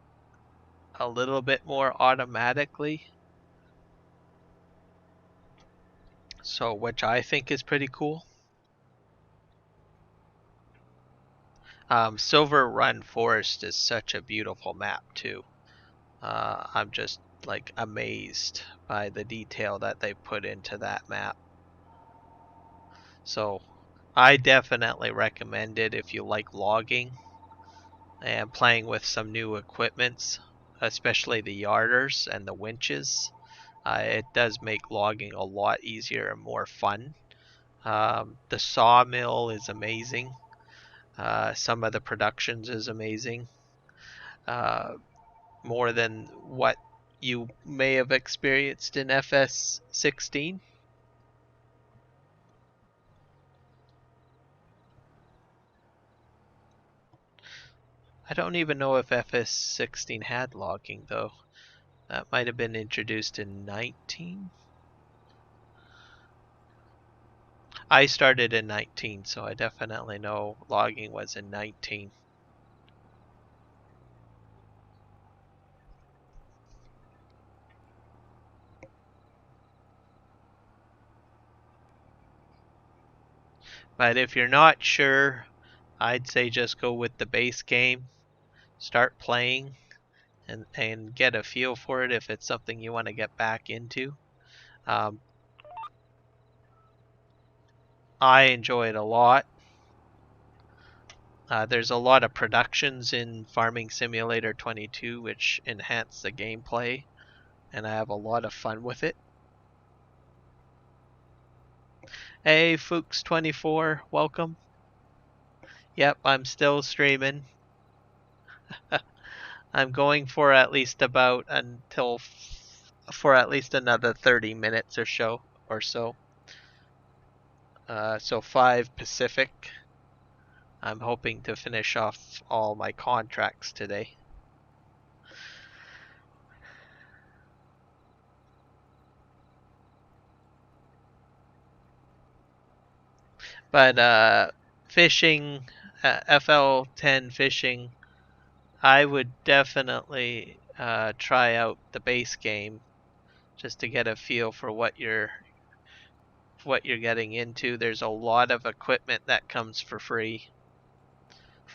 a little bit more automatically. So, which I think is pretty cool. Silver Run Forest is such a beautiful map too. I'm just like amazed by the detail that they put into that map. So I definitely recommend it if you like logging and playing with some new equipments, especially the yarders and the winches. It does make logging a lot easier and more fun. The sawmill is amazing. Some of the productions is amazing. More than what you may have experienced in FS16. I don't even know if FS16 had logging though. That might have been introduced in 19. I started in 19, so I definitely know logging was in 19. But if you're not sure, I'd say just go with the base game, start playing, and get a feel for it if it's something you want to get back into. I enjoy it a lot. There's a lot of productions in Farming Simulator 22 which enhance the gameplay, and I have a lot of fun with it. Hey, Fuchs24, welcome. Yep, I'm still streaming. I'm going for at least for at least another 30 minutes or so. So 5 Pacific. I'm hoping to finish off all my contracts today. But fishing, FL10 fishing, I would definitely try out the base game just to get a feel for what you're getting into. There's a lot of equipment that comes for free.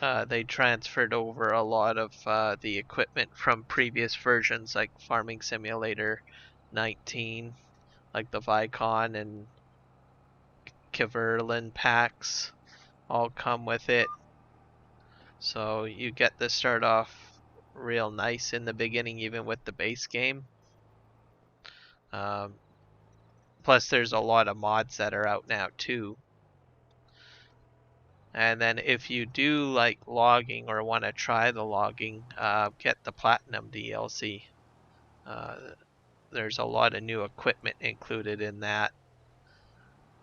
They transferred over a lot of the equipment from previous versions like Farming Simulator 19, like the Vicon and Kverlin packs all come with it. So you get to start off real nice in the beginning, even with the base game. Um, Plus, there's a lot of mods that are out now too. And then if you do like logging or want to try the logging, get the Platinum DLC. Uh, there's a lot of new equipment included in that,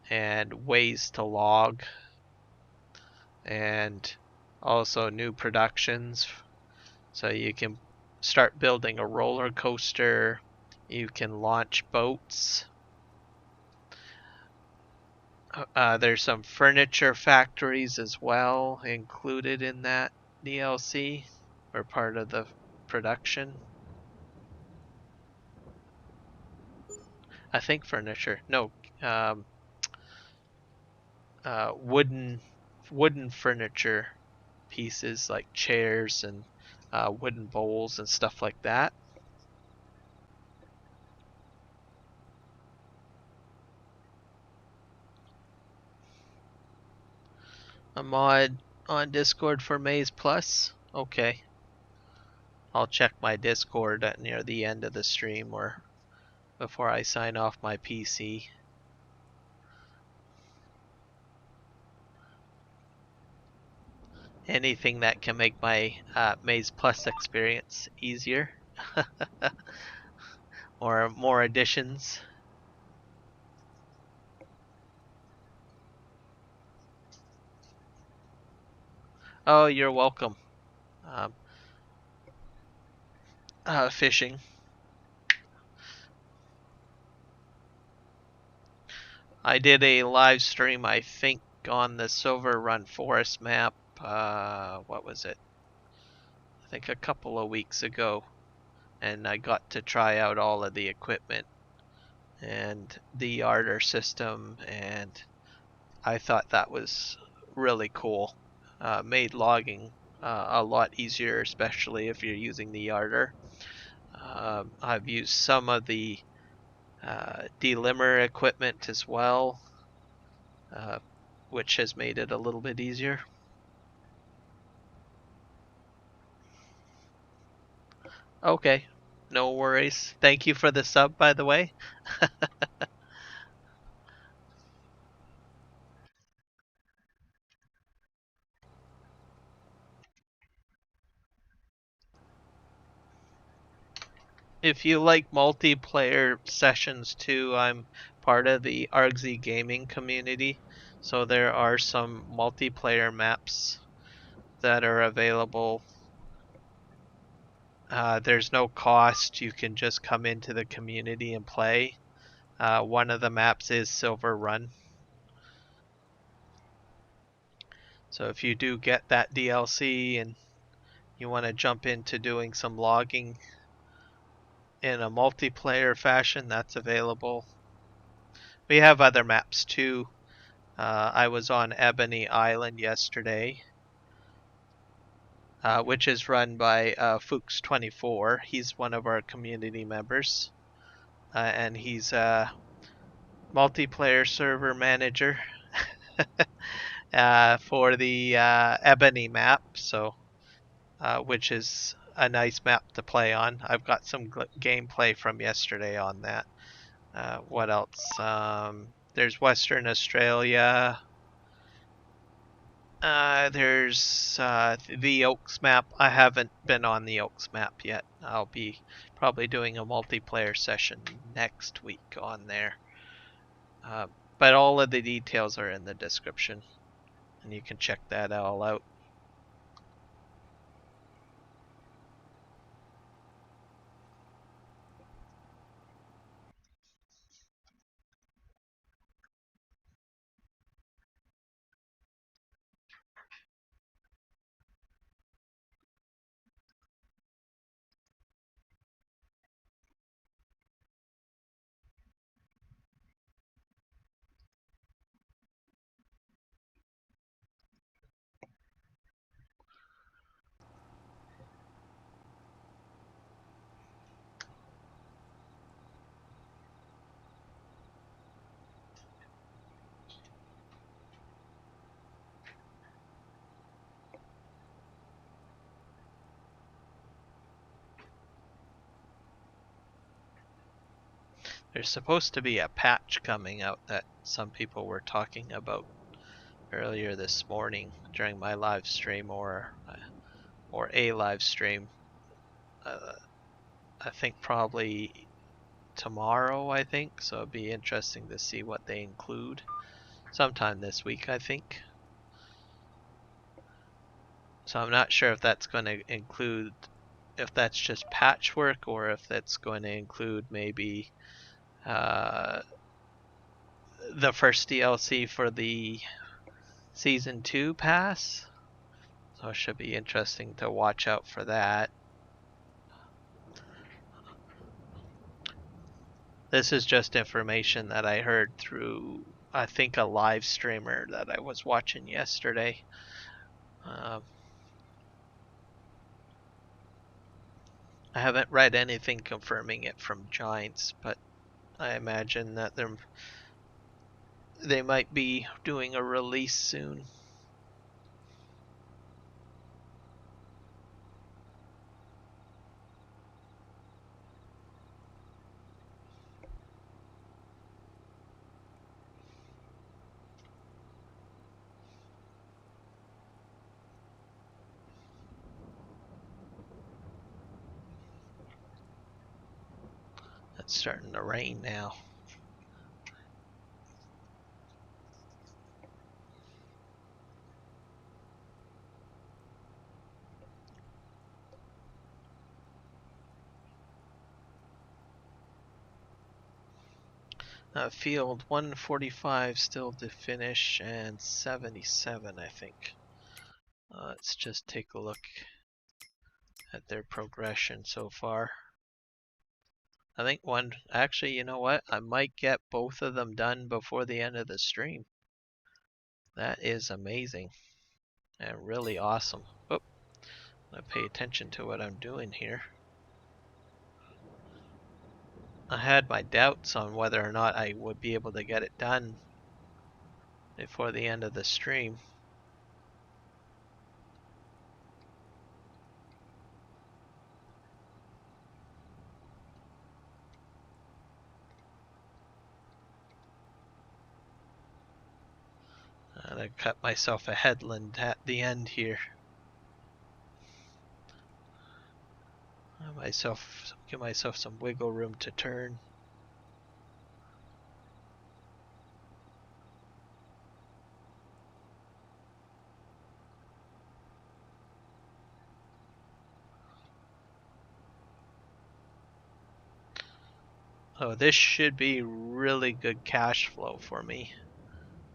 and ways to log, and also new productions. So you can start building a roller coaster. You can launch boats. There's some furniture factories as well included in that DLC, or part of the production. I think furniture. No, um, wooden furniture pieces like chairs and wooden bowls and stuff like that. A mod on Discord for Maize Plus. Okay, I'll check my Discord at near the end of the stream or before I sign off my PC. Anything that can make my Maize Plus experience easier or more additions. Oh, you're welcome. Um, Fishing. I did a live stream, I think, on the Silver Run Forest map. What was it? I think a couple of weeks ago, and I got to try out all of the equipment and the Arter system, and I thought that was really cool. Made logging a lot easier, especially if you're using the Arter. I've used some of the delimber equipment as well, uh, which has made it a little bit easier. Okay, no worries. Thank you for the sub, by the way. If you like multiplayer sessions too, I'm part of the Argsy Gaming community. So there are some multiplayer maps that are available. There's no cost. You can just come into the community and play. One of the maps is Silver Run. So if you do get that DLC and you want to jump into doing some logging in a multiplayer fashion, that's available. We have other maps too. I was on Ebony Island yesterday, which is run by Fuchs24. He's one of our community members, and he's a multiplayer server manager for the Ebony map, so which is a nice map to play on. I've got some gameplay from yesterday on that. What else? There's Western Australia. There's the Oaks map. I haven't been on the Oaks map yet. I'll be probably doing a multiplayer session next week on there. But all of the details are in the description, and you can check that all out. There's supposed to be a patch coming out that some people were talking about earlier this morning during my live stream or a live stream. I think probably tomorrow, I think. So it'd be interesting to see what they include sometime this week, I think. So I'm not sure if that's going to include, if that's just patchwork or if that's going to include maybe the first DLC for the Season 2 pass. So it should be interesting to watch out for that. This is just information that I heard through, I think, a live streamer that I was watching yesterday. I haven't read anything confirming it from Giants, but I imagine that they might be doing a release soon. It's starting to rain now. Field 145 still to finish and 77, I think. Let's just take a look at their progression so far. I think actually, you know what? I might get both of them done before the end of the stream. That is amazing and really awesome. Oh, I pay attention to what I'm doing here. I had my doubts on whether or not I would be able to get it done before the end of the stream. And I cut myself a headland at the end here. Give myself some wiggle room to turn. Oh, this should be really good cash flow for me,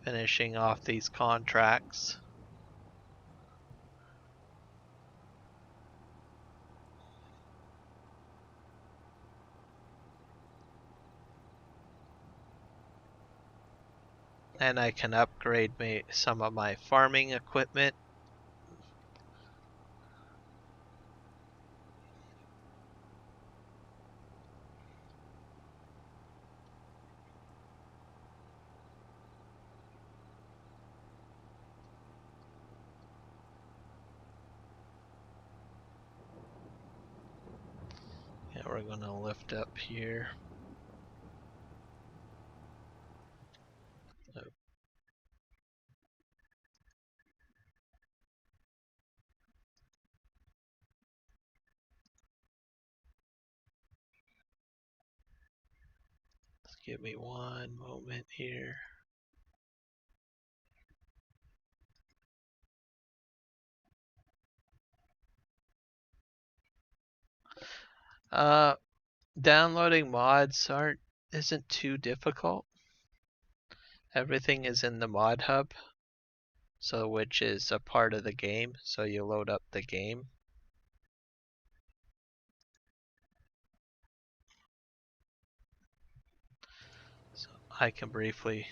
finishing off these contracts. And I can upgrade some of my farming equipment. Yeah, we're gonna lift up here. Oh. Just give me one moment here. Downloading mods isn't too difficult. Everything is in the mod hub, so which is a part of the game. So you load up the game. So I can briefly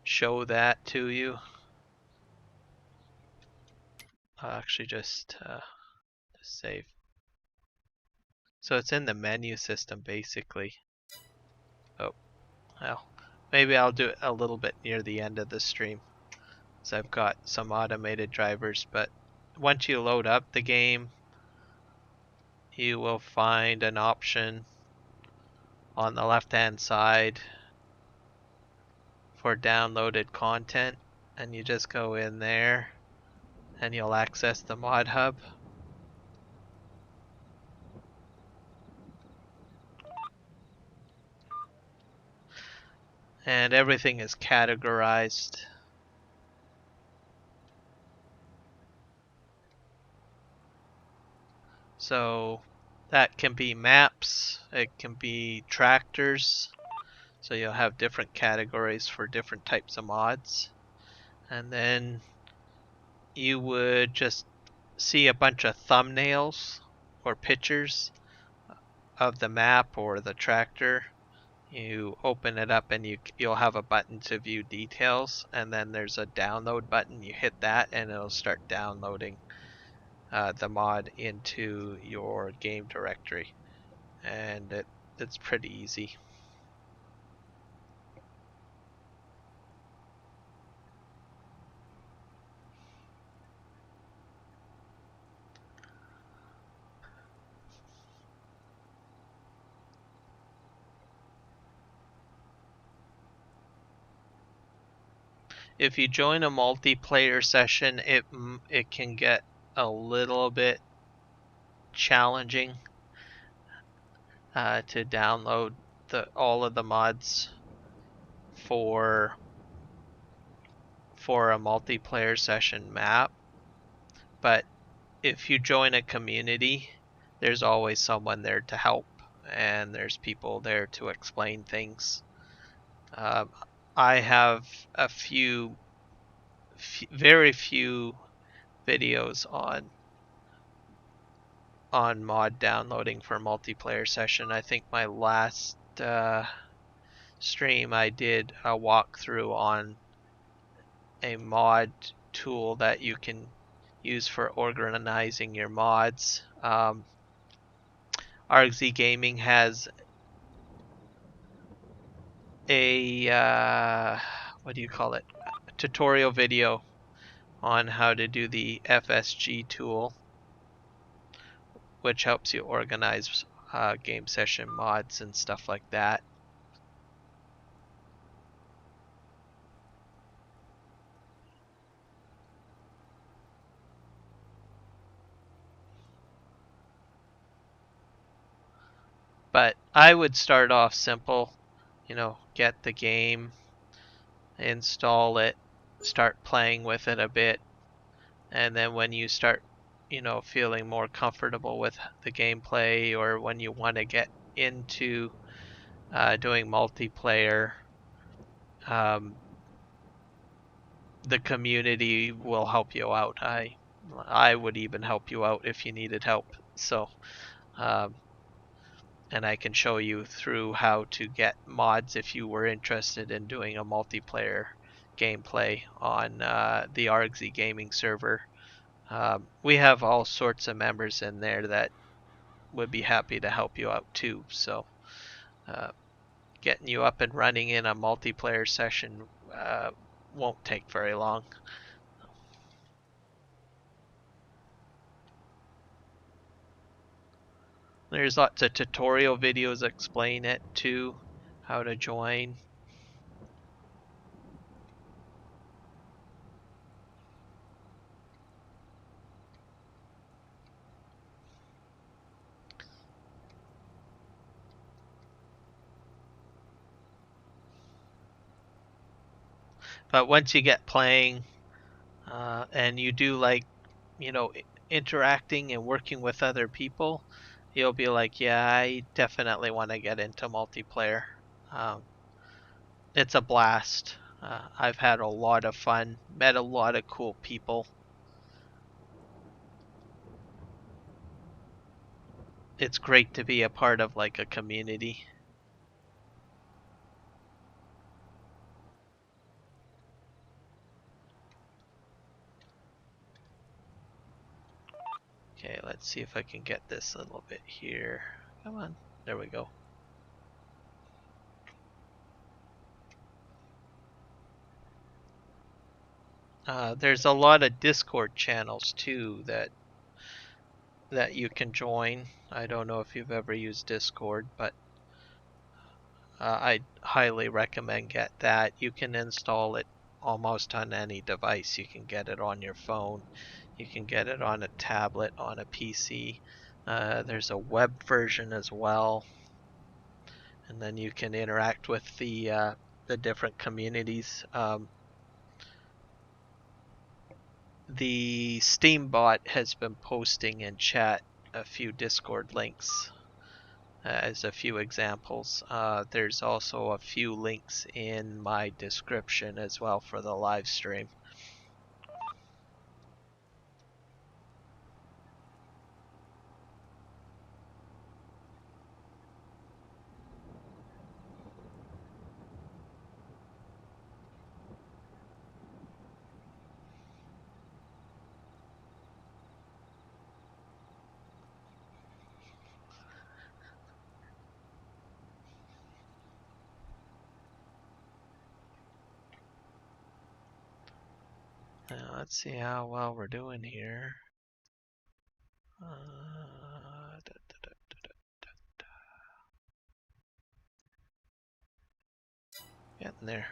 show that to you. I'll actually just save. So it's in the menu system basically. Oh, well, maybe I'll do it a little bit near the end of the stream. So I've got some automated drivers, but once you load up the game, you will find an option on the left hand side for downloaded content, and you just go in there and you'll access the mod hub. And everything is categorized. So that can be maps, it can be tractors. So you'll have different categories for different types of mods. And then you would just see a bunch of thumbnails or pictures of the map or the tractor. You open it up and you'll have a button to view details, and then there's a download button. You hit that and it'll start downloading the mod into your game directory, and it's pretty easy. If you join a multiplayer session, it can get a little bit challenging to download all of the mods for a multiplayer session map. But if you join a community, there's always someone there to help, and there's people there to explain things. I have a very few videos on mod downloading for multiplayer session. I think my last stream I did a walkthrough on a mod tool that you can use for organizing your mods. Argsy Gaming has a what do you call it? A tutorial video on how to do the FSG tool, which helps you organize game session mods and stuff like that. But I would start off simple, get the game, install it, start playing with it a bit, and then when you start, feeling more comfortable with the gameplay, or when you want to get into doing multiplayer, the community will help you out. I would even help you out if you needed help. So, and I can show you through how to get mods if you were interested in doing a multiplayer gameplay on the Argsy Gaming server. We have all sorts of members in there that would be happy to help you out too. So, getting you up and running in a multiplayer session won't take very long. There's lots of tutorial videos explain it too, how to join. But once you get playing and you do like, interacting and working with other people, you'll be like, yeah, I definitely want to get into multiplayer. It's a blast. I've had a lot of fun, met a lot of cool people. It's great to be a part of like a community. Okay, let's see if I can get this a little bit here. Come on, there we go. There's a lot of Discord channels too that you can join. I don't know if you've ever used Discord, but I highly recommend get that. You can install it almost on any device. You can get it on your phone. You can get it on a tablet, on a PC. There's a web version as well, and then you can interact with the different communities. The Steam bot has been posting in chat a few Discord links as a few examples. There's also a few links in my description as well for the live stream. Now, let's see how well we're doing here. Getting there.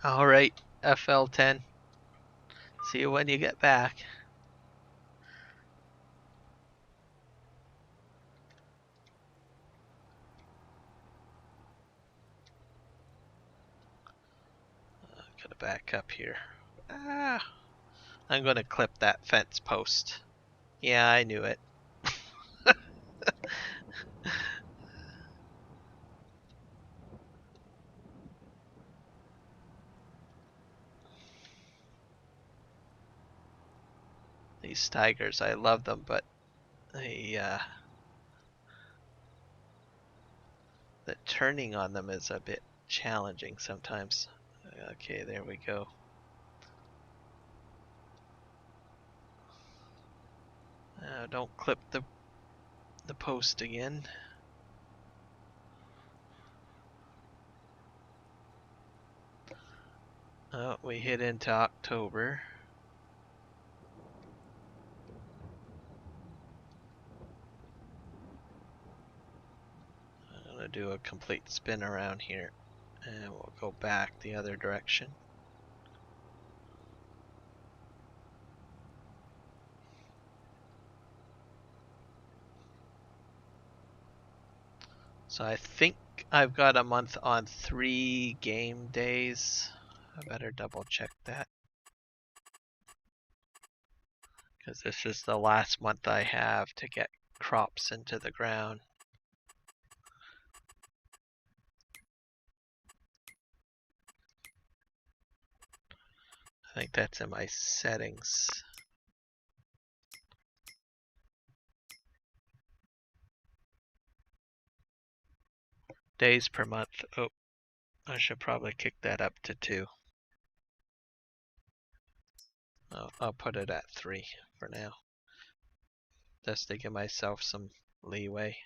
All right, FL10. See you when you get back. Gotta back up here. I'm gonna clip that fence post. Yeah, I knew it. These tigers, I love them, but the turning on them is a bit challenging sometimes. Okay, there we go. Don't clip the post again. Oh, we hit into October. I'm gonna do a complete spin around here, and we'll go back the other direction. So I think I've got a month on 3 game days. I better double check that, because this is the last month I have to get crops into the ground. I think that's in my settings. Days per month. Oh, I should probably kick that up to 2. I'll put it at 3 for now, just to give myself some leeway.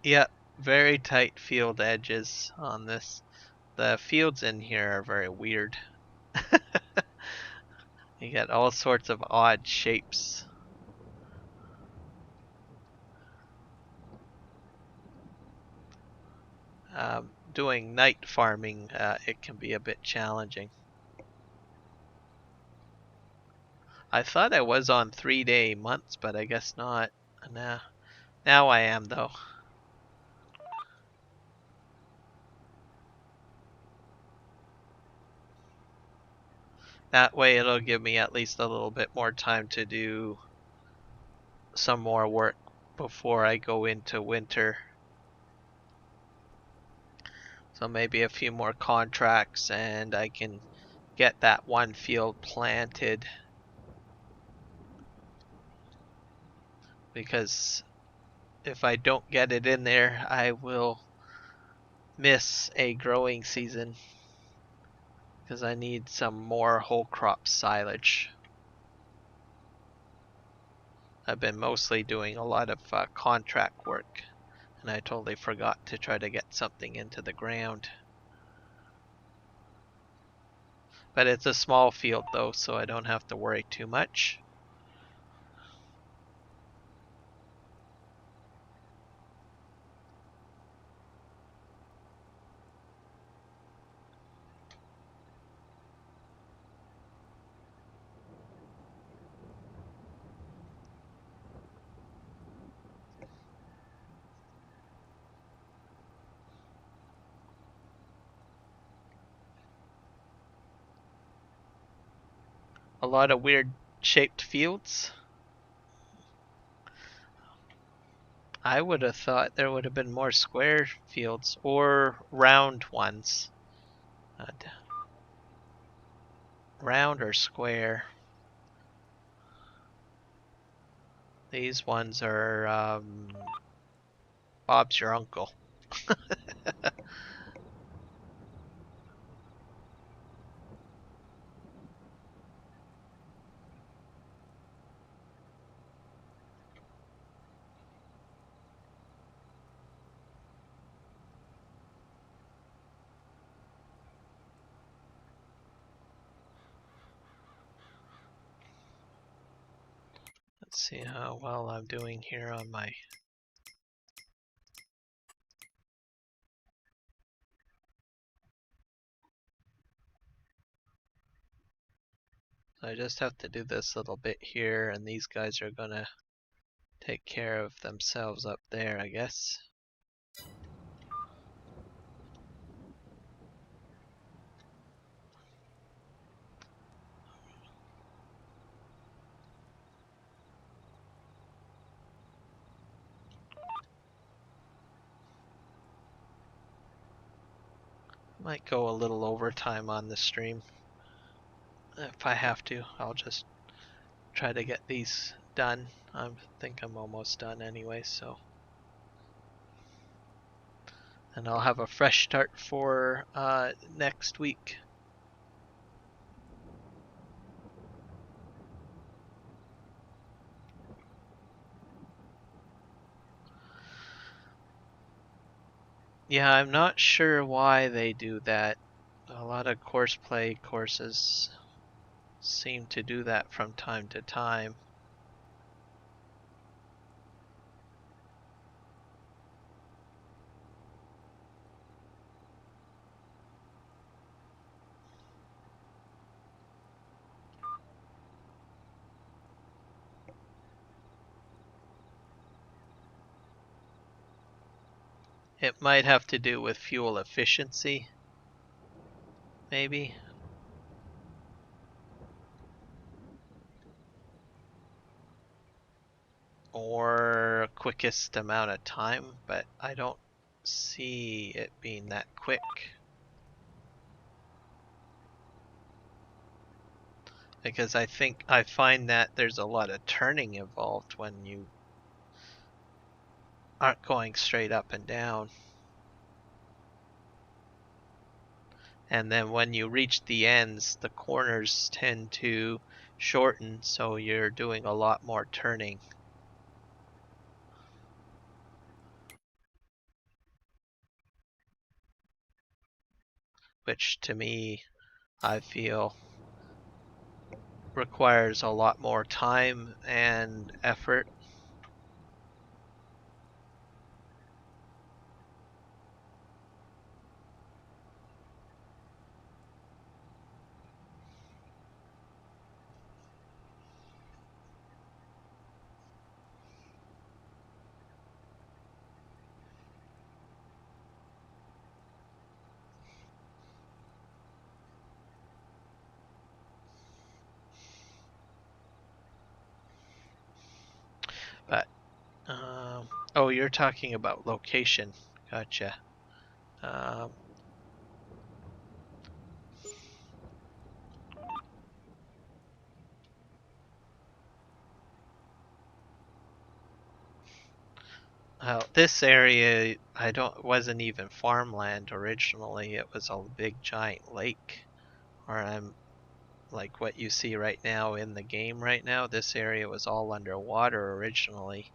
Yeah, very tight field edges on this. The fields in here are very weird. You get all sorts of odd shapes. Doing night farming, it can be a bit challenging. I thought I was on 3-day months, but I guess not. Now I am, though. That way it'll give me at least a little bit more time to do some more work before I go into winter. So maybe a few more contracts and I can get that one field planted. Because if I don't get it in there, I will miss a growing season because I need some more whole crop silage. I've been mostly doing a lot of contract work, and I totally forgot to try to get something into the ground. But it's a small field though, so I don't have to worry too much. A lot of weird shaped fields. I would have thought there would have been more square fields or round ones. Round or square. These ones are Bob's your uncle. Let's see how well I'm doing here on my... I just have to do this little bit here, and these guys are gonna take care of themselves up there, I guess. Might go a little overtime on the stream. If I have to, I'll just try to get these done. I think I'm almost done anyway, so. And I'll have a fresh start for next week. Yeah, I'm not sure why they do that. A lot of courseplay courses seem to do that from time to time. It might have to do with fuel efficiency, maybe. Or quickest amount of time, but I don't see it being that quick. Because I find that there's a lot of turning involved when you aren't going straight up and down. And then when you reach the ends, the corners tend to shorten, so you're doing a lot more turning. Which to me, I feel requires a lot more time and effort. But oh, you're talking about location. Gotcha. Um, Well, this area wasn't even farmland originally. It was a big giant lake, or like what you see right now in the game right now. This area was all underwater originally,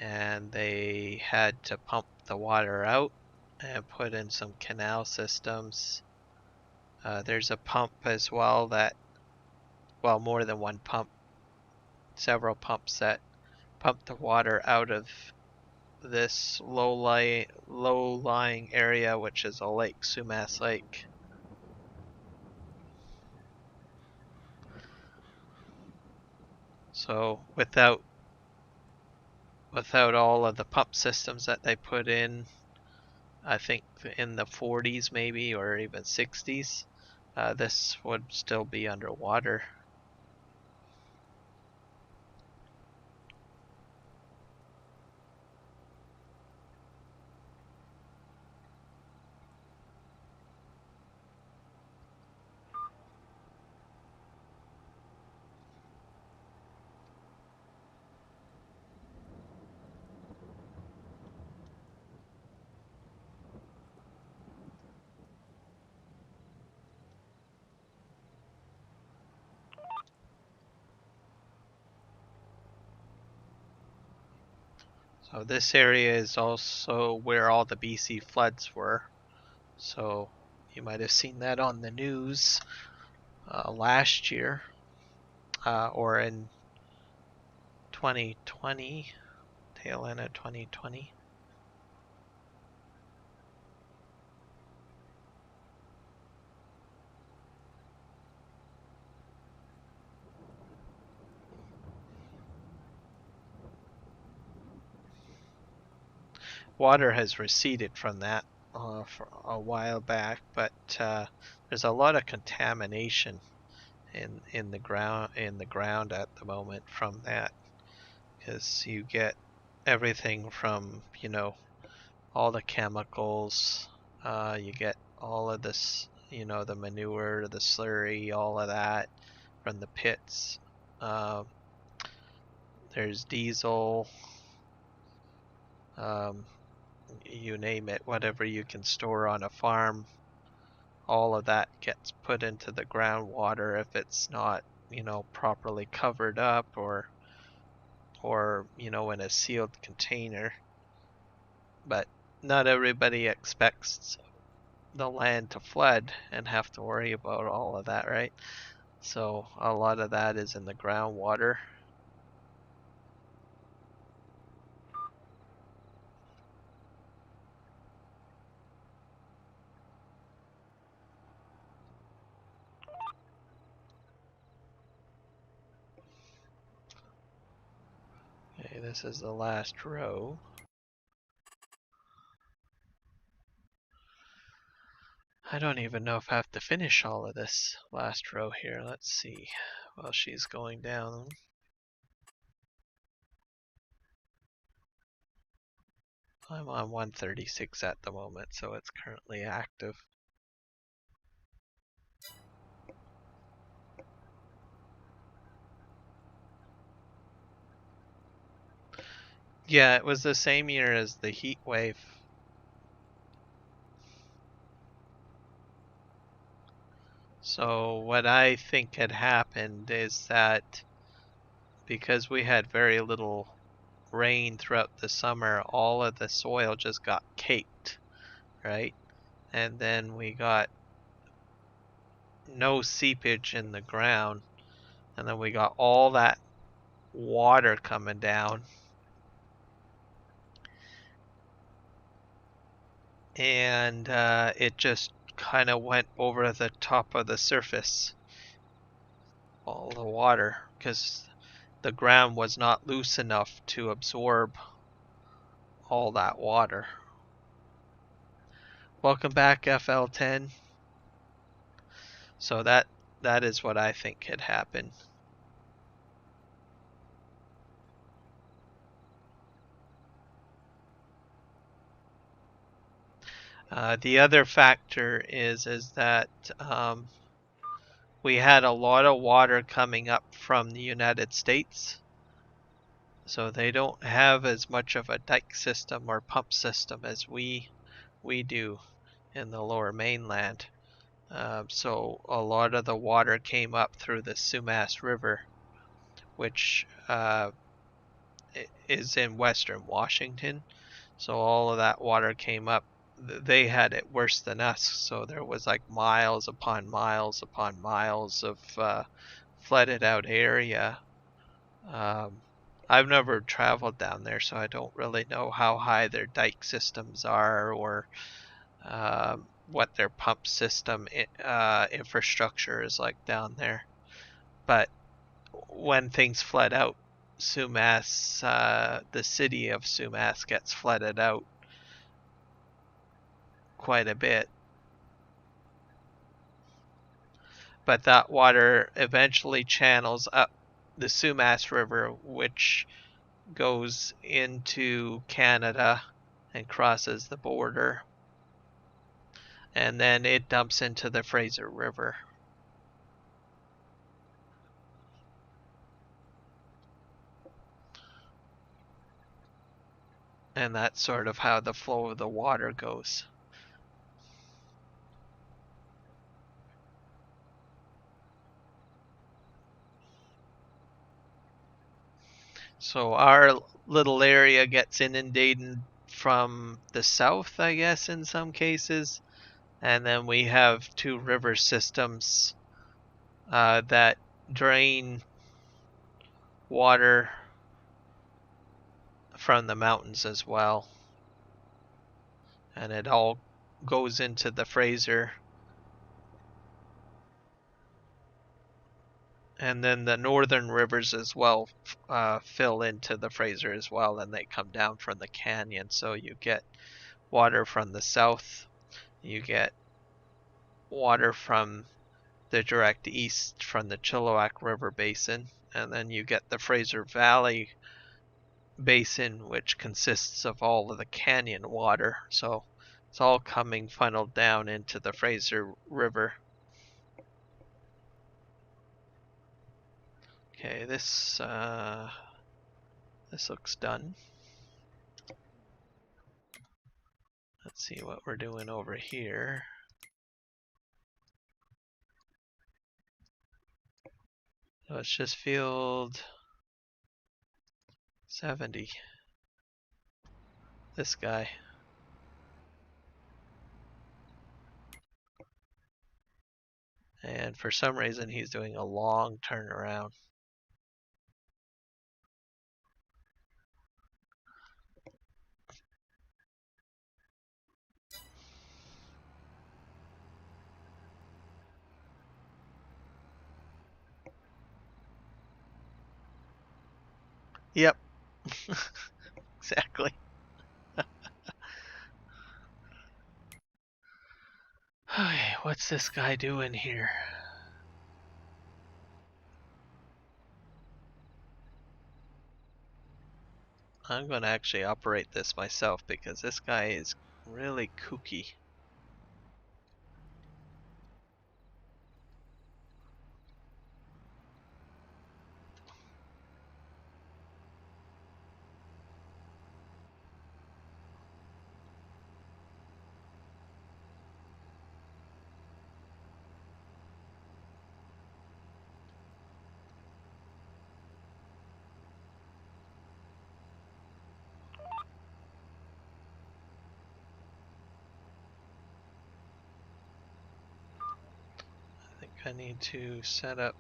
and they had to pump the water out and put in some canal systems. There's a pump as well well, more than one pump, several pumps that pump the water out of this low-lying area, which is a lake, Sumas Lake. So without all of the pump systems that they put in, I think in the 40s maybe, or even 60s, this would still be underwater. So this area is also where all the BC floods were. So you might have seen that on the news last year, or in 2020, tail end of 2020. Water has receded from that for a while back, but there's a lot of contamination in the ground at the moment from that, because you get everything from all the chemicals, you get all of this, the manure, the slurry, all of that from the pits. There's diesel, you name it, whatever you can store on a farm, all of that gets put into the groundwater if it's not, properly covered up or in a sealed container. But not everybody expects the land to flood and have to worry about all of that, right? So a lot of that is in the groundwater. Okay, this is the last row. I don't even know if I have to finish all of this last row here. Let's see. While she's going down. I'm on 136 at the moment, so it's currently active. Yeah, it was the same year as the heat wave. So what I think had happened is that because we had very little rain throughout the summer, all of the soil just got caked, right? And then we got no seepage in the ground, and then we got all that water coming down, and it just kind of went over the top of the surface, all the water, because the ground was not loose enough to absorb all that water. Welcome back, FL10. So that is what I think had happened. The other factor is that we had a lot of water coming up from the United States, So they don't have as much of a dike system or pump system as we do in the lower mainland. So a lot of the water came up through the Sumas River, which is in western Washington. So all of that water came up. They had it worse than us. So there was like miles upon miles upon miles of flooded out area. Um, I've never traveled down there, so I don't really know how high their dike systems are or what their pump system infrastructure is like down there. But when things flood out, Sumas, the city of Sumas gets flooded out quite a bit. But that water eventually channels up the Sumas River, which goes into Canada and crosses the border. And then it dumps into the Fraser River. And that's sort of how the flow of the water goes. So our little area gets inundated from the south, I guess, in some cases. And then we have two river systems that drain water from the mountains as well. And it all goes into the Fraser. And then the northern rivers as well fill into the Fraser as well, and they come down from the canyon. So you get water from the south, you get water from the direct east from the Chilliwack River Basin, and then you get the Fraser Valley Basin, which consists of all of the canyon water. So it's all coming funneled down into the Fraser River. Okay, this looks done. Let's see what we're doing over here. So it's just field 70. This guy. And for some reason he's doing a long turnaround. Yep. Exactly. Okay, what's this guy doing here? I'm going to actually operate this myself because this guy is really kooky. I think I need to set up.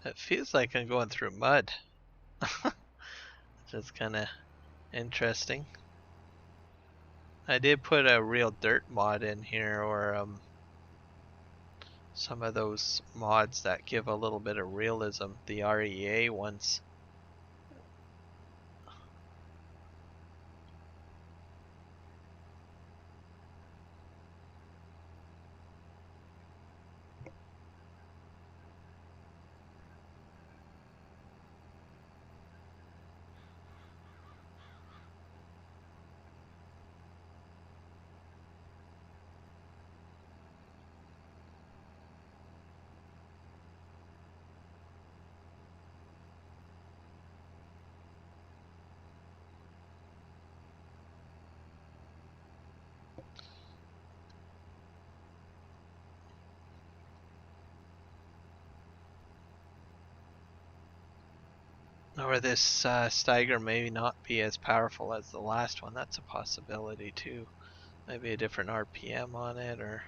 It feels like I'm going through mud. Just kind of interesting. I did put a real dirt mod in here, or some of those mods that give a little bit of realism, the REA ones. Or this Steiger may not be as powerful as the last one. That's a possibility too. Maybe a different RPM on it, or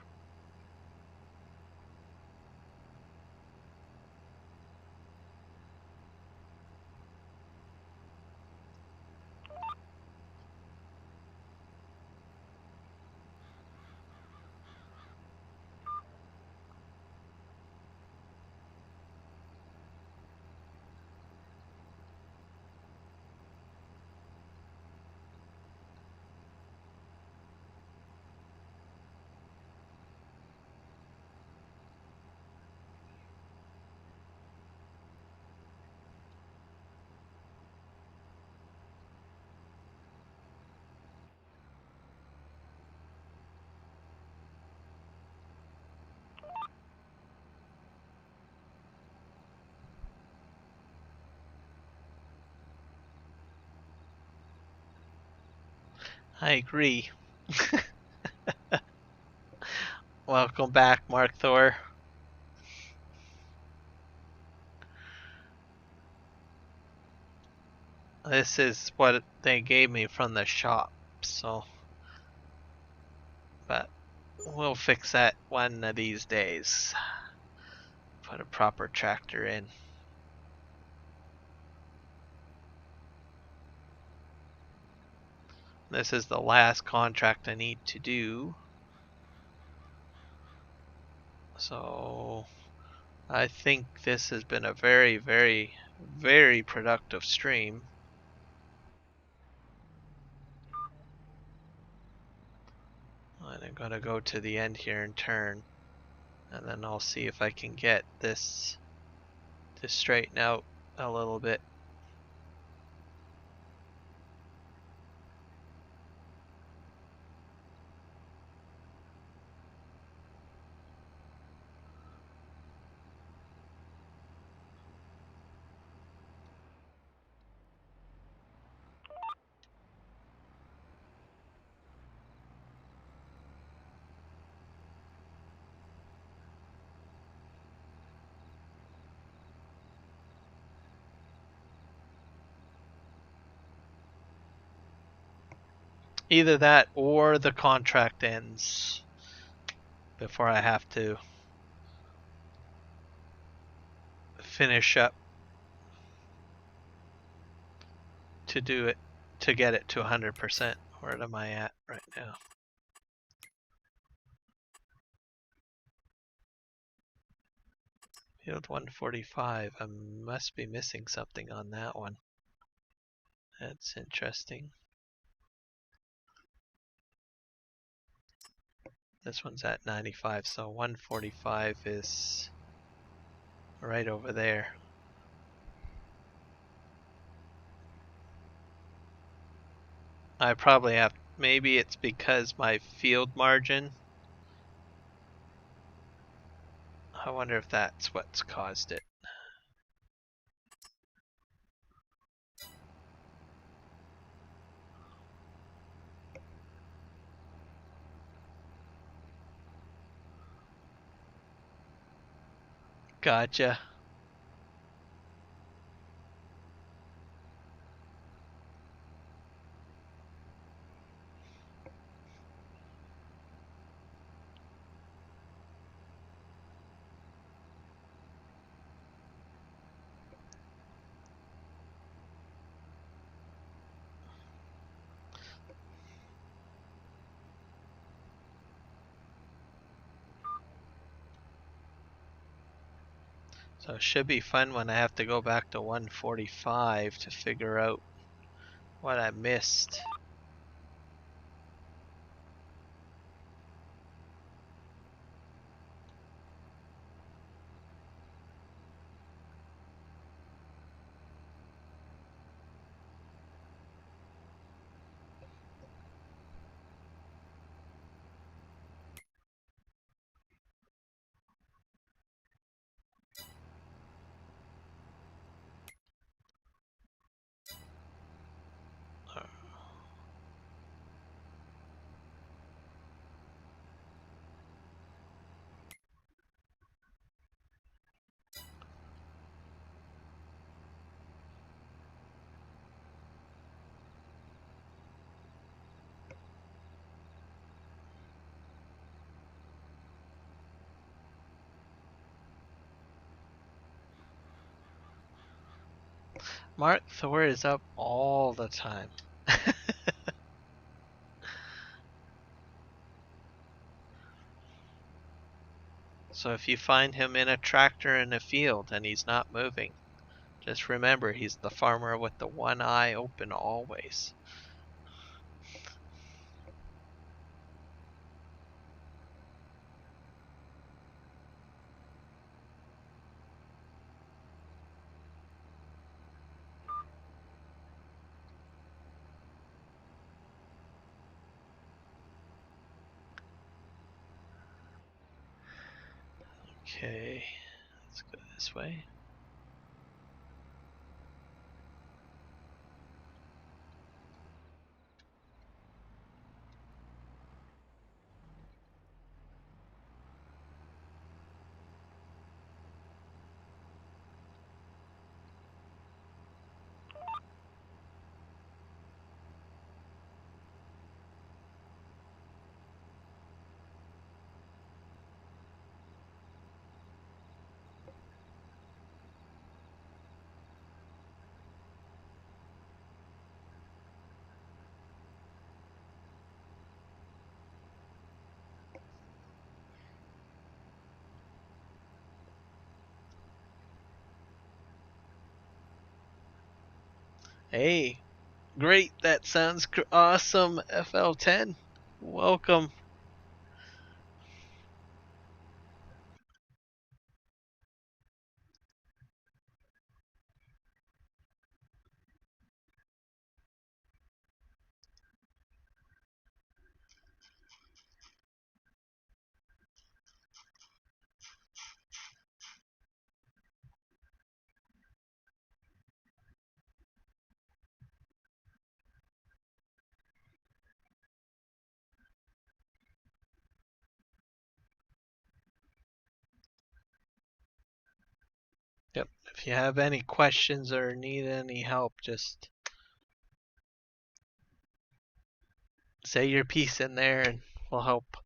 I agree. Welcome back, Mark Thor. This is what they gave me from the shop, so but we'll fix that one of these days. Put a proper tractor in. This is the last contract I need to do. So I think this has been a very, very, very productive stream. And I'm gonna go to the end here and turn, and then I'll see if I can get this to straighten out a little bit. Either that or the contract ends before I have to finish up to do it, to get it to 100%. Where am I at right now? Field 145. I must be missing something on that one. That's interesting. This one's at 95, so 145 is right over there. I probably have, maybe it's because my field margin. I wonder if that's what's caused it. Gotcha. So it should be fun when I have to go back to 145 to figure out what I missed. Mark Thor is up all the time. So if you find him in a tractor in a field and he's not moving, just remember he's the farmer with the one eye open always. Okay, let's go this way. Hey, great, that sounds awesome, FL10. Welcome. Yep, if you have any questions or need any help, just say your piece in there and we'll help.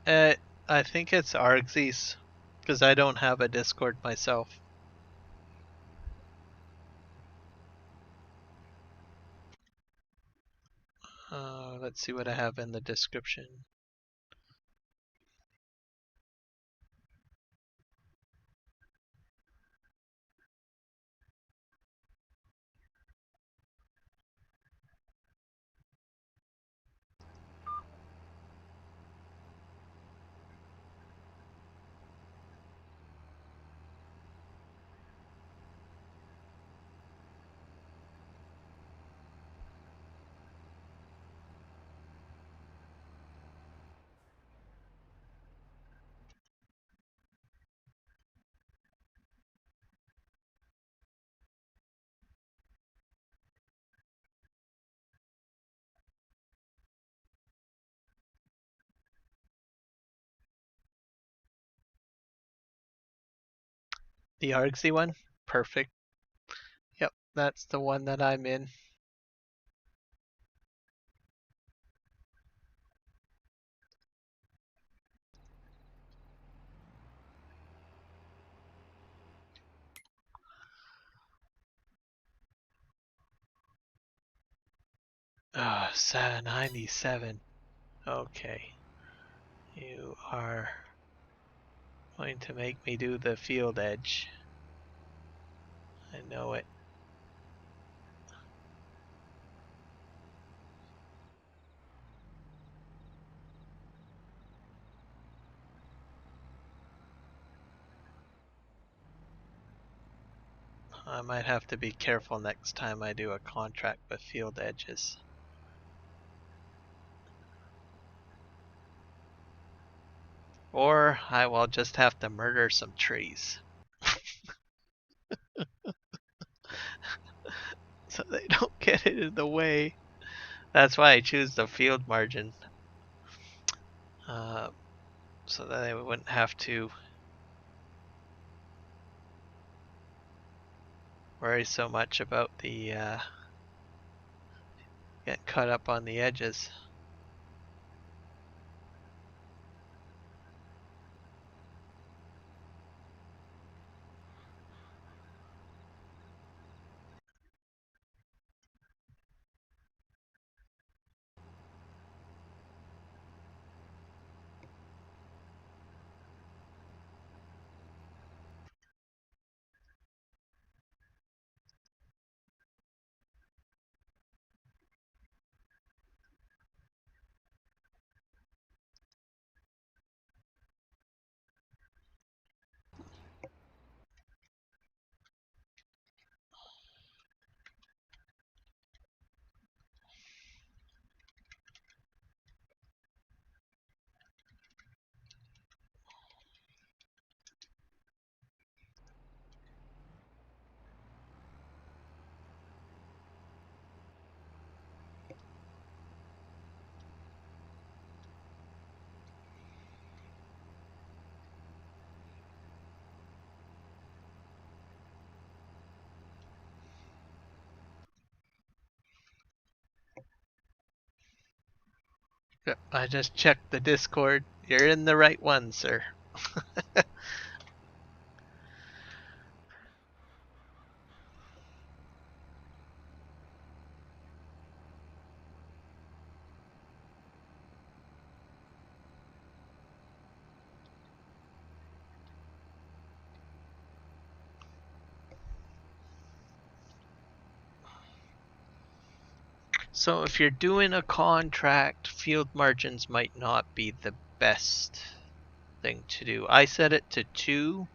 Uh, I think it's Argsys, because I don't have a Discord myself. Let's see what I have in the description. The Argsy one? Perfect. Yep, that's the one that I'm in. Ah, 97. Okay. You are going to make me do the field edge. I know it. I might have to be careful next time I do a contract with field edges. Or I will just have to murder some trees. So they don't get it in the way. That's why I choose the field margin. So that I wouldn't have to worry so much about the getting cut up on the edges. I just checked the Discord. You're in the right one, sir. So if you're doing a contract, field margins might not be the best thing to do. I set it to 2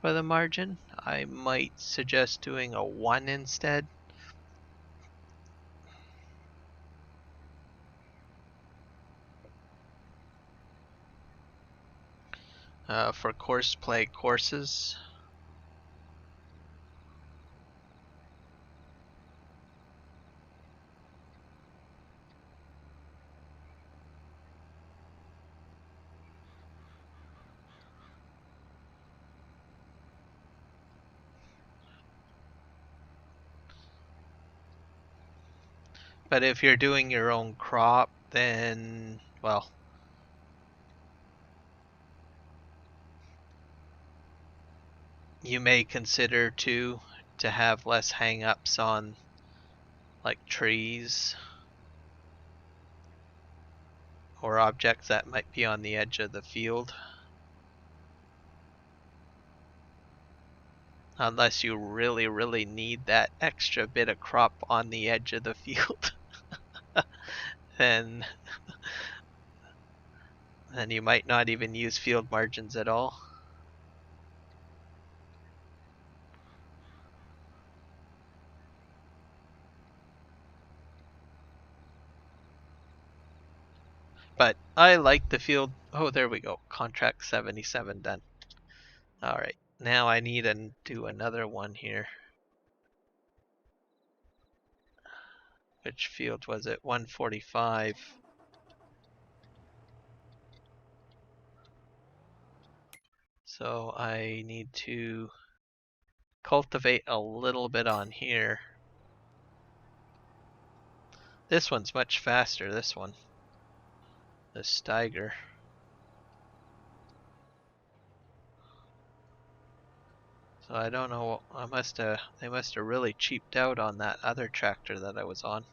for the margin. I might suggest doing a 1 instead. For course play courses. But if you're doing your own crop, then, well, you may consider to have less hang-ups on like trees or objects that might be on the edge of the field. Unless you really, really need that extra bit of crop on the edge of the field. then you might not even use field margins at all. But I like the field. Oh, there we go. Contract 77 done. Alright, now I need to do another one here. Which field was it? 145. So I need to cultivate a little bit on here. This one's much faster, this one. The Steiger. So I don't know, they must have really cheaped out on that other tractor that I was on.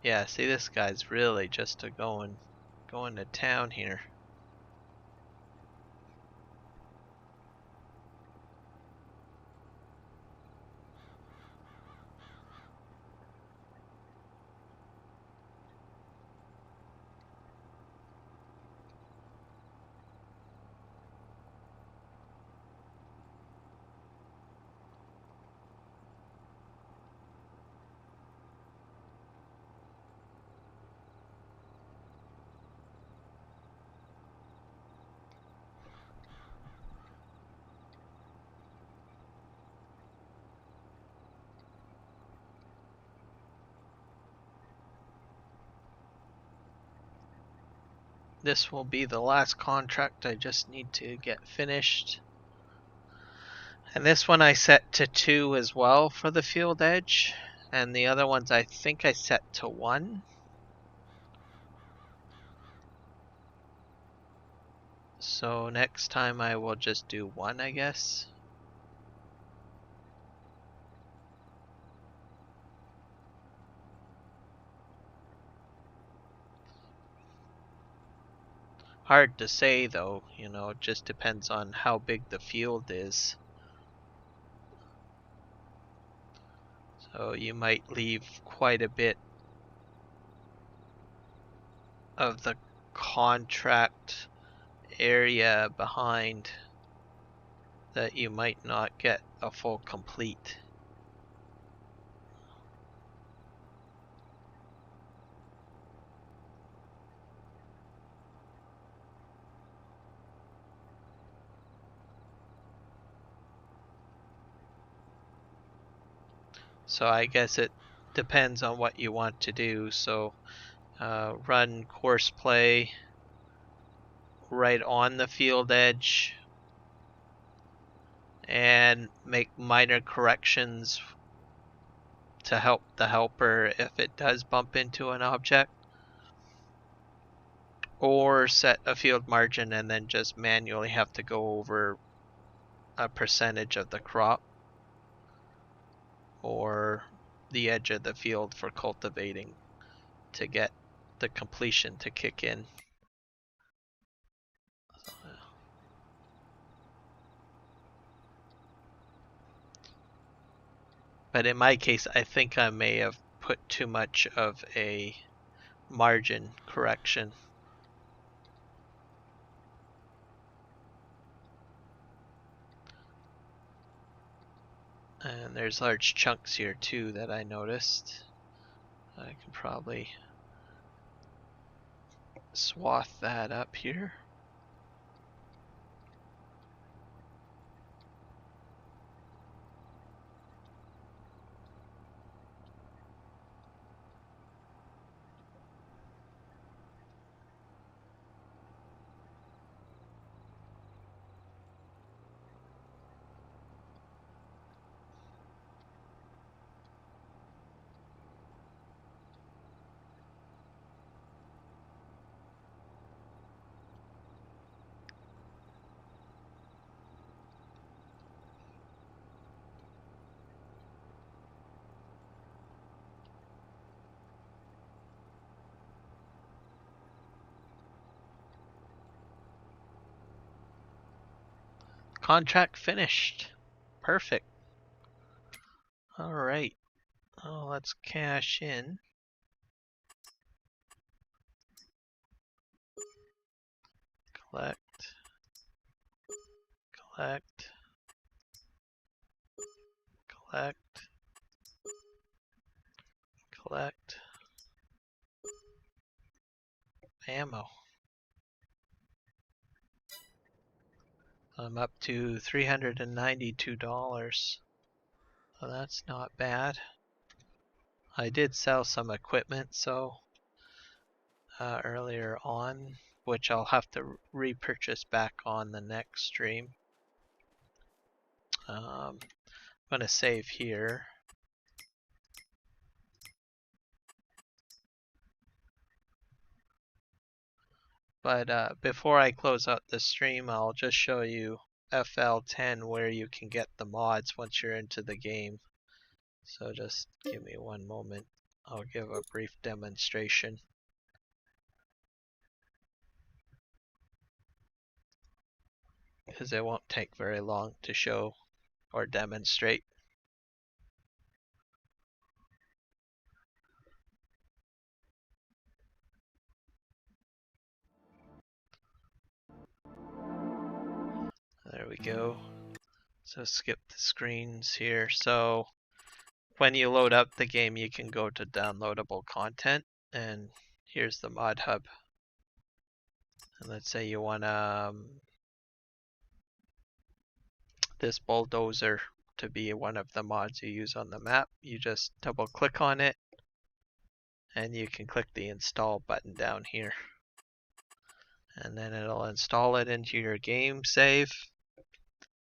Yeah, see, this guy's really just going to town here. this will be the last contract I just need to get finished. And this one I set to 2 as well for the field edge. And the other ones I think I set to 1. So next time I will just do 1, I guess. Hard to say though, you know, it just depends on how big the field is. So you might leave quite a bit of the contract area behind that you might not get a full complete. So I guess it depends on what you want to do. So run course play right on the field edge and make minor corrections to help the helper if it does bump into an object, or set a field margin and then just manually have to go over a percentage of the crop or the edge of the field for cultivating to get the completion to kick in. But in my case, I think I may have put too much of a margin correction. And there's large chunks here too that I noticed. I can probably swath that up here. Contract finished. Perfect. Alright. Oh, let's cash in. Collect. Collect. Collect. Collect. Ammo. I'm up to $392. So that's not bad. I did sell some equipment, so earlier on, which I'll have to repurchase back on the next stream. I'm gonna save here. But before I close out the stream, I'll just show you FL10 where you can get the mods once you're into the game. So just give me one moment. I'll give a brief demonstration. Because it won't take very long to show or demonstrate. There we go. So skip the screens here. So when you load up the game, you can go to downloadable content, and here's the mod hub. And let's say you want this bulldozer to be one of the mods you use on the map. You just double click on it, and you can click the install button down here. and then it'll install it into your game save.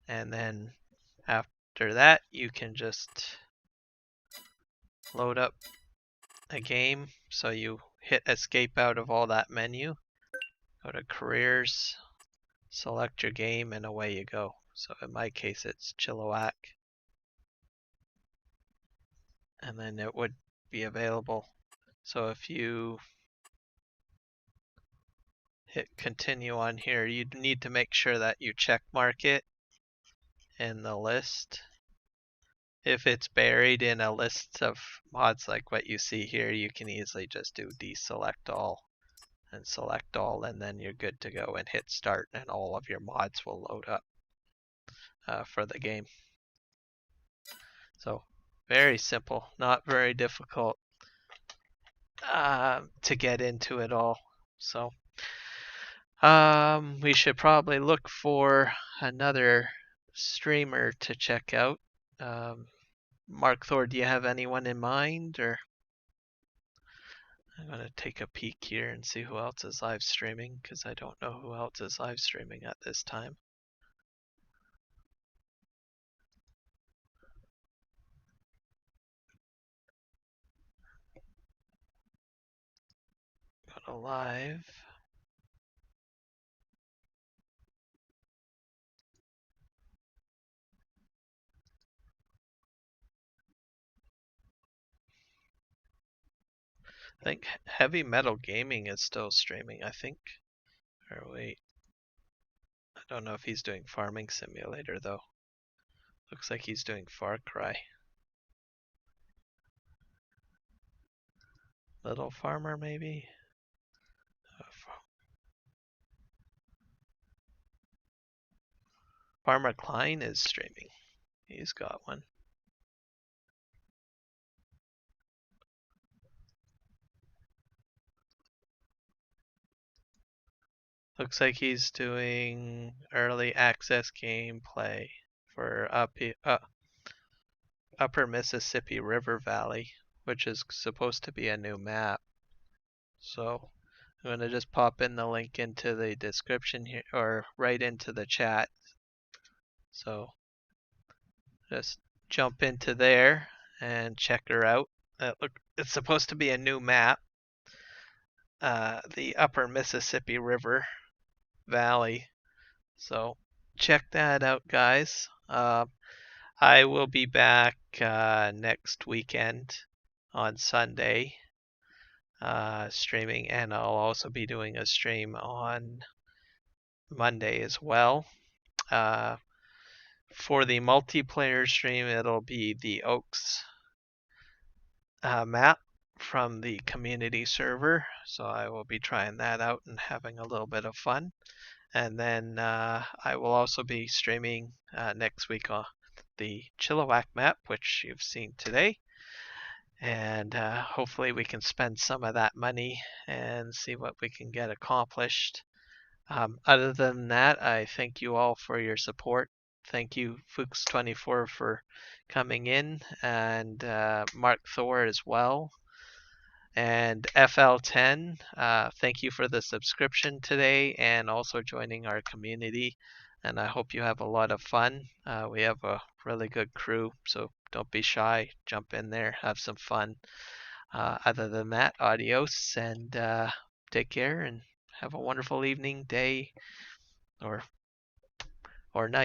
And then after that, you can just load up a game. So you hit escape out of all that menu, go to careers, select your game, and away you go. So in my case, it's Chilliwack. And then it would be available. So if you hit continue on here, you need to make sure that you check mark it in the list. If it's buried in a list of mods like what you see here, you can easily just do deselect all and select all, and then you're good to go and hit start, and all of your mods will load up for the game. So very simple, not very difficult to get into it all. So we should probably look for another streamer to check out. Mark Thor, do you have anyone in mind, or? I'm gonna take a peek here and see who else is live streaming, because I don't know who else is live streaming at this time. Go to live. I think Heavy Metal Gaming is still streaming, I think. Or wait. I don't know if he's doing Farming Simulator though. Looks like he's doing Far Cry. Little Farmer maybe? Farmer Klein is streaming. He's got one. Looks like he's doing early access gameplay for Upper Mississippi River Valley, which is supposed to be a new map. So I'm going to just pop in the link into the description here, or right into the chat. So just jump into there and check her out. Look, it's supposed to be a new map. The Upper Mississippi River Valley. So check that out, guys. I will be back next weekend on Sunday streaming, and I'll also be doing a stream on Monday as well. For the multiplayer stream, it'll be the Oaks map from the community server, so I will be trying that out and having a little bit of fun. And then I will also be streaming next week on the Chilliwack map, which you've seen today. And hopefully we can spend some of that money and see what we can get accomplished. Other than that, I thank you all for your support. Thank you, Fuchs24, for coming in, and Mark Thor as well. And FL10, thank you for the subscription today and also joining our community. And I hope you have a lot of fun. We have a really good crew, so don't be shy. Jump in there, have some fun. Other than that, adios, and take care, and have a wonderful evening, day, or night.